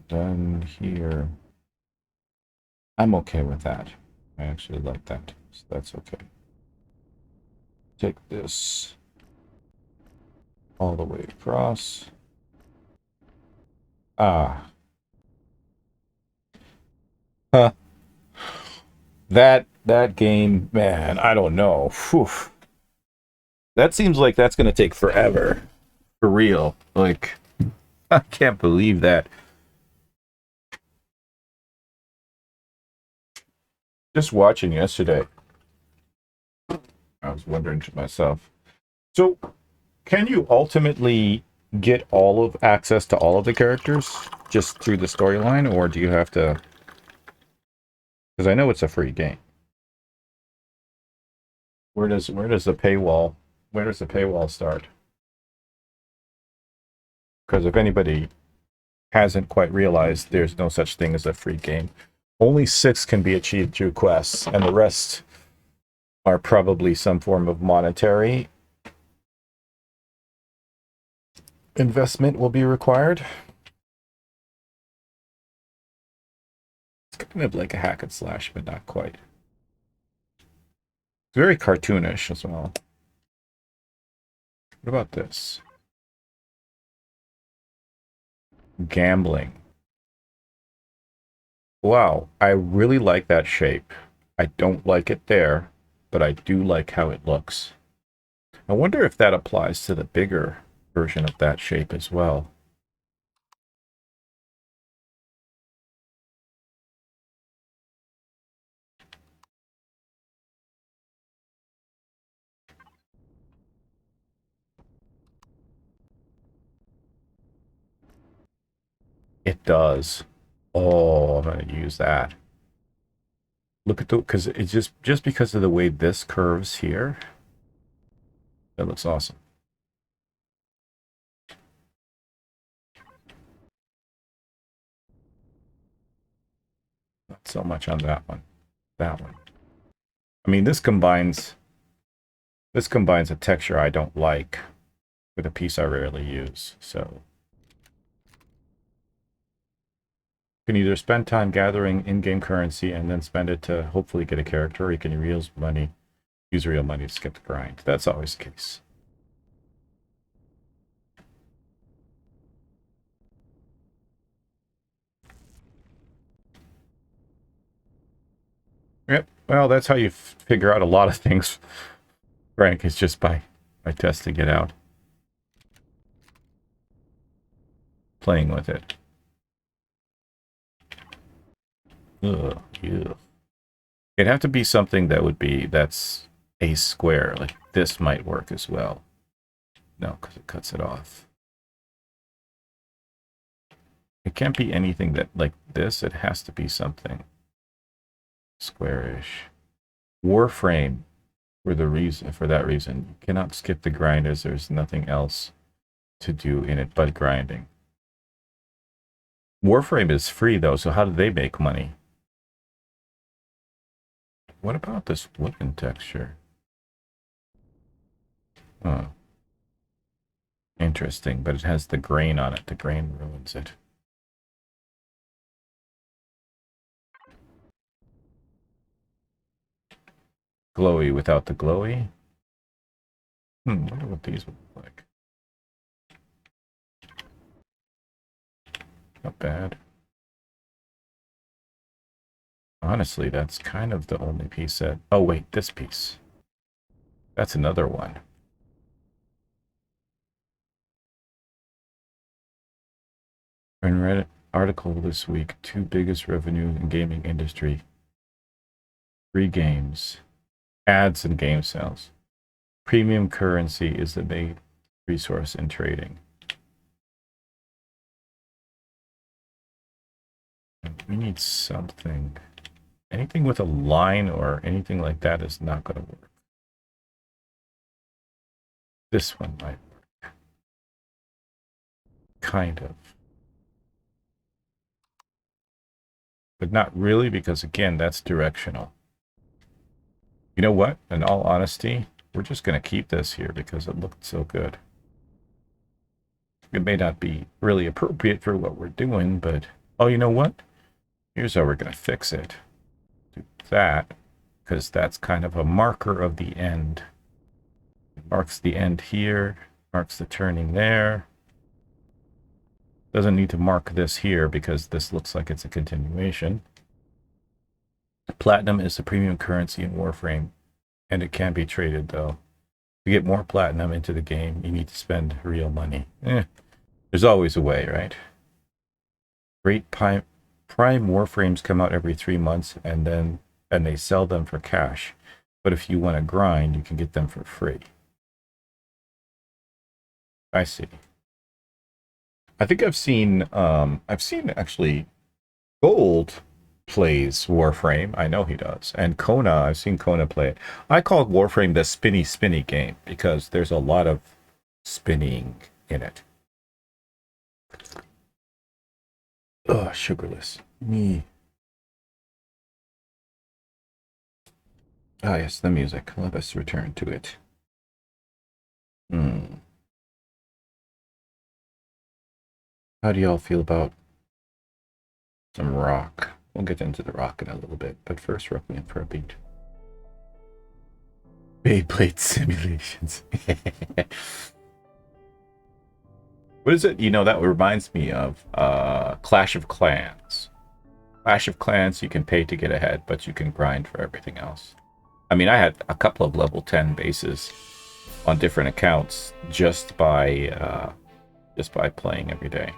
down here. I'm okay with that. I actually like that, so that's okay. Take this all the way across. Ah. Huh. That game, man, I don't know. Whew. That seems like that's gonna take forever. For real. Like, I can't believe that. Just watching yesterday, I was wondering to myself, so can you ultimately get all of access to all of the characters just through the storyline, or do you have to? Because I know it's a free game. Where does the paywall start? Because if anybody hasn't quite realized, there's no such thing as a free game. Only 6 can be achieved through quests, and the rest are probably some form of monetary investment will be required. It's kind of like a hack and slash, but not quite. It's very cartoonish as well. What about this? Gambling. Wow, I really like that shape. I don't like it there, but I do like how it looks. I wonder if that applies to the bigger version of that shape as well. It does. Oh, I'm going to use that. Look at the, because it's just because of the way this curves here. That looks awesome. Not so much on that one. That one. I mean, this combines a texture I don't like with a piece I rarely use. So you can either spend time gathering in-game currency and then spend it to hopefully get a character, or you can use real money to skip the grind. That's always the case. Yep. Well, that's how you figure out a lot of things, Frank, is just by testing it out. Playing with it. Ugh, ugh. It'd have to be something that's a square. Like this might work as well. No, because it cuts it off. It can't be anything that like this. It has to be something squarish. Warframe for that reason. You cannot skip the grind as there's nothing else to do in it but grinding. Warframe is free though, so how do they make money? What about this wooden texture? Oh. Interesting, but it has the grain on it. The grain ruins it. Glowy without the glowy. I wonder what these would look like. Not bad. Honestly, that's kind of the only piece that... Oh, wait, this piece. That's another one. I read an article this week, 2 biggest revenue in gaming industry. 3 games. Ads and game sales. Premium currency is the main resource in trading. We need something. Anything with a line or anything like that is not going to work. This one might work. Kind of. But not really, because again, that's directional. You know what? In all honesty, we're just going to keep this here because it looked so good. It may not be really appropriate for what we're doing, but... Oh, you know what? Here's how we're going to fix it. Do that, because that's kind of a marker of the end. It marks the end here, marks the turning there. Doesn't need to mark this here because this looks like it's a continuation. Platinum is the premium currency in Warframe, and it can be traded, though. To get more platinum into the game, you need to spend real money. There's always a way, right? Great Prime Warframes come out every 3 months, and they sell them for cash. But if you want to grind, you can get them for free. I see. I think I've seen actually Gold plays Warframe. I know he does. And Kona, I've seen Kona play it. I call Warframe the spinny game because there's a lot of spinning in it. Ugh, sugarless. Me. Ah, yes, the music. Let us return to it. How do y'all feel about some rock? We'll get into the rock in a little bit, but first, Requiem for a Beat. Beyblade simulations. What is it? You know, that reminds me of Clash of Clans. Clash of Clans, you can pay to get ahead, but you can grind for everything else. I mean, I had a couple of level 10 bases on different accounts just by playing every day.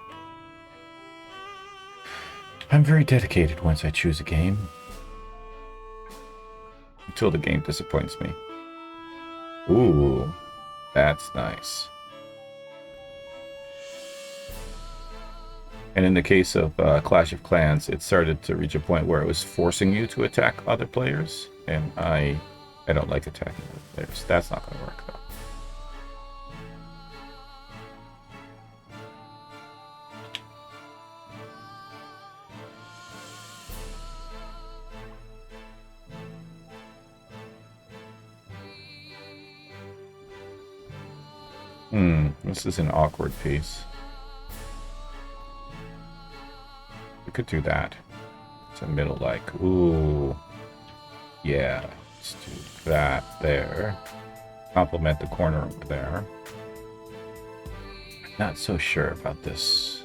I'm very dedicated once I choose a game. Until the game disappoints me. Ooh, that's nice. And in the case of Clash of Clans, it started to reach a point where it was forcing you to attack other players, and I don't like attacking other players. That's not going to work, though. This is an awkward piece. We could do that. It's a middle, like, ooh. Yeah, let's do that there. Complement the corner over there. Not so sure about this.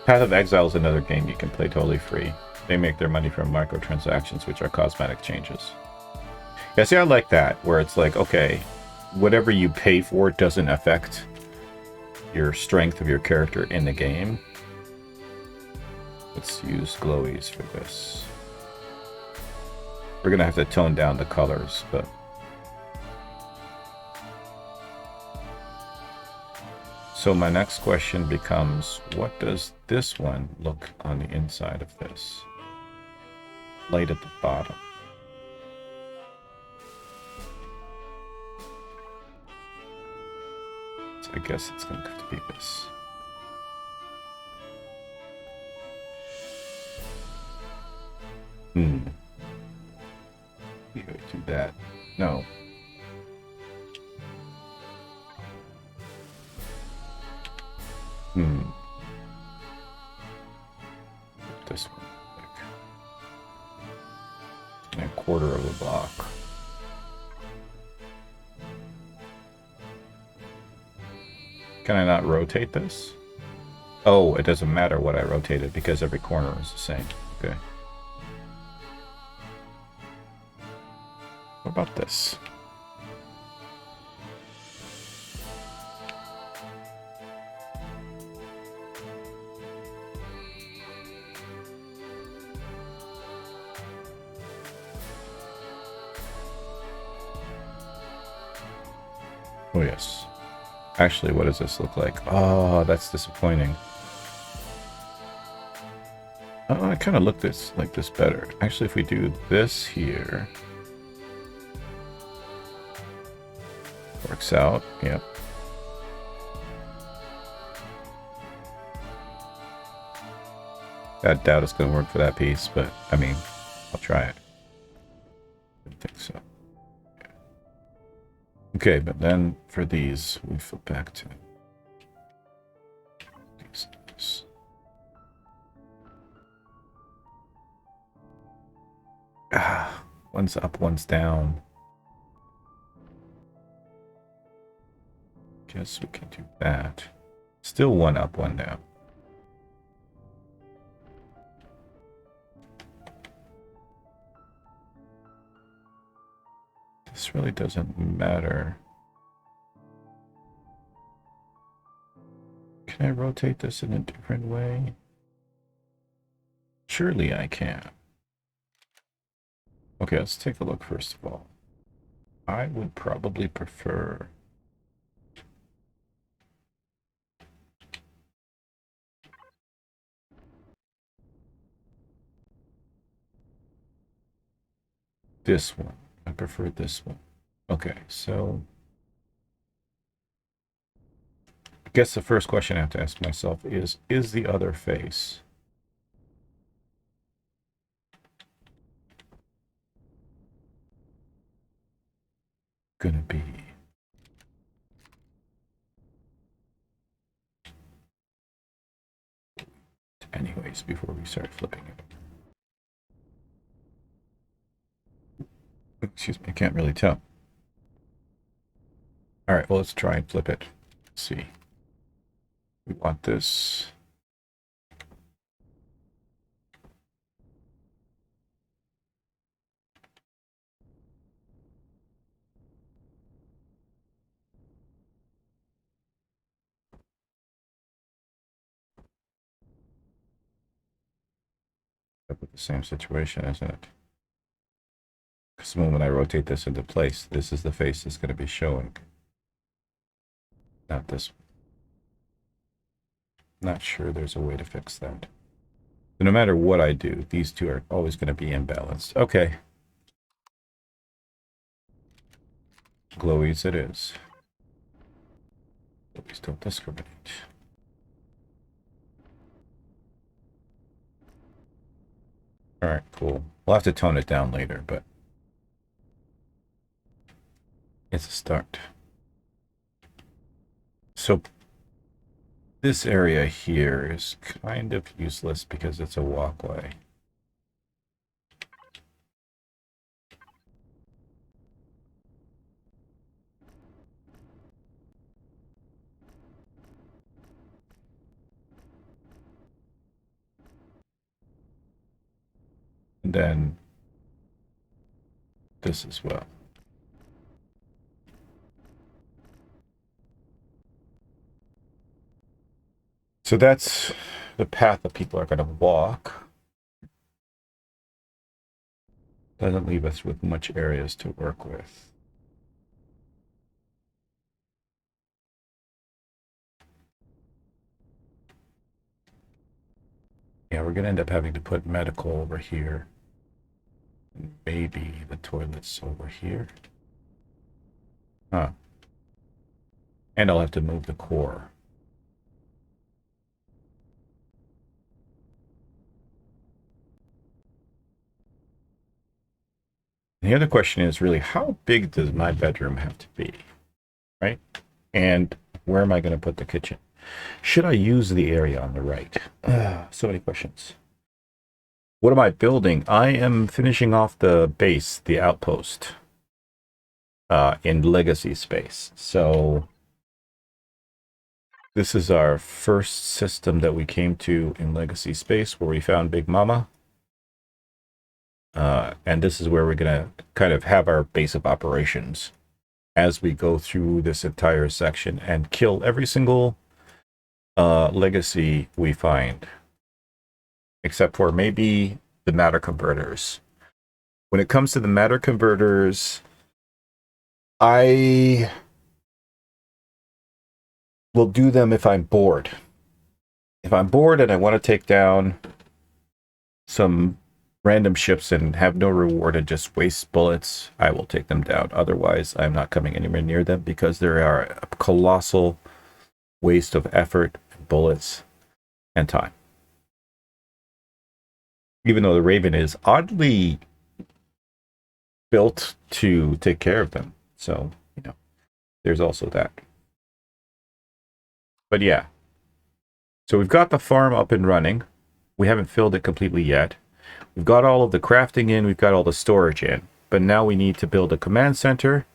Path of Exile is another game you can play totally free. They make their money from microtransactions, which are cosmetic changes. Yeah, see, I like that, where it's like, okay, whatever you pay for doesn't affect your strength of your character in the game. Let's use glowies for this. We're gonna have to tone down the colors, but... So my next question becomes, what does this one look on the inside of this? Light at the bottom. So I guess it's going to have to be this. We would do that. No. This one. Like, a quarter of a block. Can I not rotate this? Oh, it doesn't matter what I rotate it because every corner is the same. Okay. What about this? Oh, yes. Actually, what does this look like? Oh, that's disappointing. Oh, I kind of look like this better. Actually, if we do this here, works out. Yep. I doubt it's going to work for that piece, but I mean, I'll try it. I think so. Okay, but then for these, we flip back to these. Ah, one's up, one's down. Guess we can do that. Still one up, one down. This really doesn't matter. Can I rotate this in a different way? Surely I can. Okay, let's take a look first of all. I would probably prefer this one. I prefer this one. Okay, so I guess the first question I have to ask myself is the other face gonna be anyways before we start flipping it? Excuse me, I can't really tell. All right, well, let's try and flip it. Let's see. We want this. With the same situation, isn't it? Because the moment I rotate this into place, this is the face that's going to be showing. Not this one. Not sure there's a way to fix that. So no matter what I do, these two are always going to be imbalanced. Okay. Glowies it is. Glowies don't discriminate. Alright, cool. We'll have to tone it down later, but it's a start. So this area here is kind of useless because it's a walkway. And then this as well. So that's the path that people are going to walk. Doesn't leave us with much areas to work with. Yeah, we're going to end up having to put medical over here. Maybe the toilets over here. Huh. And I'll have to move the core. The other question is really, how big does my bedroom have to be, right? And where am I going to put the kitchen? Should I use the area on the right? So many questions. What am I building? I am finishing off the base, the outpost, in legacy space. So This is our first system that we came to in Legacy Space, where we found Big Mama. And this is where we're going to kind of have our base of operations as we go through this entire section and kill every single legacy we find. Except for maybe the matter converters. When it comes to the matter converters, I will do them if I'm bored. If I'm bored and I want to take down some random ships and have no reward and just waste bullets, I will take them down. Otherwise, I'm not coming anywhere near them because they are a colossal waste of effort, bullets, and time. Even though the Raven is oddly built to take care of them. So, you know, there's also that. But yeah. So we've got the farm up and running. We haven't filled it completely yet. We've got all of the crafting in. We've got all the storage in. But now we need to build a command center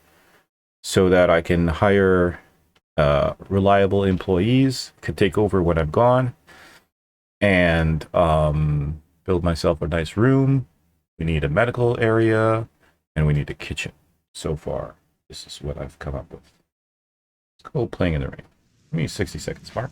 so that I can hire reliable employees, can take over when I'm gone, and build myself a nice room. We need a medical area, and we need a kitchen. So far, this is what I've come up with. Let's go playing in the rain. Give me 60 seconds, Mark.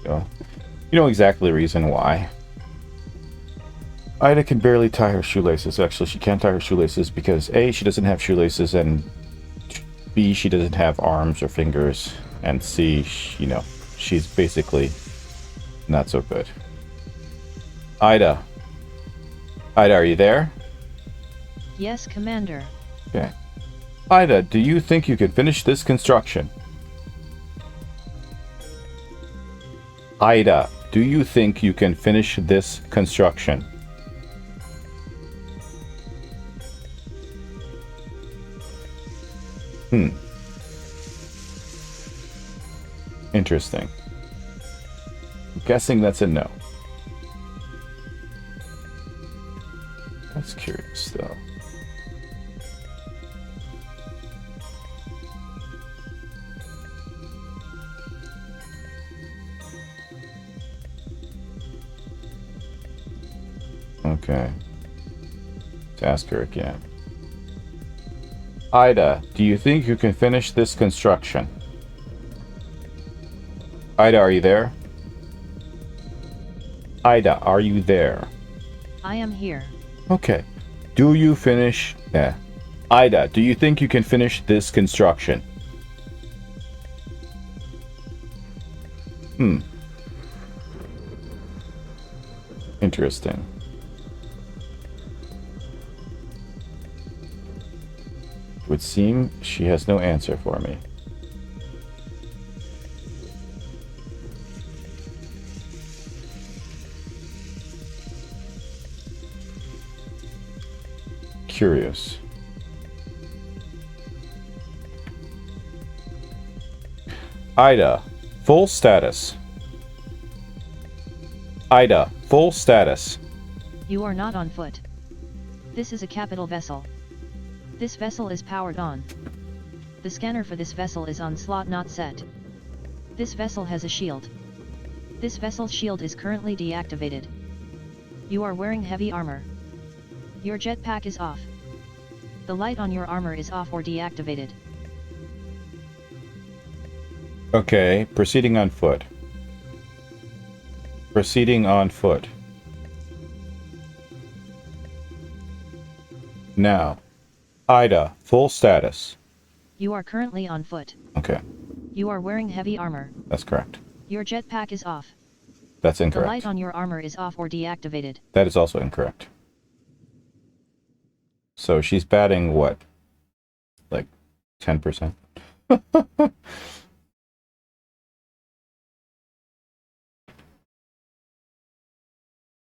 Go. You know exactly the reason why. Ida can barely tie her shoelaces. Actually, she can't tie her shoelaces because A, she doesn't have shoelaces, and B, she doesn't have arms or fingers, and C, you know, she's basically not so good. Ida. Ida, are you there? Yes, Commander. Okay. Ida, do you think you could finish this construction? Ida, do you think you can finish this construction? Interesting. I'm guessing that's a no. That's curious, though. Okay. Let's ask her again. Ida, do you think you can finish this construction? Ida, are you there? Ida, are you there? I am here. Okay. Do you finish... Ida, do you think you can finish this construction? Interesting. It would seem she has no answer for me. Curious. Ida, full status. Ida, full status. You are not on foot. This is a capital vessel. This vessel is powered on. The scanner for this vessel is on slot not set. This vessel has a shield. This vessel's shield is currently deactivated. You are wearing heavy armor. Your jetpack is off. The light on your armor is off or deactivated. Okay, proceeding on foot. Proceeding on foot. Now, Ida, full status. You are currently on foot. Okay, You are wearing heavy armor. that's correct. Your jetpack is off. That's The incorrect. light on your armor is off or deactivated. That is also incorrect. So she's batting what? Like 10%?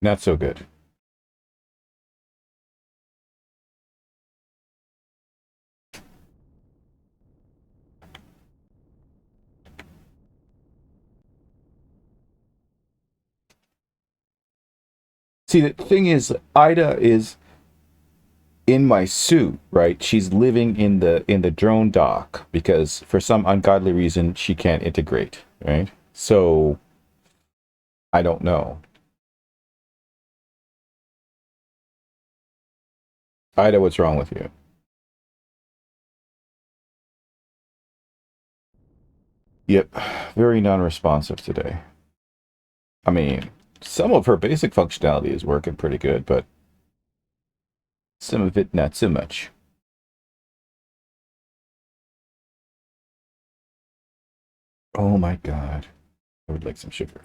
Not so good. See, the thing is, Ida is in my suit, right? She's living in the drone dock because for some ungodly reason she can't integrate, right? So I don't know. Ida, what's wrong with you? Yep, very non-responsive today. I mean, some of her basic functionality is working pretty good, but some of it not so much. Oh my god. I would like some sugar.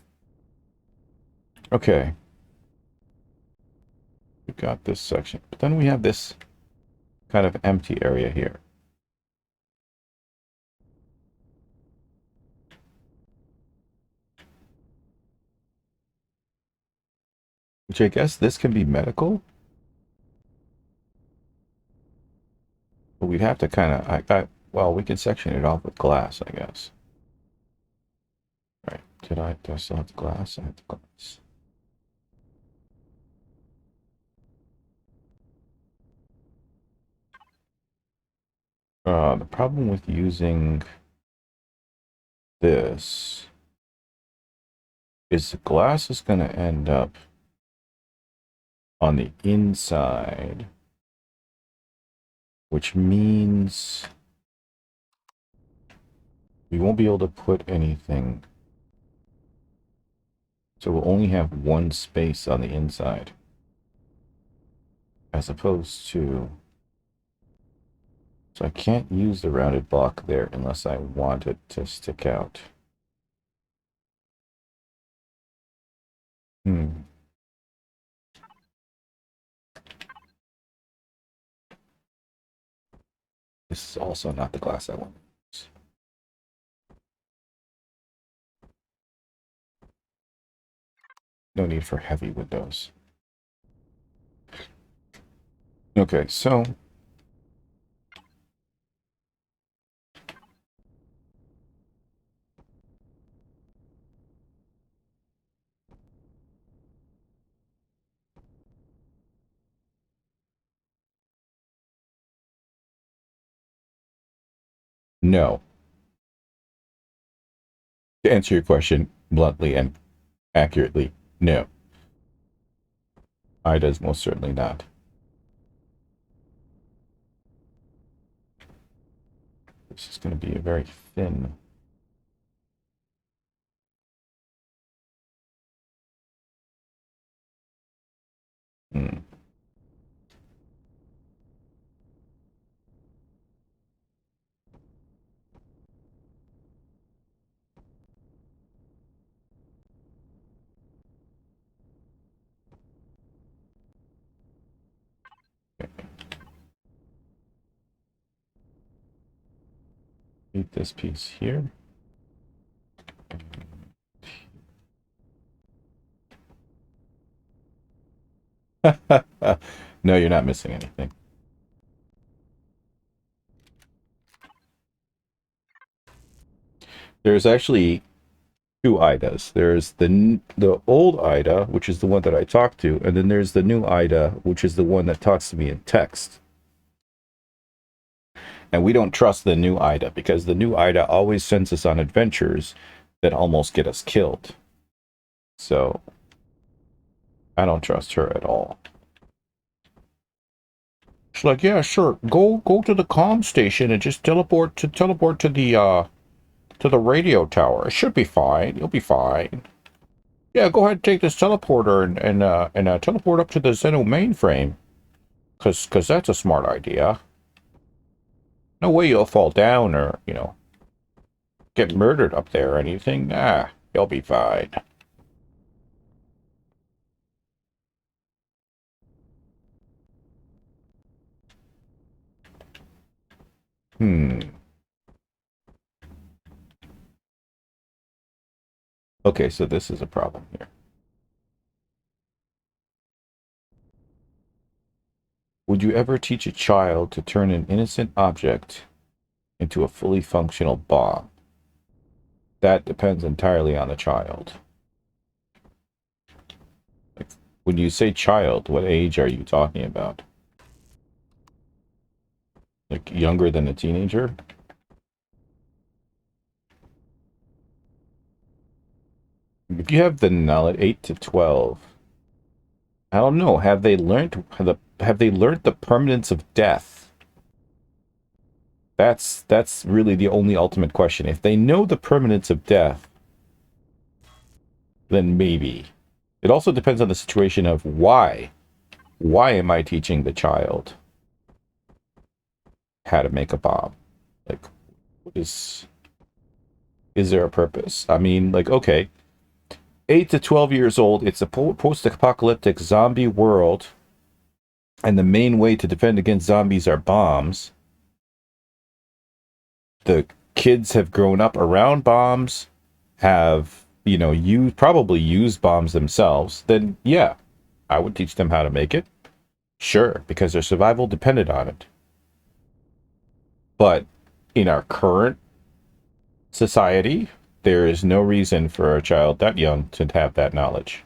Okay. We've got this section, but then we have this kind of empty area here. Which I guess this can be medical? But we'd have to kind of, well, we can section it off with glass, I guess. Right, do I still have the glass? I have the glass. The problem with using this is the glass is going to end up on the inside, which means we won't be able to put anything. So we'll only have one space on the inside, as opposed to... So I can't use the rounded block there unless I want it to stick out. This is also not the glass I want. No need for heavy windows. Okay, so no. To answer your question bluntly and accurately, no. Ida's most certainly not. This is going to be a very thin. Keep this piece here. No, you're not missing anything. There's actually two Idas. There's the old Ida, which is the one that I talked to, and then there's the new Ida, which is the one that talks to me in text. And we don't trust the new Ida, because the new Ida always sends us on adventures that almost get us killed. So, I don't trust her at all. She's like, yeah, sure. Go to the comm station and just teleport to the radio tower. It should be fine. You'll be fine. Yeah, go ahead and take this teleporter and teleport up to the Zeno mainframe. Cause that's a smart idea. No way you'll fall down or, you know, get murdered up there or anything. Nah, you'll be fine. Okay, so this is a problem here. Would you ever teach a child to turn an innocent object into a fully functional bomb? That depends entirely on the child. Like, when you say child, what age are you talking about? Like, younger than a teenager? If you have the knowledge, 8 to 12, I don't know. Have they learned the permanence of death? That's really the only ultimate question. If they know the permanence of death, then maybe. It also depends on the situation of why. Why am I teaching the child how to make a bomb? Like, is there a purpose? I mean, like, okay, 8 to 12 years old, it's a post-apocalyptic zombie world, and the main way to defend against zombies are bombs. The kids have grown up around bombs, have, you know, probably used bombs themselves. Then, yeah, I would teach them how to make it. Sure, because their survival depended on it. But in our current society, there is no reason for a child that young to have that knowledge.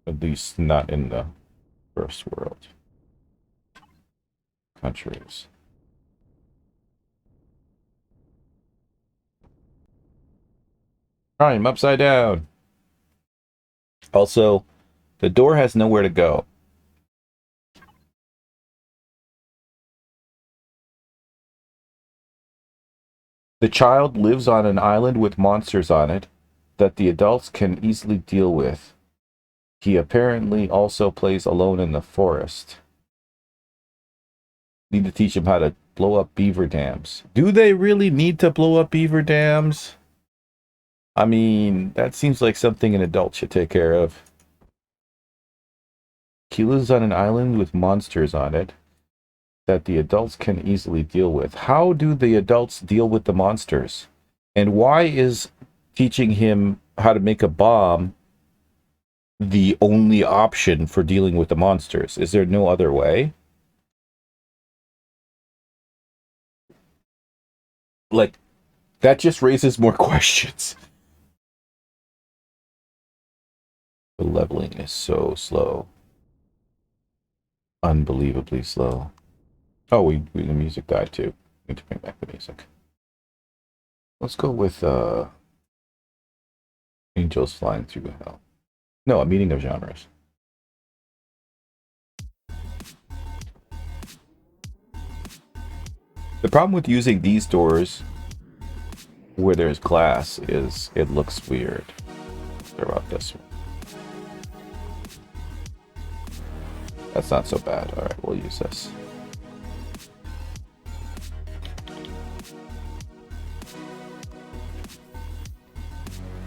At least not in the first world countries. I'm upside down. Also, the door has nowhere to go. The child lives on an island with monsters on it that the adults can easily deal with. He apparently also plays alone in the forest. Need to teach him how to blow up beaver dams. Do they really need to blow up beaver dams? I mean, that seems like something an adult should take care of. He lives on an island with monsters on it that the adults can easily deal with. How do the adults deal with the monsters? And why is teaching him how to make a bomb the only option for dealing with the monsters? Is there no other way? Like, that just raises more questions. The leveling is so slow. Unbelievably slow. Oh, the music died too. Need to bring back the music. Let's go with Angels Flying Through Hell. No, A Meeting of Genres. The problem with using these doors where there's glass is it looks weird. What about this one? That's not so bad. Alright, we'll use this.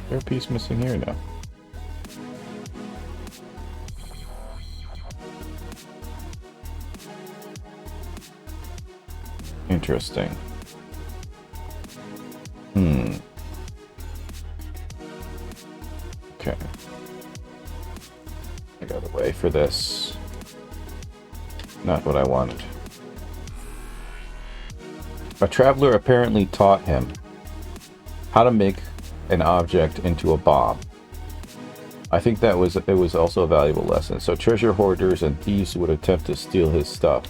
Is there a piece missing here now? Interesting. Okay. I got a way for this. Not what I wanted. A traveler apparently taught him how to make an object into a bomb. I think it was also a valuable lesson. So treasure hoarders and thieves would attempt to steal his stuff.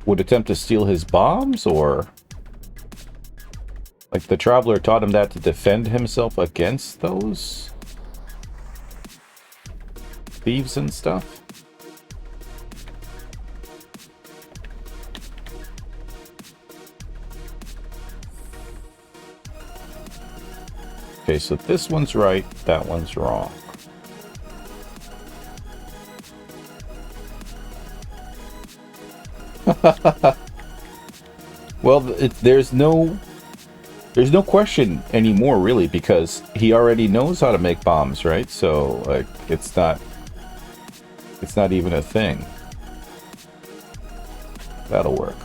Would attempt to steal his bombs, or like the traveler taught him that to defend himself against those thieves and stuff? Okay, so this one's right, that one's wrong. Well, there's no question anymore, really, because he already knows how to make bombs, right? So, like, it's not even a thing. That'll work.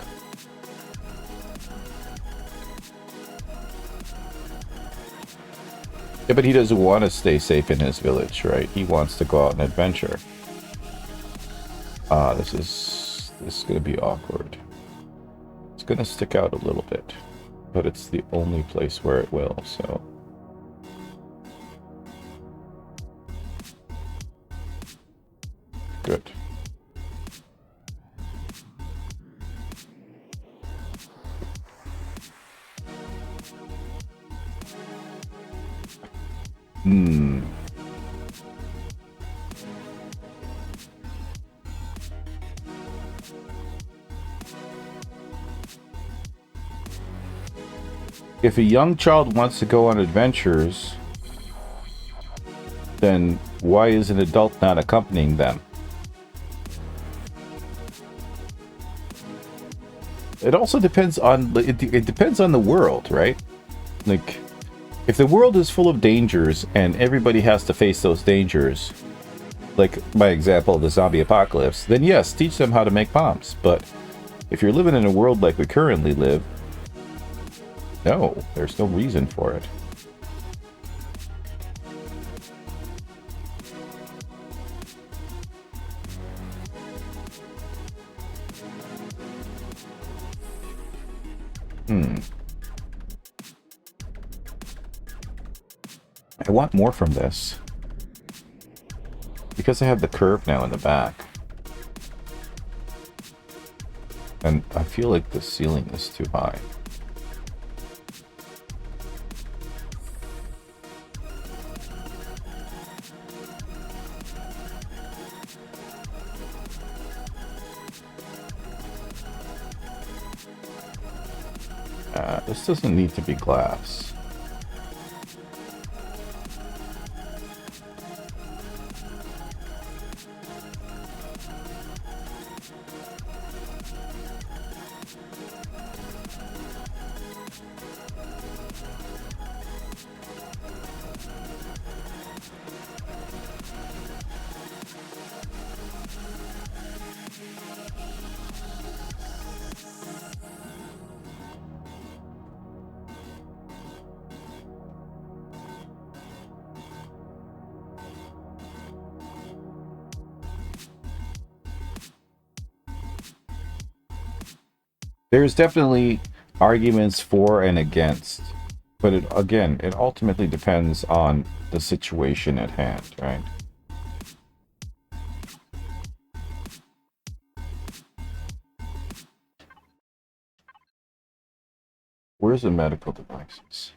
Yeah, but he doesn't want to stay safe in his village, right? He wants to go out and adventure. This is gonna be awkward. It's gonna stick out a little bit, but it's the only place where it will, so. Good. If a young child wants to go on adventures, then why is an adult not accompanying them? It also depends on it depends on the world, right? Like, if the world is full of dangers and everybody has to face those dangers, like my example of the zombie apocalypse, then yes, teach them how to make bombs. But if you're living in a world like we currently live, no, there's no reason for it. I want more from this. Because I have the curve now in the back. And I feel like the ceiling is too high. This doesn't need to be glass. There's definitely arguments for and against, but it ultimately depends on the situation at hand, right? Where's the medical devices?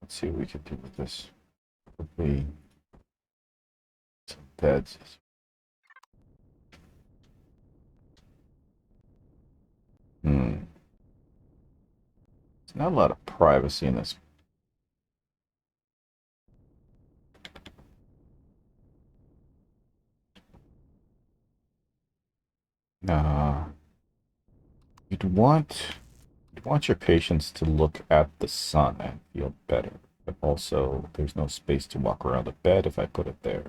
Let's see what we can do with this. Probably some beds. There's not a lot of privacy in this. Nah. You'd want your patients to look at the sun and feel better. But also, there's no space to walk around the bed if I put it there.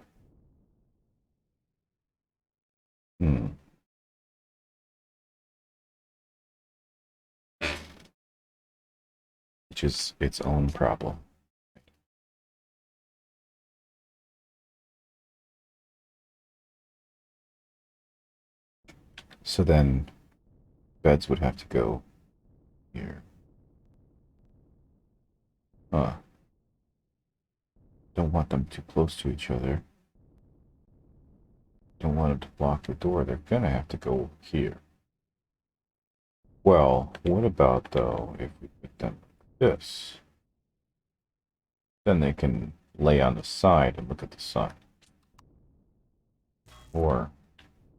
Which is its own problem. So then, beds would have to go Here. Don't want them too close to each other. Don't want them to block the door. They're gonna have to go here. Well, what about, though, if we put them like this? Then they can lay on the side and look at the sun. Or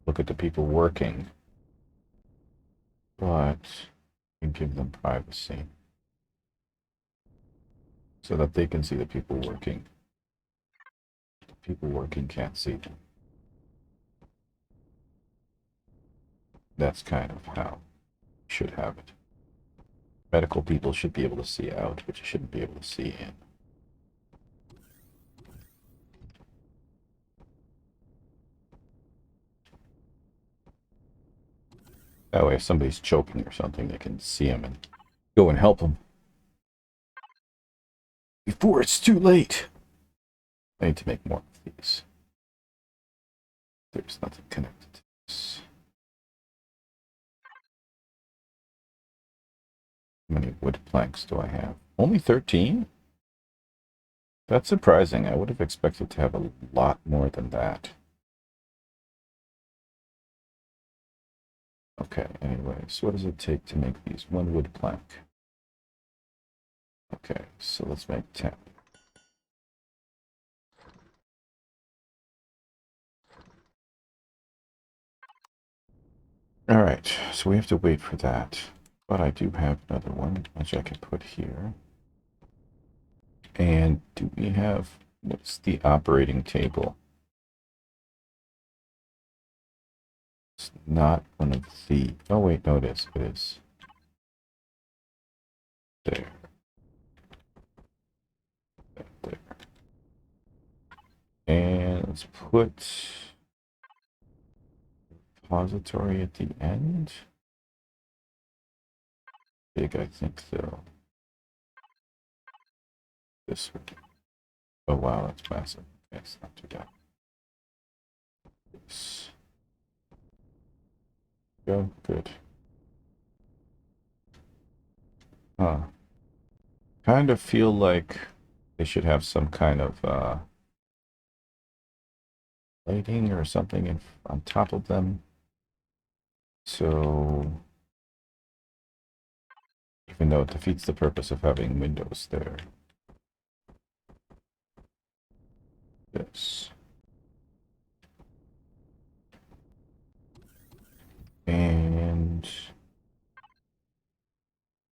look at the people working. But we give them privacy. So that they can see the people working. The people working can't see them. That's kind of how you should have it. Medical people should be able to see out, but you shouldn't be able to see in. That way, if somebody's choking or something, they can see them and go and help them. Before it's too late. I need to make more of these. There's nothing connected to this. How many wood planks do I have? Only 13? That's surprising. I would have expected to have a lot more than that. Okay, anyway, so what does it take to make these? 1 wood plank. Okay, so let's make 10. Alright, so we have to wait for that. But I do have another one, which I can put here. And do we have... what's the operating table? It's not one of the... oh wait, no it is. It is. There. There. And let's put... repository at the end. Big, I think, though. This one. Oh wow, that's massive. Okay, it's not too bad. This. Go, good. Kind of feel like they should have some kind of lighting or something on top of them. So, even though it defeats the purpose of having windows there. This. And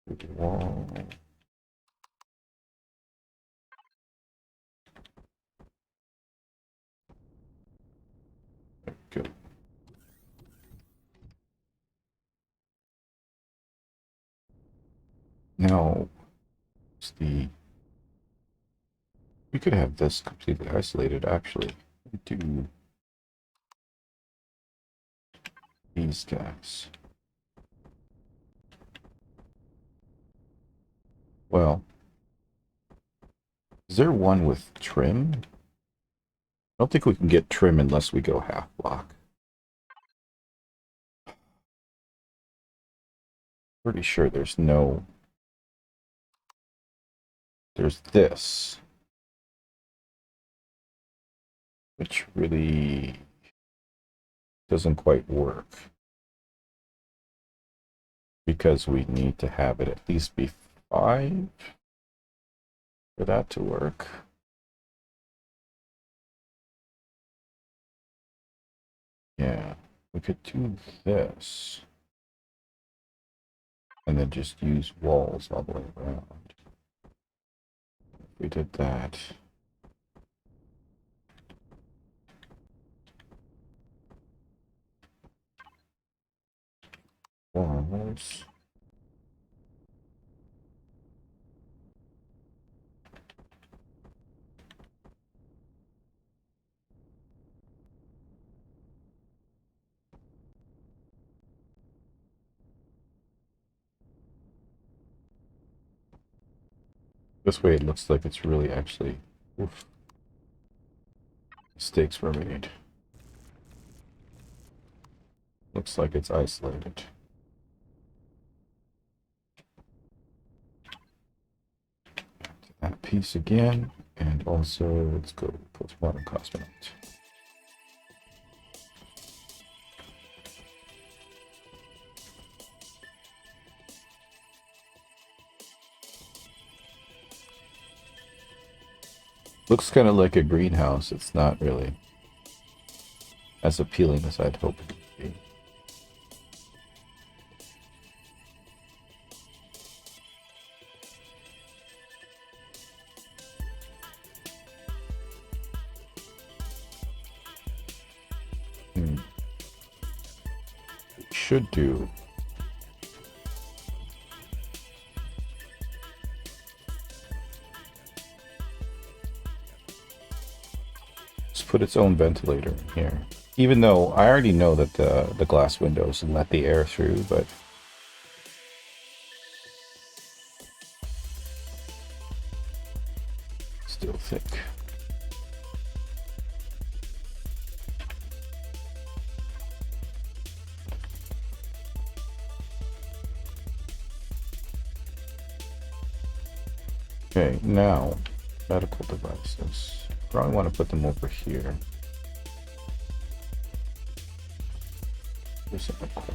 the wall. Good. Now, it's the... we could have this completely isolated, actually. Do these guys. Well, is there one with trim? I don't think we can get trim unless we go half block. Pretty sure there's no... there's this. Which really doesn't quite work. Because we need to have it at least be 5 for that to work. Yeah, we could do this. And then just use walls all the way around. If we did that. Walls. This way it looks like it's really actually... oof. Mistakes were made. Looks like it's isolated. piece again, and also let's go postmodern cosmonaut. Looks kind of like a greenhouse. It's not really as appealing as I'd hope it would be. Should do. Just put its own ventilator in here. Even though I already know that the glass windows let the air through, but still thick. Okay, now medical devices. Probably want to put them over here. There's something cool.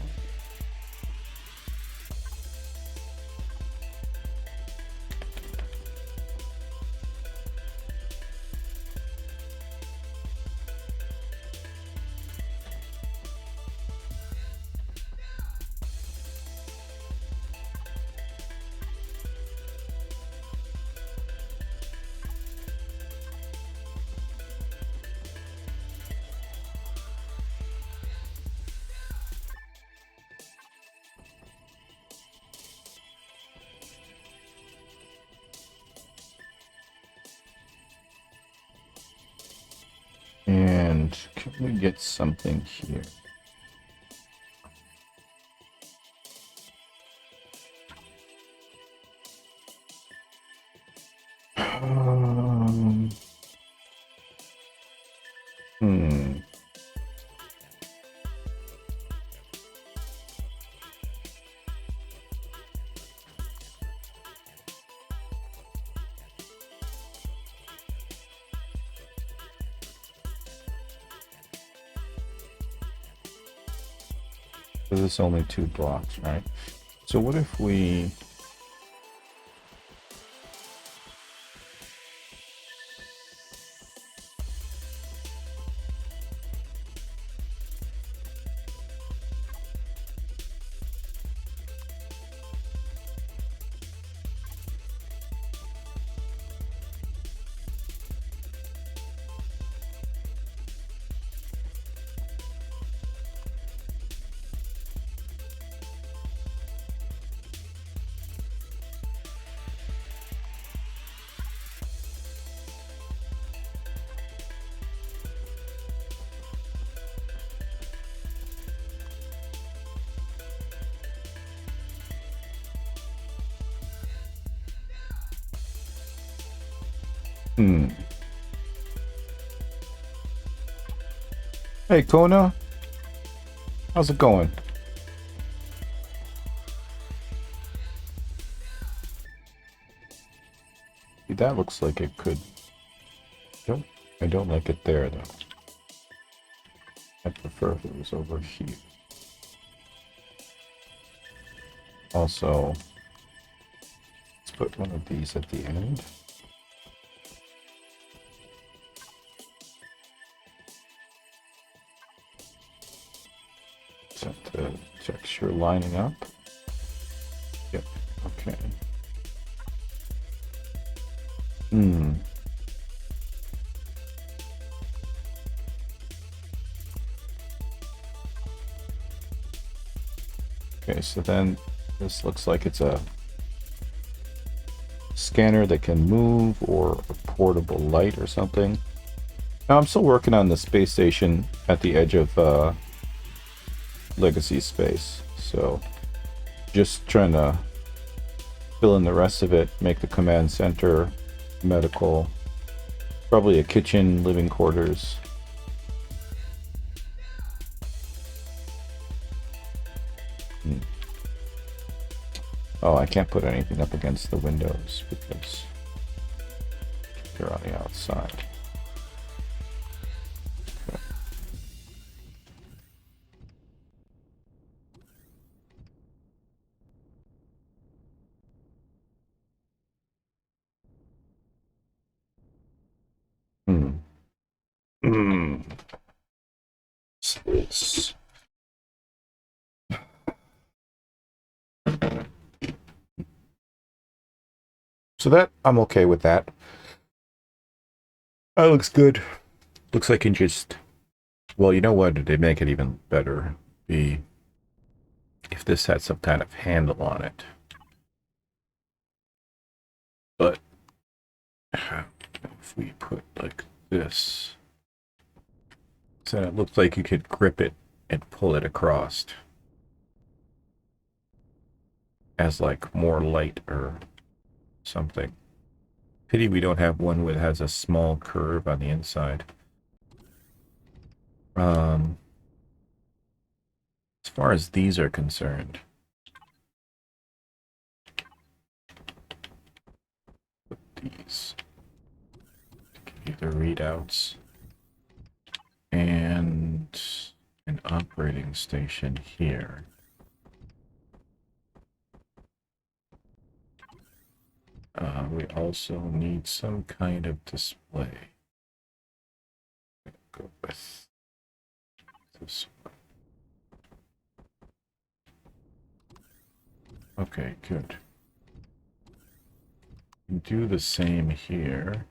And can we get something here? This is only 2 blocks, right? So what if we... Hey, Kona. How's it going? See, that looks like it could... Nope, I don't like it there, though. I'd prefer if it was over here. Also, let's put one of these at the end. Set the texture lining up. Yep, okay. Okay, so then this looks like it's a scanner that can move, or a portable light or something. Now I'm still working on the space station at the edge of Legacy space, so just trying to fill in the rest of it, make the command center, medical, probably a kitchen, living quarters. Oh, I can't put anything up against the windows because they're on the outside. Okay. Hmm. This. So that, I'm okay with that. That looks good. Looks like you just... Well, you know what? It'd make it even better. Be if this had some kind of handle on it. But if we put like this, so it looks like you could grip it and pull it across as like more light or something. Pity we don't have one that has a small curve on the inside. As far as these are concerned, put these to give you the readouts and an operating station here. We also need some kind of display. Go with this one. Okay, good. Do the same here.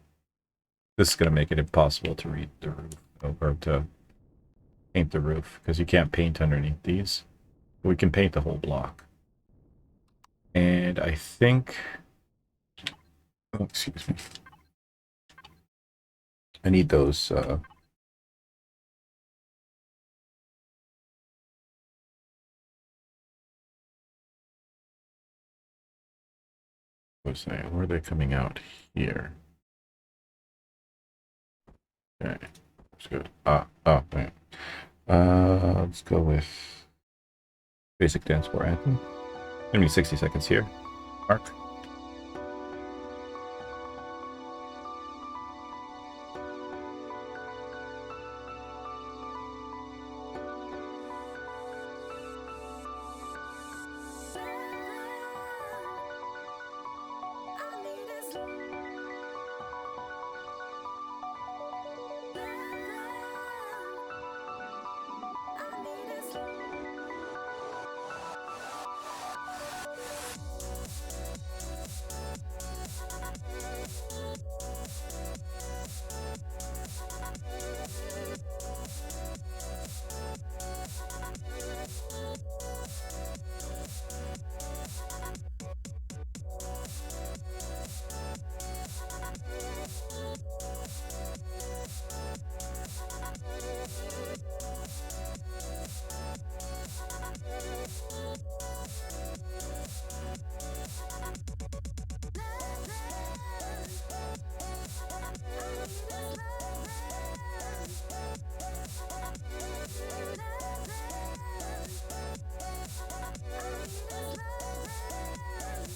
This is going to make it impossible to read the roof, or to paint the roof, because you can't paint underneath these. We can paint the whole block. And I think... Oh, excuse me. I need those... what's that? Where are they coming out? Here. Okay. Let's go. Right. Let's go with basic dance for anthem. Gonna be 60 seconds here. Mark.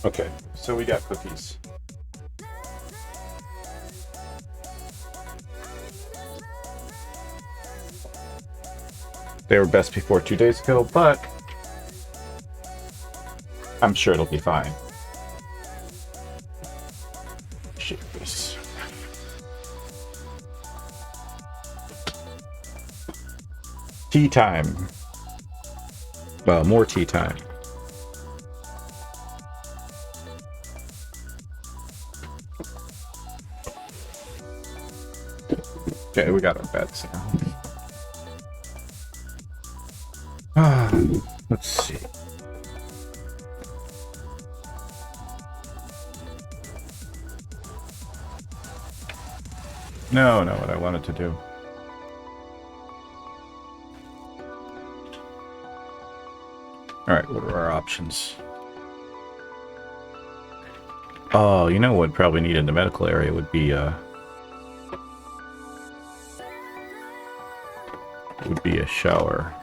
Okay, so we got cookies. They were best before 2 days ago, but I'm sure it'll be fine. Shake this. Tea time. Well, more tea time. Okay, we got our beds now. Let's see. No, what I wanted to do. Alright, what are our options? Oh, you know what probably need in the medical area would be a shower.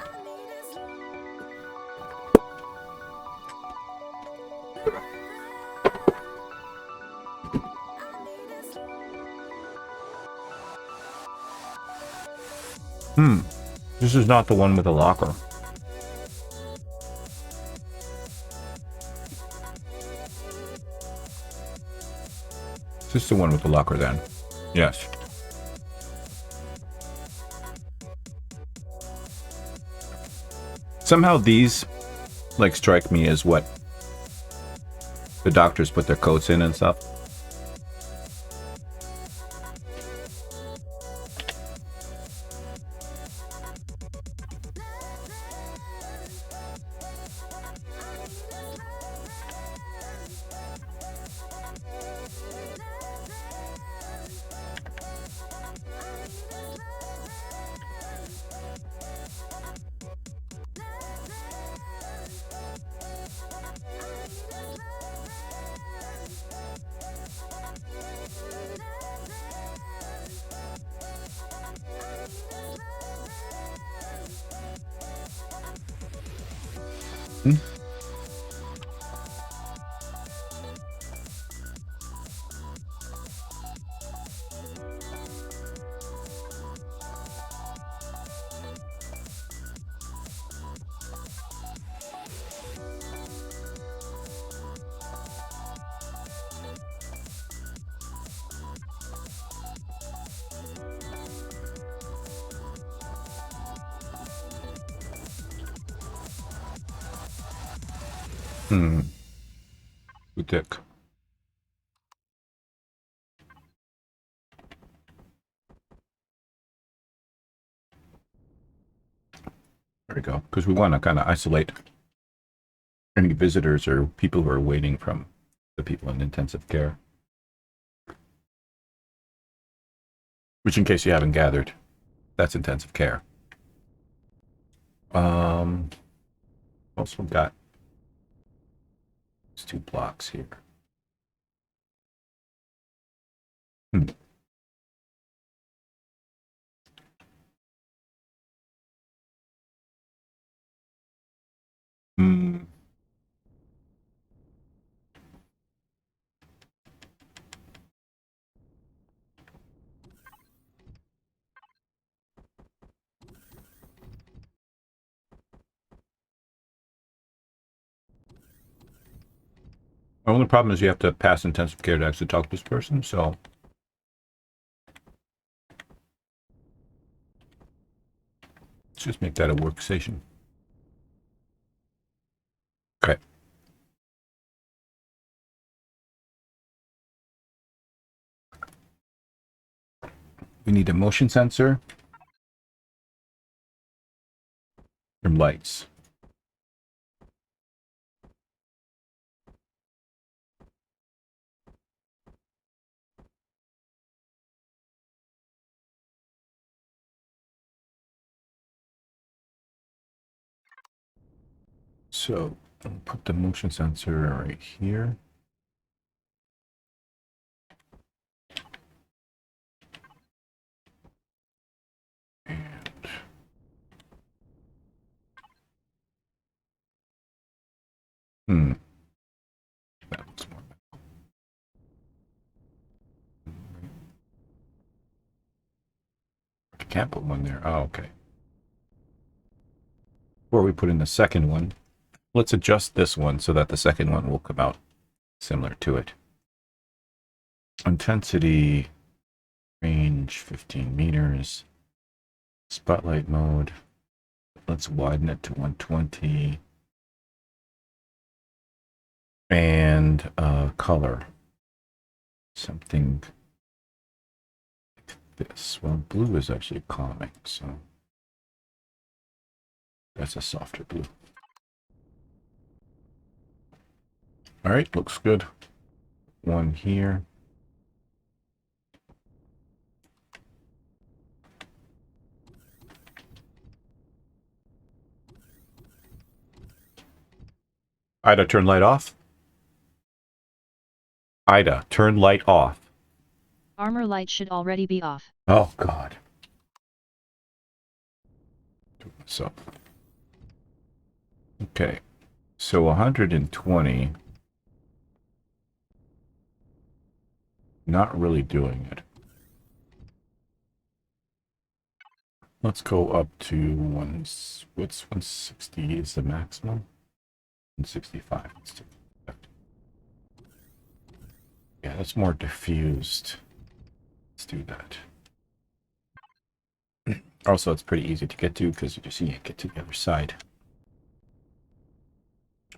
This is not the one with the locker. Is this the one with the locker then? Yes. Somehow these, like, strike me as what the doctors put their coats in and stuff. Too thick. There we go. Because we want to kind of isolate any visitors or people who are waiting from the people in intensive care. Which, in case you haven't gathered, that's intensive care. Also got these 2 blocks here. The only problem is you have to pass intensive care to actually talk to this person, so let's just make that a workstation. Okay. We need a motion sensor and lights. So I'll put the motion sensor right here. And that looks more. I can't put one there. Oh, okay. Before we put in the second one, let's adjust this one so that the second one will come out similar to it. Intensity, range 15 meters. Spotlight mode. Let's widen it to 120. And color. Something like this. Well, blue is actually calming, so that's a softer blue. All right, looks good. One here. Ida, turn light off. Ida, turn light off. Armor light should already be off. Oh, God. So, okay. So 120. Not really doing it. let's go up to what's 160 is the maximum? 165. Let's do that. Yeah, that's more diffused. Let's do that. Also, it's pretty easy to get to because you just get to the other side.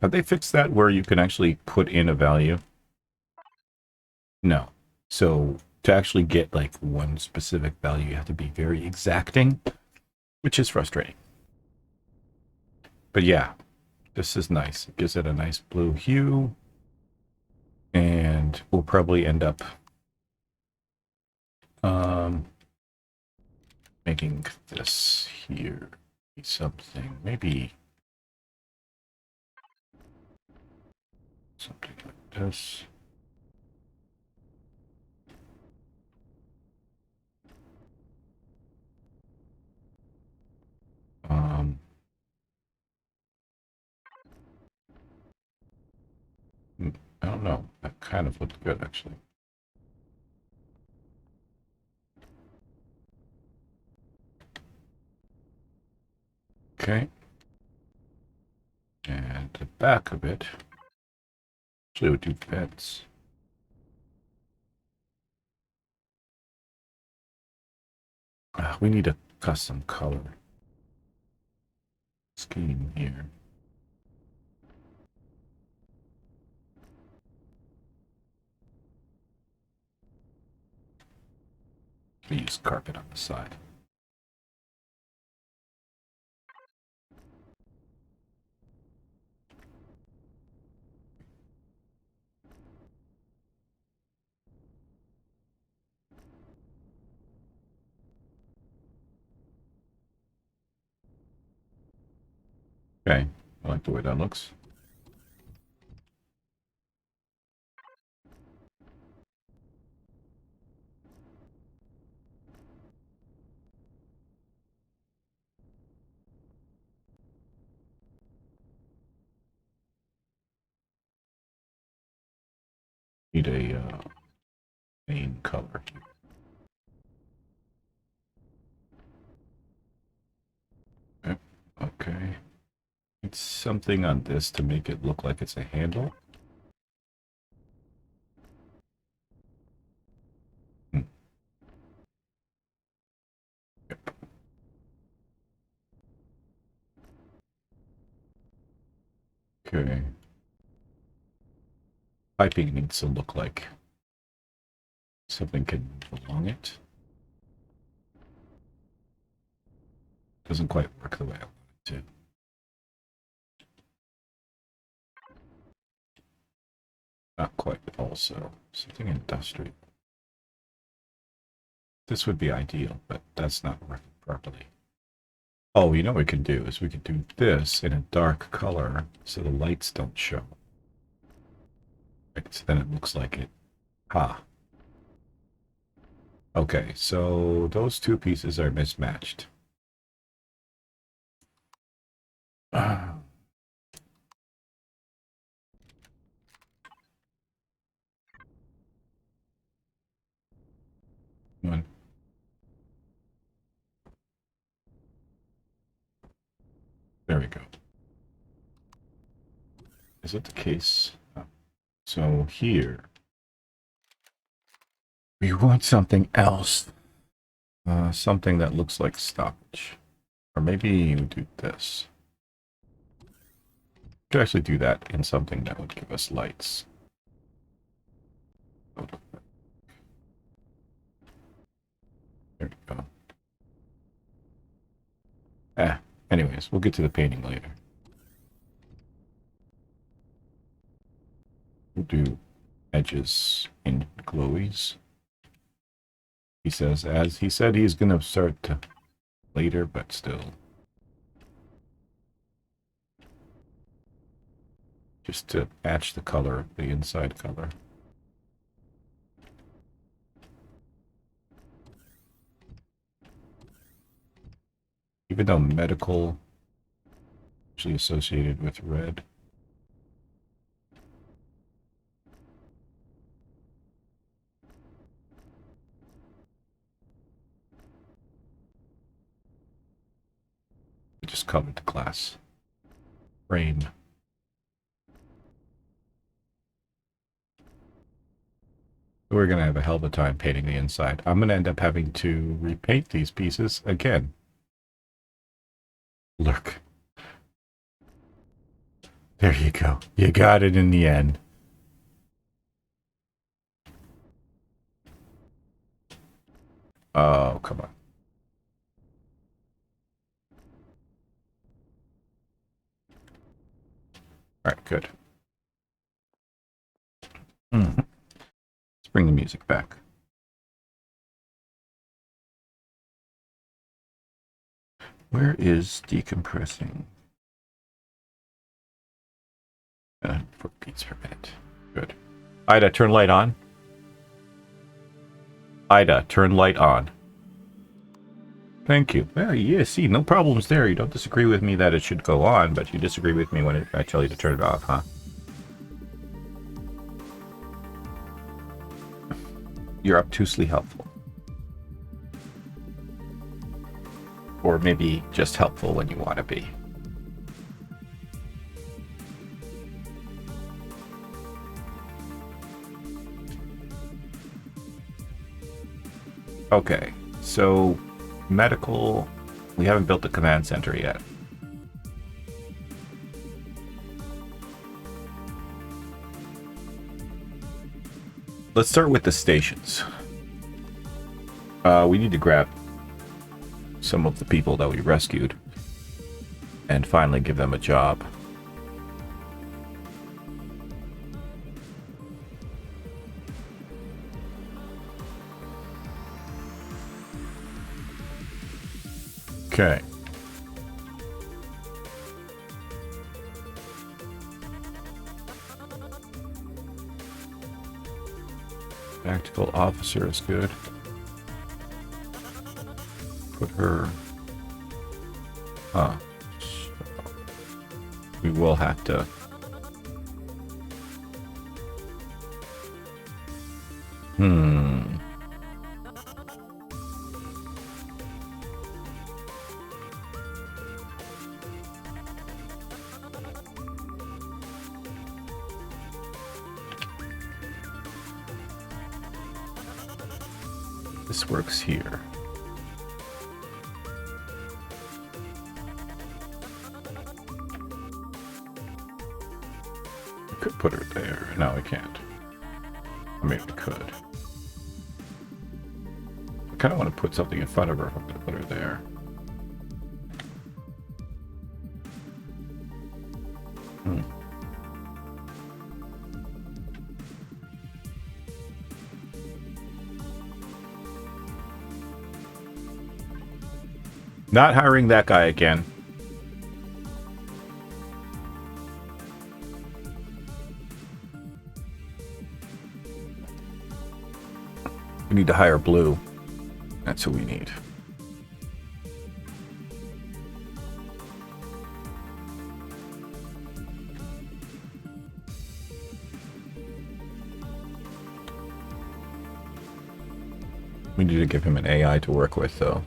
Have they fixed that where you can actually put in a value? No. So to actually get like one specific value, you have to be very exacting, which is frustrating. But yeah, this is nice. It gives it a nice blue hue. And we'll probably end up making this here be something, maybe something like this. I don't know. That kind of looked good, actually. Okay. And the back of it, actually, would do vents. We need a custom color scheme here. We use carpet on the side. Okay, I like the way that looks. Need a main color. Okay. It's something on this to make it look like it's a handle. Yep. Okay. Piping needs to look like something can move along it. Doesn't quite work the way I want it to. Not quite also. Something industrial. This would be ideal, but that's not working properly. Oh, you know what we can do is we can do this in a dark color so the lights don't show. Right, so then it looks like it. Ha. Okay, so those two pieces are mismatched. One. There we go. Is it the case? Oh. So here, we want something else. Something that looks like stoppage. Or maybe we do this. Could actually do that in something that would give us lights. There we go. Anyways, we'll get to the painting later. We'll do edges in glowies. He says, as he said, he's going to start to later, but still. Just to match the color of the inside color. Even though medical actually associated with red. rose-colored glass frame. We're going to have a hell of a time painting the inside. I'm going to end up having to repaint these pieces again. Look. There you go. You got it in the end. Oh, come on. All right, good. Let's bring the music back. Where is decompressing? 4 beats per minute. Good. Ida, turn light on. Ida, turn light on. Thank you. Well, yeah, see, no problems there. You don't disagree with me that it should go on, but you disagree with me when I tell you to turn it off, huh? You're obtusely helpful. Or maybe just helpful when you want to be. Okay, so medical, we haven't built the command center yet. Let's start with the stations. We need to grab some of the people that we rescued and finally give them a job. Okay. Tactical officer is good. Put her... we will have to... This works here. We could put her there. No, we can't. I mean, we could. I kind of want to put something in front of her if I'm going to put her there. Not hiring that guy again. We need to hire Blue. That's who we need. We need to give him an AI to work with, though.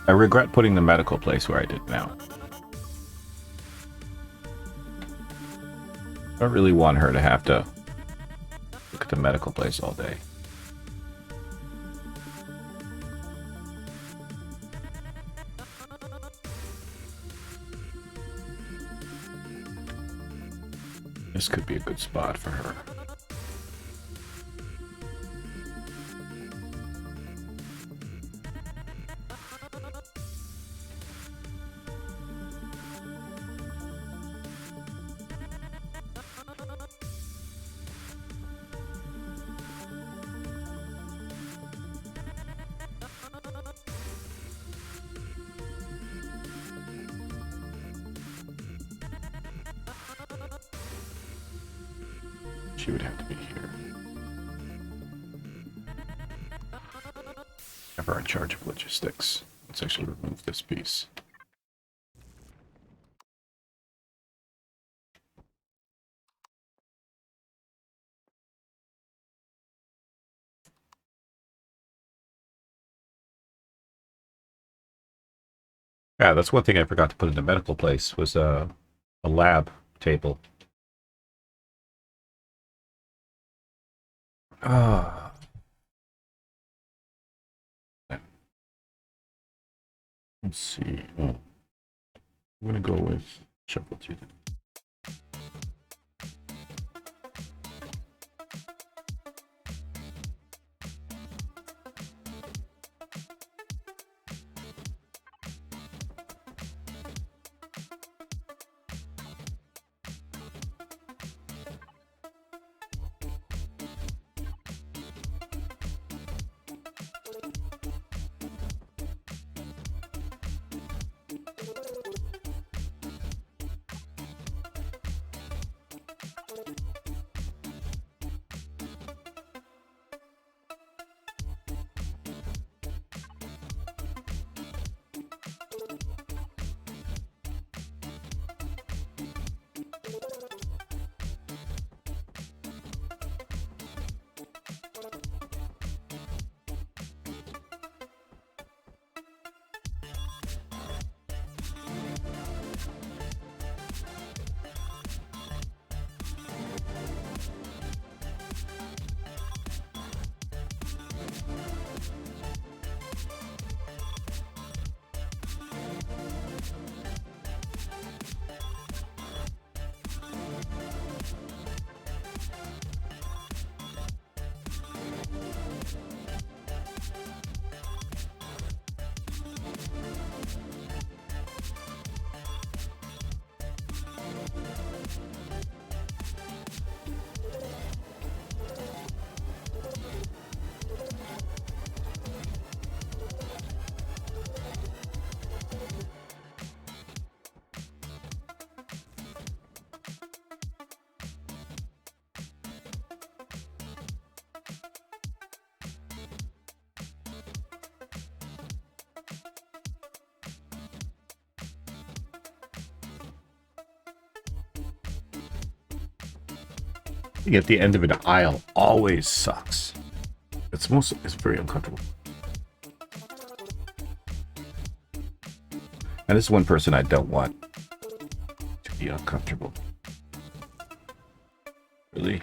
I regret putting the medical place where I did now. I don't really want her to have to look at the medical place all day. This could be a good spot for her. She would have to be here. Have her in charge of logistics. Let's actually remove this piece. Yeah, that's one thing I forgot to put in the medical place was a lab table. Ah. Let's see. Oh. I'm gonna go with shuffle through them. At the end of an aisle always sucks. It's very uncomfortable. And this is one person I don't want to be uncomfortable. Really?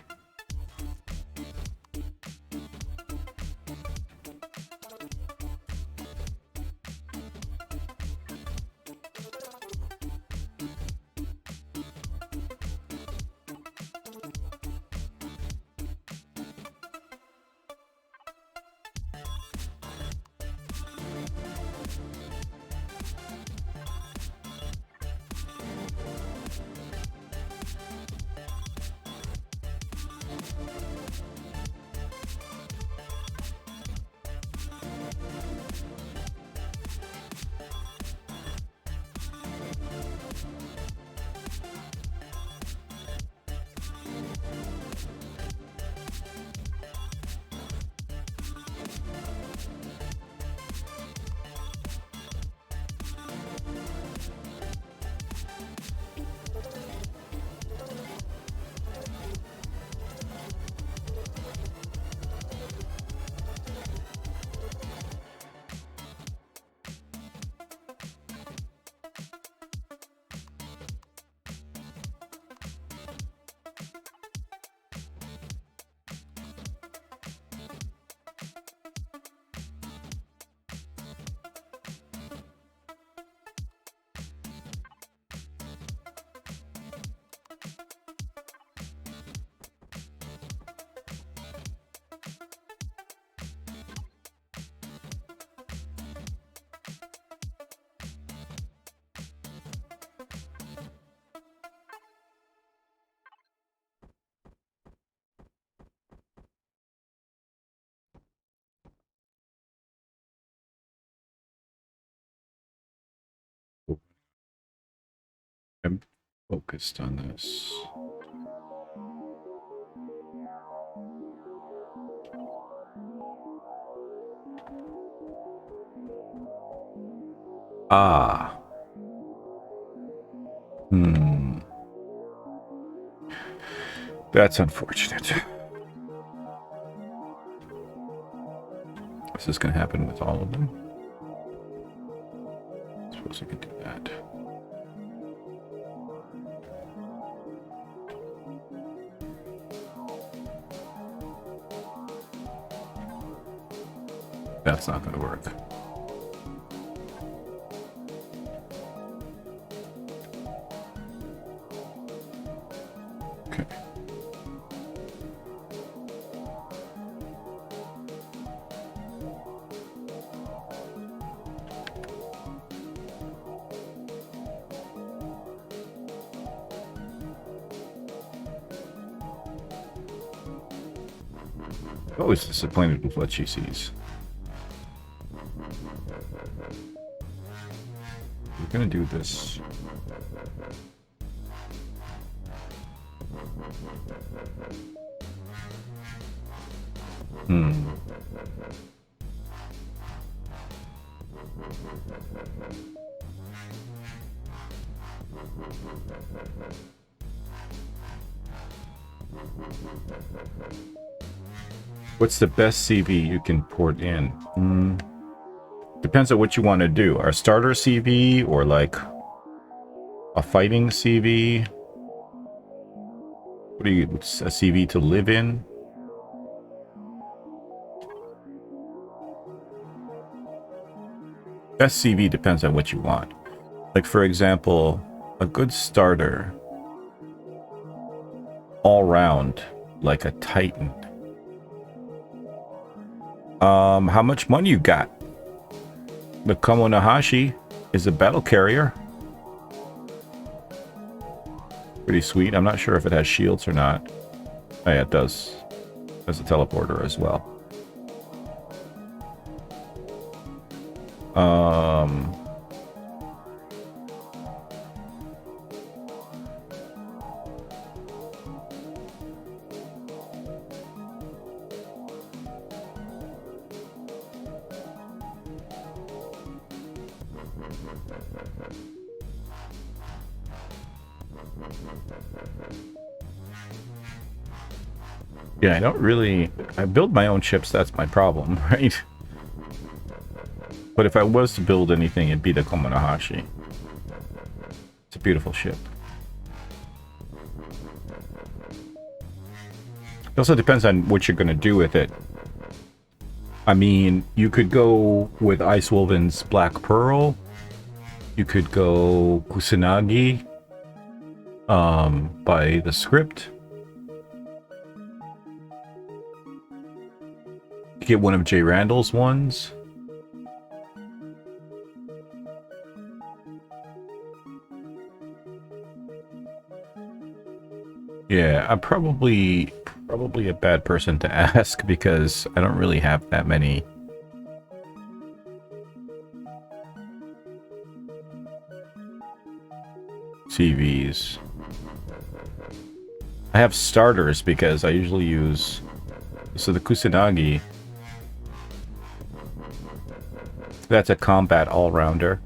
I'm focused on this. Ah. That's unfortunate. Is this going to happen with all of them? I suppose I can do that. That's not going to work. Okay. Always disappointed with what she sees. We're gonna do this. What's the best CV you can port in? Depends on what you want to do. Our starter CV or like a fighting CV? What do you, a CV to live in? Best CV depends on what you want. Like for example, a good starter all round, like a Titan. How much money you got? The Kamonahashi is a battle carrier. Pretty sweet. I'm not sure if it has shields or not. Oh yeah, it does. It has a teleporter as well. Yeah, I don't really... I build my own ships, that's my problem, right? But if I was to build anything, it'd be the Komonohashi. It's a beautiful ship. It also depends on what you're going to do with it. I mean, you could go with Ice Wolven's Black Pearl. You could go Kusanagi by the script. Get one of Jay Randall's ones. Yeah, I'm probably a bad person to ask because I don't really have that many CVs. I have starters because I usually use... So the Kusanagi... That's a combat all-rounder.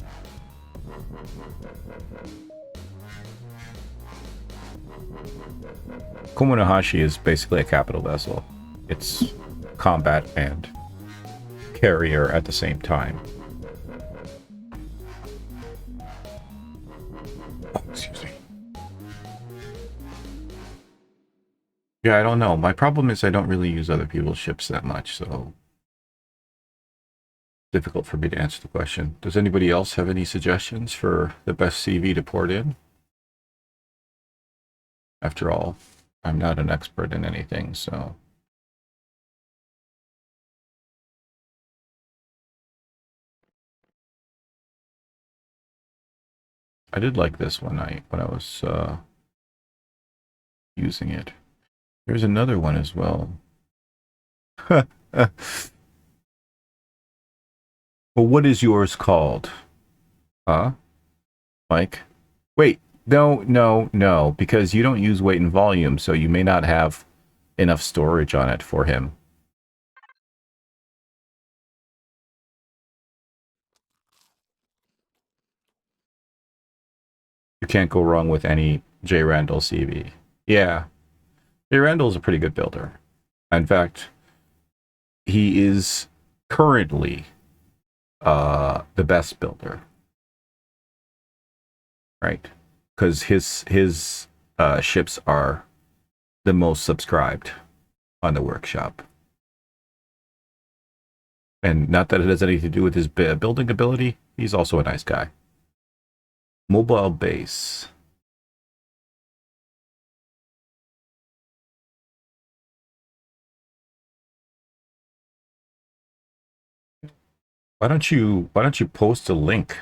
Komonohashi is basically a capital vessel. It's combat and carrier at the same time. Oh, excuse me. Yeah, I don't know. My problem is I don't really use other people's ships that much, so... difficult for me to answer the question. Does anybody else have any suggestions for the best CV to port in? After all, I'm not an expert in anything, so... I did like this one when I was using it. There's another one as well. Well, what is yours called? Huh? Mike? Wait, No, because you don't use weight and volume, so you may not have enough storage on it for him. You can't go wrong with any J. Randall CV. Yeah, J. Randall's a pretty good builder. In fact, he is currently the best builder, right? Because his ships are the most subscribed on the workshop. And not that it has anything to do with his building ability, he's also a nice guy. Mobile base. Why don't you post a link?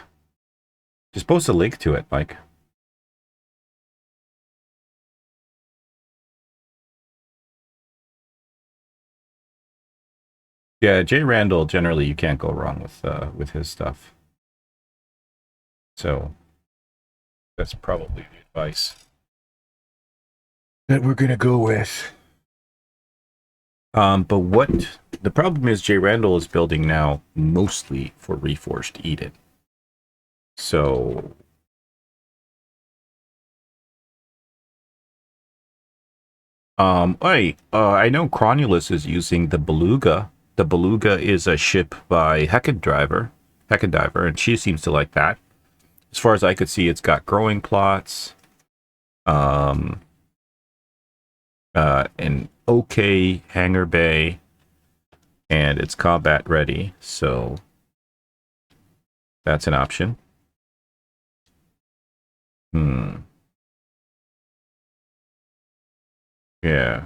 Just post a link to it, Mike. Yeah, Jay Randall, generally you can't go wrong with his stuff. So that's probably the advice that we're gonna go with. But what the problem is, Jay Randall is building now mostly for Reforged Eden. So I know Cronulus is using the Beluga. The Beluga is a ship by Heckendiver, and she seems to like that. As far as I could see, it's got growing plots, an okay hangar bay, and it's combat ready, so that's an option. Yeah.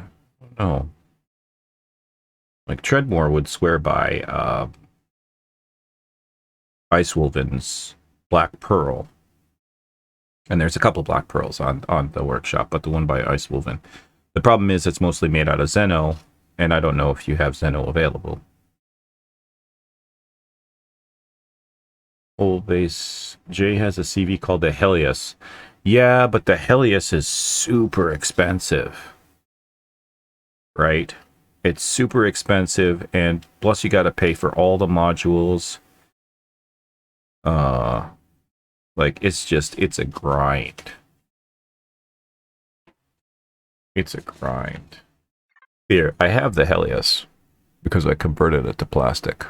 Oh. Like Treadmore would swear by Ice Wolven's Black Pearl. And there's a couple Black Pearls on the workshop, but the one by Ice Wolven. The problem is it's mostly made out of Zeno, and I don't know if you have Zeno available. Old base. Jay has a CV called the Helios. Yeah, but the Helios is super expensive. Right? It's super expensive, and plus you got to pay for all the modules. Like, it's a grind. It's a grind. Here, I have the Helios because I converted it to plastic.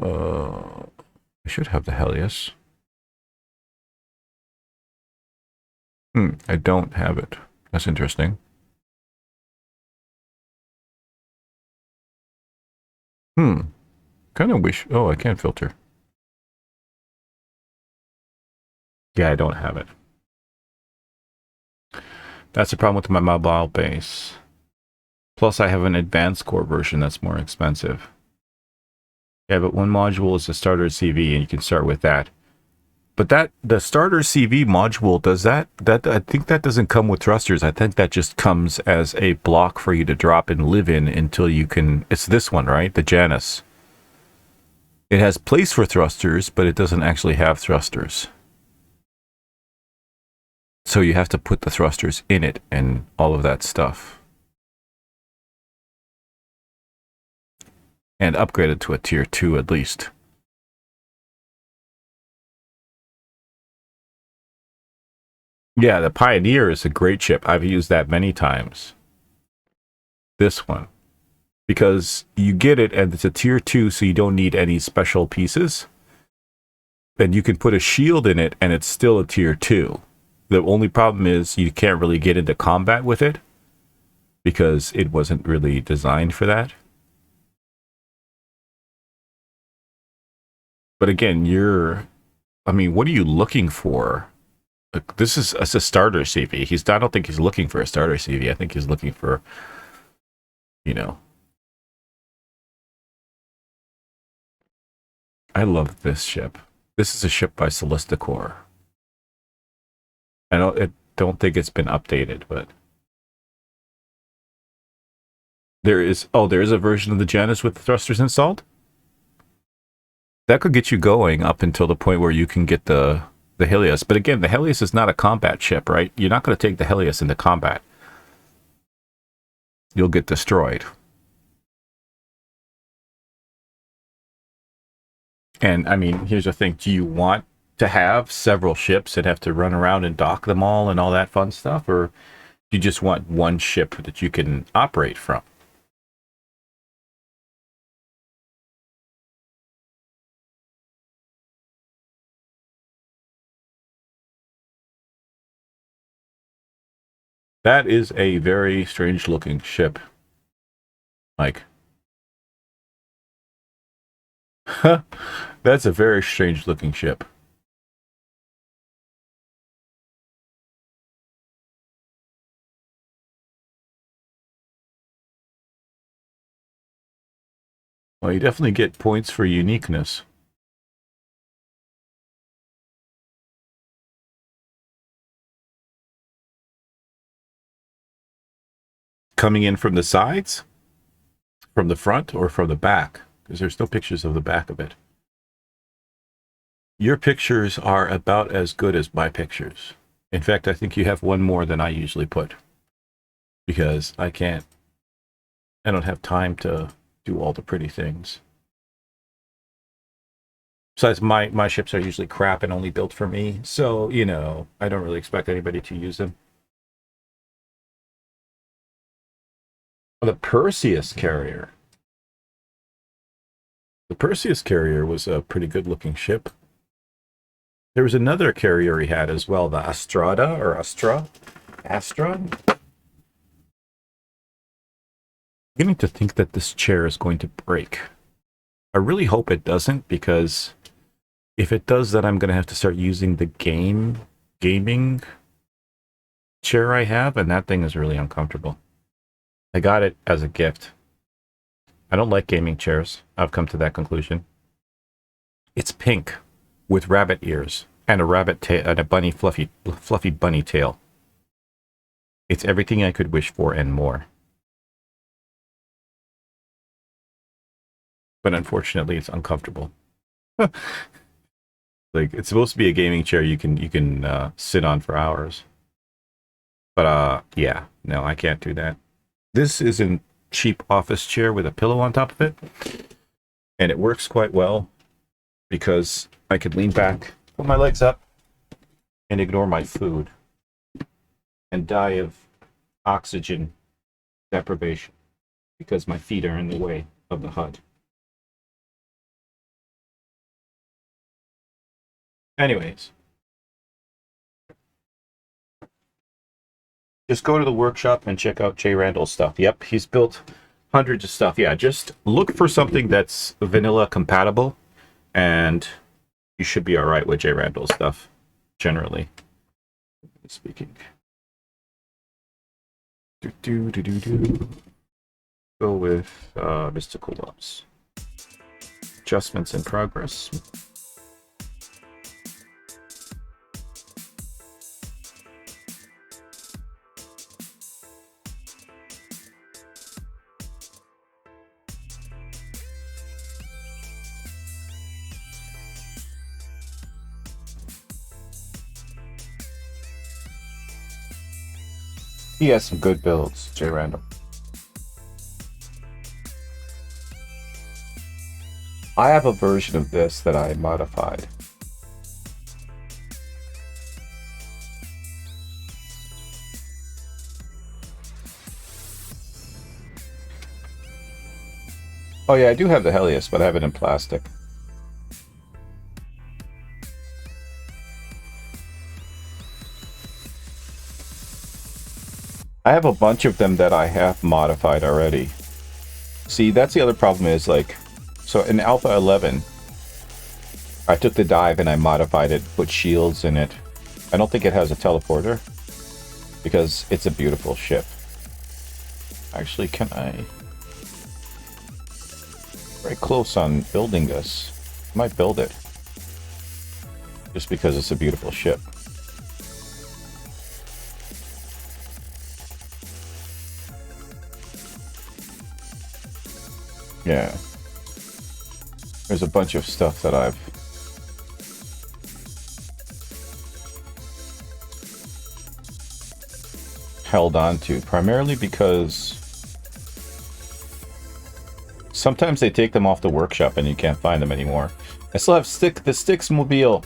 I should have the Helios. I don't have it. That's interesting. Kind of wish... Oh, I can't filter. Yeah, I don't have it. That's the problem with my mobile base. Plus, I have an advanced core version that's more expensive. Yeah, but one module is the starter CV, and you can start with that. But the starter CV module, does that I think that doesn't come with thrusters. I think that just comes as a block for you to drop and live in until you can... It's this one, right? The Janus. It has place for thrusters, but it doesn't actually have thrusters. So you have to put the thrusters in it and all of that stuff. And upgrade it to a tier 2 at least. Yeah, the Pioneer is a great ship. I've used that many times. This one. Because you get it and it's a tier 2, so you don't need any special pieces. And you can put a shield in it and it's still a tier 2. The only problem is you can't really get into combat with it because it wasn't really designed for that. But again, what are you looking for? This is a starter CV. I don't think he's looking for a starter CV. I think he's looking for, I love this ship. This is a ship by Celesticor. I don't think it's been updated, but there is a version of the Janus with the thrusters installed. That could get you going up until the point where you can get the the Helios. But again, the Helios is not a combat ship, right? You're not going to take the Helios into combat. You'll get destroyed. And, I mean, here's the thing. Do you want to have several ships and have to run around and dock them all and all that fun stuff? Or do you just want one ship that you can operate from? That is a very strange looking ship. Like, that's a very strange looking ship. Well, you definitely get points for uniqueness. Coming in from the sides, from the front, or from the back? Because there's no pictures of the back of it. Your pictures are about as good as my pictures. In fact, I think you have one more than I usually put. Because I don't have time to do all the pretty things. Besides, my ships are usually crap and only built for me. So, you know, I don't really expect anybody to use them. The Perseus carrier. The Perseus carrier was a pretty good looking ship. There was another carrier he had as well, the Astrada or Astra. I'm beginning to think that this chair is going to break. I really hope it doesn't, because if it does, then I'm going to have to start using the gaming chair I have, and that thing is really uncomfortable. I got it as a gift. I don't like gaming chairs. I've come to that conclusion. It's pink with rabbit ears and a rabbit tail and a bunny fluffy bunny tail. It's everything I could wish for and more. But unfortunately, it's uncomfortable. Like, it's supposed to be a gaming chair you can sit on for hours. But yeah, no, I can't do that. This is a cheap office chair with a pillow on top of it, and it works quite well because I could lean back, put my legs up, and ignore my food and die of oxygen deprivation because my feet are in the way of the hut. Anyways, just go to the workshop and check out Jay Randall's stuff. Yep, he's built hundreds of stuff. Yeah, just look for something that's vanilla compatible, and you should be all right with Jay Randall's stuff, generally speaking. Go with Mystical Loves. Adjustments in progress. He has some good builds, Jay Randall. I have a version of this that I modified. Oh yeah, I do have the Helios, but I have it in plastic. I have a bunch of them that I have modified already. See, that's the other problem is, like, so in Alpha 11, I took the dive and I modified it, put shields in it. I don't think it has a teleporter, because it's a beautiful ship. Actually, can I... Very close on building this. I might build it. Just because it's a beautiful ship. Yeah. There's a bunch of stuff that I've held on to, primarily because sometimes they take them off the workshop and you can't find them anymore. I still have the Styx Mobile,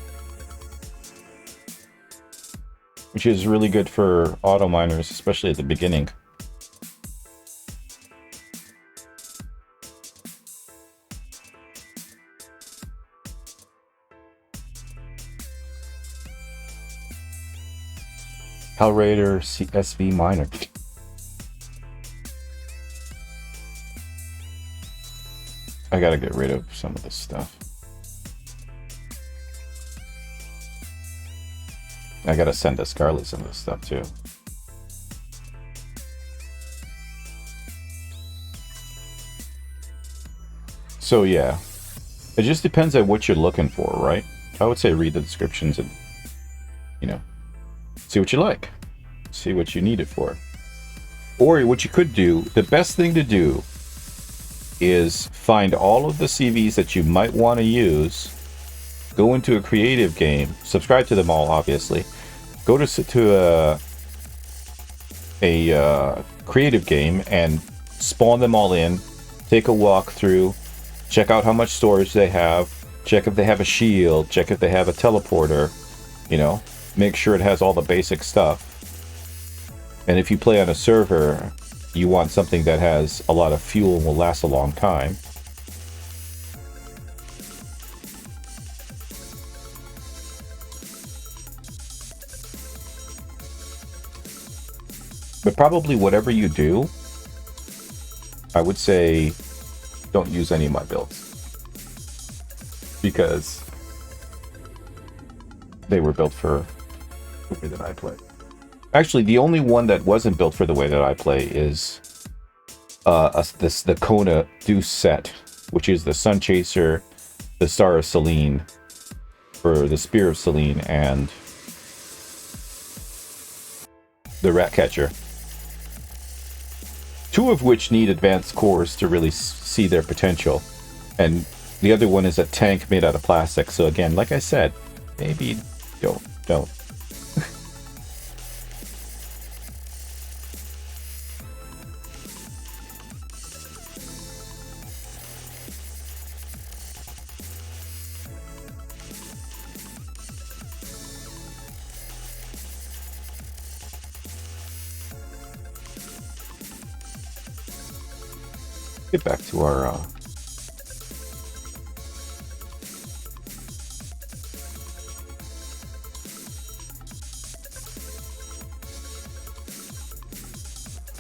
which is really good for auto miners, especially at the beginning. Hell Raider CSV miner. I gotta get rid of some of this stuff. I gotta send to Scarlet some of this stuff too. So yeah, it just depends on what you're looking for, right? I would say read the descriptions and, you know, see what you like, see what you need it for. Or what you could do, the best thing to do is find all of the CVs that you might want to use, go into a creative game, subscribe to them all, obviously. Go to a creative game and spawn them all in, take a walk through, check out how much storage they have, check if they have a shield, check if they have a teleporter, you know, make sure it has all the basic stuff. And if you play on a server, you want something that has a lot of fuel and will last a long time. But probably whatever you do, I would say don't use any of my builds, because they were built for the way that I play. Actually, the only one that wasn't built for the way that I play is the Kona Deuce set, which is the Sun Chaser, the Star of Selene, for the Spear of Selene, and the Ratcatcher. Two of which need advanced cores to really see their potential, and the other one is a tank made out of plastic. So again, like I said, maybe don't. Get back to our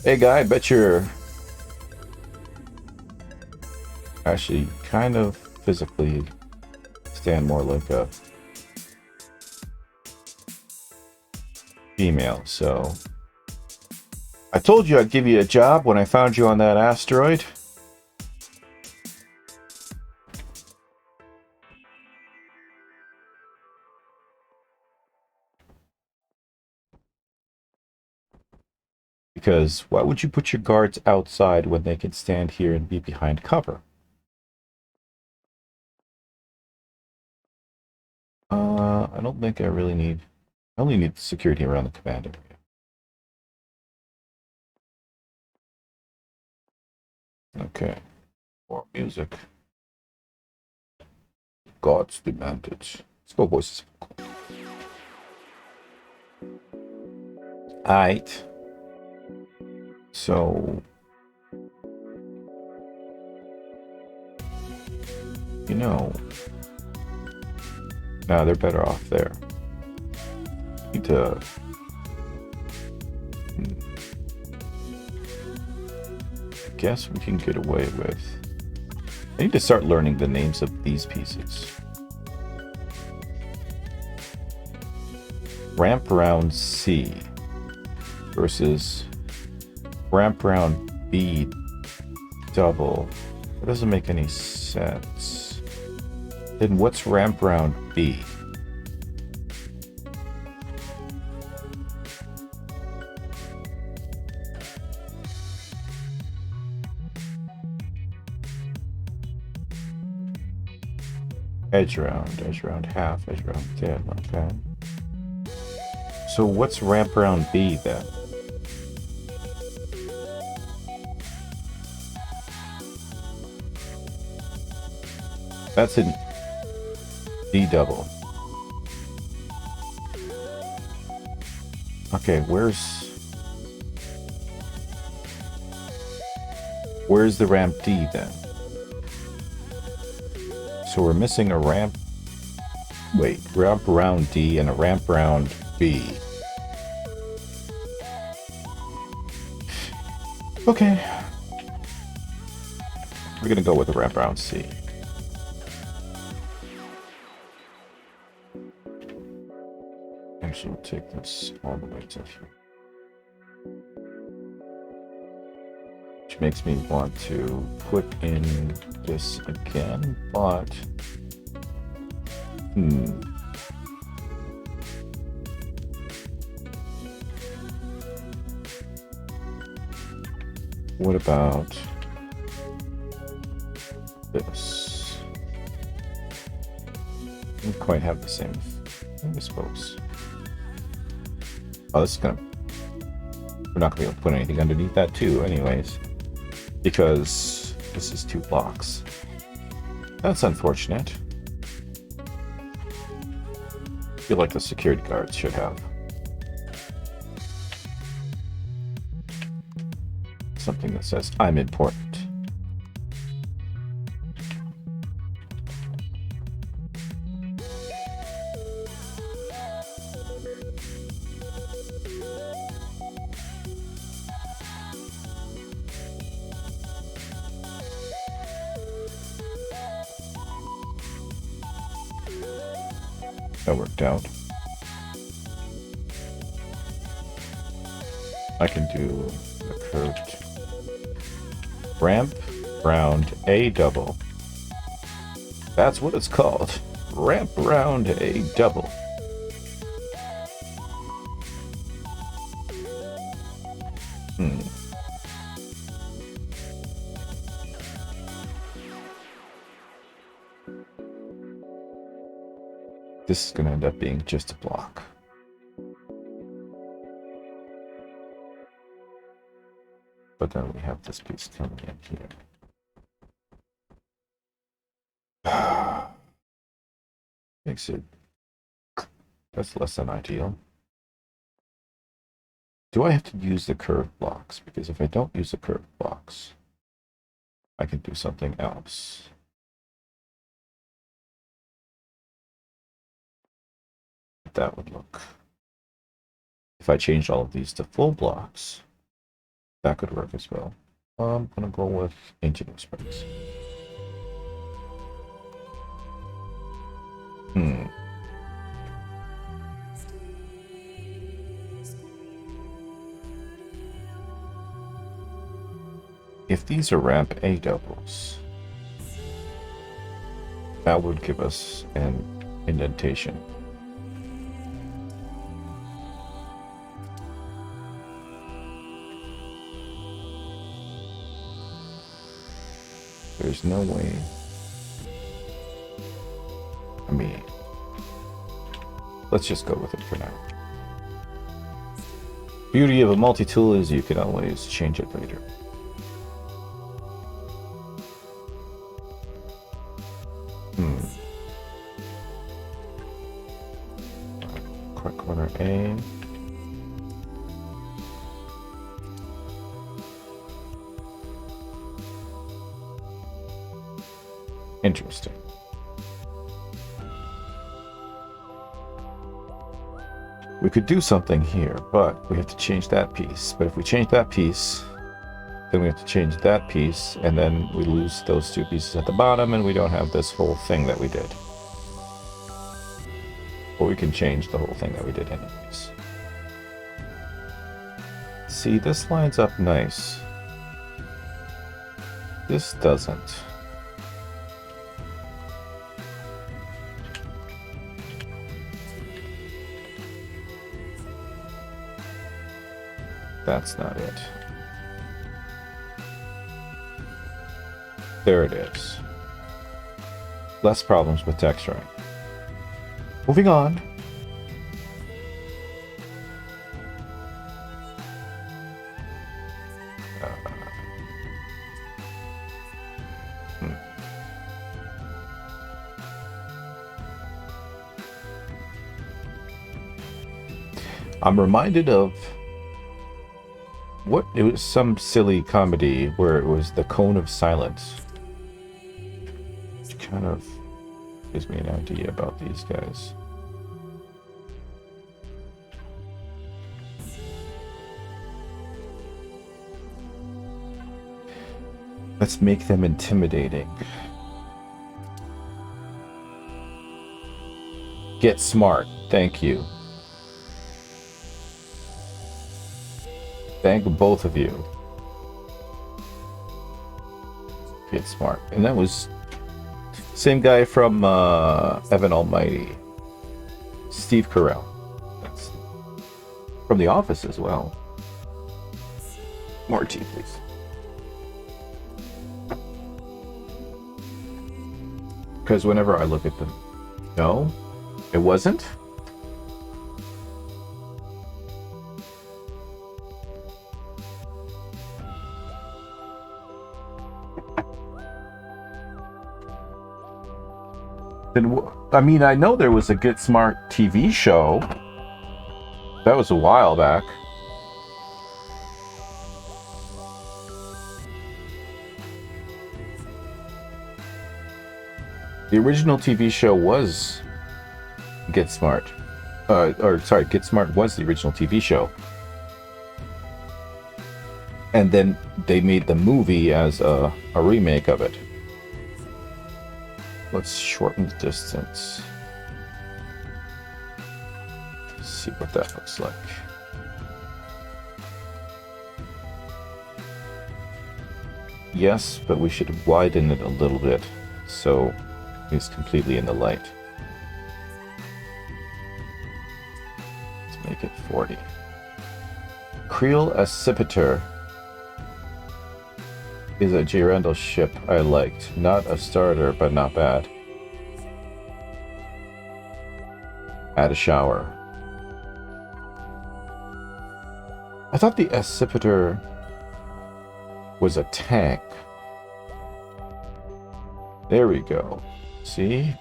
hey guy, I bet you're actually kind of physically stand more like a female, so I told you I'd give you a job when I found you on that asteroid. Because why would you put your guards outside when they can stand here and be behind cover? I don't think I really need... I only need security around the command area. Okay. More music. Gods demanded. Let's go, voices. Alright. So, you know, nah, they're better off there. Need to I guess we can get away with. I need to start learning the names of these pieces. Ramp round C versus ramp round B double. That doesn't make any sense. Then what's ramp round B? Edge round half, edge round 10, okay. So what's ramp round B then? That's in D double. Okay, where's the ramp D then? So we're missing a ramp. Wait, ramp around D and a ramp around B. Okay. We're gonna go with the ramp around C. Actually, we'll take this all the way to here. Which makes me want to put in this again, but... What about this? Don't quite have the same, I suppose. Oh, this is gonna... We're not gonna be able to put anything underneath that too, anyways. Because this is 2 blocks. That's unfortunate. I feel like the security guards should have something that says, I'm important. That worked out. I can do the curved ramp round A double. That's what it's called. Ramp round A double. This is going to end up being just a block. But then we have this piece coming in here. Makes it... That's less than ideal. Do I have to use the curved blocks? Because if I don't use the curved blocks, I can do something else. That would look. If I change all of these to full blocks, that could work as well. I'm gonna go with engineering springs. If these are ramp A doubles, that would give us an indentation. There's no way. I mean, let's just go with it for now. Beauty of a multi-tool is you can always change it later. Quick corner A. Interesting. We could do something here, but we have to change that piece. But if we change that piece, then we have to change that piece, and then we lose those 2 pieces at the bottom, and we don't have this whole thing that we did. But we can change the whole thing that we did anyways. See, this lines up nice. This doesn't. That's not it. There it is. Less problems with texturing. Moving on. I'm reminded of what it was, some silly comedy where it was the Cone of Silence. Which kind of gives me an idea about these guys. Let's make them intimidating. Get smart. Thank you. Thank both of you. Get smart. And that was same guy from Evan Almighty. Steve Carell. That's from The Office as well. More tea, please. Because whenever I look at them... No? It wasn't? Then, I mean, I know there was a Get Smart TV show. That was a while back. The original TV show was Get Smart. Get Smart was the original TV show. And then they made the movie as a remake of it. Let's shorten the distance. See what that looks like. Yes, but we should widen it a little bit so it's completely in the light. Let's make it 40. Creel Accipiter is a Girandol ship I liked. Not a starter, but not bad. Add a shower. I thought the Accipiter was a tank. There we go. See? I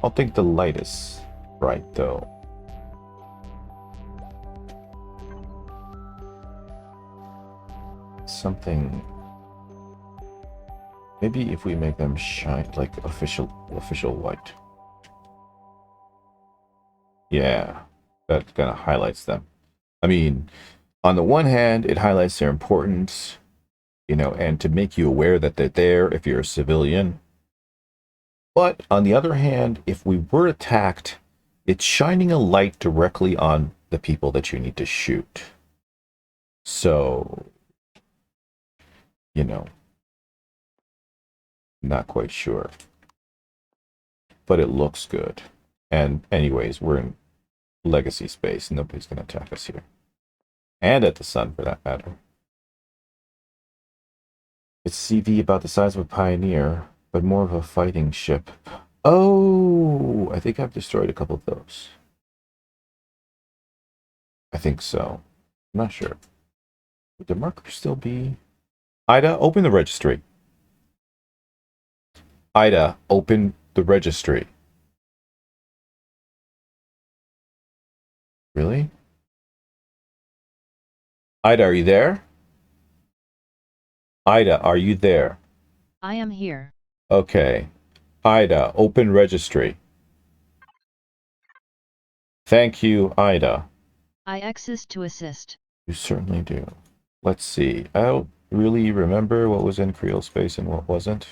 don't think the light is right, though. Something... Maybe if we make them shine like official white. Yeah, that kind of highlights them. I mean, on the one hand, it highlights their importance, you know, and to make you aware that they're there if you're a civilian. But on the other hand, if we were attacked, it's shining a light directly on the people that you need to shoot. So, you know, not quite sure. But it looks good. And anyways, we're in legacy space. Nobody's going to attack us here. And at the sun, for that matter. It's CV about the size of a Pioneer, but more of a fighting ship. Oh, I think I've destroyed a couple of those. I think so. I'm not sure. Would the marker still be... Ida, open the registry. Ida, open the registry. Really? Ida, are you there? Ida, are you there? I am here. Okay. Ida, open registry. Thank you, Ida. I exist to assist. You certainly do. Let's see. I don't really remember what was in Creel space and what wasn't.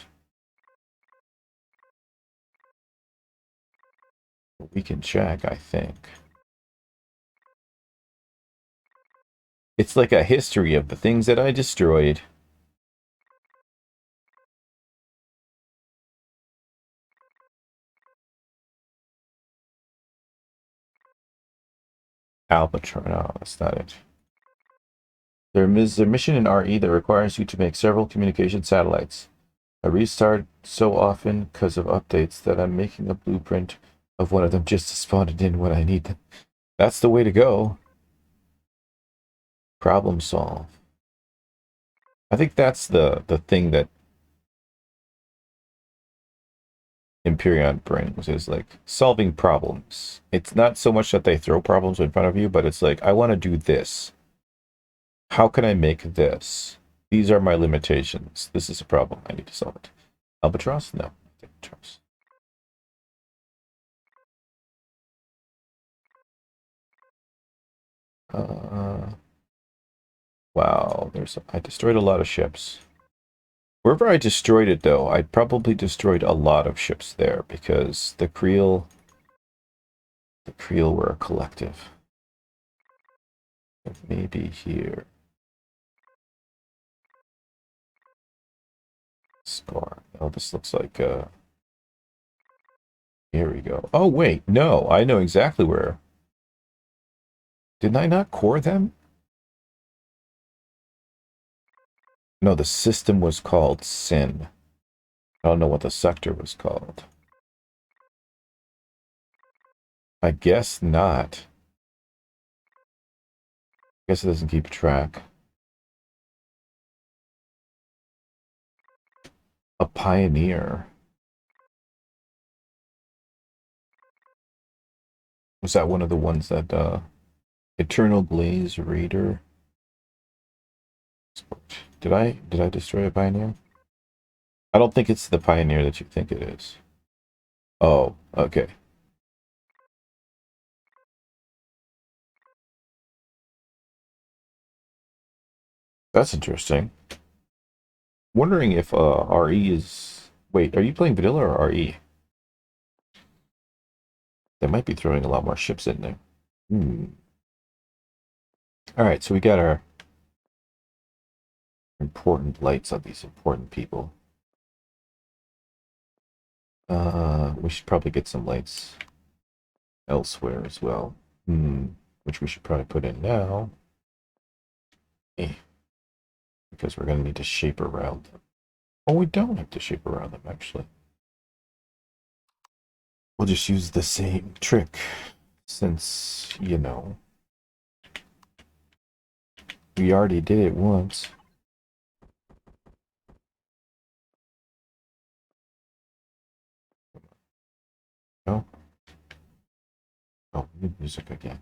We can check, I think. It's like a history of the things that I destroyed. Albatron. No, that's not it. There is a mission in RE that requires you to make several communication satellites. I restart so often because of updates that I'm making a blueprint of one of them just to spawn it in when I need them. That's the way to go. Problem solve. I think that's the thing that Empyrean brings is like solving problems. It's not so much that they throw problems in front of you, but it's like, I want to do this. How can I make this? These are my limitations. This is a problem. I need to solve it. Albatross? No. Albatross. Wow, I destroyed a lot of ships. Wherever I destroyed it, though, I probably destroyed a lot of ships there because the Creel were a collective. Maybe here. Scar. Oh, this looks like here we go. Oh wait, no, I know exactly where. Didn't I not core them? No, the system was called Sin. I don't know what the sector was called. I guess not. I guess it doesn't keep track. A pioneer. Was that one of the ones that Eternal Glaze Raider? Did I destroy a pioneer? I don't think it's the pioneer that you think it is. Oh, okay. That's interesting. Wondering if RE is... Wait, are you playing vanilla or RE? They might be throwing a lot more ships in there. Alright, so we got our important lights on these important people. We should probably get some lights elsewhere as well. Which we should probably put in now. Because we're going to need to shape around them. Oh, we don't have to shape around them, actually. We'll just use the same trick, since, you know, we already did it once. No? Oh, new music again.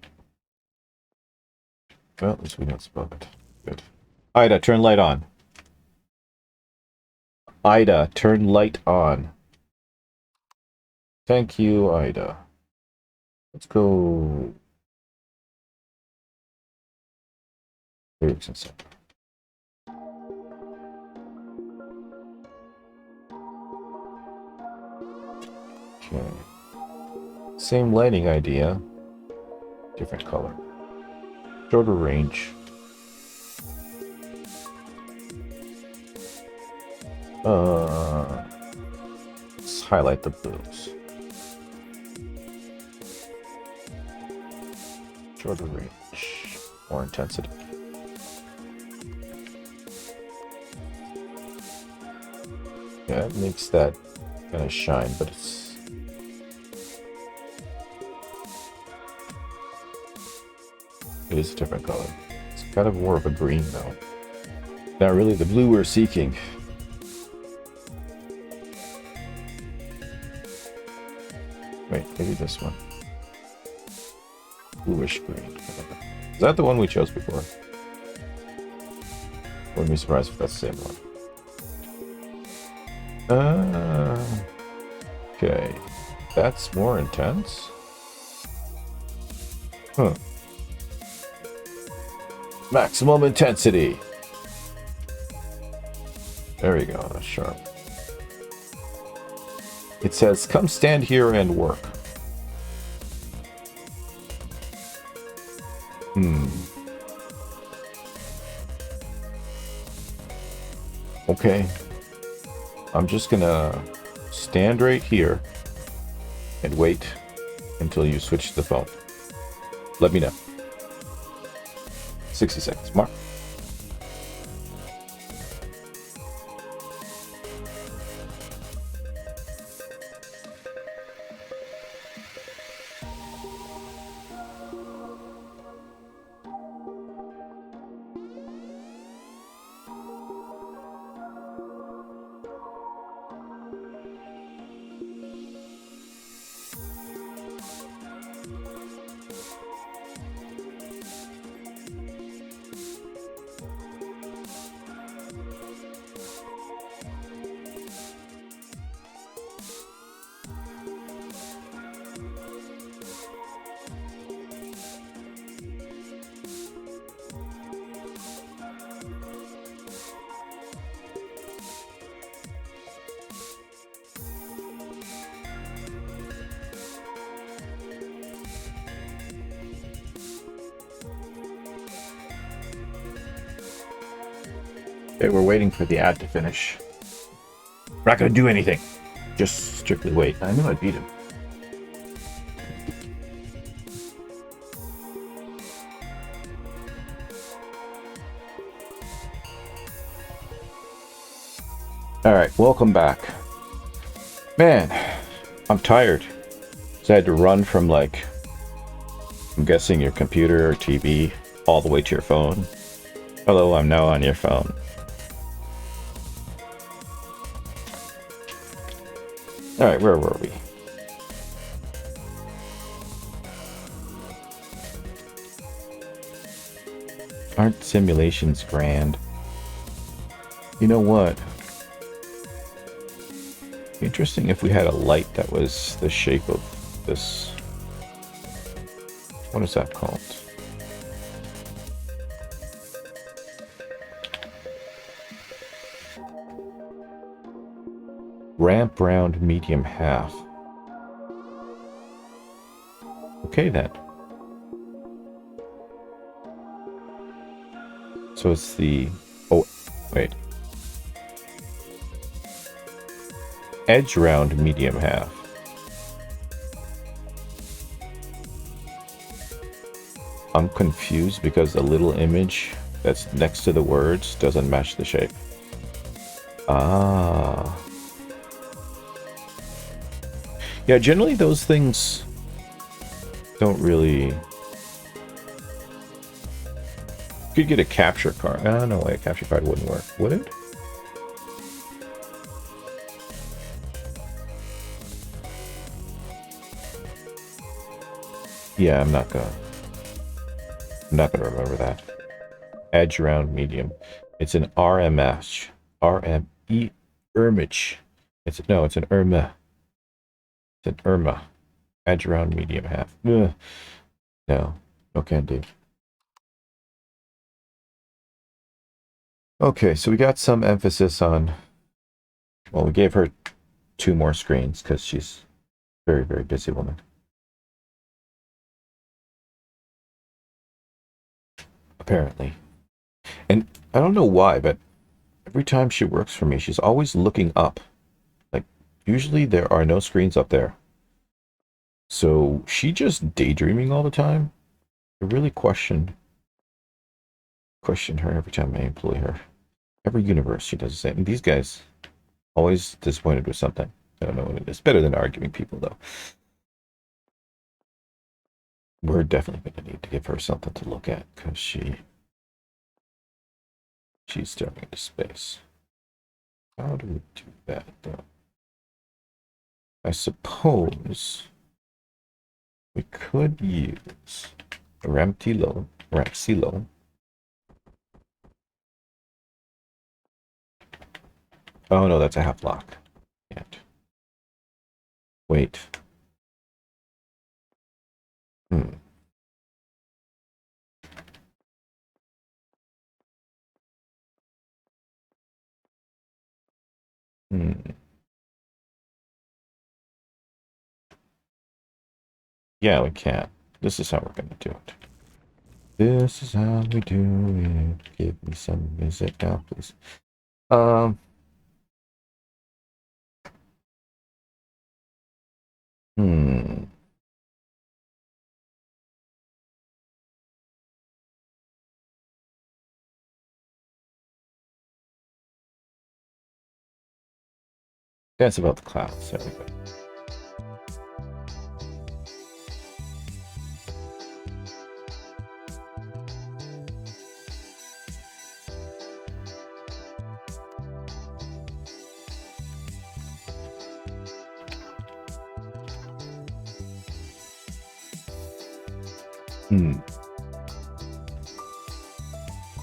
Well, at least we don't spell it. Good. Ida, turn light on. Ida, turn light on. Thank you, Ida. Let's go. Lyrics and stuff. Okay. Same lighting idea. Different color. Shorter range. Let's highlight the blues. Shorter range. More intensity. Yeah, it makes that kind of shine, but it is a different color. It's kind of more of a green though. Not really the blue we're seeking. Wait, maybe this one. Bluish green. Is that the one we chose before? Wouldn't be surprised if that's the same one. Okay. That's more intense? Huh. Maximum intensity. There we go, that's sharp. It says, come stand here and work. Okay. I'm just gonna stand right here and wait until you switch the phone. Let me know. 60 seconds. Mark. Okay, we're waiting for the ad to finish. We're not gonna do anything. Just strictly wait. I knew I'd beat him. Alright, welcome back. Man, I'm tired. So I had to run from, like, I'm guessing your computer or TV all the way to your phone. Hello, I'm now on your phone. Alright, where were we? Aren't simulations grand? You know what? Interesting if we had a light that was the shape of this. What is that called? Ramp round medium half. Okay then. So it's the... Oh, wait. Edge round medium half. I'm confused because the little image that's next to the words doesn't match the shape. Ah. Yeah, generally those things don't really... You could get a capture card. Oh, no way, a capture card wouldn't work, would it? Yeah, I'm not gonna remember that. Edge round medium. It's an RMS. RME Ermich. It's an Irma. It's an Irma. Edge round medium half. Ugh. No can do. Okay, so we got some emphasis on, well, we gave her 2 more screens because she's a very, very busy woman. Apparently. And I don't know why, but every time she works for me, she's always looking up. Like, usually there are no screens up there. So she just daydreaming all the time. I really question her every time I employ her. Every universe she does the same. And these guys always disappointed with something. I don't know what it is. Better than arguing people, though. We're definitely going to need to give her something to look at because she's staring into space. How do we do that, though? I suppose we could use Ramtilo. Oh no, that's a half lock. Can't. Wait. Yeah, we can't. This is how we're gonna do it. This is how we do it. Give me some music now, please. That's about the clouds. There we go.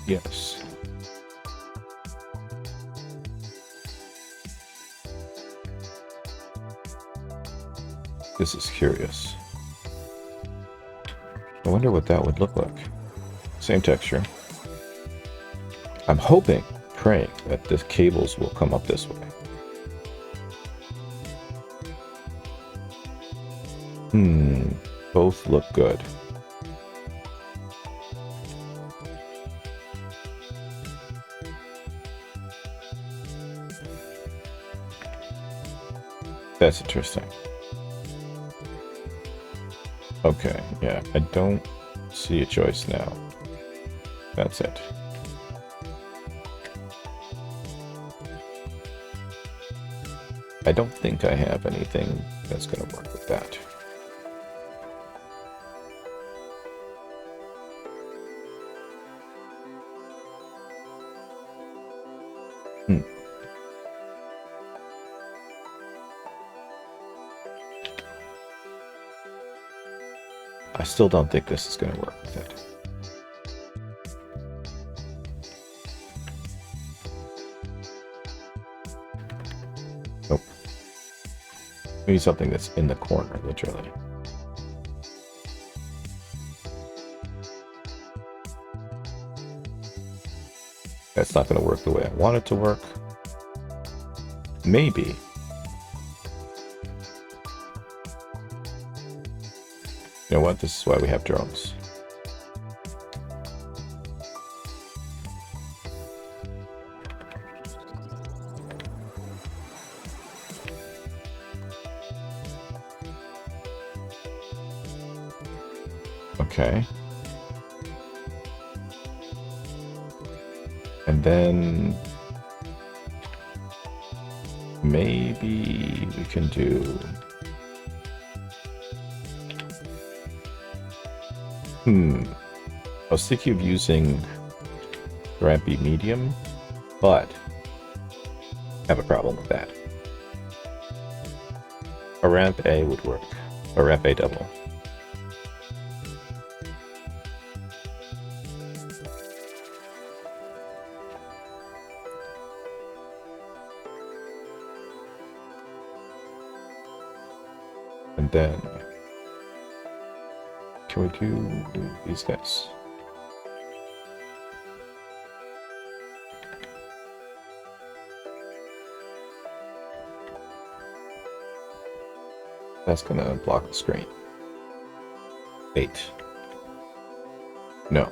Yes. This is curious. I wonder what that would look like. Same texture. I'm hoping, praying, that the cables will come up this way. Both look good. That's interesting. Okay, yeah, I don't see a choice now. That's it. I don't think I have anything that's going to work with that. I still don't think this is going to work with it. Nope. We need something that's in the corner, literally. That's not going to work the way I want it to work. Maybe. You know what? This is why we have drones. Okay. And then maybe we can do... I was thinking of using Rampy Medium, but I have a problem with that. A Ramp A would work. A Ramp A double. And then can we do these guys? That's gonna block the screen. 8. No.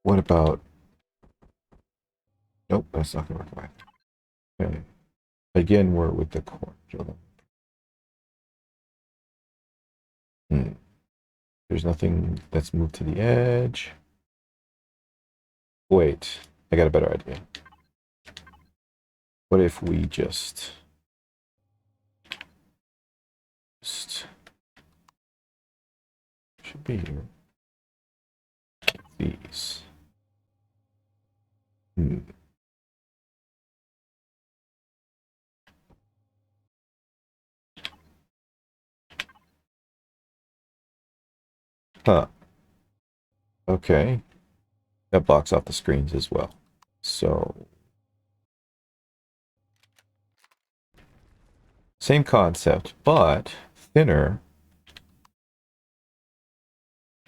What about... Nope, that's not gonna work right. Okay. Again, we're with the core. There's nothing that's moved to the edge. Wait, I got a better idea. What if we just should be here. These. Huh. Okay. That blocks off the screens as well. So same concept, but thinner.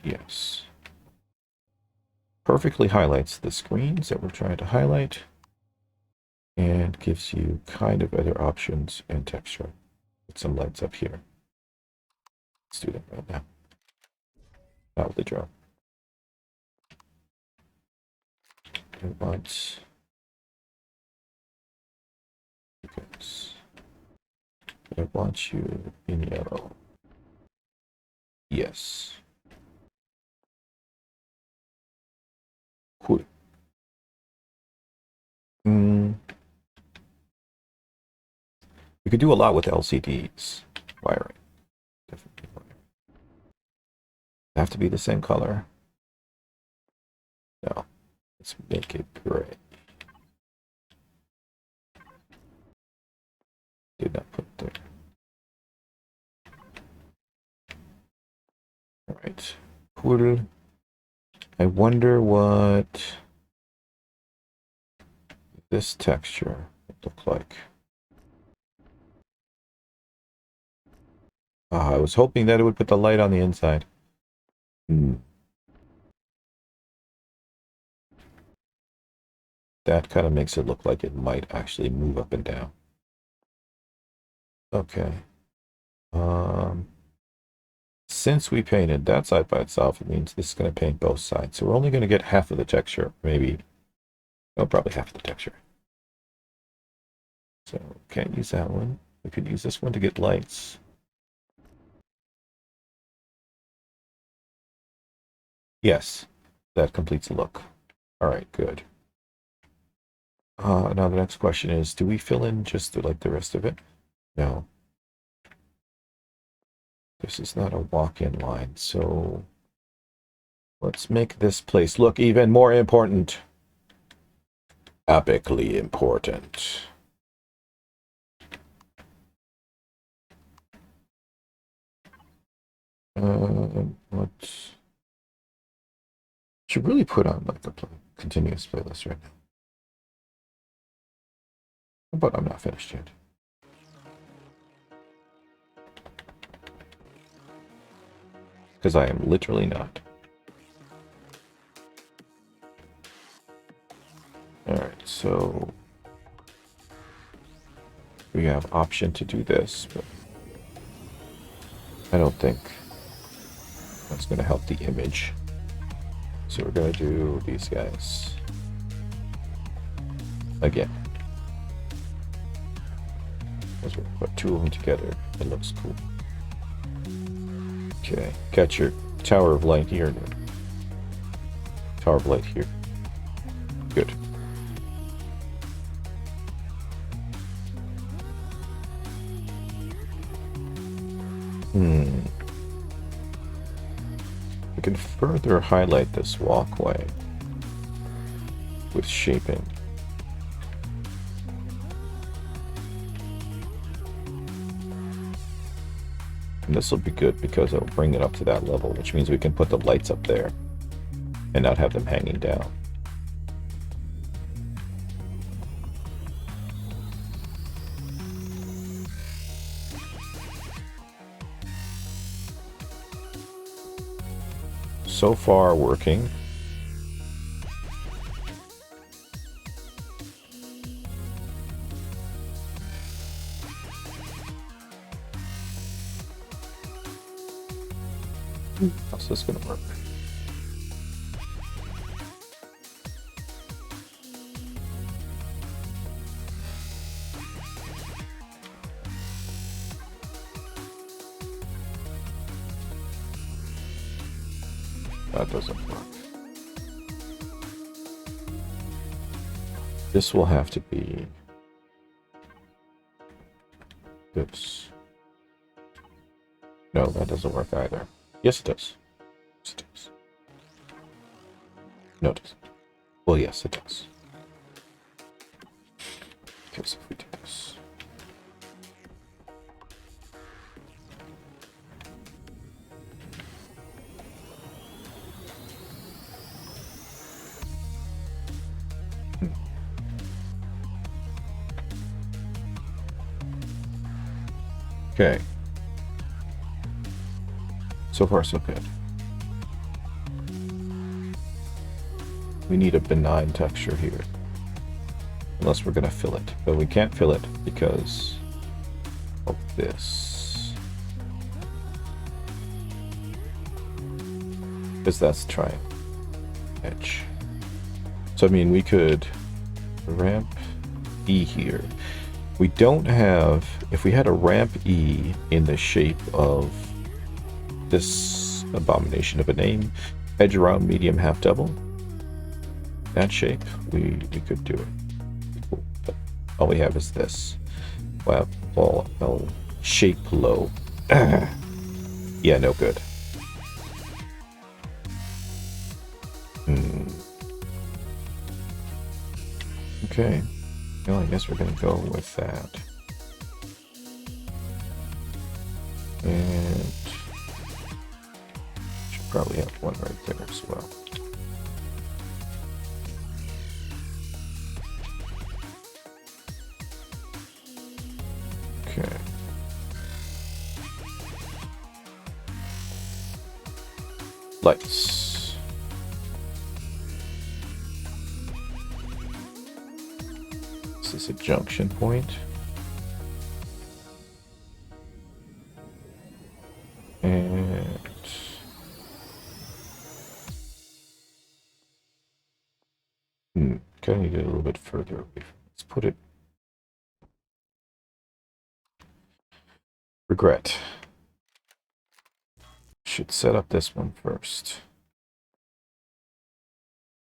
Yes. Perfectly highlights the screens that we're trying to highlight and gives you kind of other options and texture. Put some lights up here. Let's do that right now. Out with the drone. I want I want you in yellow. Yes. Cool. We could do a lot with LCDs. Wiring. Definitely wiring. They have to be the same color. No. Let's make it gray. Did not put there. All right. Cool. I wonder what this texture would look like. I was hoping that it would put the light on the inside. That kind of makes it look like it might actually move up and down. Okay. since we painted that side by itself, it means this is going to paint both sides. So we're only going to get half of the texture, maybe. Oh, probably half of the texture. So can't use that one. We could use this one to get lights. Yes, that completes the look. All right, good. Now the next question is, do we fill in just like the rest of it? No. This is not a walk-in line, so let's make this place look even more important. Epically important. What should really put on like a continuous playlist right now. But I'm not finished yet. Because I am literally not. Alright, so we have option to do this, but I don't think that's going to help the image. So we're going to do these guys again. Because we're going to put two of them together. It looks cool. Okay, got your Tower of Light here. Tower of Light here. Good. We can further highlight this walkway with shaping. And this will be good because it'll bring it up to that level, which means we can put the lights up there and not have them hanging down. So far working. How's this gonna work? That doesn't work. This will have to be this. No, that doesn't work either. Yes, it does. Yes, it does. No, it doesn't. Well, yes, it does. Because if we do this. Okay. So far, so good. We need a benign texture here. Unless we're going to fill it. But we can't fill it because of this. Because that's triangle edge. So, I mean, we could ramp E here. We don't have, if we had a ramp E in the shape of this abomination of a name, edge around medium half double, that shape, we could do it. Cool. But all we have is this. Well, shape low. Yeah, no good. Okay. Well, I guess we're going to go with that. And should probably have one right there as well. Okay. Lights. This is a junction point. And kind of need it a little bit further away. Let's put it. Regret. Should set up this one first.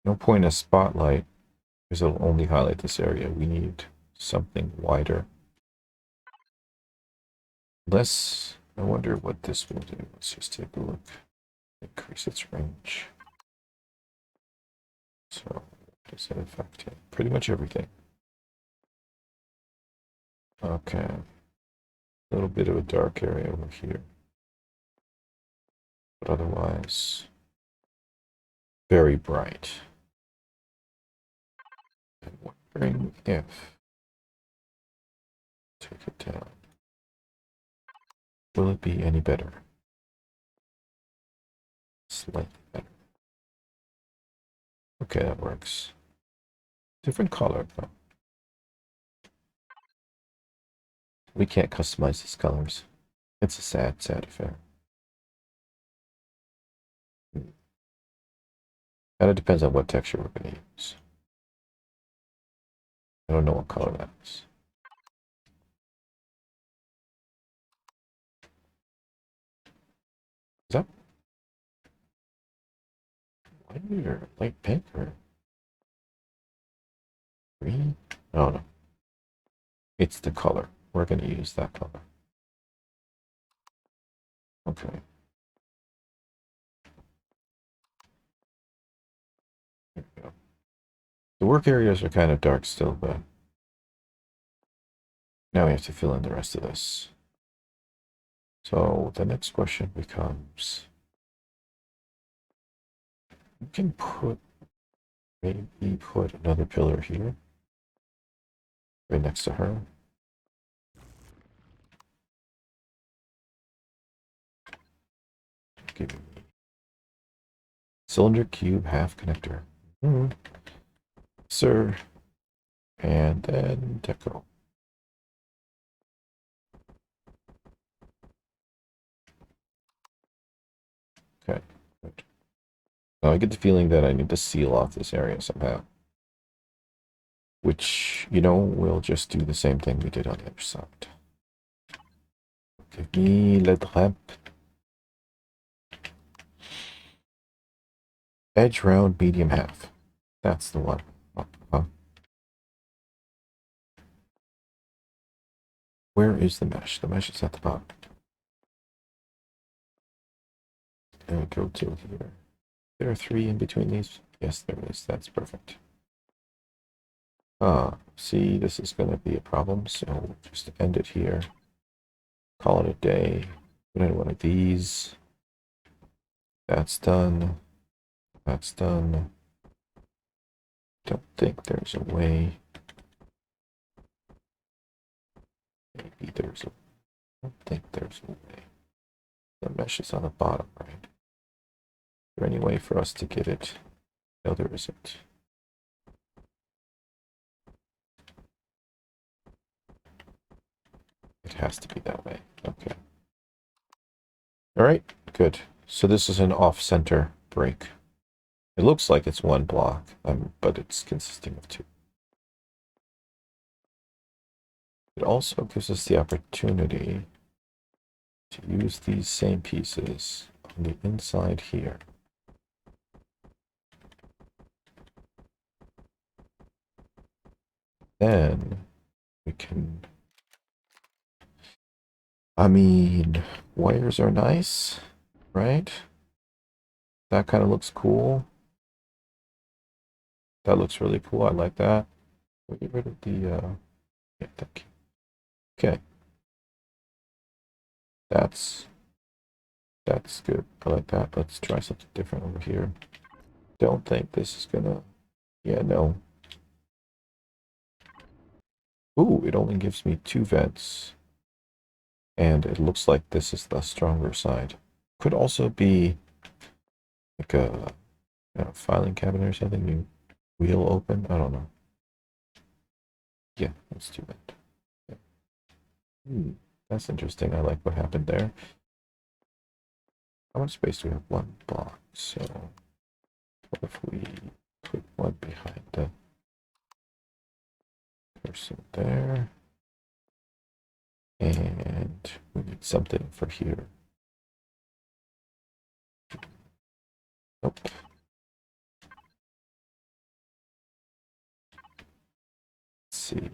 No point in a spotlight, because it'll only highlight this area. We need something wider. Unless, I wonder what this will do. Let's just take a look. Increase its range. So, what does that affect it? Pretty much everything. Okay. A little bit of a dark area over here. But otherwise, very bright. I'm wondering if, take it down, will it be any better? Slightly better. Okay, that works. Different color, though. We can't customize these colors. It's a sad, sad affair. And it depends on what texture we're going to use. I don't know what color that is. Is that white or light pink or green? Oh no. It's the color. We're going to use that color. Okay. There we go. The work areas are kind of dark still, but now we have to fill in the rest of this. So the next question becomes, we can maybe put another pillar here, right next to her. Give me cylinder, cube, half connector. Sir. And then deco. Okay, good. Now I get the feeling that I need to seal off this area somehow. Which, you know, we'll just do the same thing we did on the other side. Give me le drap. Edge round, medium half. That's the one. Where is the mesh? The mesh is at the bottom. And go to here. There are 3 in between these. Yes, there is. That's perfect. See, this is going to be a problem, so we'll just end it here. Call it a day. Put in one of these. That's done. That's done. Don't think there's a way. Maybe there's a... I don't think there's a way. The mesh is on the bottom, right? Is there any way for us to get it? No, there isn't. It has to be that way. Okay. All right, good. So this is an off-center break. It looks like it's one block, but it's consisting of 2. It also gives us the opportunity to use these same pieces on the inside here. Then we can, I mean, wires are nice, right? That kind of looks cool. That looks really cool. I like that. We'll get rid of the, yeah, thank you. Okay. That's good. I like that. Let's try something different over here. Don't think this is gonna, yeah, no. Ooh, it only gives me 2 vents. And it looks like this is the stronger side. Could also be like a filing cabinet or something. You wheel open. I don't know. Yeah, let's do that. Yeah. That's interesting. I like what happened there. How much space do we have? 1 block. So what if we put one behind the person there. And we need something for here. Nope. Let's see.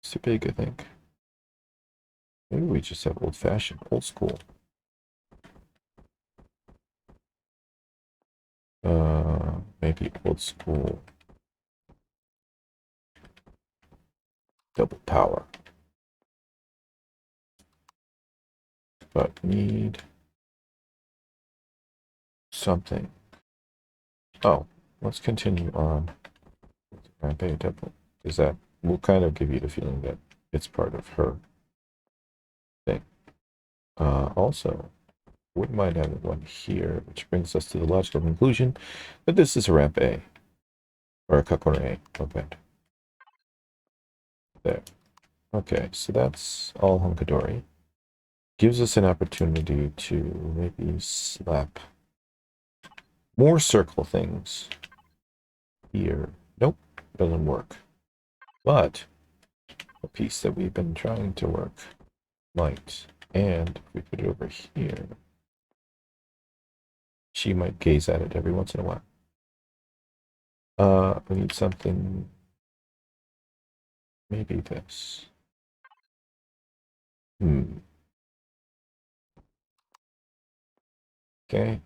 It's too big, I think. Maybe we just have old-fashioned, old school. Maybe old school. Double power. But need something. Oh, let's continue on. Rampage double. Is that will kind of give you the feeling that it's part of her thing. Also, wouldn't mind having one here, which brings us to the logical conclusion that this is a ramp A. Or a cut corner A. Okay. There. Okay, so that's all hunkadory. Gives us an opportunity to maybe slap more circle things here. Nope, doesn't work. But a piece that we've been trying to work might. And if we put it over here, she might gaze at it every once in a while. We need something, maybe this. Okay.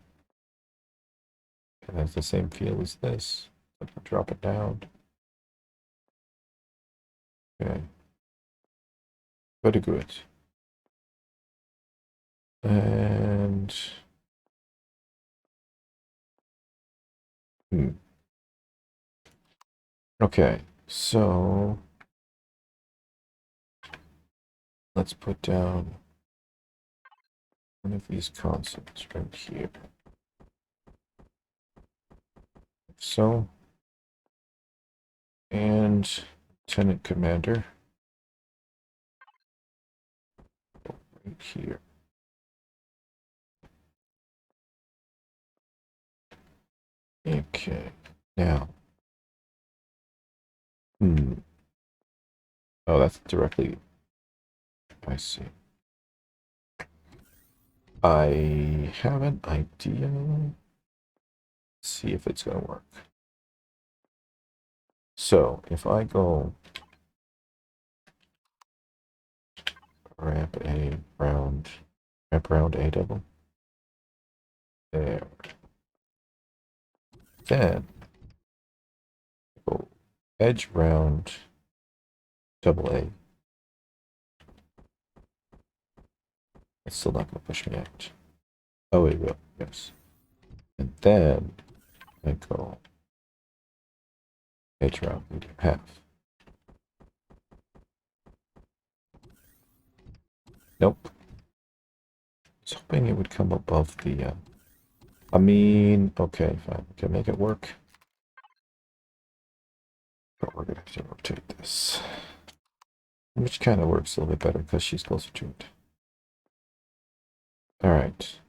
It has the same feel as this. Drop it down. Okay. Pretty good. And okay, so let's put down one of these concepts right here. Like so. And Lieutenant Commander right here. Okay, now. Oh, that's directly. I see. I have an idea. Let's see if it's gonna work. So if I go ramp round A double. There. Then go edge round double A. It's still not going to push me out. Oh, it will, yes. And then I go edge round half. Nope. I was hoping it would come above the, I mean, okay, fine. We can make it work. But we're going to have to rotate this. Which kind of works a little bit better because she's closer to it. All right.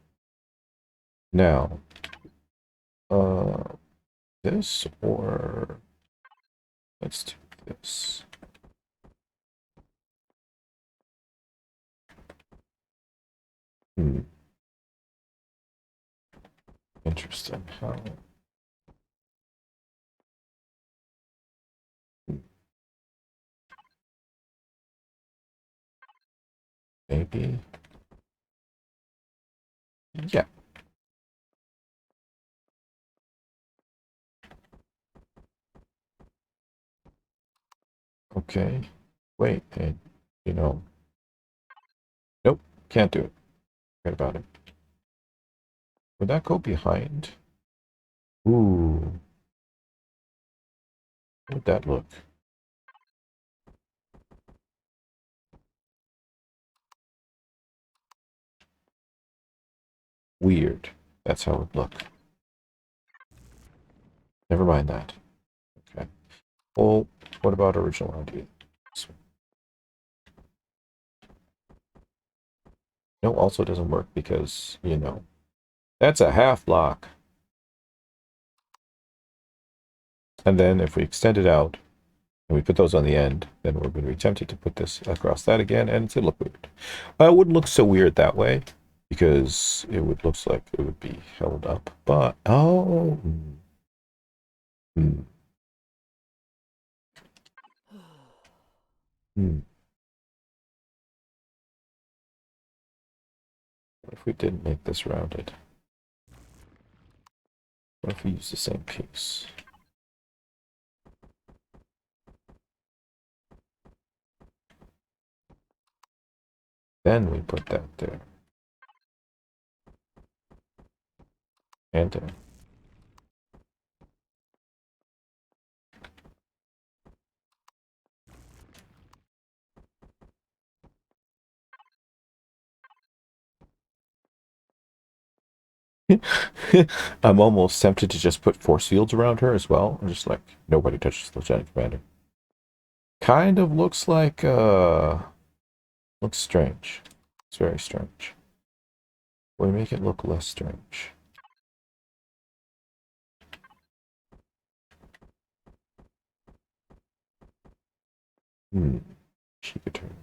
Now, this or let's do this. Interesting. How? Maybe. Yeah. Okay. Wait, and nope, can't do it. Forget about it. Would that go behind? Ooh. How would that look? Weird. That's how it would look. Never mind that. Okay. Well, what about original idea? No, also doesn't work because, that's a half block. And then if we extend it out, and we put those on the end, then we're going to be tempted to put this across that again, and it's going to look weird. It wouldn't look so weird that way, because it would look like it would be held up. But, oh... Hmm. Hmm. What if we didn't make this rounded? What if we use the same piece? Then we put that there. And there. I'm almost tempted to just put force fields around her as well. I'm just like, nobody touches the Lieutenant Commander. Kind of looks like, looks strange. It's very strange. We make it look less strange. She could turn.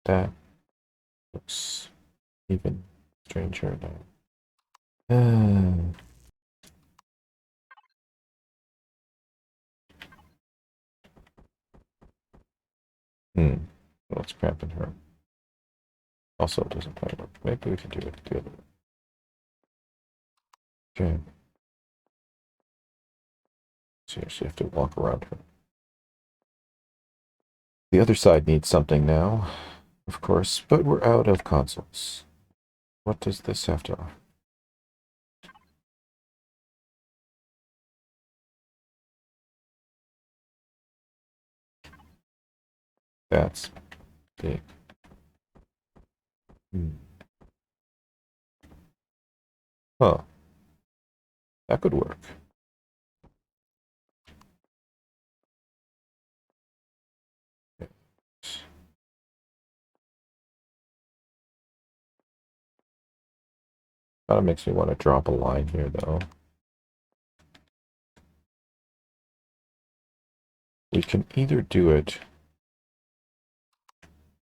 That looks even stranger now. Well, it's cramping her. Also, it doesn't quite work. Maybe we can do it the other way. Okay. So you actually have to walk around her. The other side needs something now, of course, but we're out of consoles. What does this have to offer? That's big. Huh. That could work. Kind of makes me want to drop a line here, though. We can either do it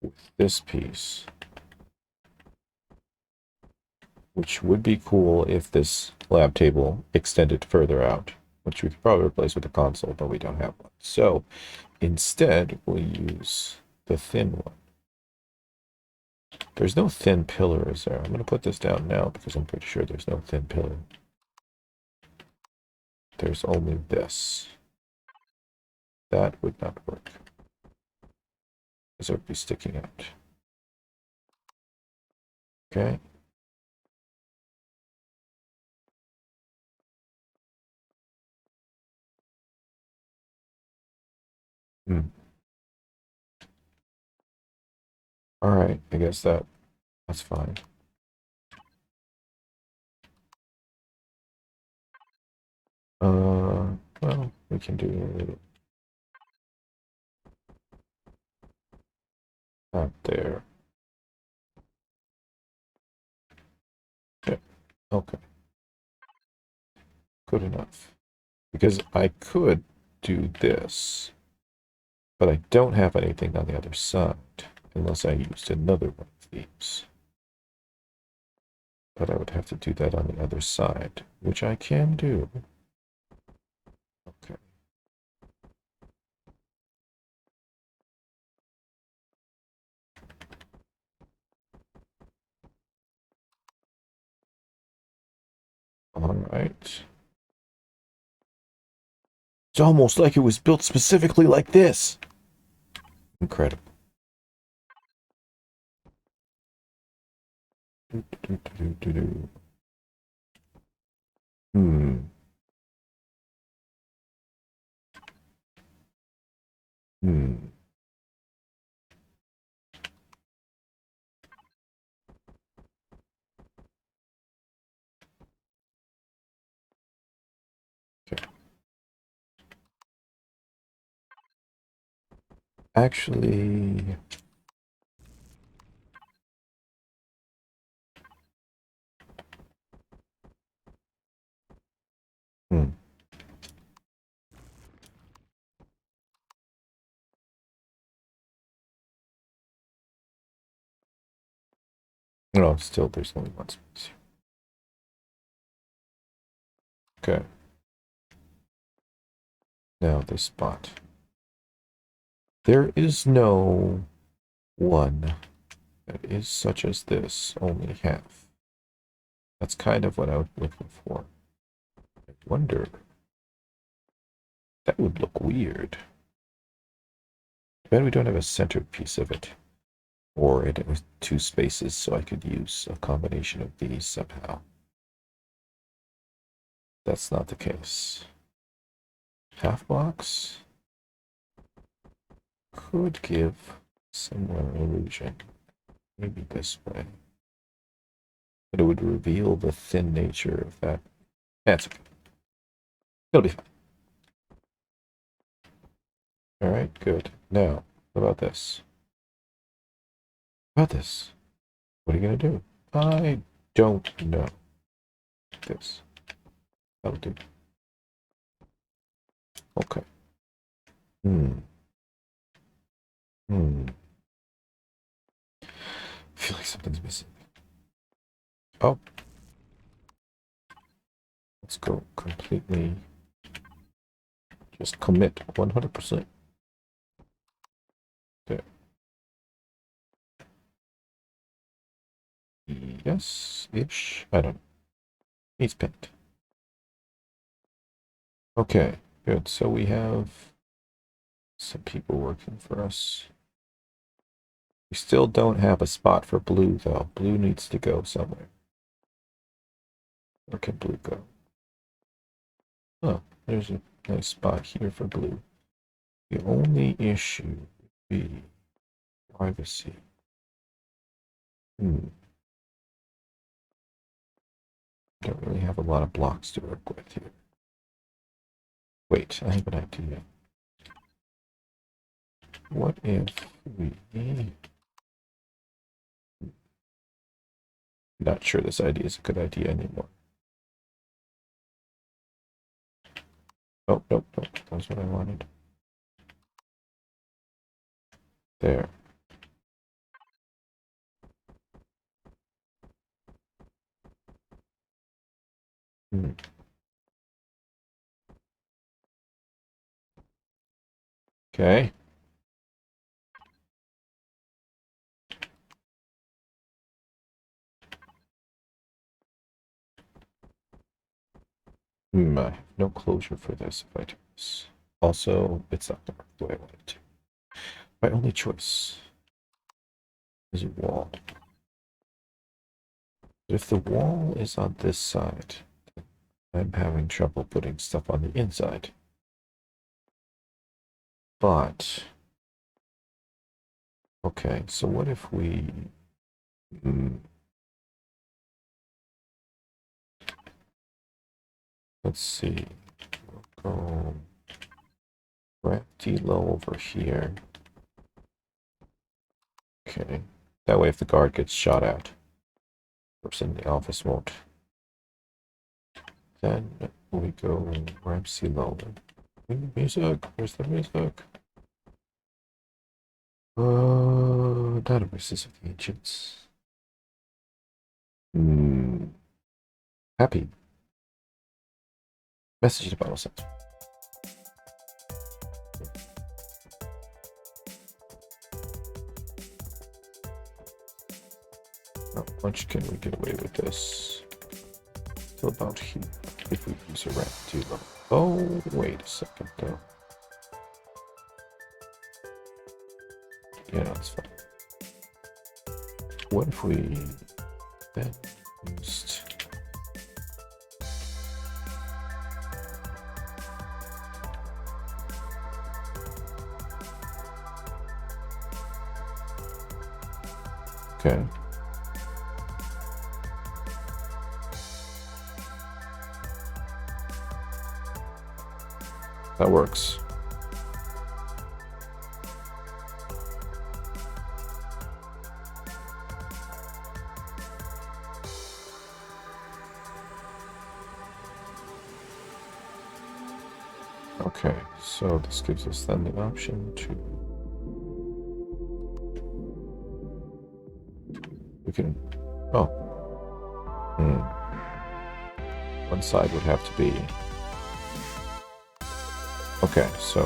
with this piece, which would be cool if this lab table extended further out, which we could probably replace with a console, but we don't have one. So instead, we'll use the thin one. There's no thin pillar, is there? I'm going to put this down now because I'm pretty sure there's no thin pillar. There's only this. That would not work, because it would be sticking out. Okay. All right, I guess that's fine. Well, we can do that there. Yeah, okay. Good enough. Because I could do this, but I don't have anything on the other side, unless I used another one of these. But I would have to do that on the other side, which I can do. Okay. All right. It's almost like it was built specifically like this. Incredible. Hmm. Okay. Actually, No, still, there's only one space. Okay. Now this spot. There is no one that is such as this, only half. That's kind of what I was looking for. I wonder. That would look weird. Bet we don't have a centered piece of it. Or it with two spaces, so I could use a combination of these somehow. That's not the case. Half box could give similar illusion. Maybe this way. But it would reveal the thin nature of that. That's okay. It'll be fine. Alright, good. Now, what about this? What are you gonna do? I don't know. This. That'll do. Okay. I feel like something's missing. Oh. Let's go completely. Just commit 100%. There. Yes-ish. I don't know. He's pinned. Okay, good. So we have some people working for us. We still don't have a spot for blue, though. Blue needs to go somewhere. Where can blue go? Oh, there's a nice spot here for blue. The only issue would be privacy. Don't really have a lot of blocks to work with here. Wait, I have an idea. What if we... Not sure this idea is a good idea anymore. Oh, nope. That's what I wanted. There. Okay. I have no closure for this if I do this. Also, it's not the way I want it to. My only choice is a wall. If the wall is on this side, I'm having trouble putting stuff on the inside. But, okay, so what if we... Let's see. We'll go grab D-low over here. Okay. That way if the guard gets shot at, the person in the office won't. Then we go grab C-low. Music. Where's the music? Databases of the ancients. Happy. Message to battle center. How much can we get away with this? Till about here. If we use a ramp too low. Oh, wait a second though. Yeah, that's fine. What if we then used... Okay. That works. Okay, so this gives us then the option to... We can Oh. One side would have to be... Okay, so...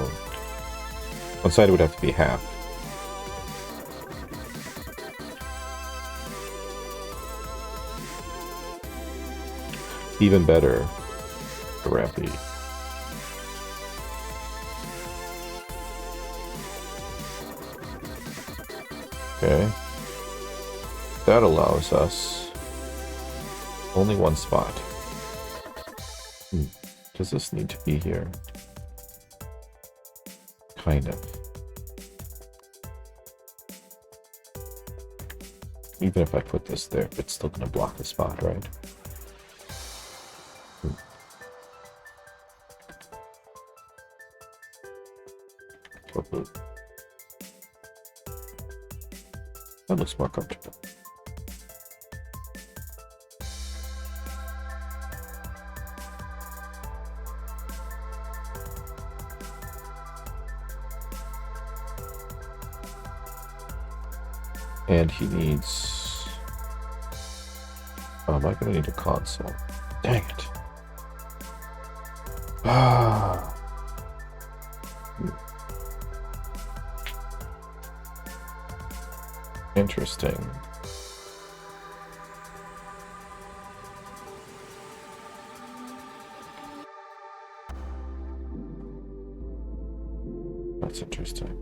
One side would have to be half. Even better for Rappy. Okay. That allows us only one spot. Does this need to be here? Kind of. Even if I put this there, it's still going to block the spot, right? That looks more comfortable. And he needs... Oh, am I going to need a console? Dang it. Ah. Interesting. That's interesting.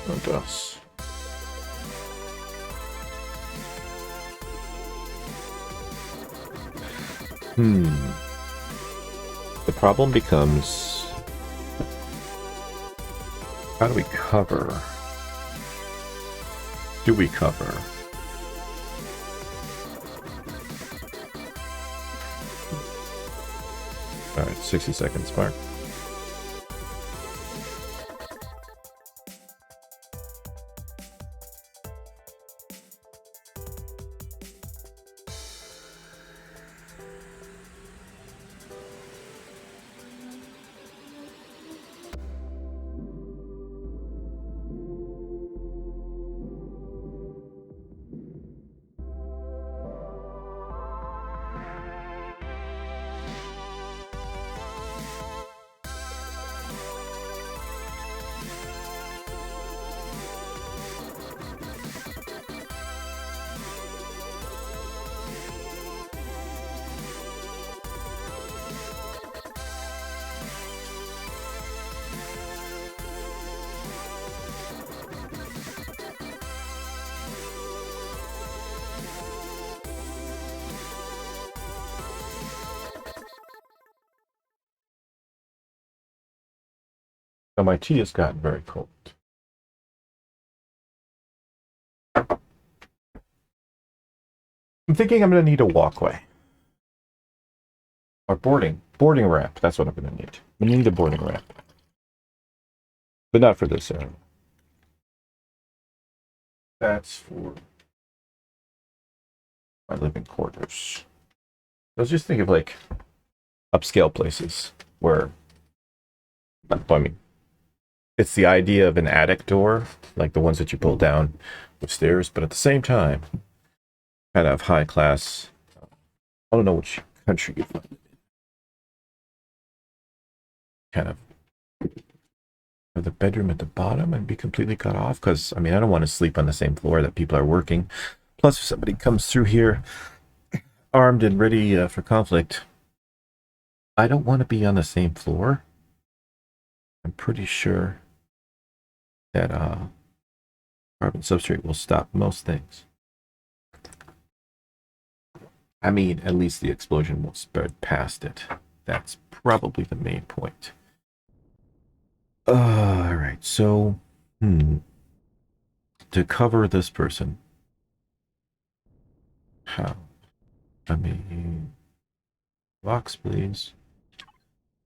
It does. The problem becomes, how do we cover? Do we cover? All right, 60 seconds mark. Now my tea has gotten very cold. I'm thinking I'm going to need a walkway. Or boarding ramp. That's what I'm going to need. I'm going to need a boarding ramp. But not for this area. That's for my living quarters. I was just thinking of like upscale places where, I mean, it's the idea of an attic door, like the ones that you pull down with stairs, but at the same time, kind of high class. I don't know which country you find it in. Kind of have the bedroom at the bottom and be completely cut off, because I mean, I don't want to sleep on the same floor that people are working. Plus, if somebody comes through here armed and ready for conflict, I don't want to be on the same floor. I'm pretty sure that carbon substrate will stop most things. I mean, at least the explosion won't spread past it. That's probably the main point. All right, so to cover this person, how? I mean, box, please.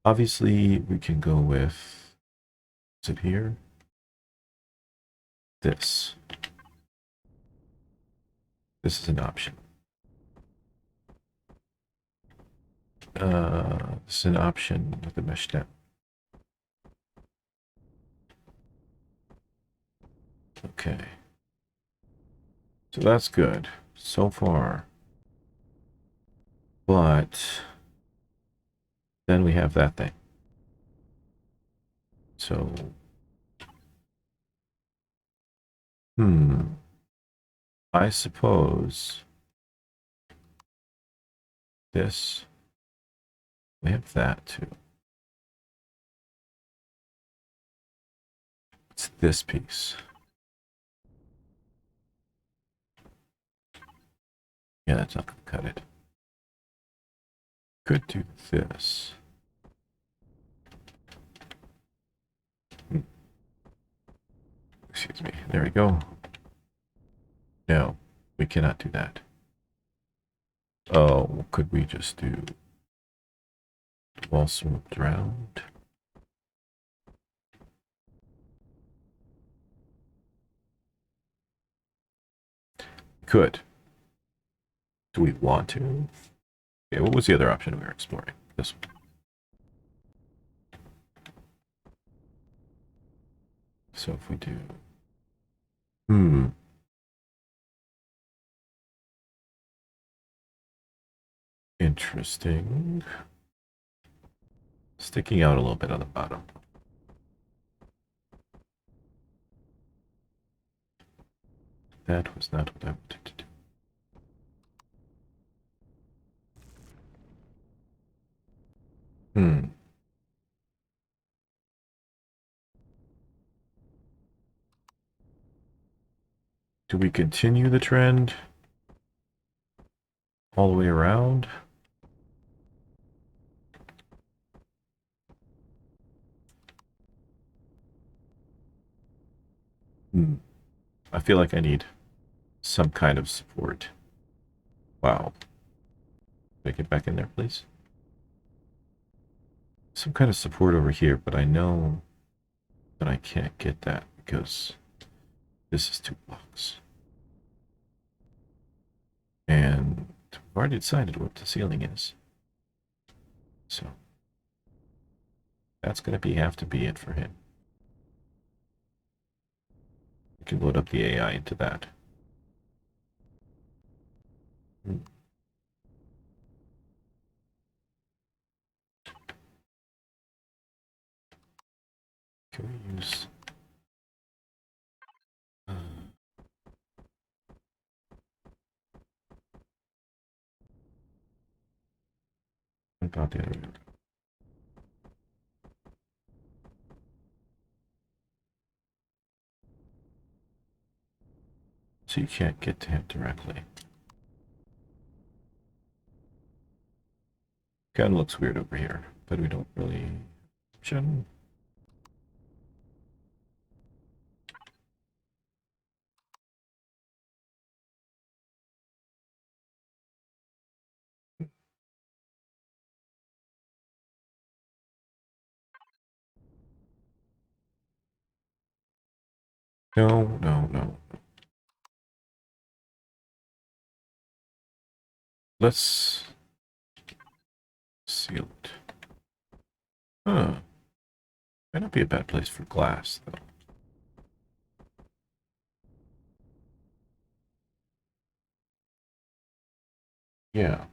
Obviously, we can go with, is it here? This. This is an option. This is an option with the mesh net. Okay. So that's good so far. But then we have that thing. So, I suppose this, we have that too. It's this piece. Yeah, that's not going to cut it. Could do this. Excuse me. There we go. No, we cannot do that. Oh, could we just do wall swooped around? Could. Do we want to? Okay, what was the other option we were exploring? This one. So if we do... Interesting. Sticking out a little bit on the bottom. That was not what I wanted to do. Do we continue the trend all the way around? I feel like I need some kind of support. Wow. Make it back in there, please. Some kind of support over here, but I know that I can't get that because this is 2 blocks. And we've already decided what the ceiling is. So that's going to have to be it for him. We can load up the AI into that. Can we use... about the other way. So you can't get to him directly. Kind of looks weird over here, but we don't really... No. Let's seal it. Huh. Might not be a bad place for glass, though. Yeah.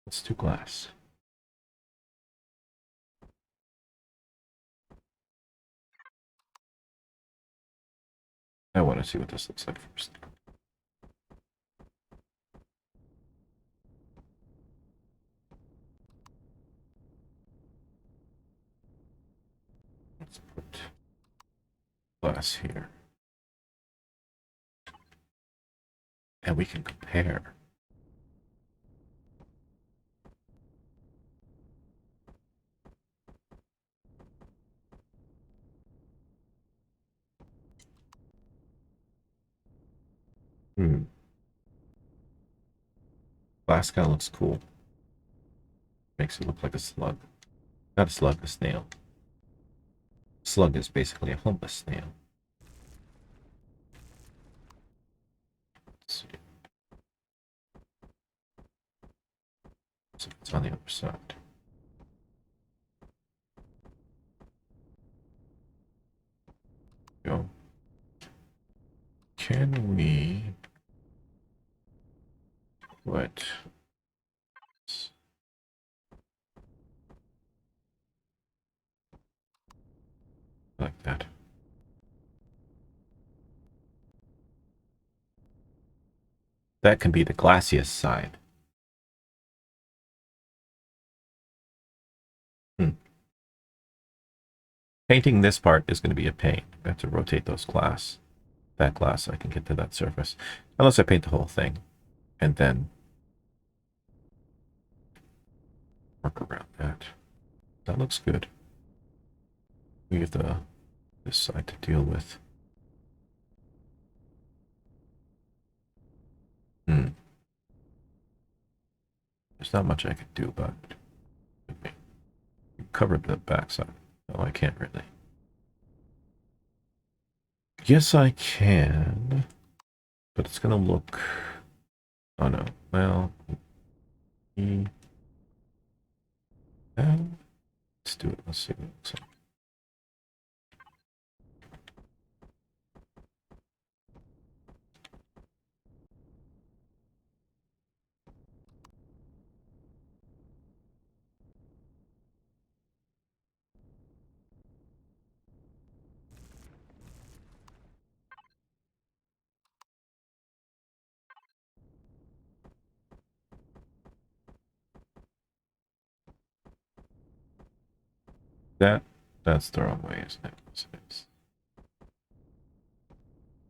Let's do glass. I want to see what this looks like first. Let's put glass here. And we can compare. Glass kind of looks cool. Makes it look like a slug. Not a slug, a snail. Slug is basically a hummus snail. Let's see. So it's on the other side. Go. That can be the glaciest side. Painting this part is going to be a pain. I have to rotate those glass. That glass so I can get to that surface. Unless I paint the whole thing. And then work around that. That looks good. We have this side to deal with. There's not much I could do about it. Cover the backside. No, I can't really. Yes, I can. But it's gonna look... Oh no. Well... Let's do it. Let's see what it looks like. That's the wrong way, isn't it? It's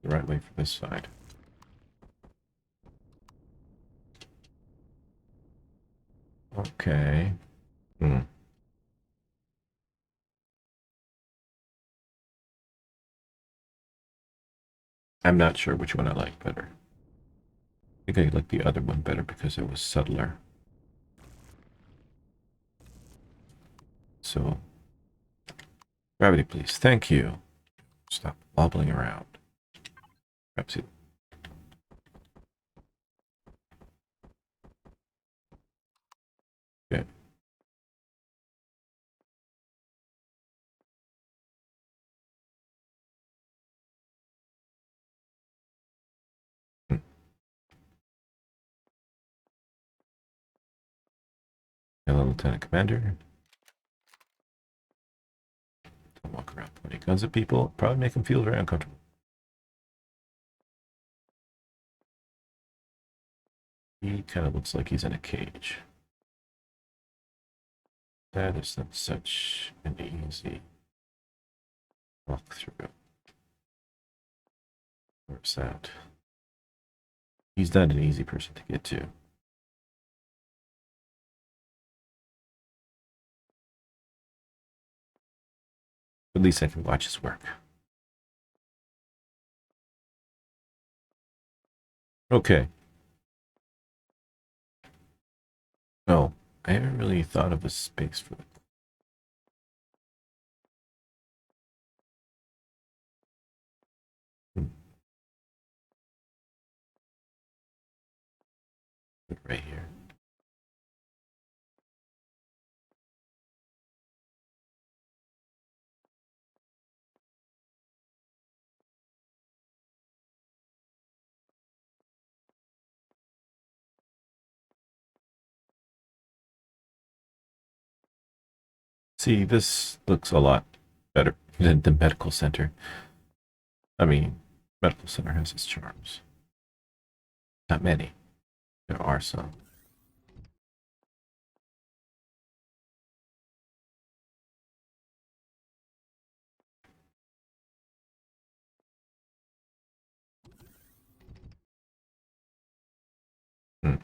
the right way for this side. Okay. I'm not sure which one I like better. I think I like the other one better because it was subtler. So, gravity, please. Thank you. Stop wobbling around. Perhaps it. Okay. Hello, Lieutenant Commander. Don't walk around pointing guns at people. Probably make them feel very uncomfortable. He kind of looks like he's in a cage. That is not such an easy walkthrough. Where's that? He's not an easy person to get to. At least I can watch his work. Okay. Oh, I haven't really thought of a space for it. Put it right here. See, this looks a lot better than the medical center. I mean, medical center has its charms. Not many. There are some. Hmm.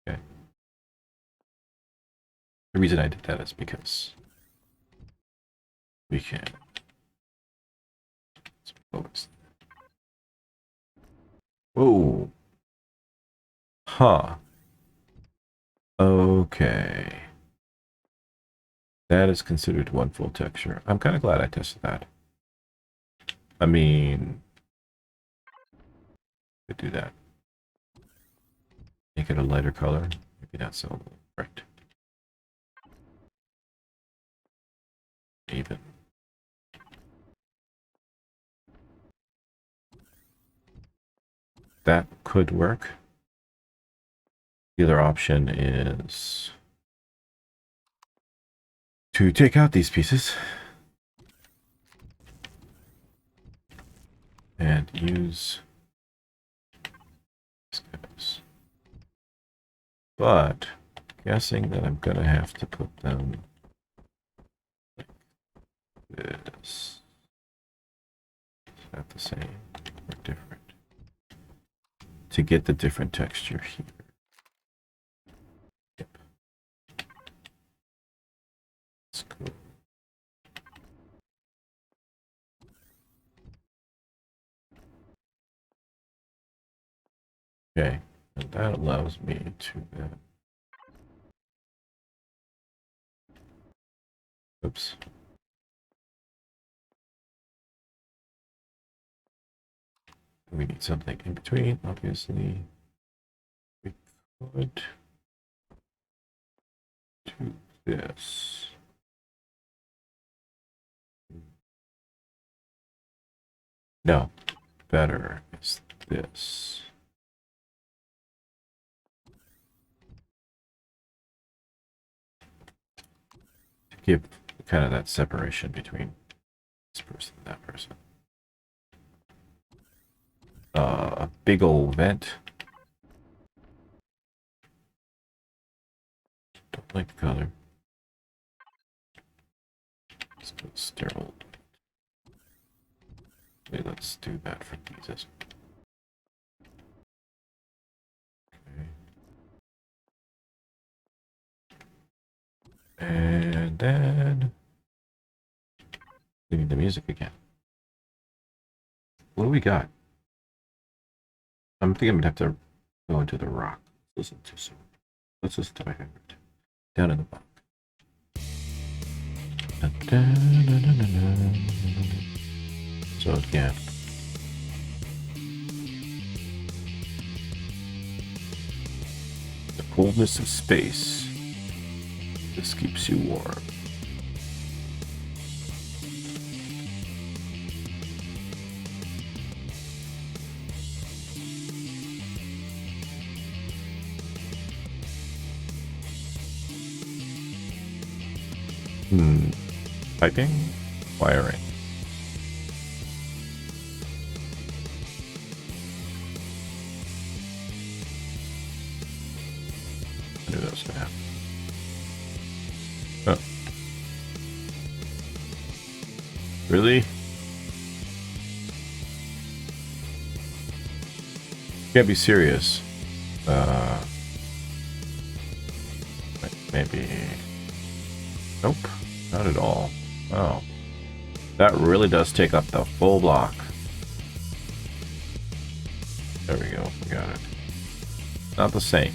Okay. The reason I did that is because we can focus. Whoa. Huh. Okay. That is considered one full texture. I'm kind of glad I tested that. I mean, could do that. Make it a lighter color. Maybe not so bright. Even. that could work. The other option is to take out these pieces and use these guys. But guessing that I'm gonna have to put them like this. Is that the same or different? To get the different texture here. Yep. Let's go. Okay, and that allows me to then. Oops. We need something in between, obviously. We could do this. No, better is this. To give kind of that separation between this person and that person. A big old vent. Don't like the color. Let's go sterile. Okay, let's do that for these. Okay. And then we need the music again. What do we got? I think I'm gonna have to go into the rock. Listen to some. Let's listen to my favorite. Down in the Bog. So again. The coldness of space. This keeps you warm. Piping, wiring. I knew that was gonna happen. Oh. Really? Can't be serious. Maybe. Nope, not at all. Oh, that really does take up the full block. There we go, we got it. Not the same,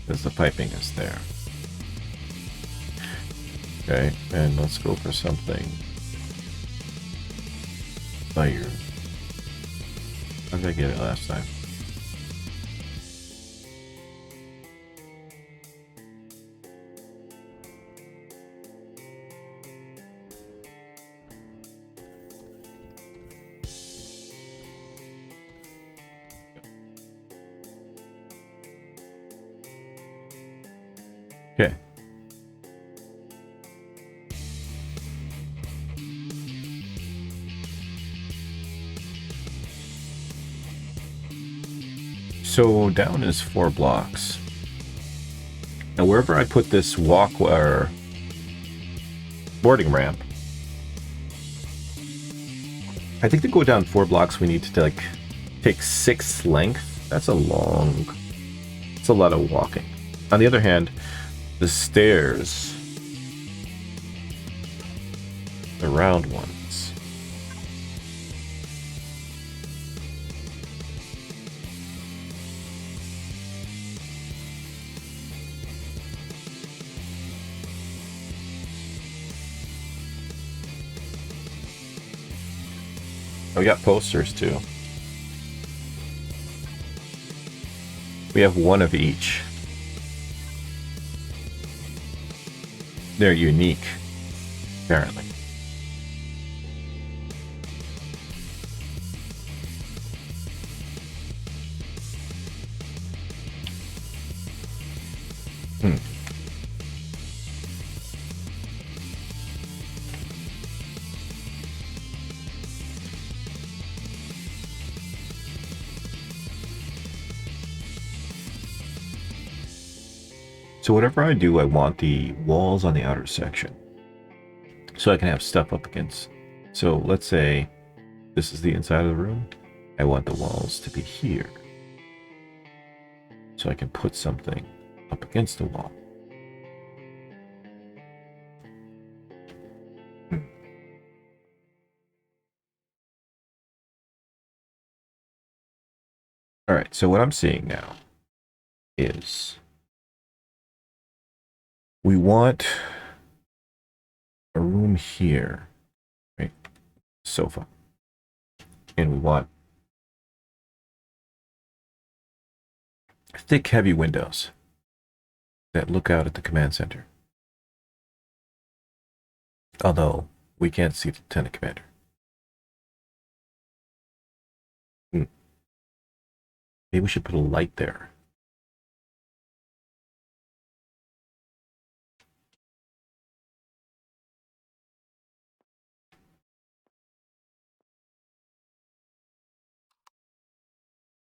because the piping is there. Okay, and let's go for something fire. How did I get it last time? Okay. So down is 4 blocks. Now wherever I put this walk or boarding ramp, I think to go down 4 blocks we need to like take 6 length. That's a long, it's a lot of walking. On the other hand, the stairs, the round ones, we got posters too. We have one of each. They're unique, apparently. Hmm. So whatever I do, I want the walls on the outer section. So I can have stuff up against. So let's say this is the inside of the room. I want the walls to be here. So I can put something up against the wall. All right, so what I'm seeing now is we want a room here, right? Sofa. And we want thick, heavy windows that look out at the command center. Although we can't see the lieutenant commander. Maybe we should put a light there.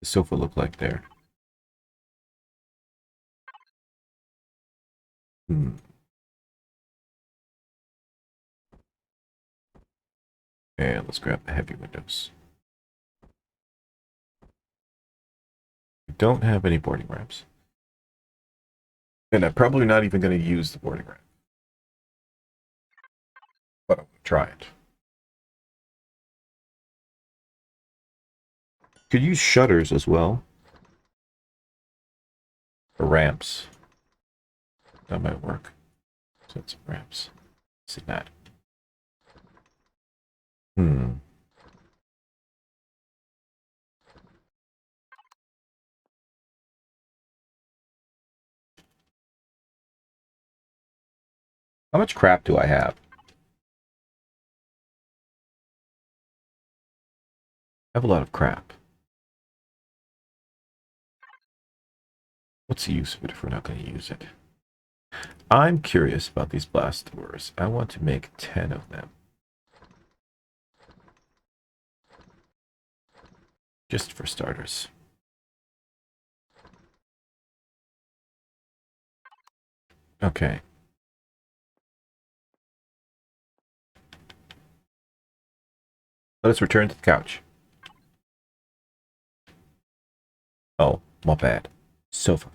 The sofa look like there. And let's grab the heavy windows. We don't have any boarding ramps. And I'm probably not even going to use the boarding ramp. But I'm going to try it. Could use shutters as well. Or ramps. That might work. So it's ramps. Let's see that. How much crap do I have? I have a lot of crap. What's the use of it if we're not going to use it? I'm curious about these blast doors. I want to make 10 of them. Just for starters. Okay. Let us return to the couch. Oh, my bad. Sofa.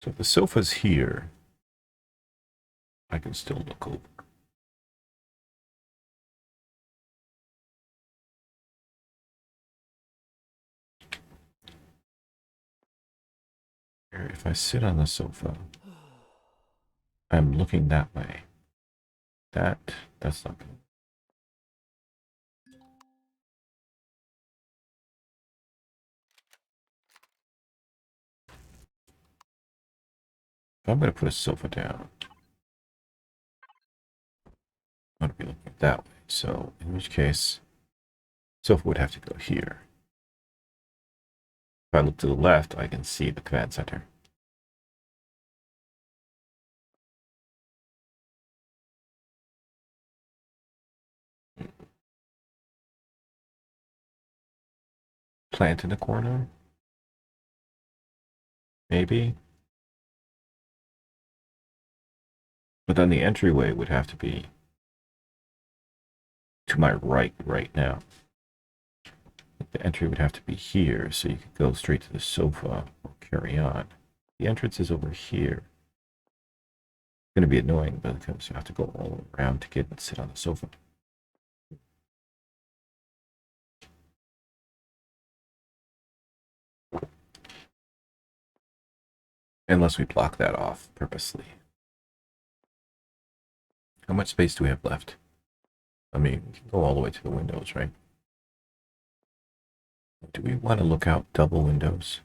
So if the sofa's here, I can still look over. If I sit on the sofa, I'm looking that way. That's not good. I'm going to put a sofa down. I'm going to be looking that way. So, in which case, sofa would have to go here. If I look to the left, I can see the command center. Plant in the corner? Maybe? But then the entryway would have to be to my right now. The entry would have to be here, so you could go straight to the sofa or carry on. The entrance is over here. It's going to be annoying because you have to go all around to get and sit on the sofa. Unless we block that off purposely. How much space do we have left? I mean, we can go all the way to the windows, right? Do we want to look out double windows?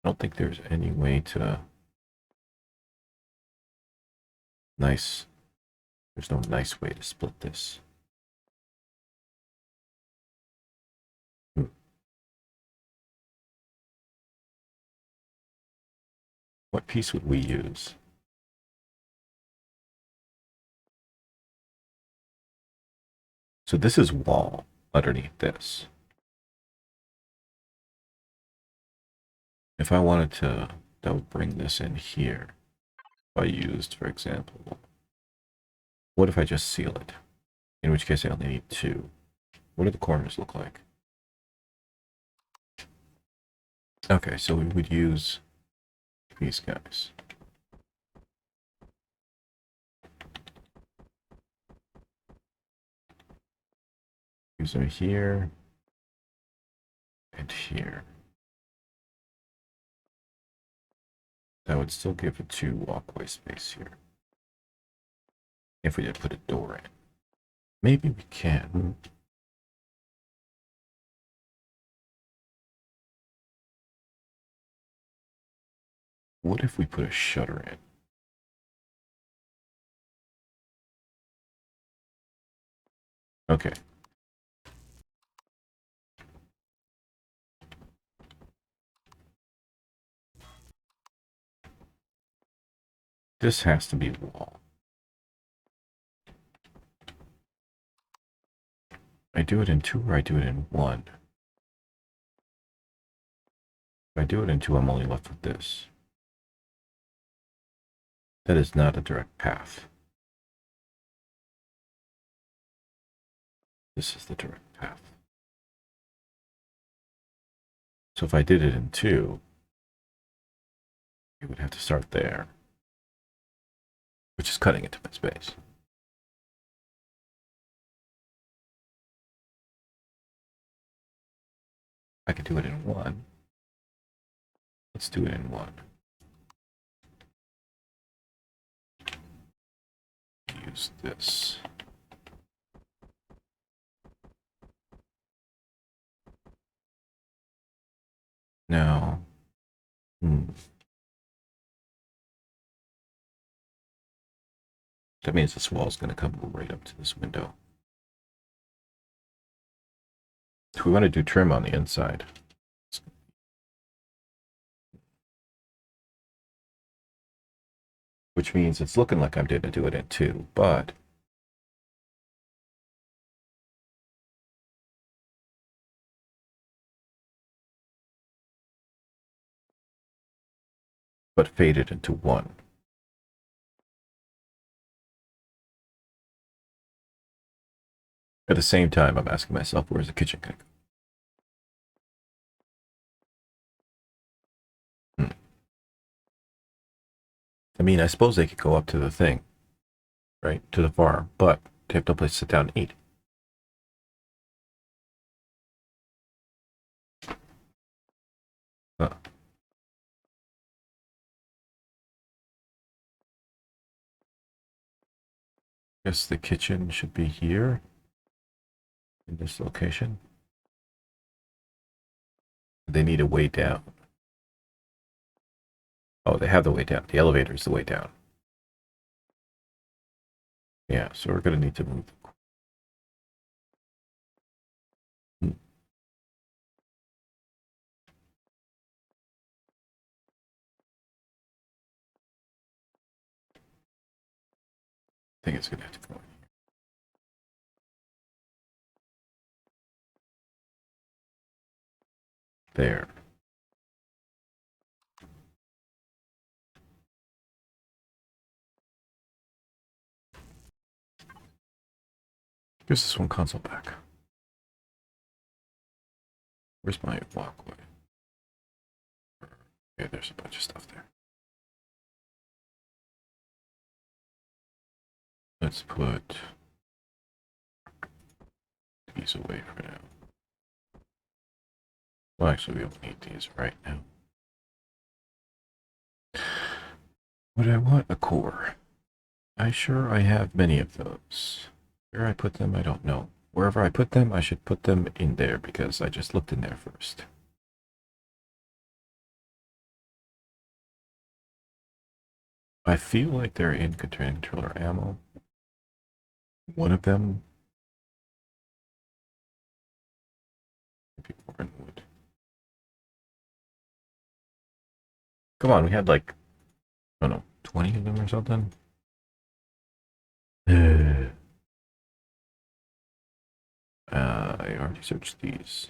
I don't think there's any way to... There's no nice way to split this. What piece would we use? So this is wall underneath this. If I wanted to, that would bring this in here. If I used, for example, what if I just seal it? In which case I only need 2. What do the corners look like? Okay, so we would use these guys. Use them here and here. That would still give a 2 walkway space here. If we did put a door in. Maybe we can. What if we put a shutter in? Okay. This has to be wall. I do it in 2 or I do it in 1. If I do it in 2, I'm only left with this. That is not a direct path. This is the direct path. So if I did it in 2, you would have to start there, which is cutting into my space. I could do it in 1. Let's do it in 1. Use this. Now, that means this wall is going to come right up to this window. So we want to do trim on the inside. Which means it's looking like I'm going to do it in 2, but fade it into 1. At the same time, I'm asking myself, where's the kitchen going to go? I mean, I suppose they could go up to the thing, right? To the farm, but they have no place to sit down and eat. Guess the kitchen should be here in this location. They need a way down. Oh, they have the way down. The elevator is the way down. Yeah, so we're going to need to move. I think it's going to have to go in here. There. Here's this one console back. Where's my walkway? Okay, there's a bunch of stuff there. Let's put these away for now. Well, actually, we don't need these right now. What do I want? A core. I have many of those. Where I put them, I don't know. Wherever I put them, I should put them in there because I just looked in there first. I feel like they're in controller ammo. One of them. Maybe Warren would. Come on, we had like I don't know, 20 of them or something. I already searched these.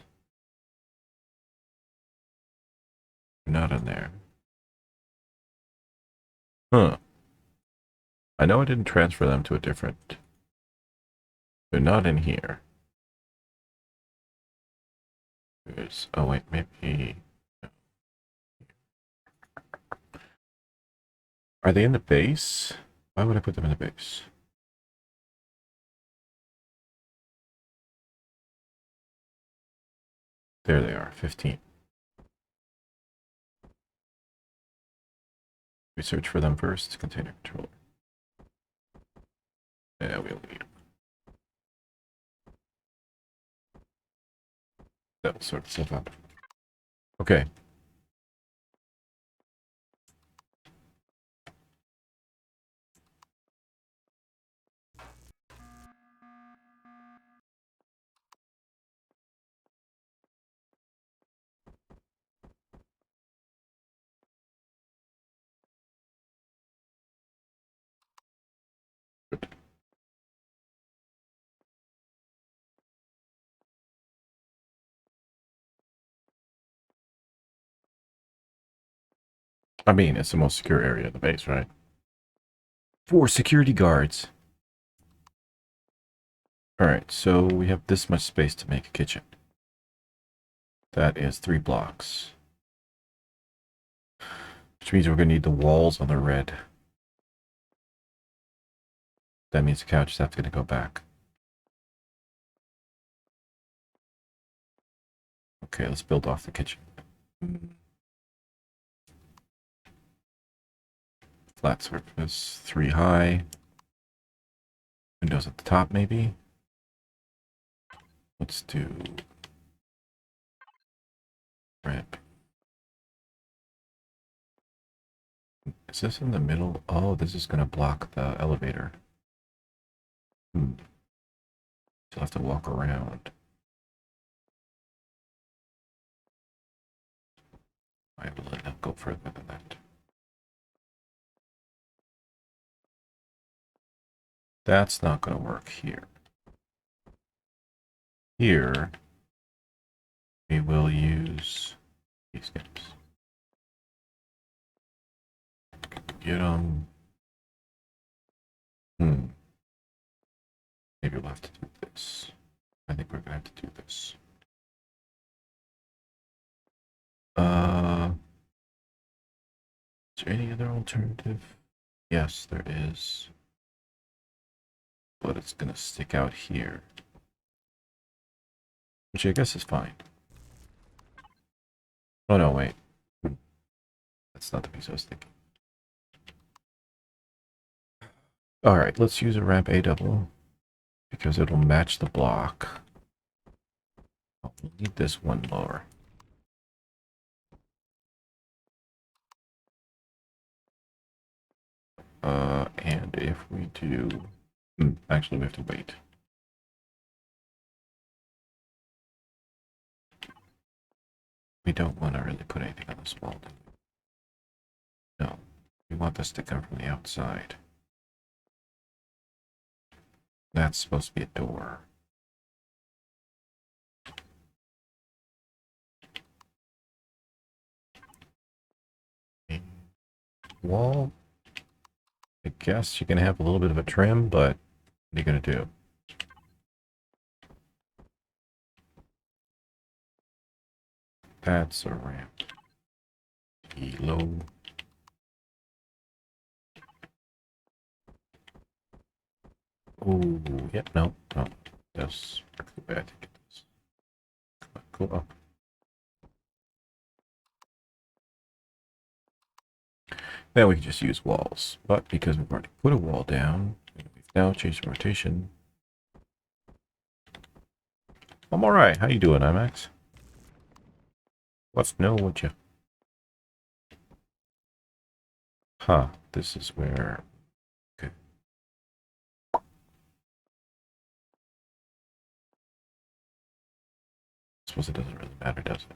They're not in there. Huh. I know I didn't transfer them to a different. They're not in here. There's, oh wait, maybe. Are they in the base? Why would I put them in the base? There they are, 15. We search for them first. Container controller. Yeah, we'll need them. That'll sort itself out. Okay. Good. I mean, it's the most secure area of the base, right? 4 security guards. Alright, so we have this much space to make a kitchen. That is 3 blocks. Which means we're going to need the walls on the red. That means the couch is going to go back. Okay, let's build off the kitchen. Flat surface, 3 high. Windows at the top, maybe. Let's do ramp. Is this in the middle? Oh, this is going to block the elevator. You'll have to walk around. I will not go further than that. That's not going to work here. Here, we will use these guys. Get them. Maybe we'll have to do this. I think we're going to have to do this. Is there any other alternative? Yes, there is. But it's going to stick out here. Which I guess is fine. Oh no, wait. That's not the piece I was thinking. Alright, let's use a ramp A double. Because it'll match the block. Oh, we'll need this one lower. And if we do... actually, we have to wait. We don't want to really put anything on this wall, do we? No. We want this to come from the outside. That's supposed to be a door. Wall. I guess you can have a little bit of a trim, but what are you going to do? That's a ramp. Low. Oh, yep, no. That's the way I think it is. Come on, go up. Then we can just use walls. But because we've already put a wall down, we've now changed the rotation. I'm alright. How you doing, IMAX? What's new with you? Huh. This is where... Okay. I suppose it doesn't really matter, does it?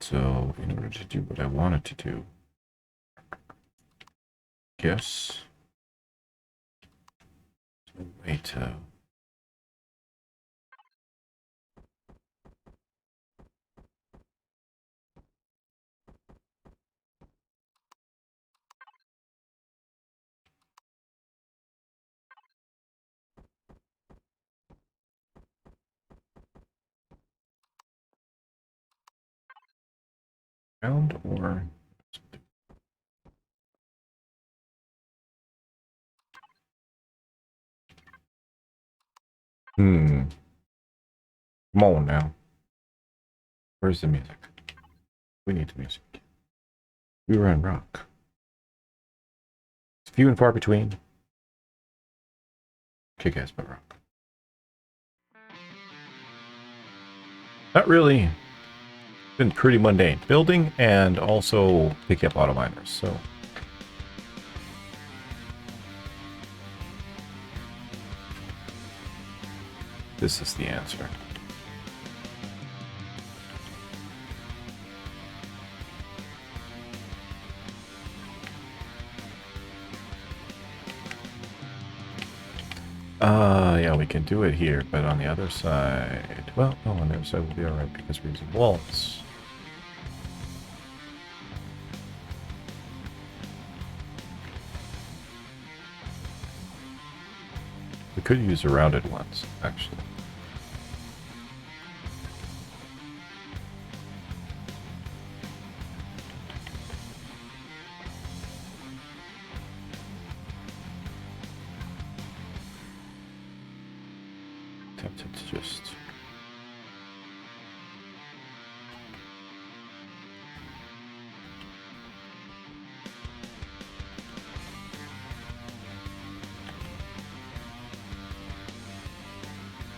So, in order to do what I wanted to do, guess there's no way to. Round or come on now. Where's the music? We need the music. We were on rock. It's few and far between. Kick ass but rock. Not really. Been pretty mundane. Building and also picking up auto miners, so. This is the answer. Yeah, we can do it here, but on the other side, well, no, on the other side will be alright because we're using walls. We could use the rounded ones, actually. Tempted to just...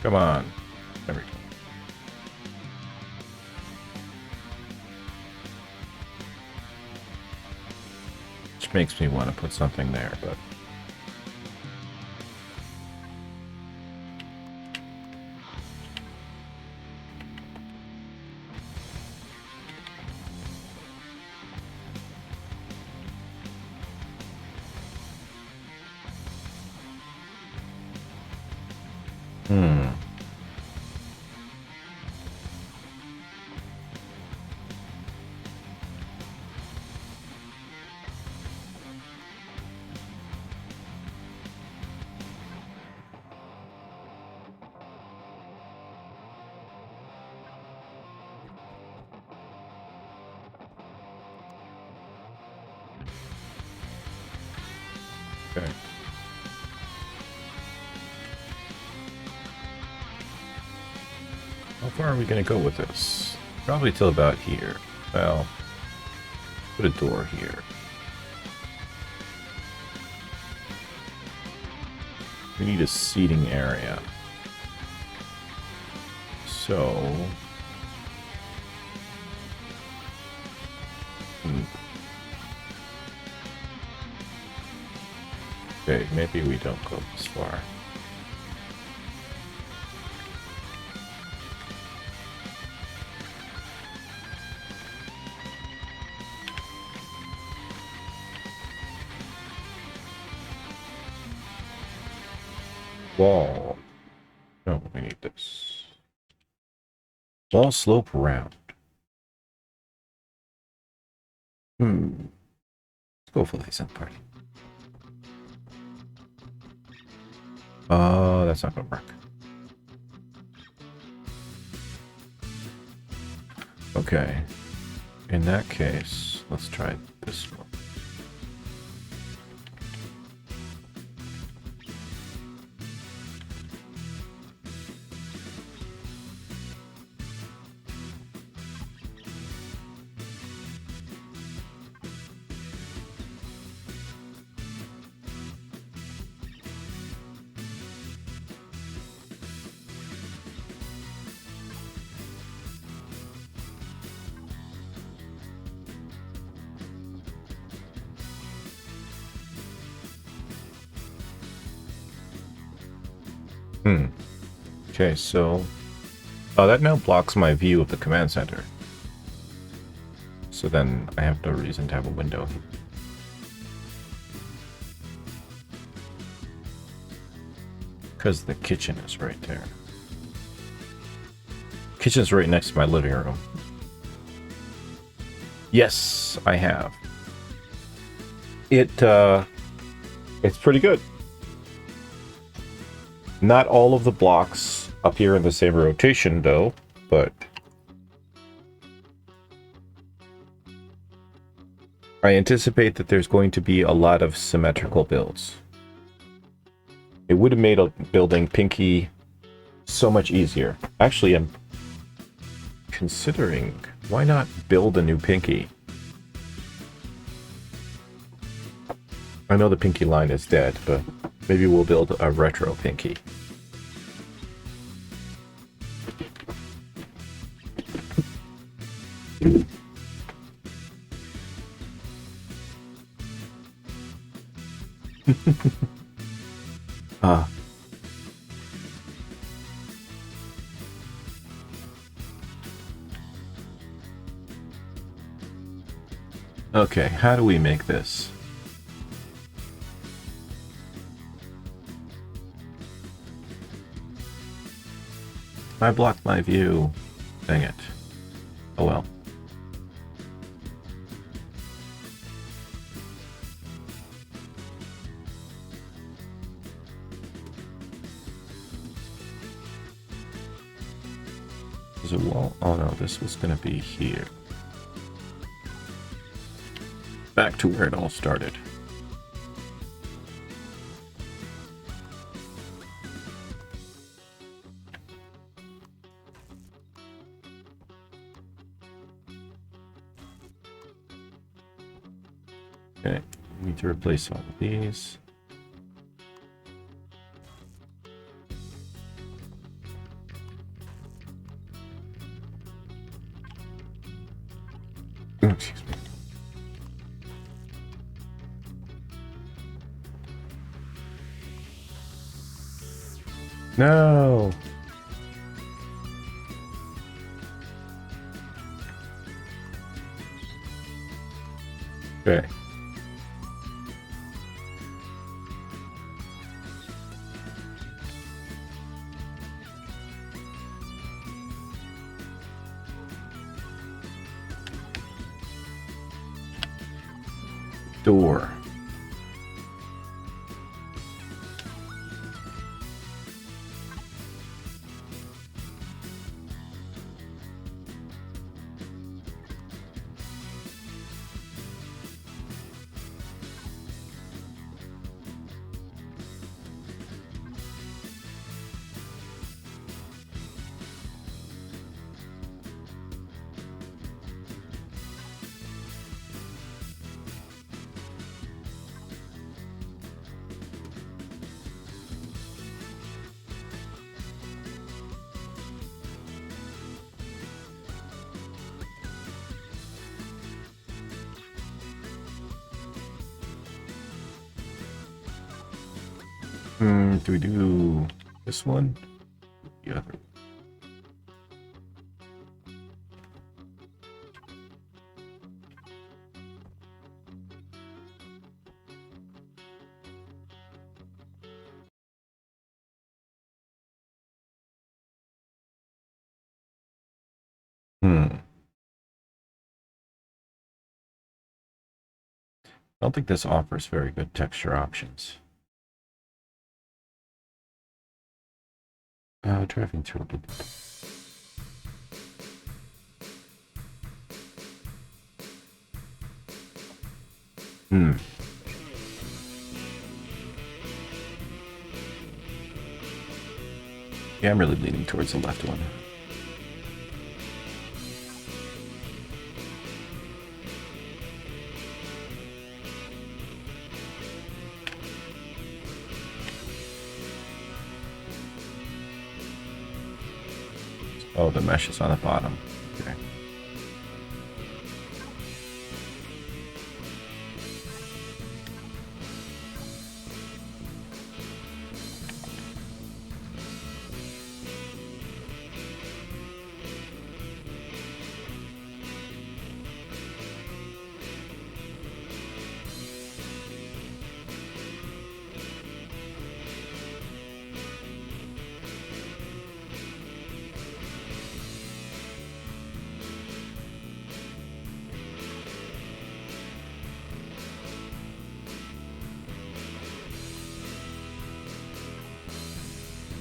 Come on. There we go. Which makes me want to put something there, but... Okay. How far are we going to go with this? Probably till about here. Well, put a door here. We need a seating area. So... Okay, maybe we don't go this far. Wall. No, we need this. Wall slope round. Let's go for the sun party. That's not gonna work. Okay. In that case, let's try this one. Okay, so that now blocks my view of the command center. So then I have no reason to have a window. Because the kitchen is right there. Kitchen's right next to my living room. Yes, I have. It's pretty good. Not all of the blocks appear in the same rotation though, but I anticipate that there's going to be a lot of symmetrical builds. It would have made building Pinky so much easier. Actually, I'm considering, why not build a new Pinky? I know the Pinky line is dead, but maybe we'll build a retro Pinky. Okay, how do we make this? I blocked my view. Dang it. Oh well. Is it wall? Oh no, this was gonna be here. Back to where it all started. Okay, we need to replace all of these. Oh, excuse me. No. Okay. Door. Do we do this one? The other. I don't think this offers very good texture options. Driving turbine. Yeah, I'm really leaning towards the left one. Oh, the mesh is on the bottom. Okay.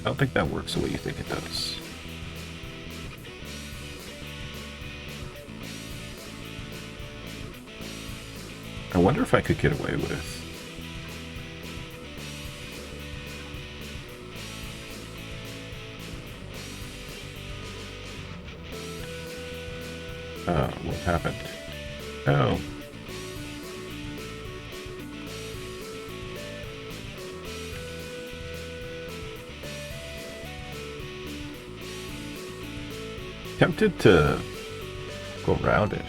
don't think that works the way you think it does. I wonder if I could get away with... what happened? Oh. Tempted to go around it.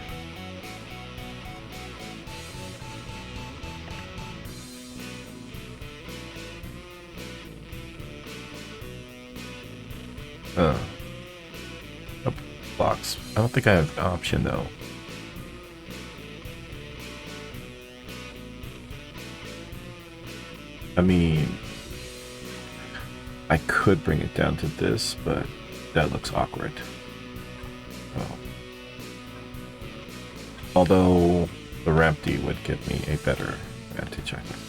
A box. I don't think I have an option though. I mean, I could bring it down to this, but that looks awkward. Oh. Although the Rampty would give me a better advantage, I think.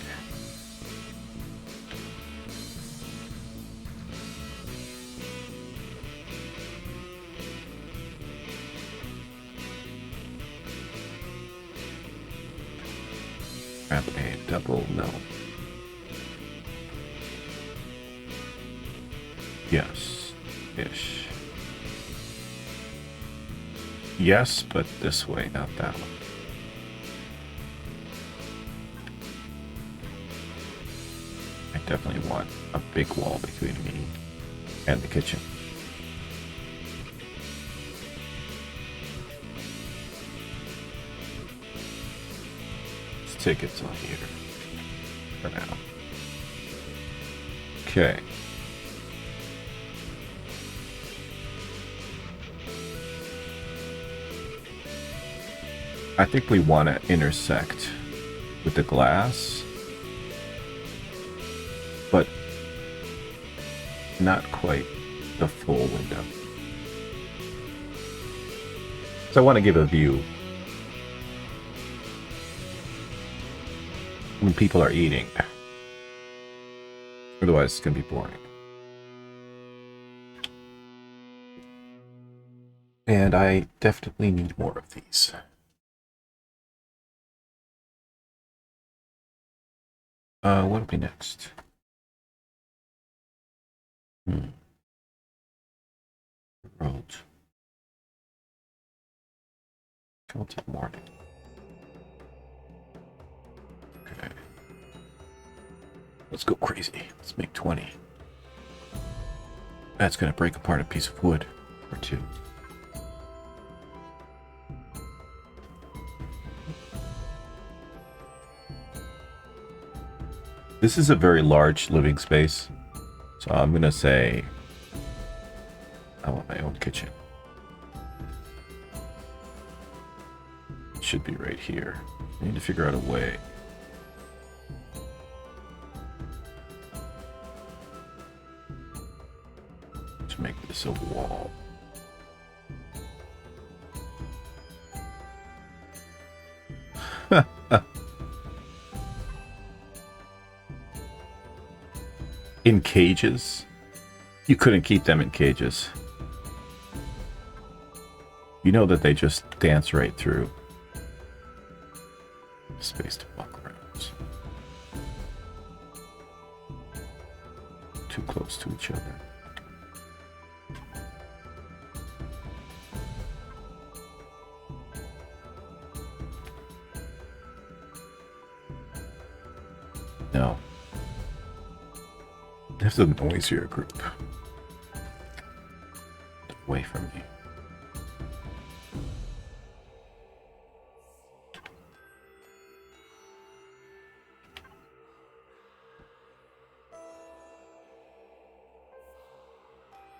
Grab a double, no. Yes, ish. Yes, but this way, not that one. I definitely want a big wall between me and the kitchen. Tickets on here for now. Okay. I think we want to intersect with the glass, but not quite the full window. So I want to give a view when people are eating. Otherwise, it's going to be boring. And I definitely need more of these. What'll be next? Road. Celtic morning. Okay. Let's go crazy. Let's make 20. That's gonna break apart a piece of wood or two. This is a very large living space, so I'm gonna say I want my own kitchen. It should be right here. I need to figure out a way. To make this a wall. In cages? You couldn't keep them in cages. You know that they just dance right through. Space to walk around. Too close to each other. No. There's a noisier group. Away from me.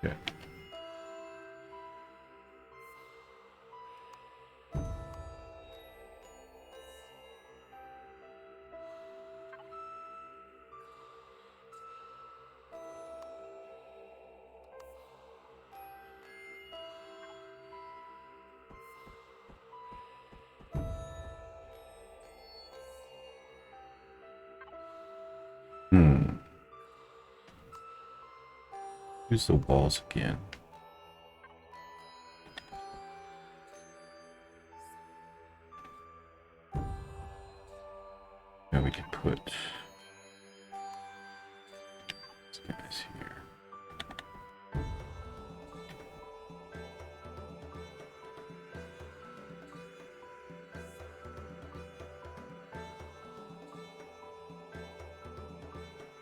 Okay. Use the walls again. Now we can put these guys here.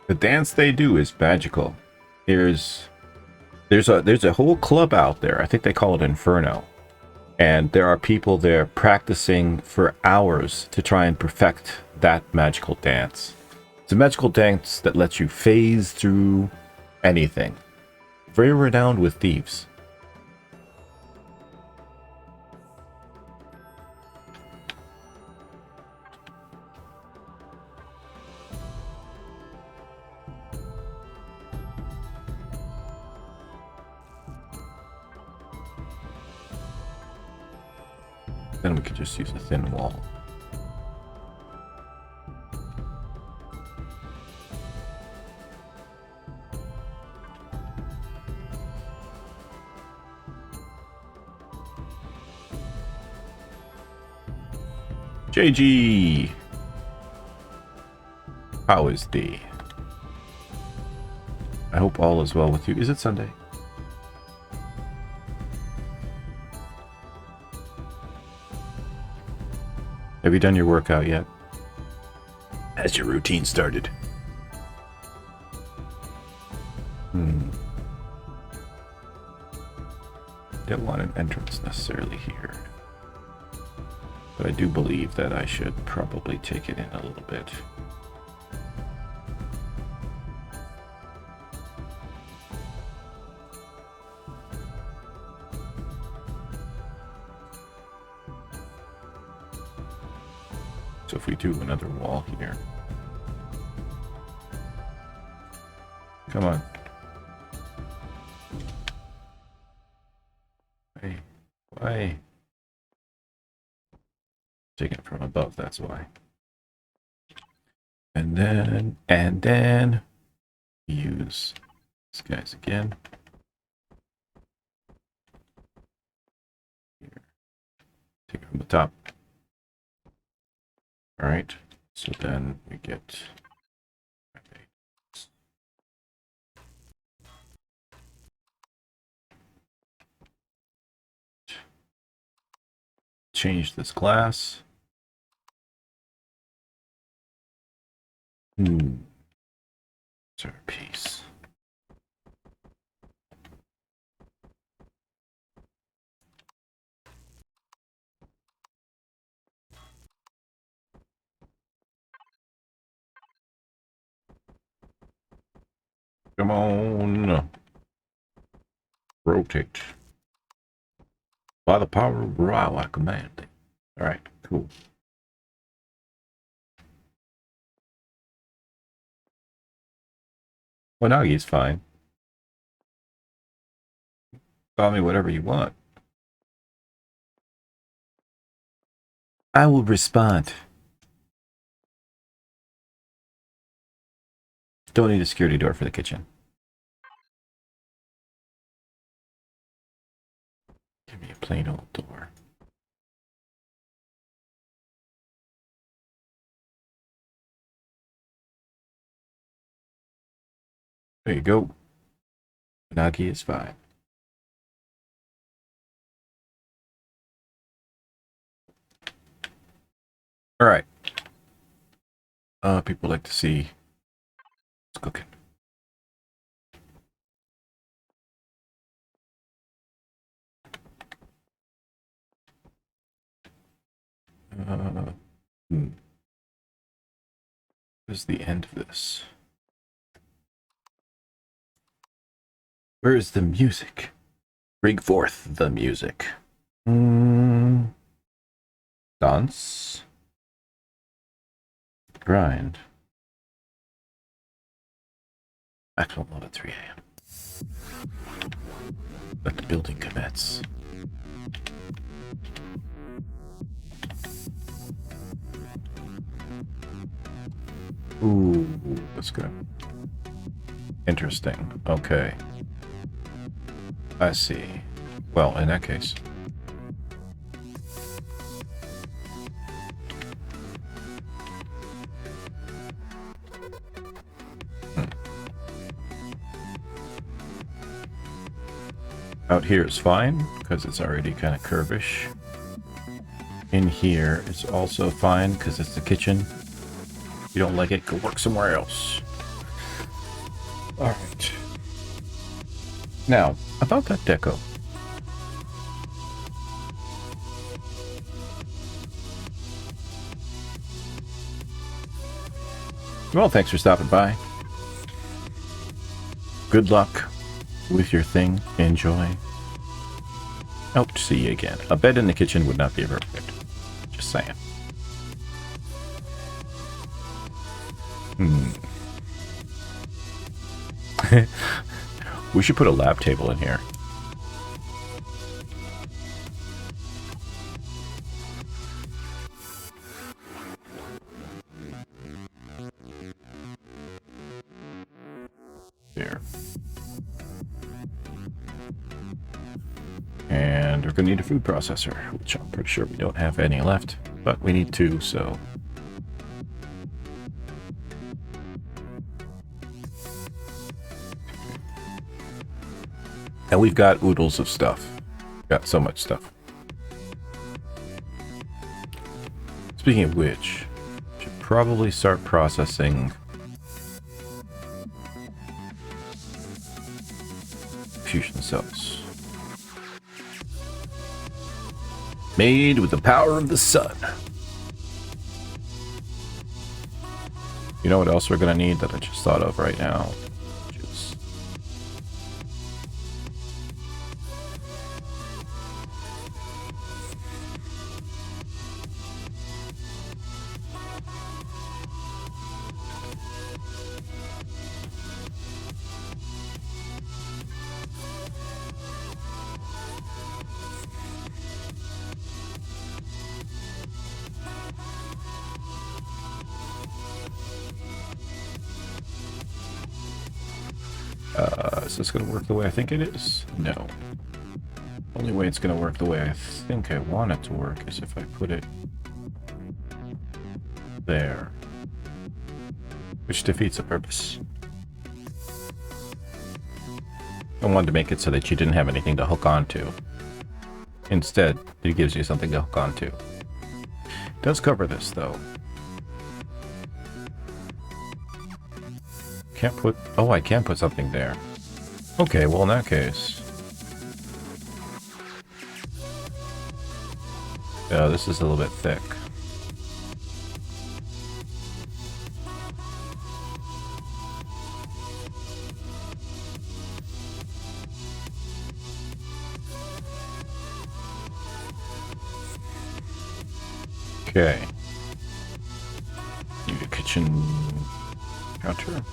The dance they do is magical. There's a whole club out there. I think they call it Inferno. And there are people there practicing for hours to try and perfect that magical dance. It's a magical dance that lets you phase through anything. Very renowned with thieves. Then we could just use a thin wall. JG! How is thee? I hope all is well with you. Is it Sunday? Have you done your workout yet? Has your routine started? Don't want an entrance necessarily here. But I do believe that I should probably take it in a little bit. So if we do another wall here. Come on. Why? Taking it from above, that's why. And then use these guys again. Here. Take it from the top. All right, so then we get change this glass. Piece. Come on. Rotate. By the power of Ra, I command it. Alright, cool. Onagi is fine. Call me whatever you want. I will respond. Don't need a security door for the kitchen. Give me a plain old door. There you go. Onagi is fine. All right. People like to see what's cooking. What is the end of this? Where is the music? Bring forth the music. Dance. Grind. Maximum level at 3 a.m. Let the building commence. Ooh, let's go. Interesting. Okay. I see. Well, in that case. Out here is fine, because it's already kind of curvish. In here is also fine, because it's the kitchen. If you don't like it, go work somewhere else. Alright. Now, about that deco. Well, thanks for stopping by. Good luck with your thing. Enjoy. Hope to see you again. A bed in the kitchen would not be appropriate. Just saying. We should put a lab table in here. There. And we're going to need a food processor, which I'm pretty sure we don't have any left, but we need two, so... And we've got oodles of stuff. Got so much stuff. Speaking of which, should probably start processing fusion cells. Made with the power of the sun. You know what else we're gonna need that I just thought of right now? Is this going to work the way I think it is? No. Only way it's going to work the way I think I want it to work is if I put it there. Which defeats the purpose. I wanted to make it so that you didn't have anything to hook onto. Instead, it gives you something to hook onto. It does cover this, though. Can't put... Oh, I can put something there. Okay, well, in that case... Yeah, this is a little bit thick. Okay. Need a kitchen counter.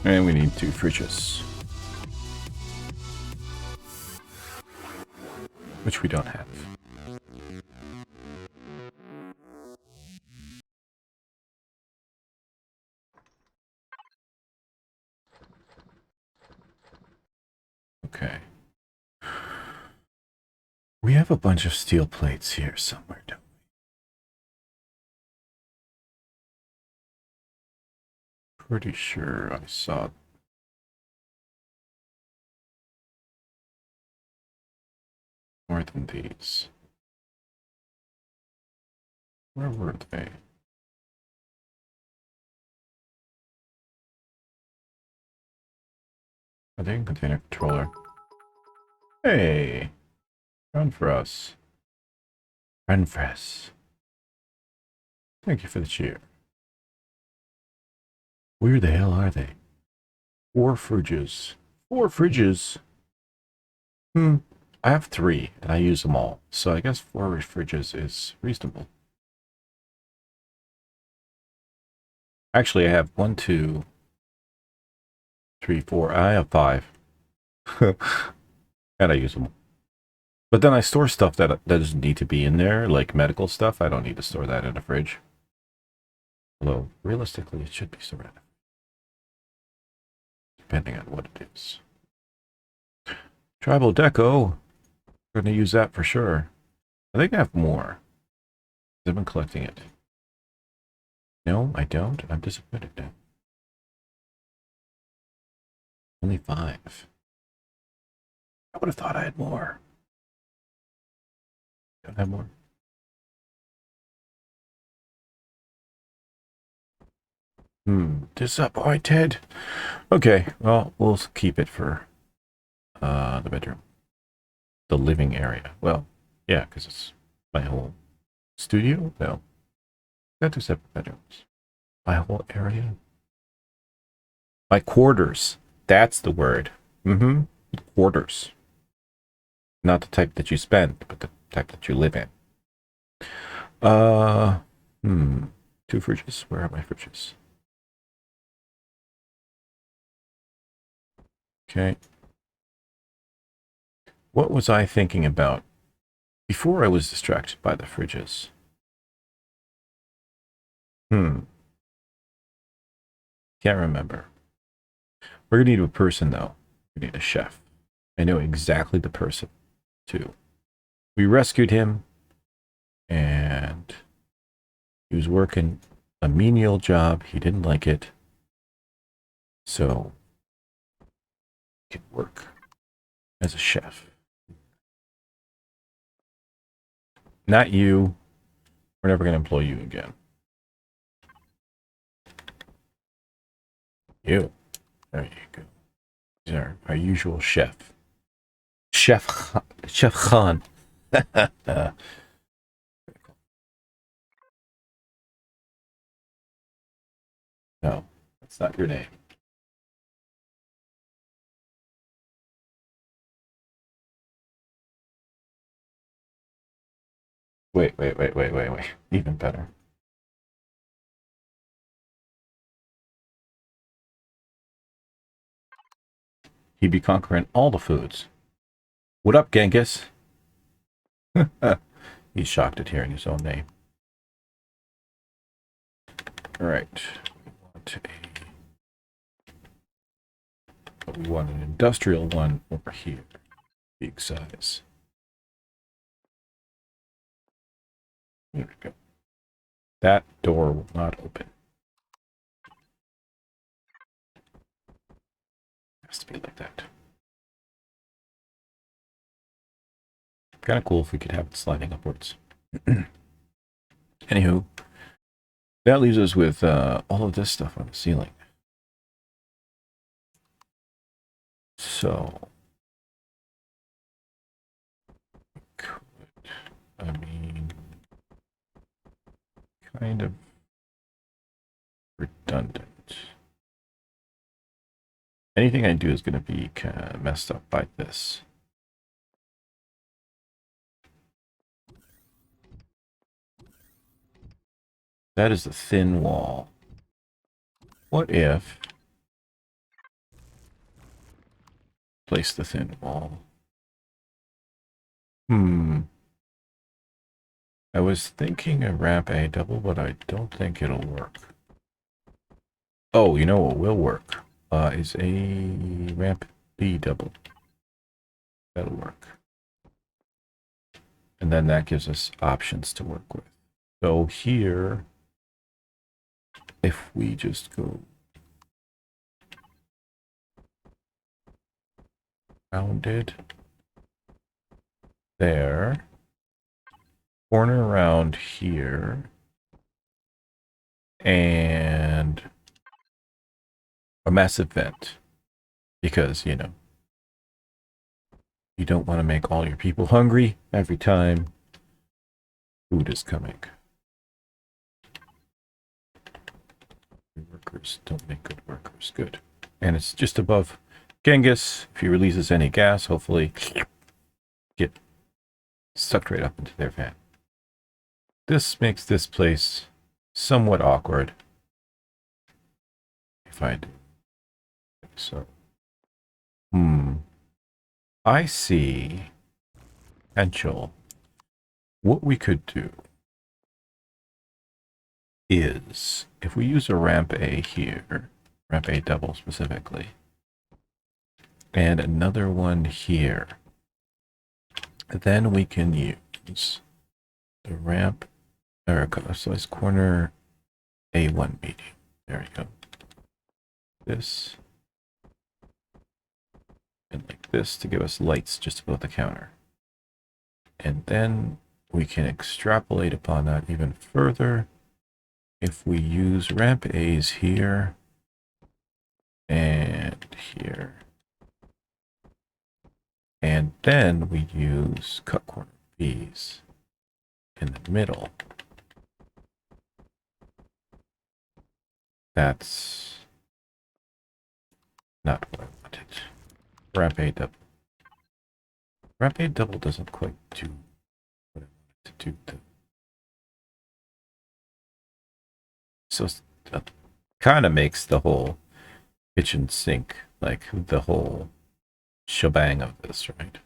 And we need 2 fridges. Which we don't have. Okay. We have a bunch of steel plates here somewhere, don't we? Pretty sure I saw more than these. Where were they? Are they in container controller? Hey! Run for us. Run for us. Thank you for the cheer. Where the hell are they? 4 fridges. 4 fridges? I have 3, and I use them all. So I guess 4 fridges is reasonable. Actually, I have 1, 2, 3, 4. I have 5. And I use them all. But then I store stuff that doesn't need to be in there, like medical stuff. I don't need to store that in a fridge. Although, realistically, it should be stored in a depending on what it is. Tribal deco. We're going to use that for sure. I think I have more. I've been collecting it. No, I don't. I'm disappointed now. Only 5. I would have thought I had more. Don't have more. Disappointed. Okay, well, we'll keep it for the bedroom. The living area. Well, yeah, because it's my whole studio. No. Got 2 separate bedrooms. My whole area. My quarters. That's the word. Quarters. Not the type that you spend, but the type that you live in. 2 fridges. Where are my fridges? Okay. What was I thinking about before I was distracted by the fridges? Can't remember. We're going to need a person, though. We need a chef. I know exactly the person, too. We rescued him, and he was working a menial job. He didn't like it. So, he can work as a chef. Not you. We're never going to employ you again. You. There you go. These are our usual chef. Chef Khan. No, that's not your name. Wait. Even better. He'd be conquering all the foods. What up, Genghis? He's shocked at hearing his own name. All right. We want an industrial one over here. Big size. There we go. That door will not open. Has to be like that. Kind of cool if we could have it sliding upwards. Anywho, that leaves us with all of this stuff on the ceiling. So, I mean, kind of redundant. Anything I do is going to be kind of messed up by this. That is a thin wall. What if... place the thin wall. I was thinking a ramp A double, but I don't think it'll work. Oh, you know what will work? Is a ramp B double. That'll work. And then that gives us options to work with. So here, if we just go rounded there, corner around here, and a massive vent, because, you know, you don't want to make all your people hungry every time food is coming. Workers don't make good workers. Good. And it's just above Genghis. If he releases any gas, hopefully get sucked right up into their van. This makes this place somewhat awkward. If I do. So, I see potential. What we could do is, if we use a ramp A here, ramp A double specifically, and another one here, then we can use the ramp, or so it's corner A1 medium. There we go. This, and like this to give us lights just above the counter. And then we can extrapolate upon that even further if we use ramp A's here and here. And then we use cut corner B's in the middle. That's not what I wanted. Ramp A double. Ramp A double doesn't quite do what I wanted to do. So that kind of makes the whole kitchen sink, like the whole shebang of this, right?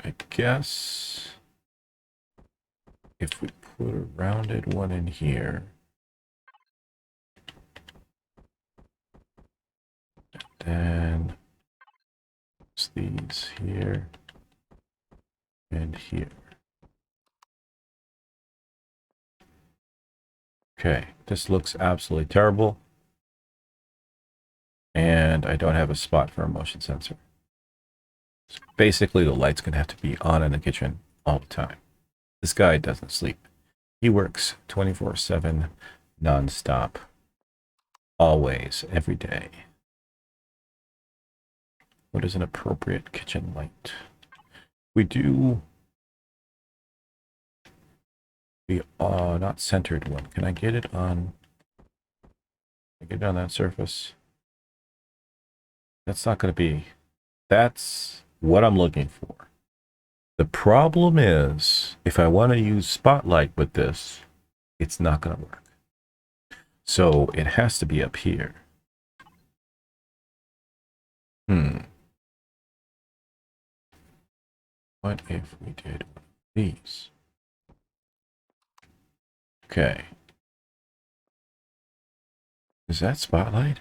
I guess if we put a rounded one in here, and then it's these here and here. Okay, this looks absolutely terrible. And I don't have a spot for a motion sensor. So basically, the light's going to have to be on in the kitchen all the time. This guy doesn't sleep. He works 24/7, non-stop, always, every day. What is an appropriate kitchen light? We do the not centered one. Can I get it on? Can I get it on that surface? That's not going to be. That's what I'm looking for. The problem is, if I want to use spotlight with this, it's not going to work. So it has to be up here. What if we did one of these? Okay. Is that spotlight?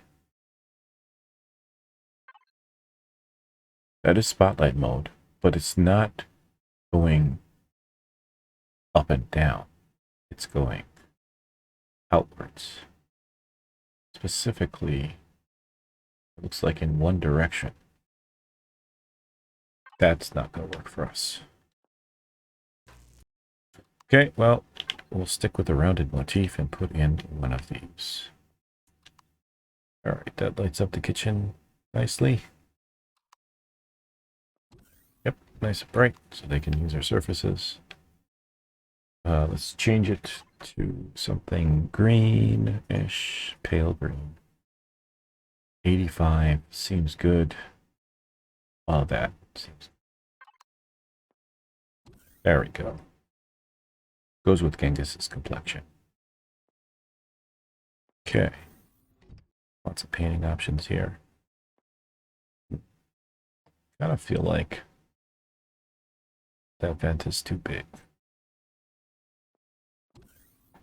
That is spotlight mode, but it's not going up and down. It's going outwards. Specifically, it looks like in one direction. That's not going to work for us. Okay, well, we'll stick with the rounded motif and put in one of these. All right, that lights up the kitchen nicely. Yep, nice and bright, so they can use our surfaces. Let's change it to something green-ish, pale green. 85 seems good. All that seems. There we go. Goes with Genghis's complexion. Okay. Lots of painting options here. Kind of feel like that vent is too big.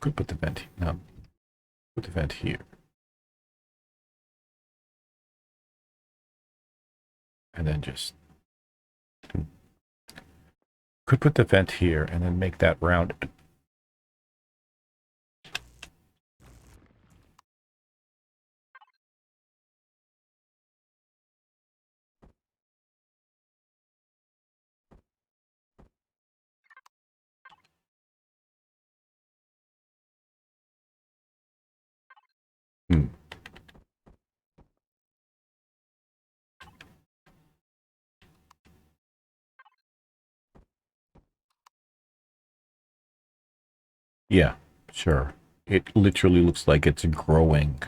Could put the vent here. No. Put the vent here. And then just could put the vent here and then make that rounded. Yeah, sure. It literally looks like it's growing.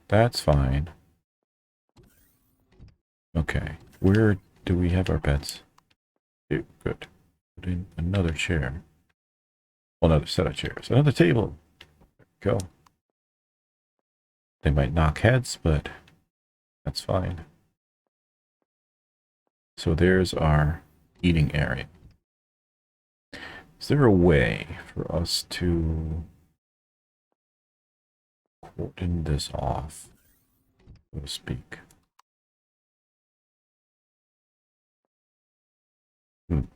That's fine. Okay, where do we have our beds? Good. Put in another chair. Well, another set of chairs. Another table. There we go. They might knock heads, but that's fine. So there's our eating area. Is there a way for us to cordon this off, so to speak? Could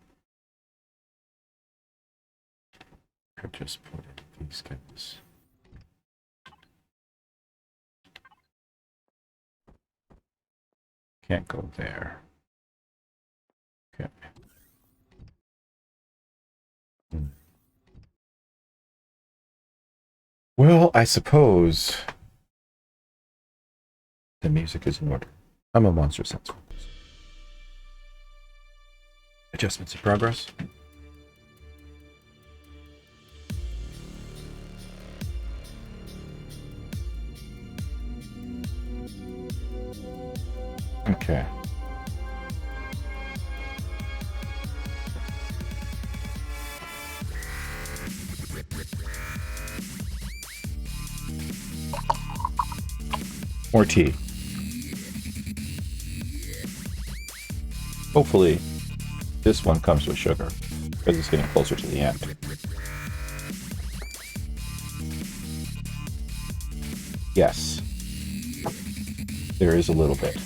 just put it these guys. Can't go there. Okay. Well, I suppose the music is in order. I'm a monster sense. Adjustments in progress. Okay. More tea. Hopefully, this one comes with sugar, because it's getting closer to the end. Yes. There is a little bit.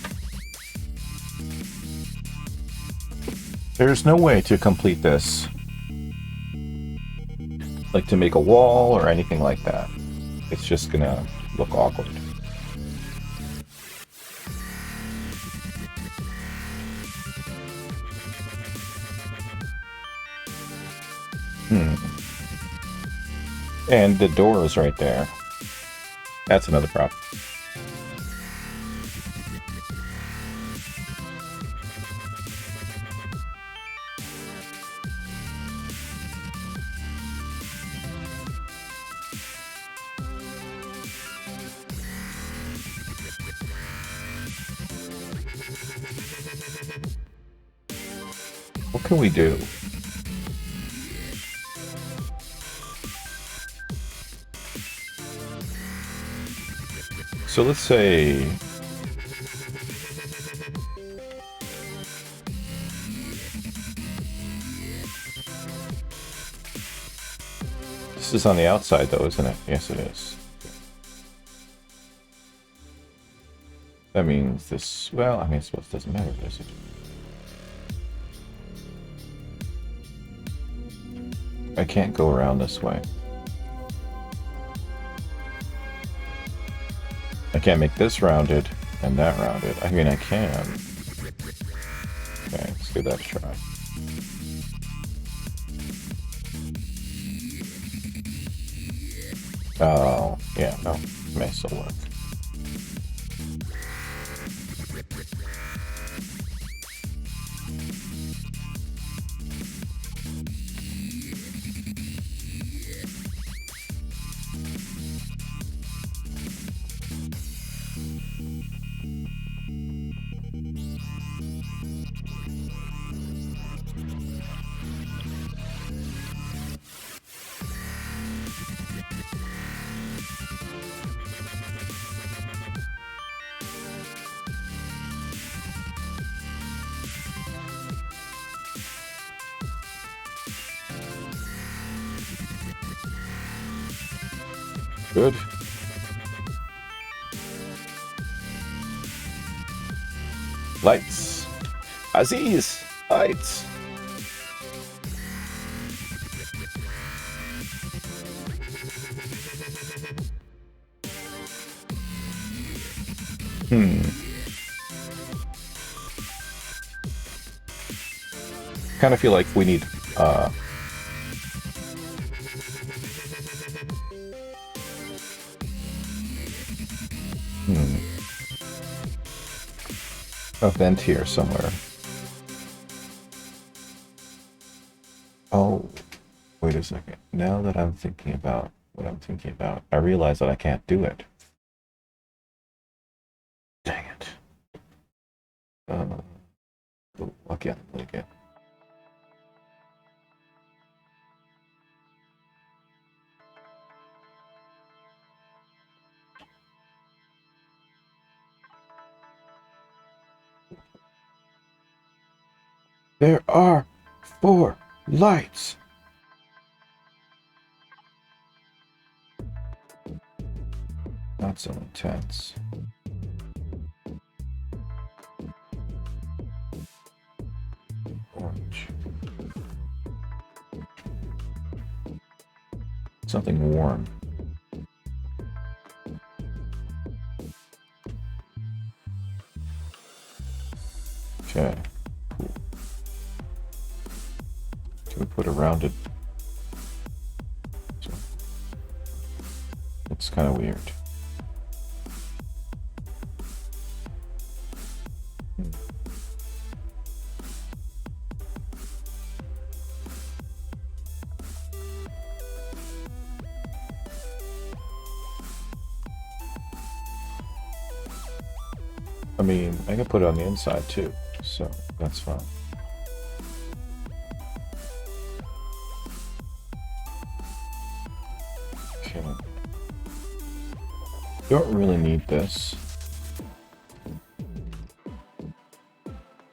There's no way to complete this, like to make a wall or anything like that. It's just gonna look awkward. And the door is right there. That's another problem. What can we do? So let's say this is on the outside though, isn't it? Yes, it is. That means this, well, I mean, I suppose it doesn't matter, does it? I can't go around this way. I can't make this rounded and that rounded. I mean, I can. Okay, let's give that a try. Oh, yeah, no, it may still work. Good. Lights. Aziz! Lights! Kind of feel like we need a vent here somewhere. Oh, wait a second. Now that I'm thinking about what I'm thinking about, I realize that I can't do it. Dang it. Again. There are 4 lights. Not so intense. Orange. Something warm. Okay. Cool. Can we put around it? So, it's kind of weird. I mean, I can put it on the inside too, so that's fine. Okay. Don't really need this.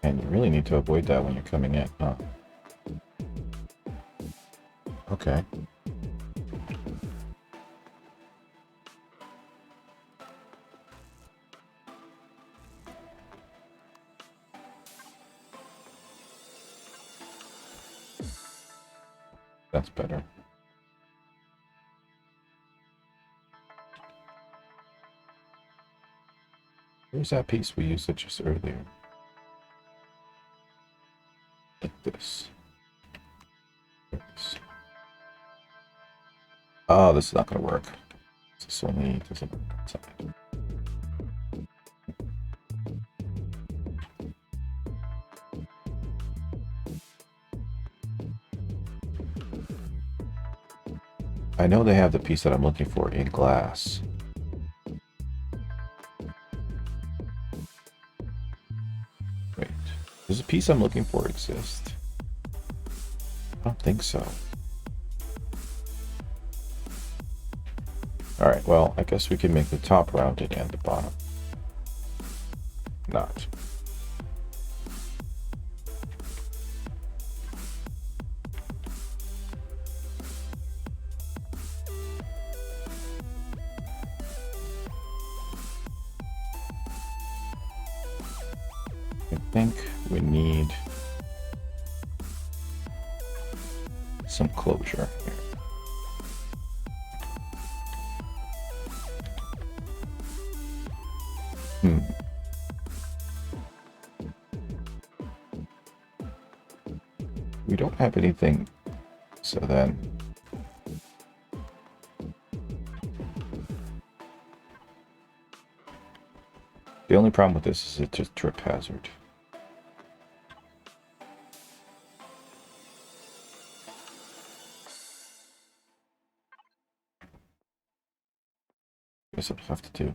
And you really need to avoid that when you're coming in, huh? Okay. That's better. Where's that piece we used it just earlier? Like this. Oh, this is not going to work. This only doesn't work outside. I know they have the piece that I'm looking for in glass. Wait, does the piece I'm looking for exist? I don't think so. Alright, well, I guess we can make the top rounded and the bottom not. I think we need some closure here. We don't have anything, so then the only problem with this is it's just trip hazard. Guess I'll have to do.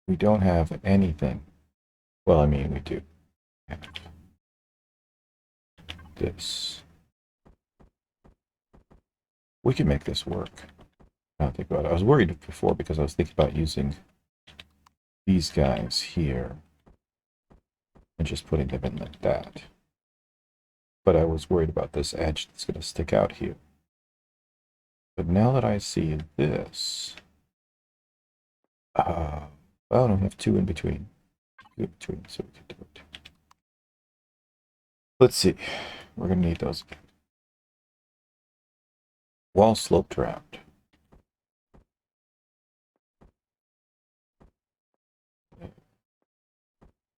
We don't have anything. Well, I mean, we do have this. We can make this work. I don't think about it. I was worried before because I was thinking about using these guys here and just putting them in like that. But I was worried about this edge that's going to stick out here. But now that I see this, oh no, we have two in between. So we can do it. Let's see. We're going to need those again. Wall sloped round.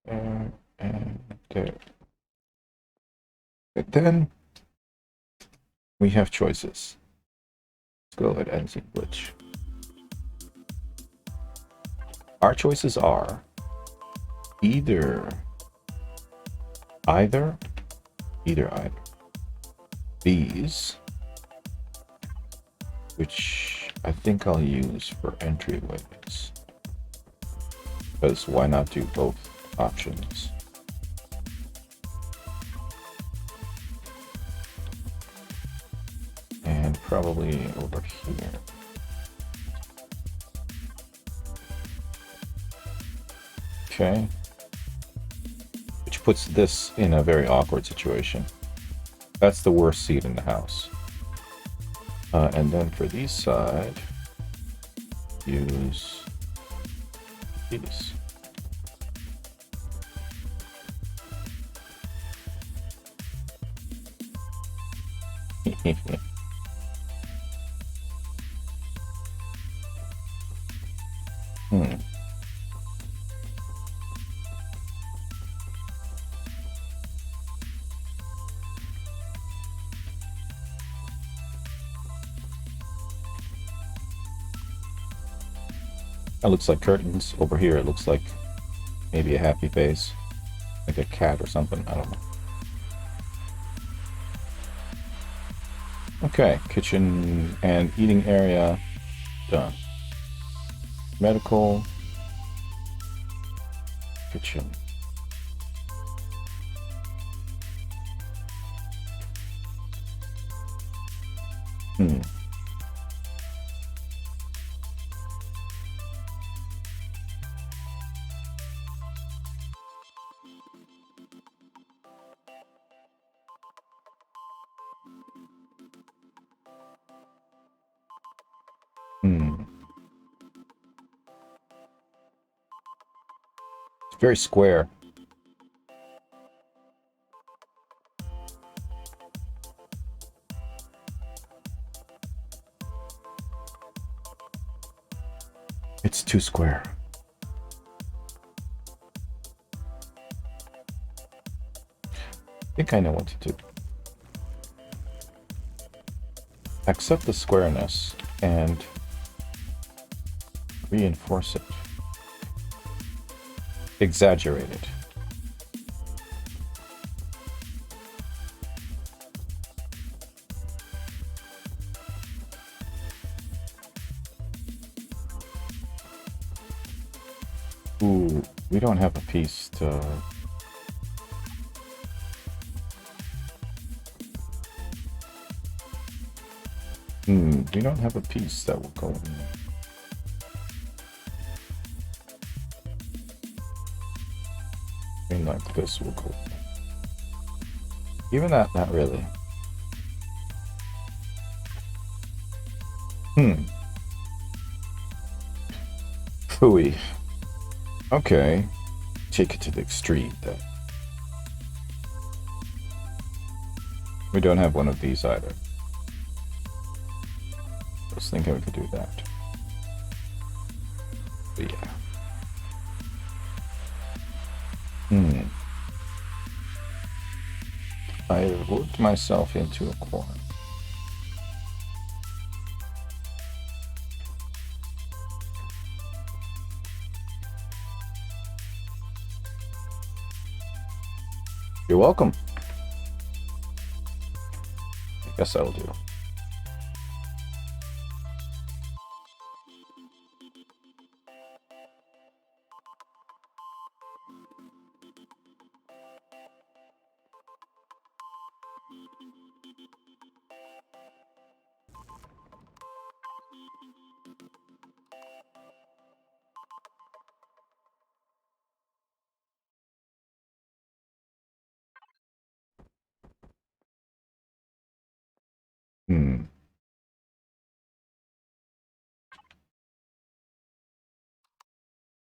There and there. And then we have choices. Let's go ahead and see which. Our choices are either. These, which I think I'll use for entryways. Because why not do both options? And probably over here. Okay. Which puts this in a very awkward situation. That's the worst seat in the house. And then for these side, use these. Hmm. That looks like curtains. Over here, it looks like maybe a happy face, like a cat or something. I don't know. Okay, kitchen and eating area done. Medical, kitchen. Hmm. Hmm. It's very square. It's too square. I think I know what to do. Accept the squareness and reinforce it. Exaggerate it. Ooh, we don't have a piece to... we don't have a piece that will go in there. I mean, like this will go. Even that, not really. Phooey. Okay. Take it to the extreme, then. We don't have one of these either. I was thinking we could do that. But yeah. I worked myself into a corner. You're welcome. I guess that'll do.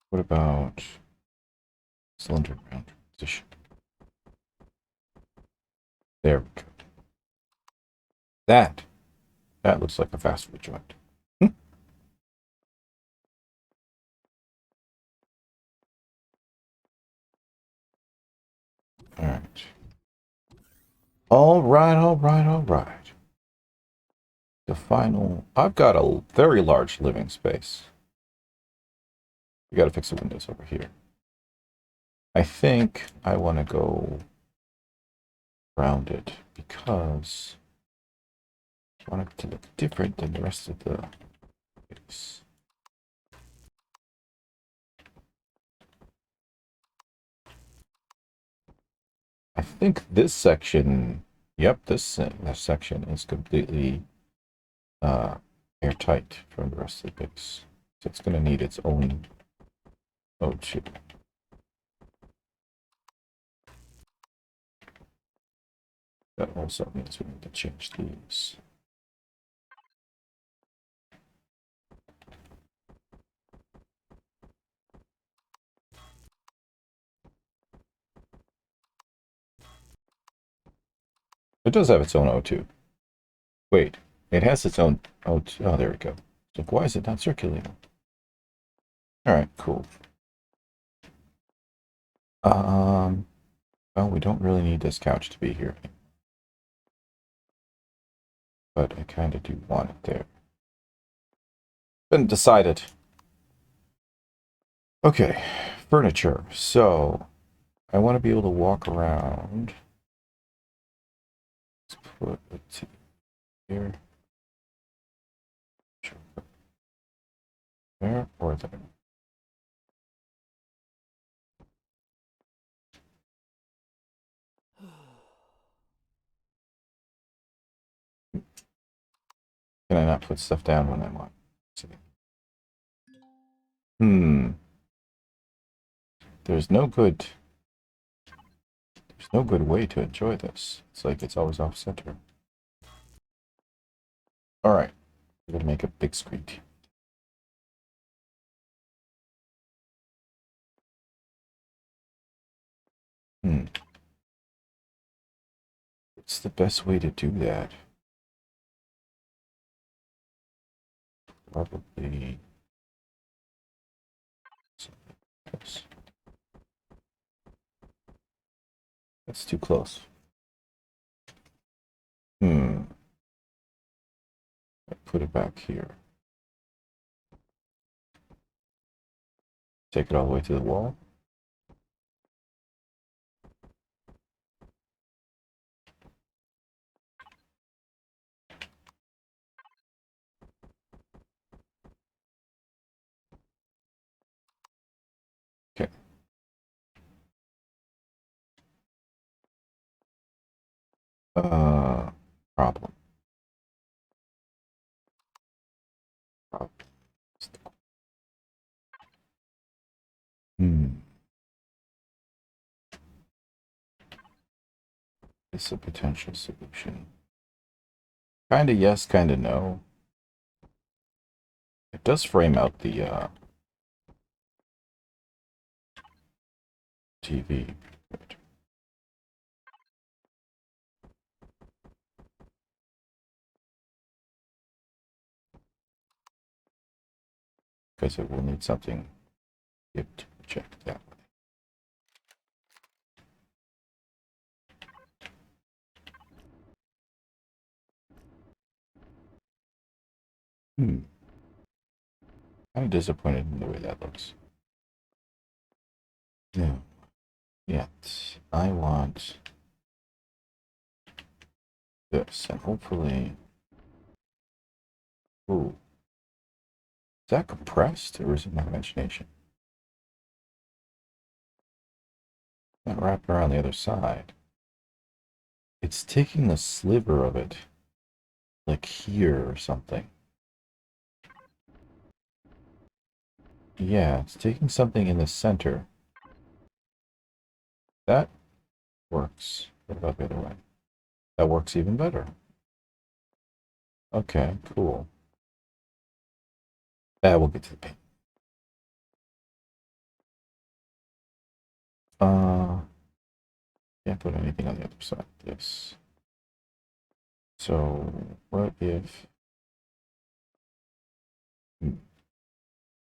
What about cylinder ground position? There we go. That looks like a fast food joint. All right. All right, all right, all right. The final... I've got a very large living space. We got to fix the windows over here. I think I want to go around it because I want it to look different than the rest of the base. I think this section... Yep, this section is completely airtight from the rest of the base. So it's going to need its own... Oh, shit. That also means we need to change these. It does have its own O2. Wait, it has its own O2. Oh, there we go. So why is it not circulating? All right, cool. Well, we don't really need this couch to be here. But I kind of do want it there. Been decided. Okay, furniture. So, I want to be able to walk around. Let's put a TV here. Sure. There or there. Can I not put stuff down when I want? Let's see. There's no good way to enjoy this. It's like it's always off center. All right, we're gonna make a big screen. What's the best way to do that? Probably something like this. That's too close. I put it back here. Take it all the way to the wall. Okay. Problem. It's a potential solution. Kinda yes, kinda no. It does frame out the TV. Because it will need something to project that way. Kind of disappointed in the way that looks. No. Yet. I want this, and hopefully... Ooh. Is that compressed, or is it my imagination? Not wrapped around the other side. It's taking a sliver of it, like here or something. Yeah, it's taking something in the center. That works. What about the other way? That works even better. Okay, cool. We'll get to the paint. Can't put anything on the other side. Yes. So, what if you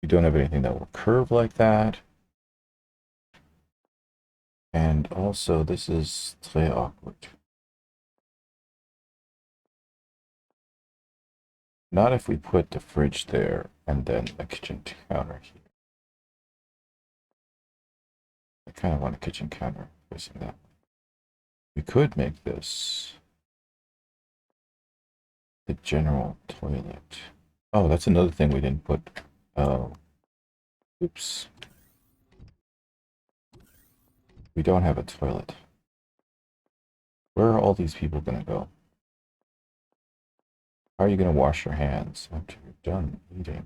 don't have anything that will curve like that? And also, this is très awkward. Not if we put the fridge there and then a kitchen counter here. I kind of want a kitchen counter facing that. We could make this the general toilet. Oh, that's another thing we didn't put. Oh, oops. We don't have a toilet. Where are all these people gonna go? How are you gonna wash your hands after you're done eating?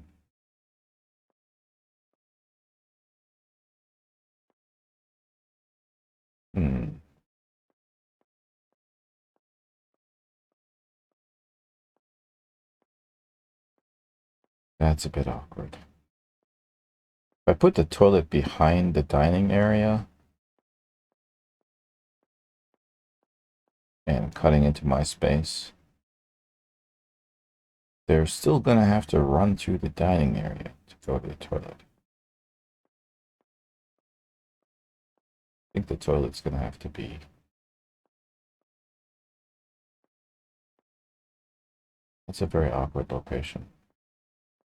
That's a bit awkward. If I put the toilet behind the dining area and cutting into my space, they're still going to have to run through the dining area to go to the toilet. I think the toilet's going to have to be... That's a very awkward location.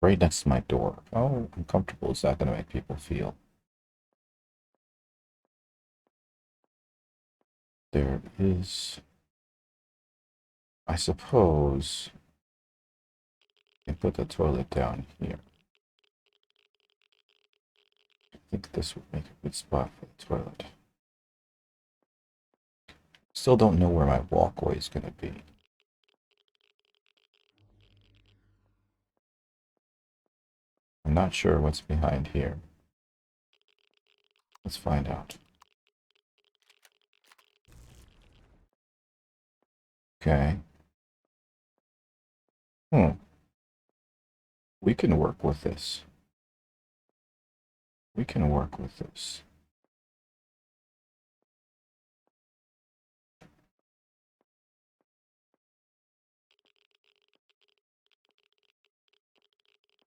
Right next to my door. How uncomfortable is that going to make people feel? There is... I suppose... I put the toilet down here. I think this would make a good spot for the toilet. Still don't know where my walkway is going to be. I'm not sure what's behind here. Let's find out. Okay. We can work with this. We can work with this.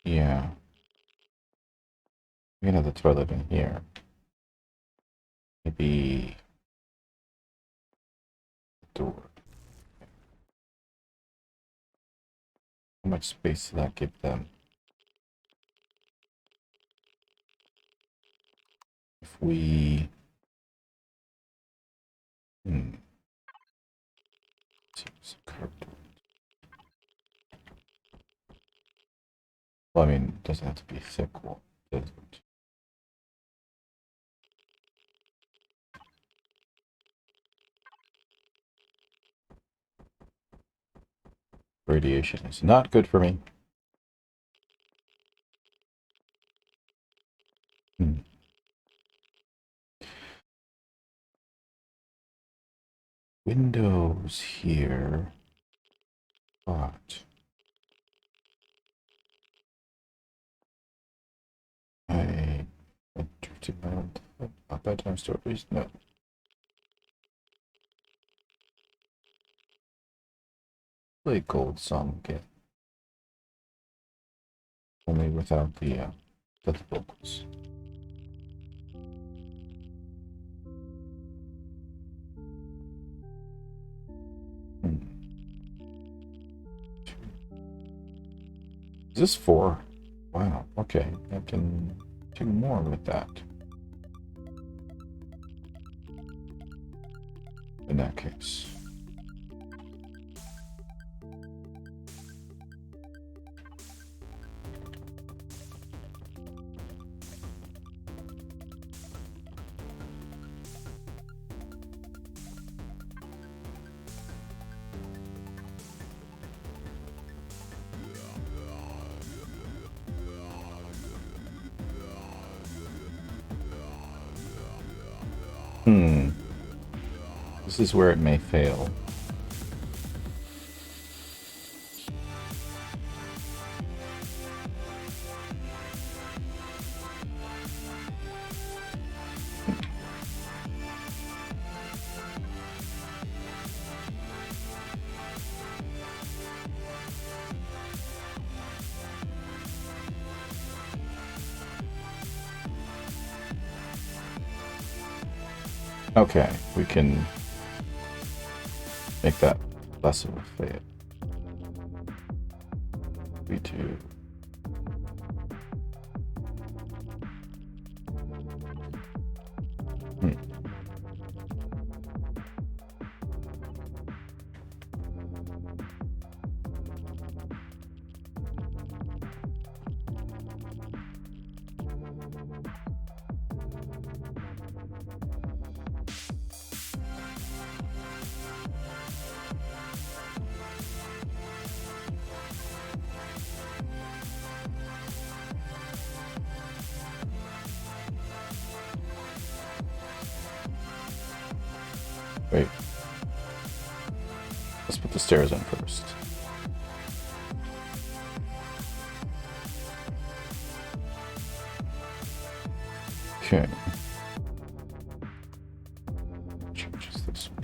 Yeah. We can have the toilet in here. Maybe the door. How much space did that give them? If we... Seems curved. Well, I mean, it doesn't have to be thick wall, does it? Radiation is not good for me. Windows here, but I drifted around bedtime stories. No. Play Gold Song again. Only without the vocals. Is this 4? Wow, okay. I can do more with that. In that case. This is where it may fail. Okay, we can make that less of a fail. We do. Wait. Let's put the stairs in first. Okay. Changes this one.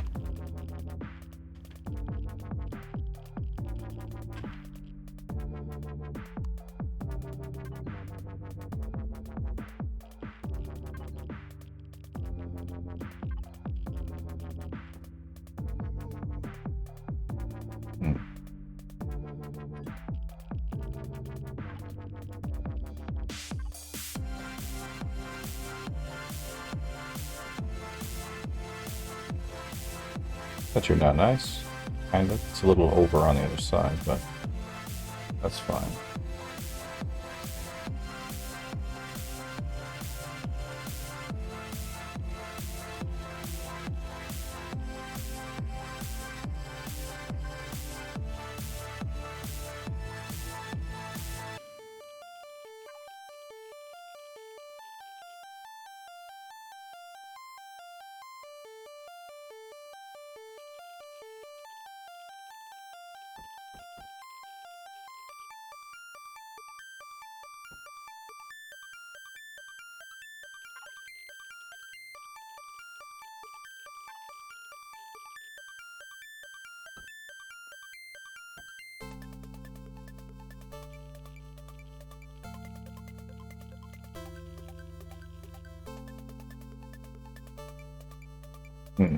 But you're not nice. Kind of. It's a little over on the other side, but that's fine. Hmm.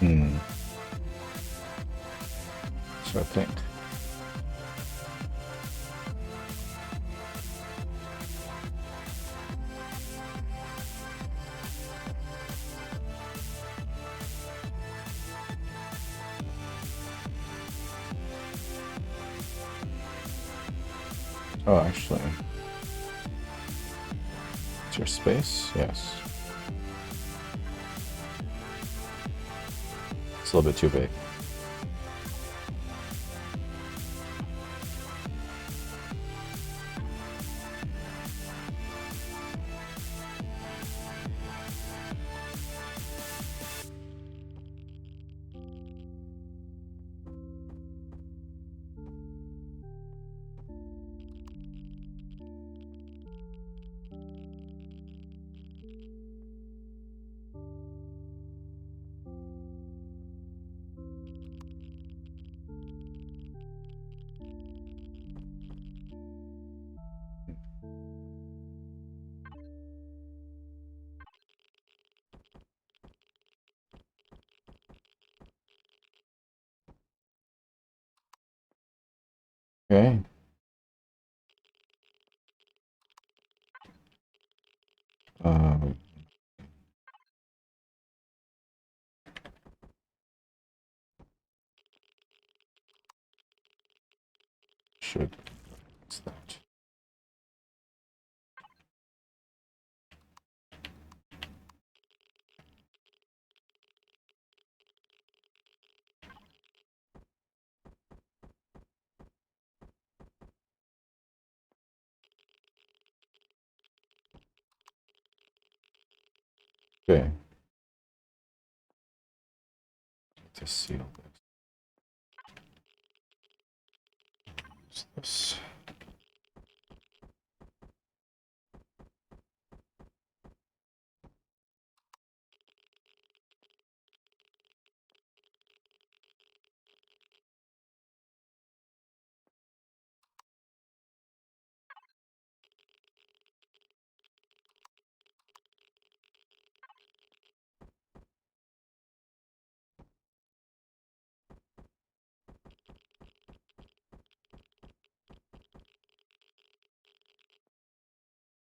Hmm. So I think. Oh, actually. It's your space? Yes. It's a little bit too big. Okay. Um, should. What's that? Okay. To seal this. What's this?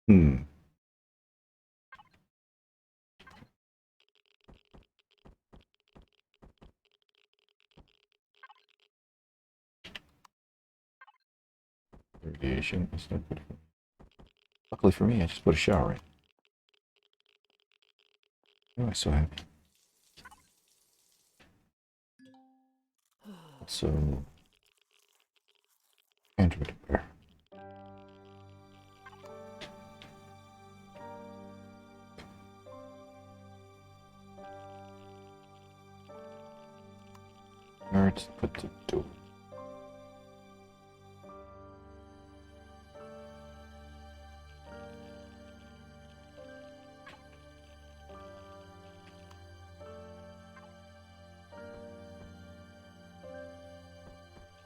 Hmm. Radiation is not good for me. Luckily for me, I just put a shower in. Why am I so happy? So, Android repair. Where to put the door?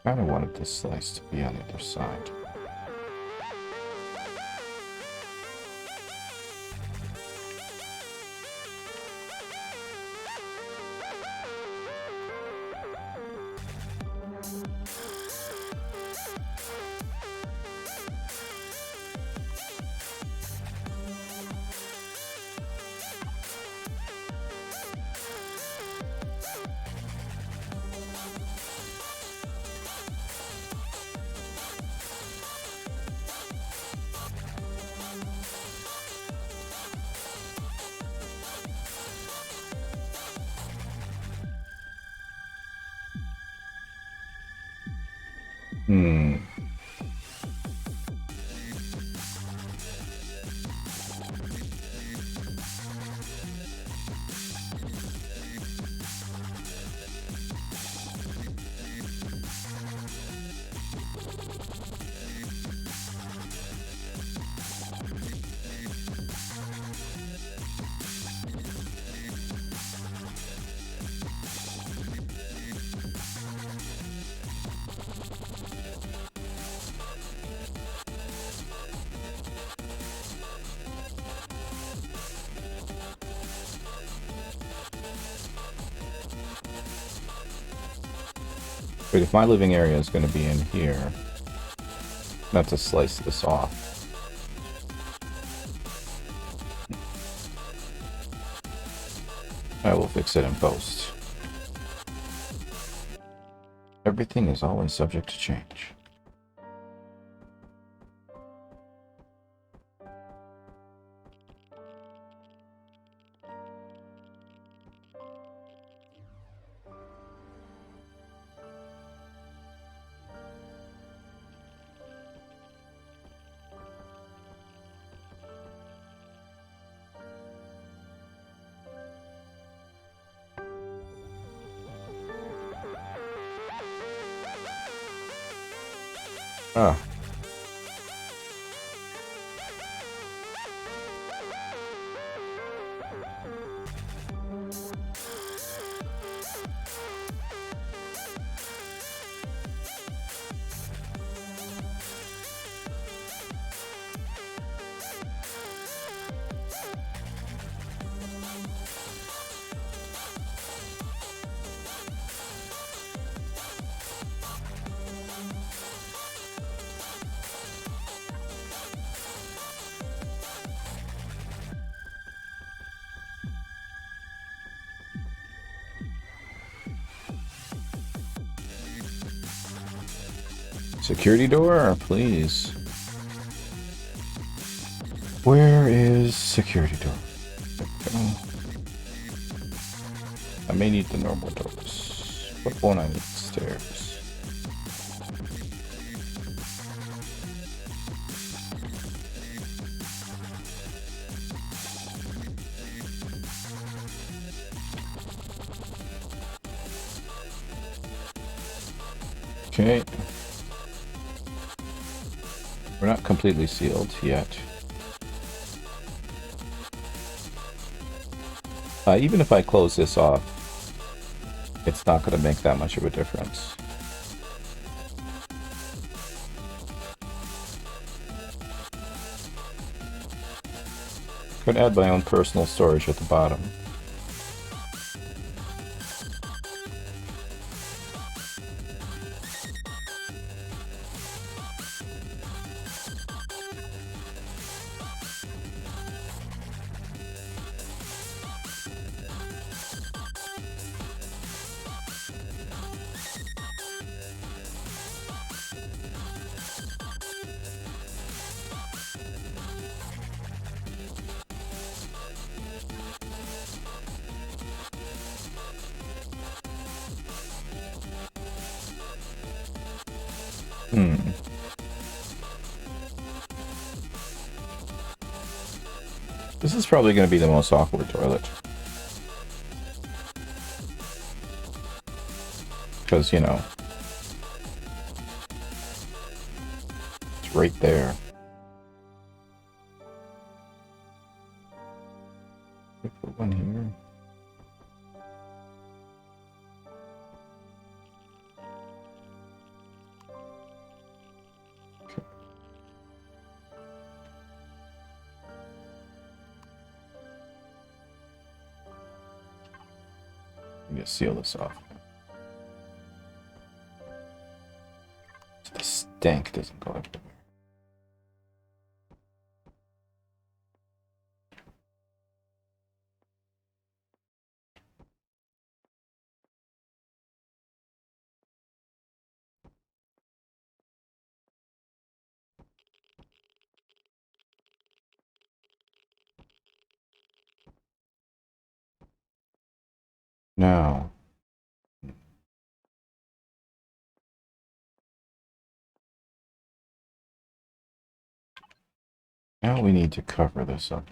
I kind of wanted this slice to be on the other side. Hmm. Wait, if my living area is going to be in here, not to slice this off. I will fix it in post. Everything is always subject to change. Ah. Security door, please. Where is security door? I may need the normal doors. What won't I need stairs? Okay. We're not completely sealed yet. Even if I close this off, it's not going to make that much of a difference. Could add my own personal storage at the bottom. Hmm. This is probably going to be the most awkward toilet. Because, you know, it's right there. Put one here. Okay. I'm gonna seal this off. So the stank doesn't go everywhere. Now, we need to cover this up.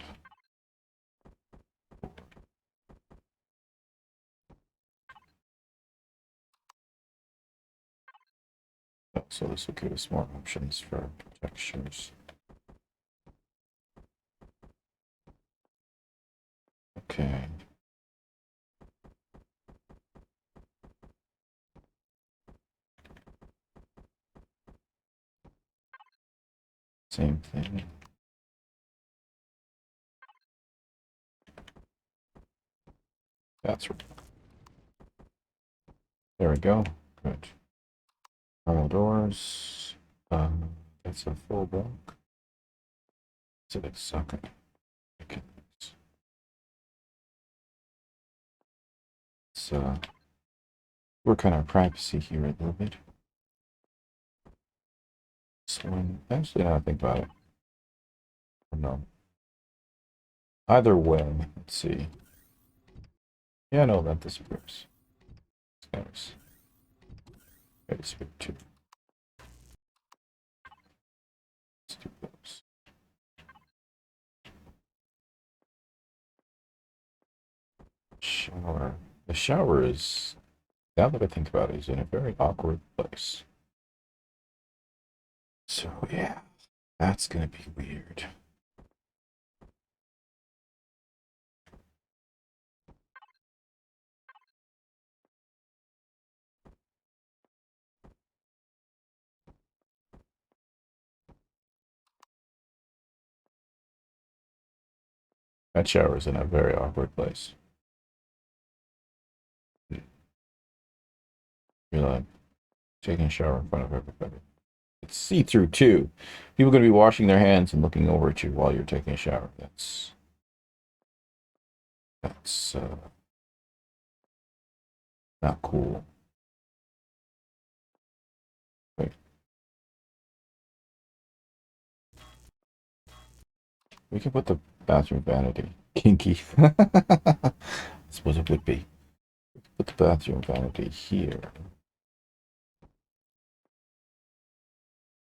Oh, so this will give us more options for textures. Okay. Same thing. That's right. There we go. Good. Normal doors. That's a full block. It's a bit sucking. Okay. Let's work on our privacy here a little bit. This one, actually, now I think about it. No. Either way, let's see. Yeah, no, that disappears. Nice. Ready to two. Let's do those. Shower. The shower is, now that I think about it, is in a very awkward place. So yeah, that's gonna be weird. That shower is in a very awkward place. You're like taking a shower in front of everybody. It's see-through too. People are going to be washing their hands and looking over at you while you're taking a shower. That's not cool. Wait. We can put the bathroom vanity. Kinky. I suppose it would be. Put the bathroom vanity here.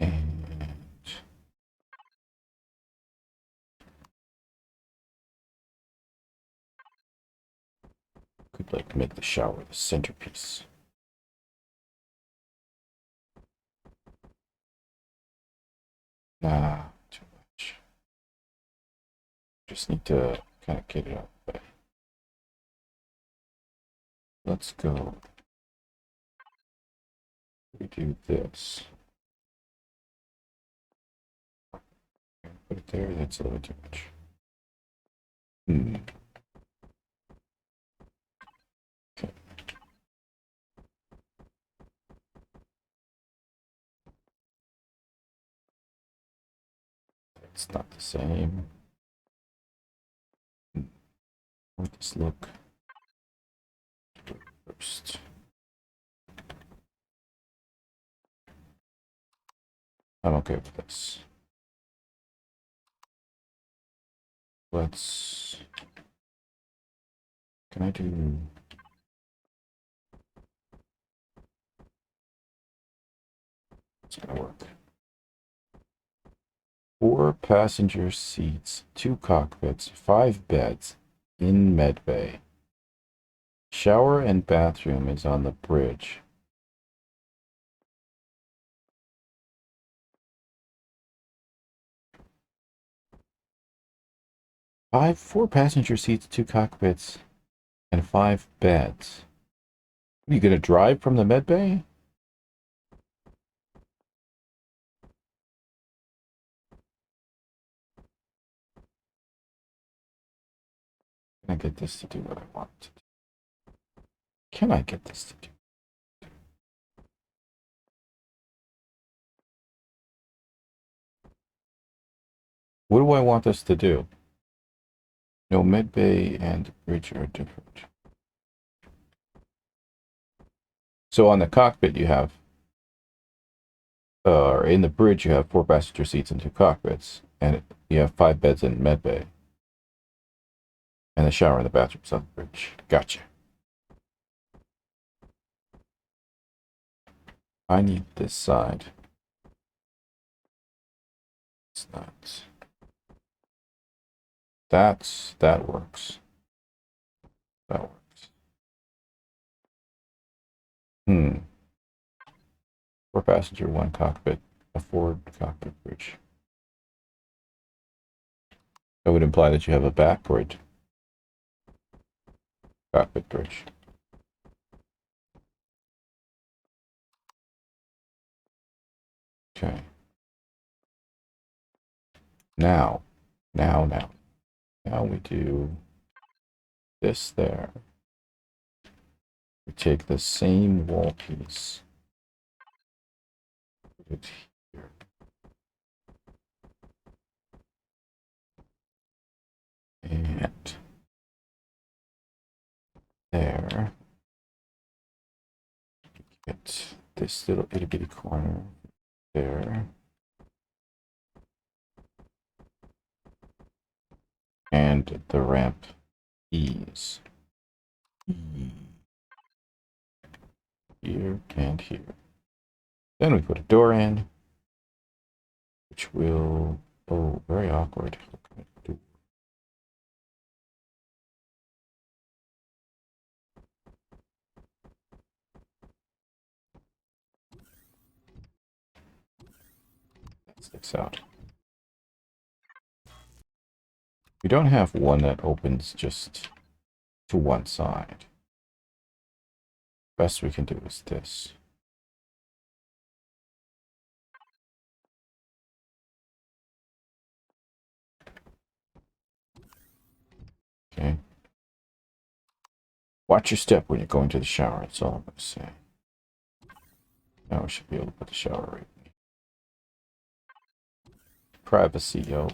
And could like make the shower the centerpiece. Nah, too much. Just need to kind of get it out. But let's go. We do this. Put it there. That's a little too much. Okay. It's not the same. Let this look first. I'm okay with this. Let's. Can I do? It's gonna work. 4 passenger seats, 2 cockpits, 5 beds in medbay. Shower and bathroom is on the bridge. Four passenger seats, 2 cockpits, and 5 beds. Are you gonna drive from the medbay? Can I get this to do what I want it to do? Can I get this to do? What do I want this to do? No, medbay and bridge are different. So on the cockpit you have, or in the bridge you have 4 passenger seats and 2 cockpits, and you have 5 beds in medbay. And the shower and the bathroom's on the bridge. Gotcha. I need this side. It's not. That works. That works. 4 passenger, 1 cockpit, a forward cockpit bridge. That would imply that you have a backward cockpit bridge. Okay. Now we do this there. We take the same wall piece, put it here. And there. Get this little itty bitty corner there. And the ramp ease. Here and here. Then we put a door in, which will, oh, very awkward. What can I do? That sticks out. We don't have one that opens just to one side. Best we can do is this. Okay. Watch your step when you're going to the shower, that's all I'm going to say. Now we should be able to put the shower right in. Privacy, yo.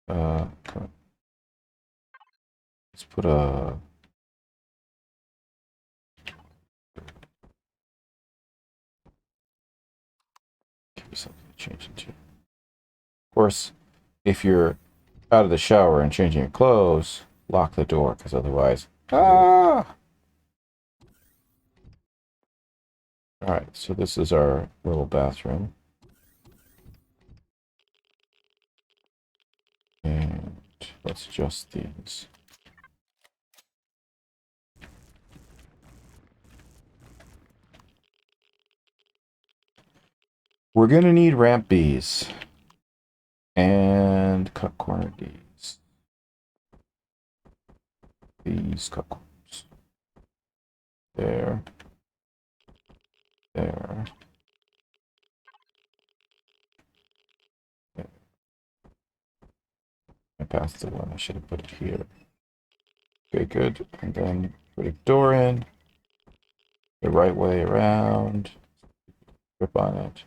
Come on. Let's put a... Give me something to change into. Of course, if you're out of the shower and changing your clothes, lock the door, because otherwise... Ah! Alright, so this is our little bathroom. And let's adjust these. We're going to need ramp Bs. And cut corner Ds. These cut corners. There. There. There. I passed the one. I should have put it here. Okay, good. And then put a door in. The right way around. Grip on it.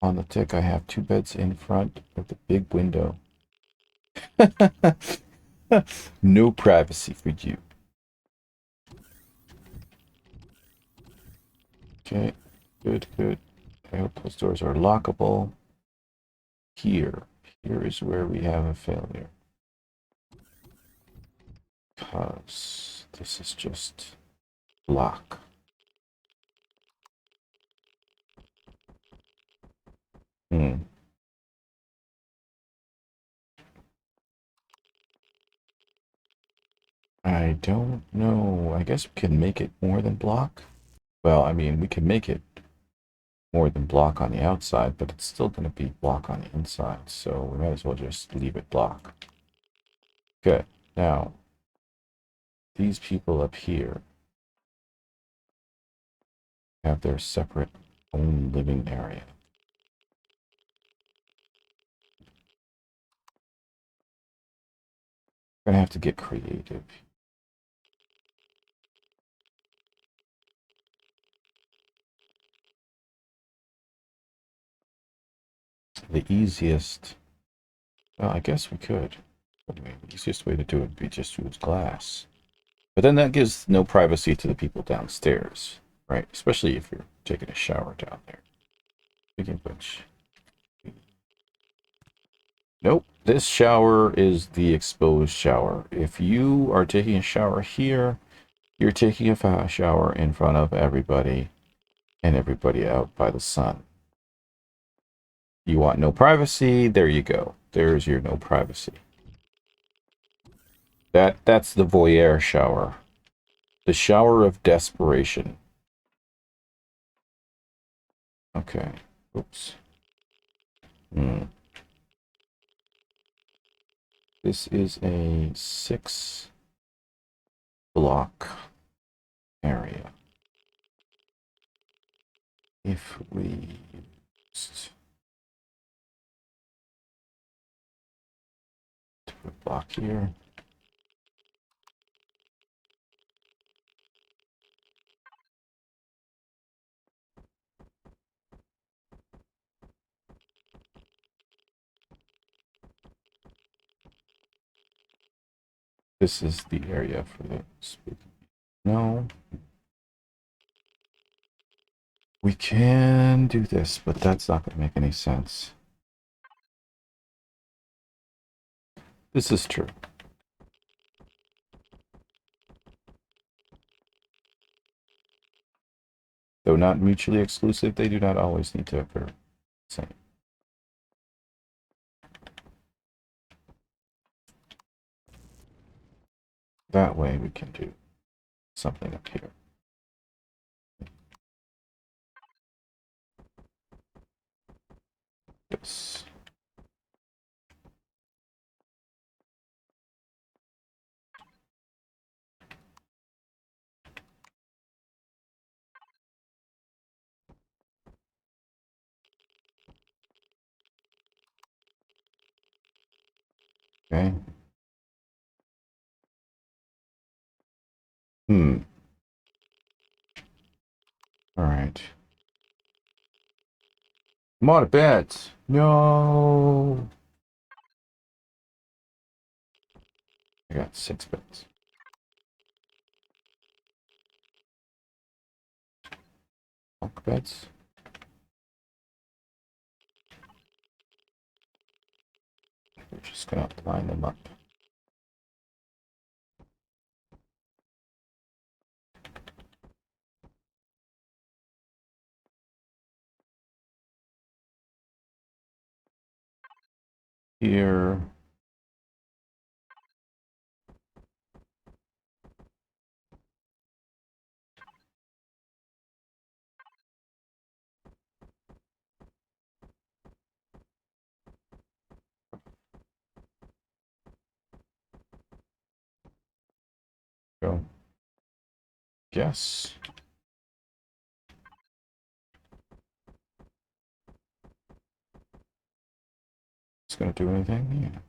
On the tick, I have 2 beds in front of the big window. No privacy for you. Okay, good, good. I hope those doors are lockable. Here is where we have a failure. because this is just block. I don't know. I guess we can make it more than block. Well, I mean, we can make it more than block on the outside, but it's still going to be block on the inside. So we might as well just leave it block. Good. Now, these people up here have their separate own living area. We're going to have to get creative. The easiest, well, I guess we could. Anyway, the easiest way to do it would be just use glass. But then that gives no privacy to the people downstairs, right? Especially if you're taking a shower down there. Speaking of which, nope, this shower is the exposed shower. If you are taking a shower here, you're taking a shower in front of everybody and everybody out by the sun. You want no privacy? There you go. There's your no privacy. That's the voyeur shower. The shower of desperation. Okay. Oops. This is a 6 block area. If we used to put a block here. This is the area for the speaker. No. We can do this, but that's not going to make any sense. This is true. Though not mutually exclusive, they do not always need to occur. Same. That way we can do something up here. This. Okay. All right. I'm out of beds. No. I got 6 beds. Bunk beds. We're just gonna line them up. Here. Go. Guess. It's gonna do anything? Yeah.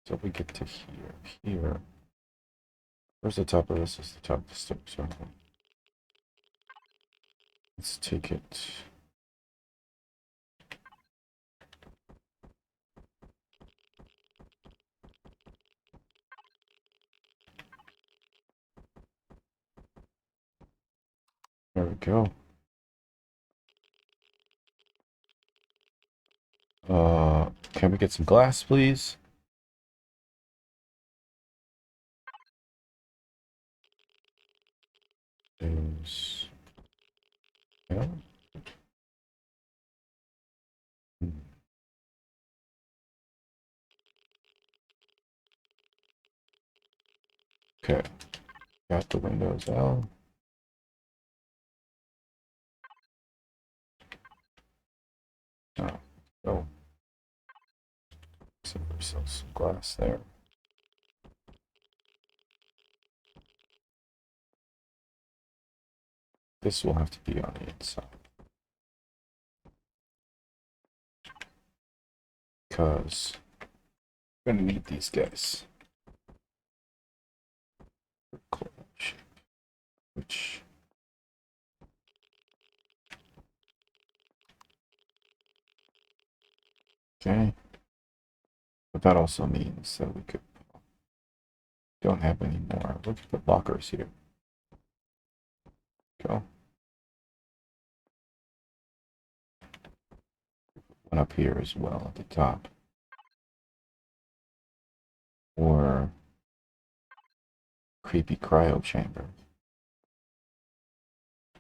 So we get to here. Where's the top of this? Is the top of the steps. So let's take it. There we go. Can we get some glass, please? There's... Yeah. Okay. Got the windows out. Oh. So there's some glass there. This will have to be on the inside. Because we're gonna need these guys. Which okay. But that also means that we could don't have any more. Let's put lockers here. Go. One up here as well at the top. Or creepy cryo chamber.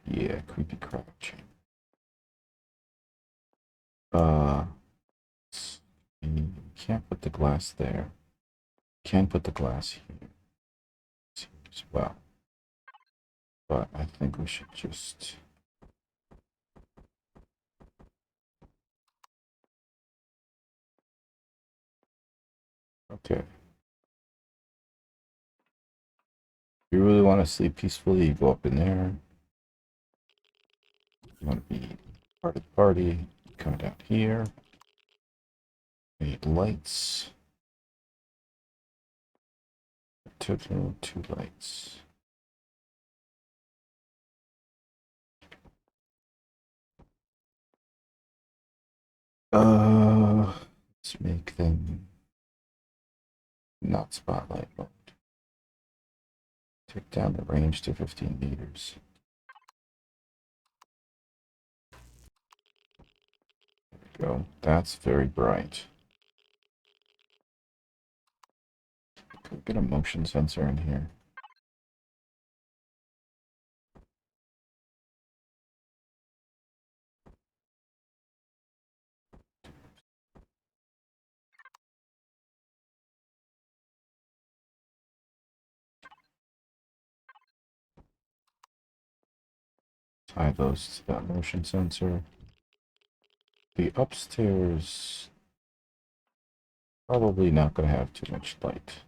Yeah, creepy cryo chamber. You can't put the glass there. Can put the glass here as well. But I think we should just okay. If you really want to sleep peacefully, you go up in there. You want to be part of the party, come down here. Need lights. Total 2 lights. Let's make them not spotlight mode. Take down the range to 15 meters. There we go. That's very bright. Could get a motion sensor in here. Tie those to that motion sensor. The upstairs probably not going to have too much light.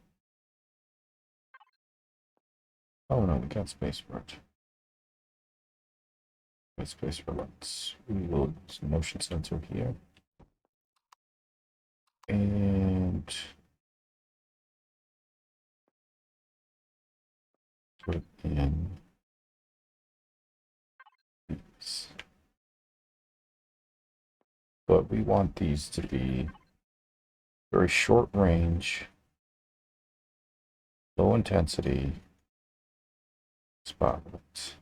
Oh no, we got space for it. Got space for lights. We will use a motion sensor here. And put in these. But we want these to be very short range, low intensity spotlights.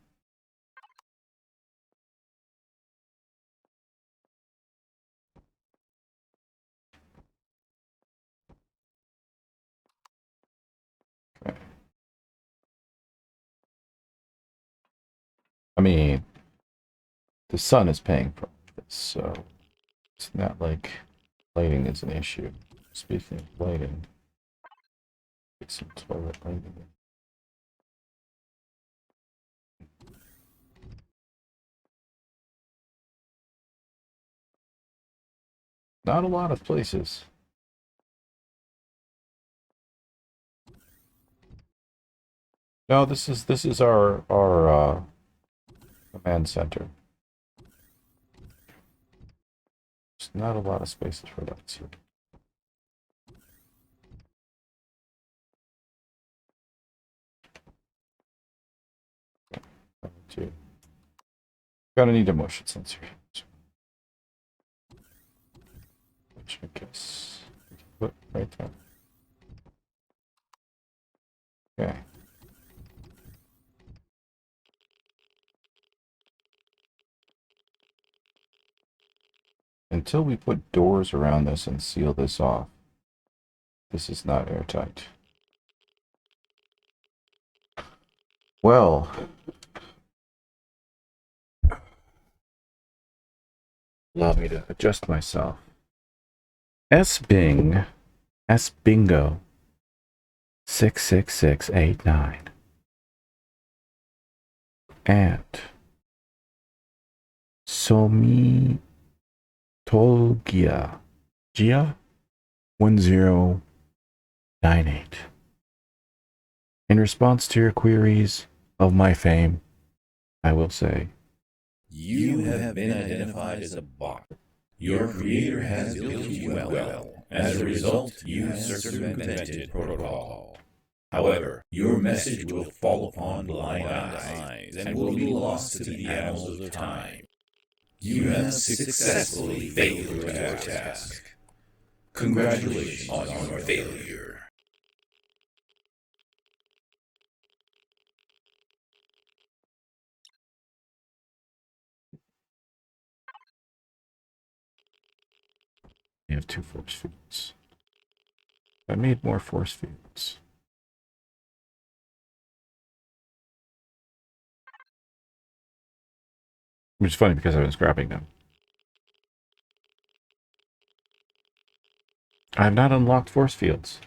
Okay. I mean, the sun is paying for this, so it's not like lighting is an issue. Speaking of lighting, get some toilet lighting. Not a lot of places. No, this is our command center. There's not a lot of spaces for lights here. Too. Gonna need a motion sensor, which I guess we can put right there. Okay. until we put doors around this and seal this off, this is not airtight. Well, allow me to adjust myself. S-Bingo 66689 and Somi Tolgia Gia 1098. In response to your queries of my fame, I will say, You have been identified as a bot. Your creator has built you well. As a result, you circumvented protocol. However, your message will fall upon blind eyes and will be lost to the annals of time. You have successfully failed your task. Congratulations on your failure. I have 2 force fields. I made more force fields. Which is funny because I've been scrapping them. I have not unlocked force fields.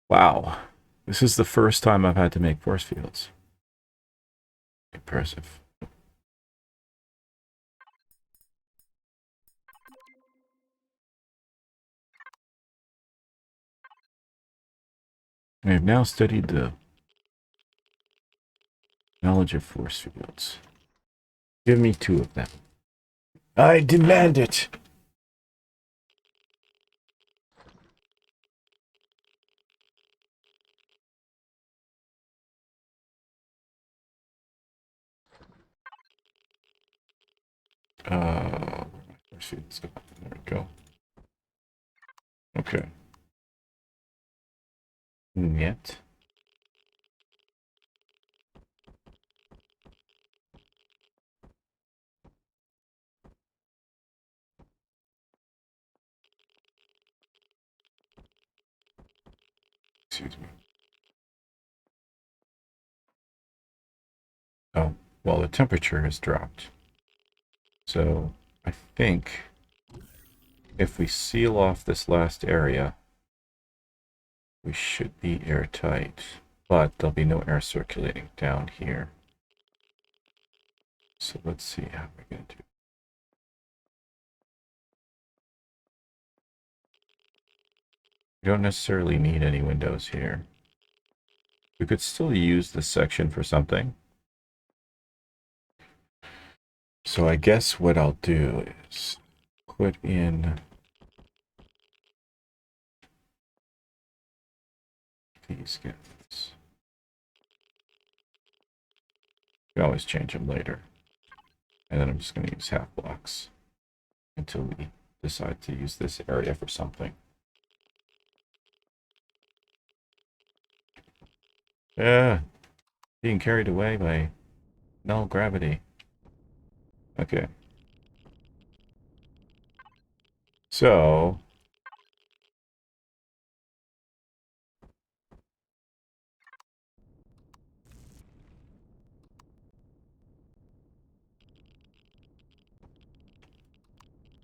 Wow. This is the first time I've had to make force fields. Impressive. I have now studied the knowledge of force fields. Give me 2 of them. I demand it! Force fields. There we go. Okay. Yet. Excuse me. Oh, well, the temperature has dropped. So, I think if we seal off this last area, we should be airtight. But there'll be no air circulating down here. So let's see how we're going to do. We don't necessarily need any windows here. We could still use this section for something. So I guess what I'll do is put in these guys. You can always change them later. And then I'm just going to use half blocks until we decide to use this area for something. Yeah, being carried away by null gravity. Okay. So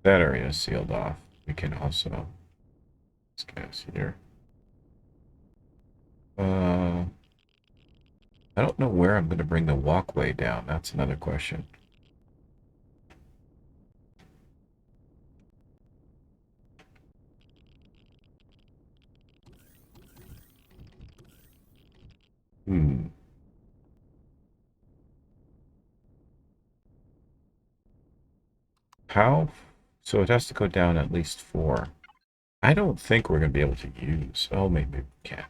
that area is sealed off. We can also, these guys here. I don't know where I'm going to bring the walkway down. That's another question. How? So it has to go down at least 4. I don't think we're going to be able to use. Oh, maybe we can.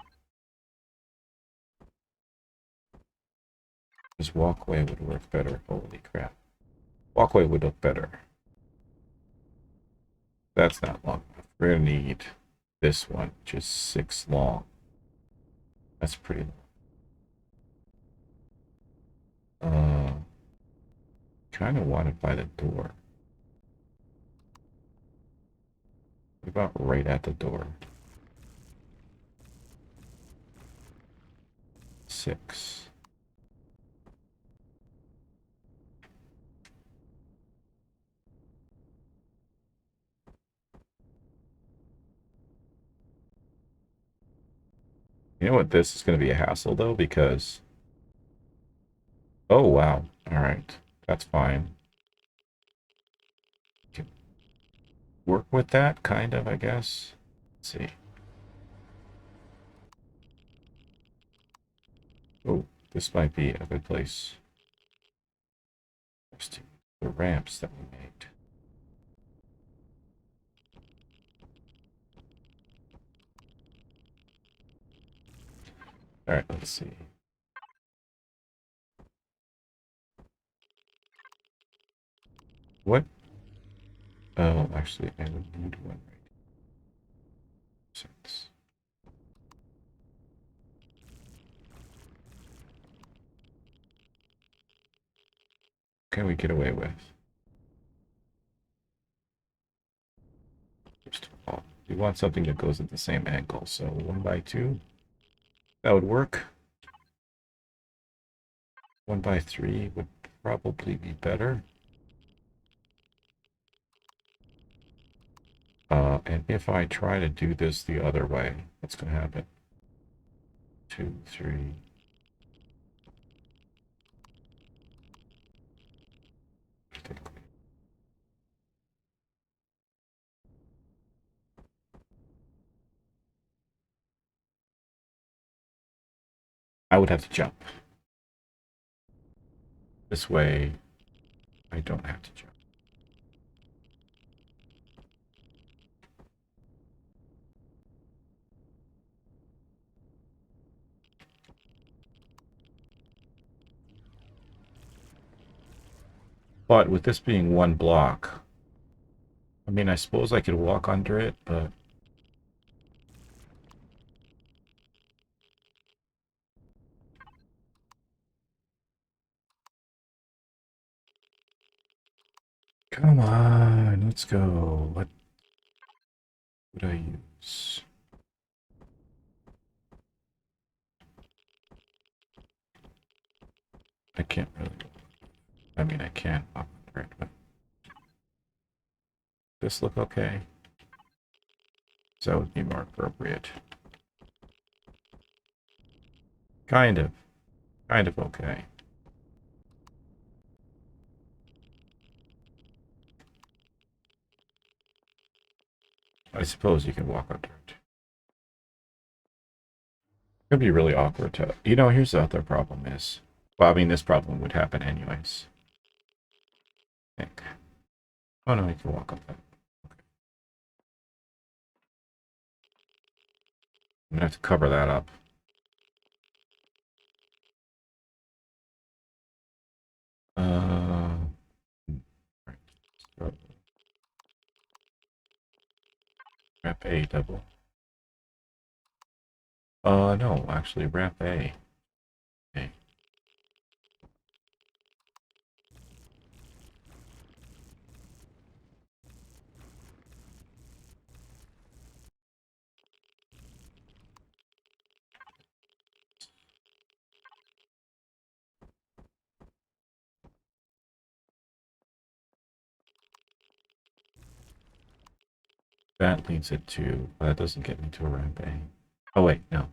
This walkway would work better. Holy crap. Walkway would look better. That's not long enough. We're going to need this one, which is 6 long. That's pretty long. Kind of want it by the door. About right at the door. 6. You know what? This is going to be a hassle, though, because... Oh, wow. All right. That's fine. Can work with that, kind of, I guess. Let's see. Oh, this might be a good place. The ramps that we made. All right, let's see. What? Oh, actually, I would need one right. 6. Can we get away with? First of all, we want something that goes at the same angle, so 1 by 2. That would work. 1 by 3 would probably be better. And if I try to do this the other way, what's going to happen? 2, 3. I would have to jump. This way, I don't have to jump. But with this being 1 block, I mean, I suppose I could walk under it, but... Come on, let's go. What would I use? I can't really... I mean, I can walk under it, but... This look okay? So that would be more appropriate. Kind of. Kind of okay. I suppose you can walk under it. It'd be really awkward to... You know, here's the other problem is... Well, I mean, this problem would happen anyways. I think. Oh no, you can walk up that. Okay. I'm gonna have to cover that up. Right. So, wrap A double. No, actually, wrap A. Okay. That leads it to... Well, that doesn't get me to a ramp A. Oh, wait, no.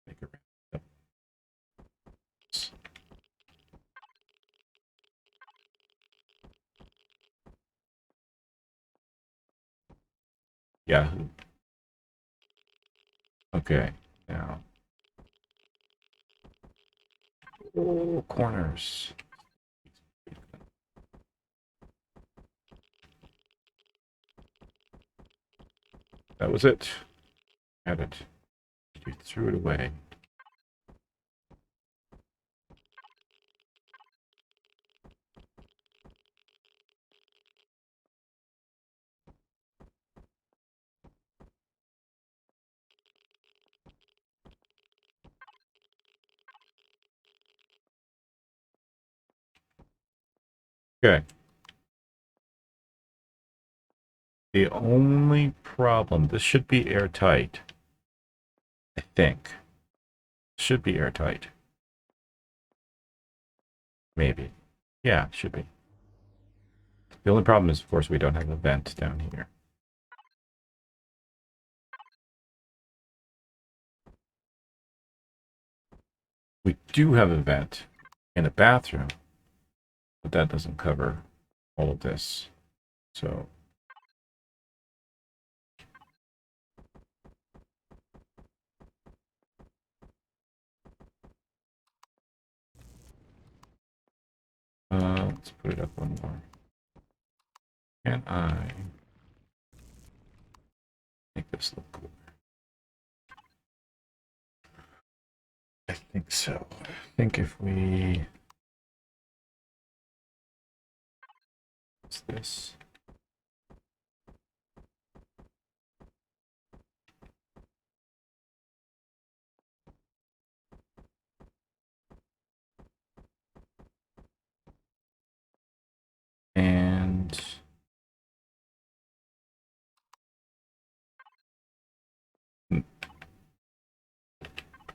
Make a ramp double. Yahoo. Okay, now. Oh, corners. That was it. Had it. You threw it away. Okay. The only problem, this should be airtight. I think. Should be airtight. Maybe. Yeah, should be. The only problem is, of course, we don't have a vent down here. We do have a vent in the bathroom, but that doesn't cover all of this. So let's put it up one more. Can I make this look cool? I think so. I think if we... What's this? And...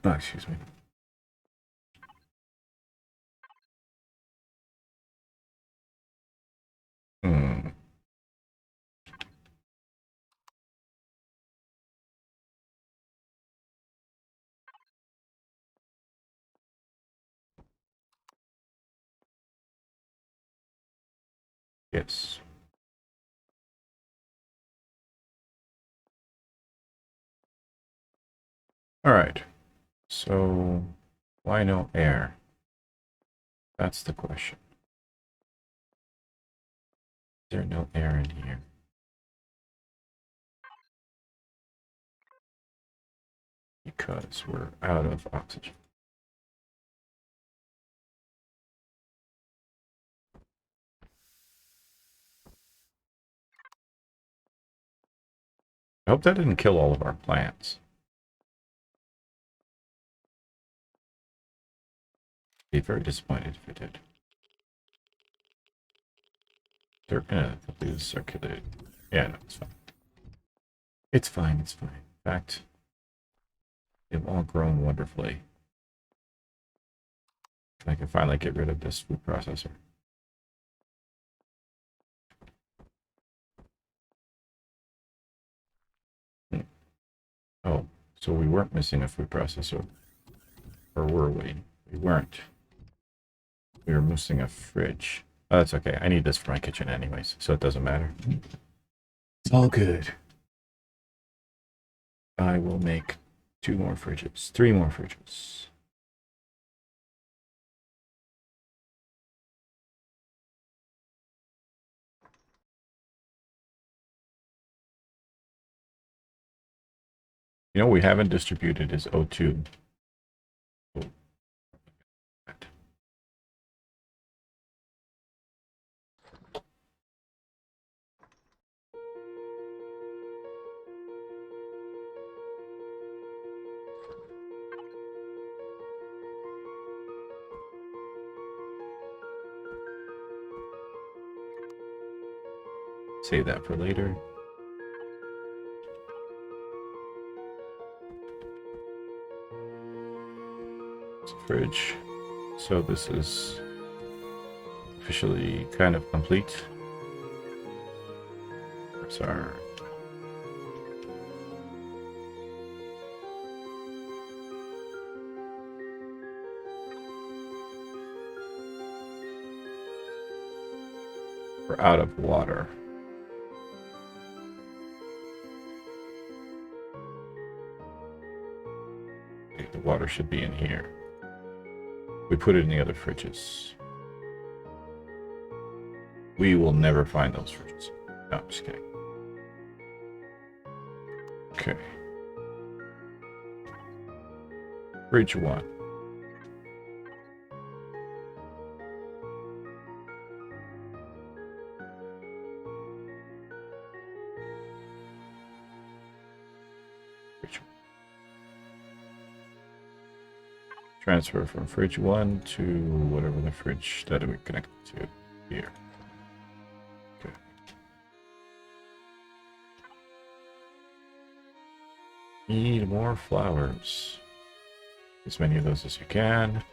Oh, excuse me. Yes. All right. So, why no air? That's the question. Is there no air in here? Because we're out of oxygen. I hope that didn't kill all of our plants. Be very disappointed if it did. They're gonna completely circulate. Yeah, no, it's fine. It's fine, it's fine. In fact, they've all grown wonderfully. I can finally get rid of this food processor. Oh, so we weren't missing a food processor. Or were we? We weren't. We were missing a fridge. Oh, that's okay. I need this for my kitchen anyways, so it doesn't matter. It's all good. I will make 2 more fridges. 3 more fridges. You know, we haven't distributed is O2. Oh. Save that for later. Fridge. So this is officially kind of complete. Where's our... We're out of water. Okay, the water should be in here. We put it in the other fridges. We will never find those fridges. No, I'm just kidding. Okay. Fridge 1. Fridge 1. Transfer from fridge 1 to whatever the fridge that we connect to here. Okay. Need more flowers. As many of those as you can.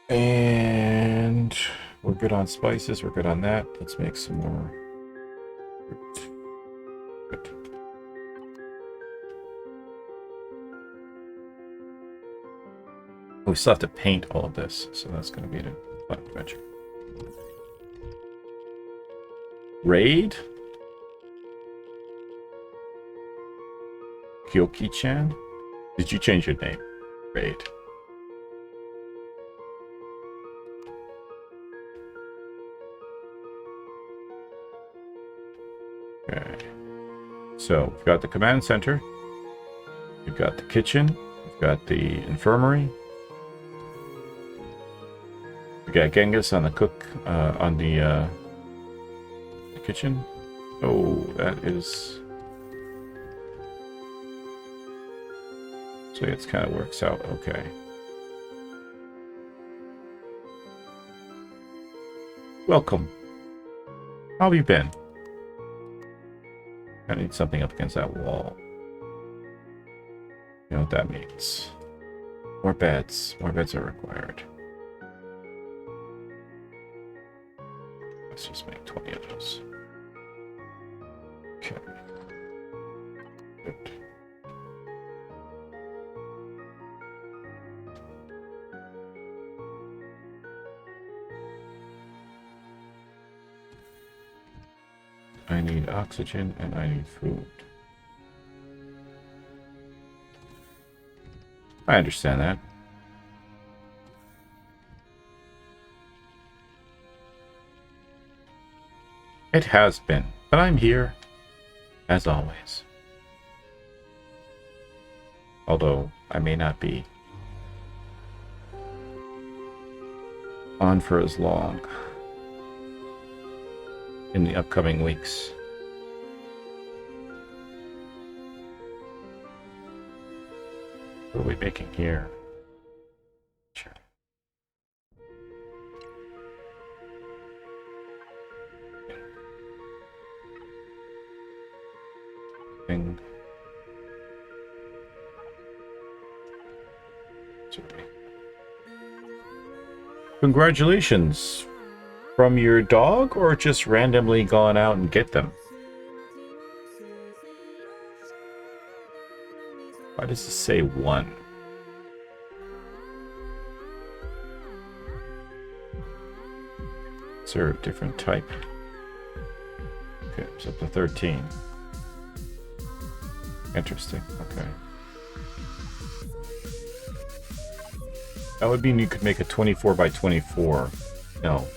And we're good on spices. We're good on that. Let's make some more fruit. Good. We still have to paint all of this, so that's going to be a fun adventure. Raid? Kyoki-chan? Did you change your name? Raid. Okay. So, we've got the command center. We've got the kitchen. We've got the infirmary. We got Genghis on the cook, on the kitchen. Oh, that is... So it kind of works out okay. Welcome. How have you been? I need something up against that wall. You know what that means. More beds. More beds are required. Let's just make 20 of those. Okay. Good. I need oxygen and I need food. I understand that. It has been, but I'm here, as always. Although, I may not be on for as long in the upcoming weeks. What are we making here? Sure. Thing. Congratulations. From your dog, or just randomly gone out and get them? Why does it say one? Is there a different type? Okay, it's up to 13. Interesting, okay. That would mean you could make a 24 by 24. No.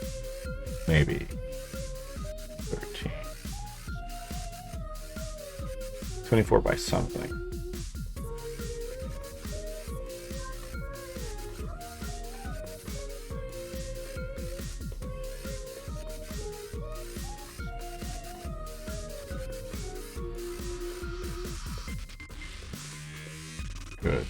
Maybe 13. 24 by something. Good.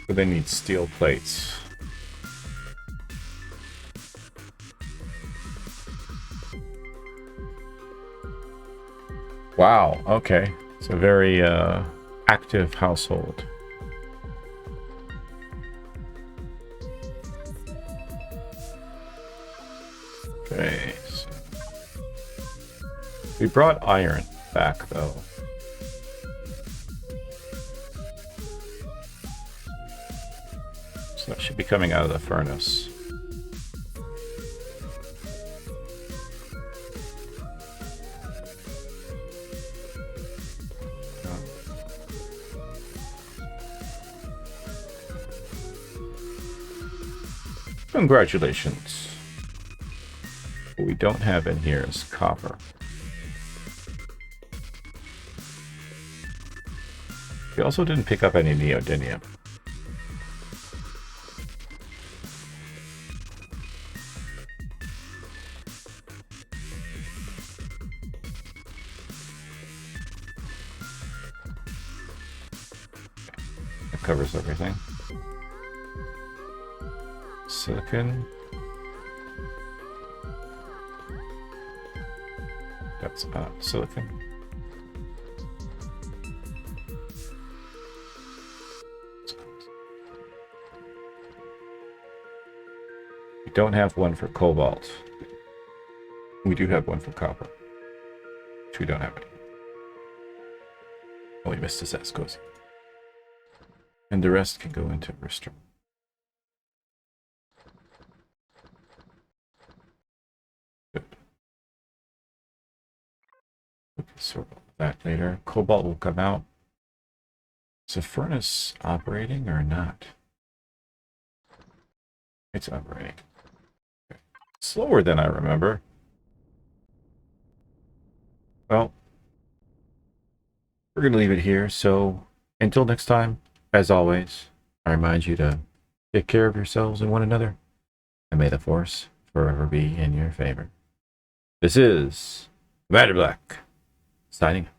But they need steel plates. Wow, okay. It's a very active household. Okay. So we brought iron back though. So that should be coming out of the furnace. Congratulations. What we don't have in here is copper. We also didn't pick up any neodymium. covers everything. Silicon. That's silicon. We don't have one for cobalt. We do have one for copper, which we don't have any. Oh, we missed this Escosi. And the rest can go into Bristol. Good. We can sort that later. Cobalt will come out. Is the furnace operating or not? It's operating. Okay. Slower than I remember. Well, we're going to leave it here. So until next time, as always, I remind you to take care of yourselves and one another. And may the Force forever be in your favor. This is Commander Black, signing out.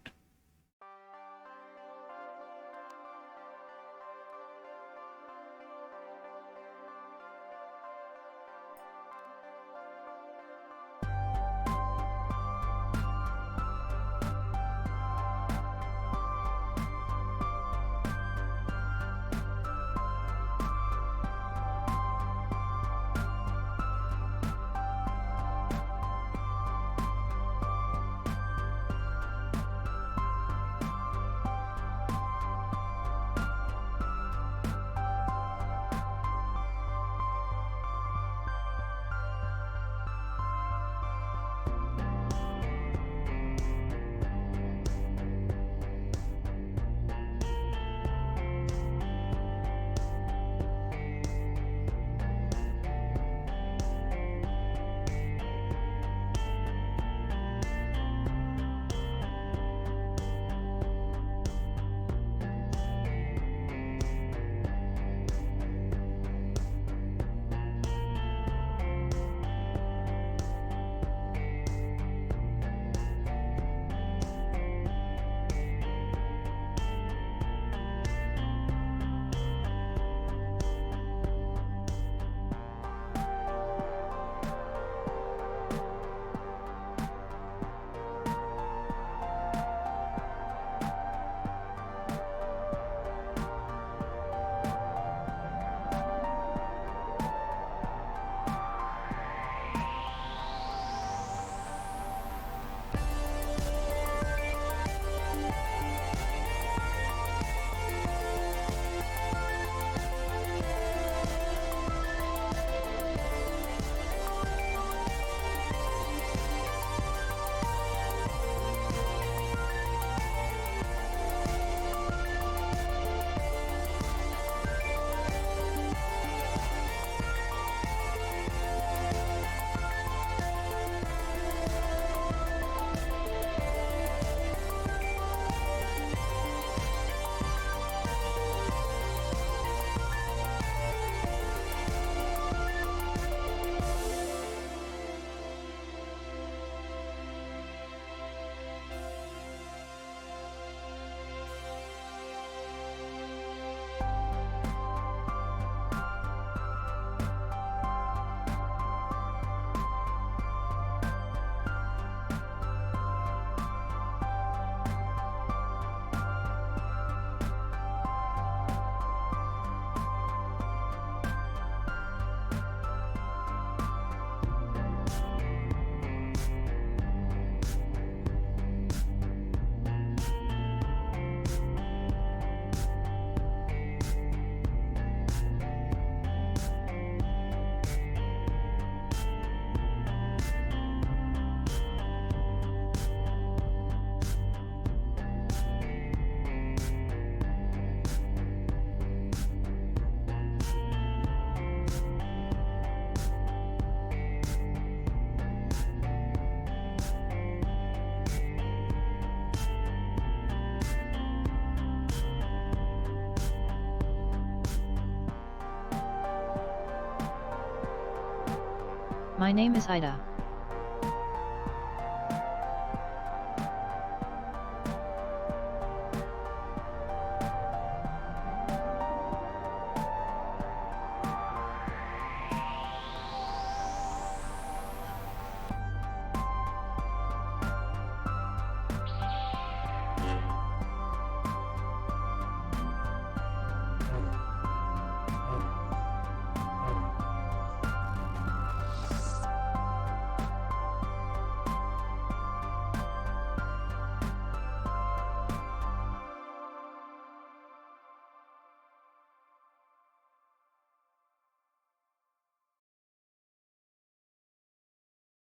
My name is Ida.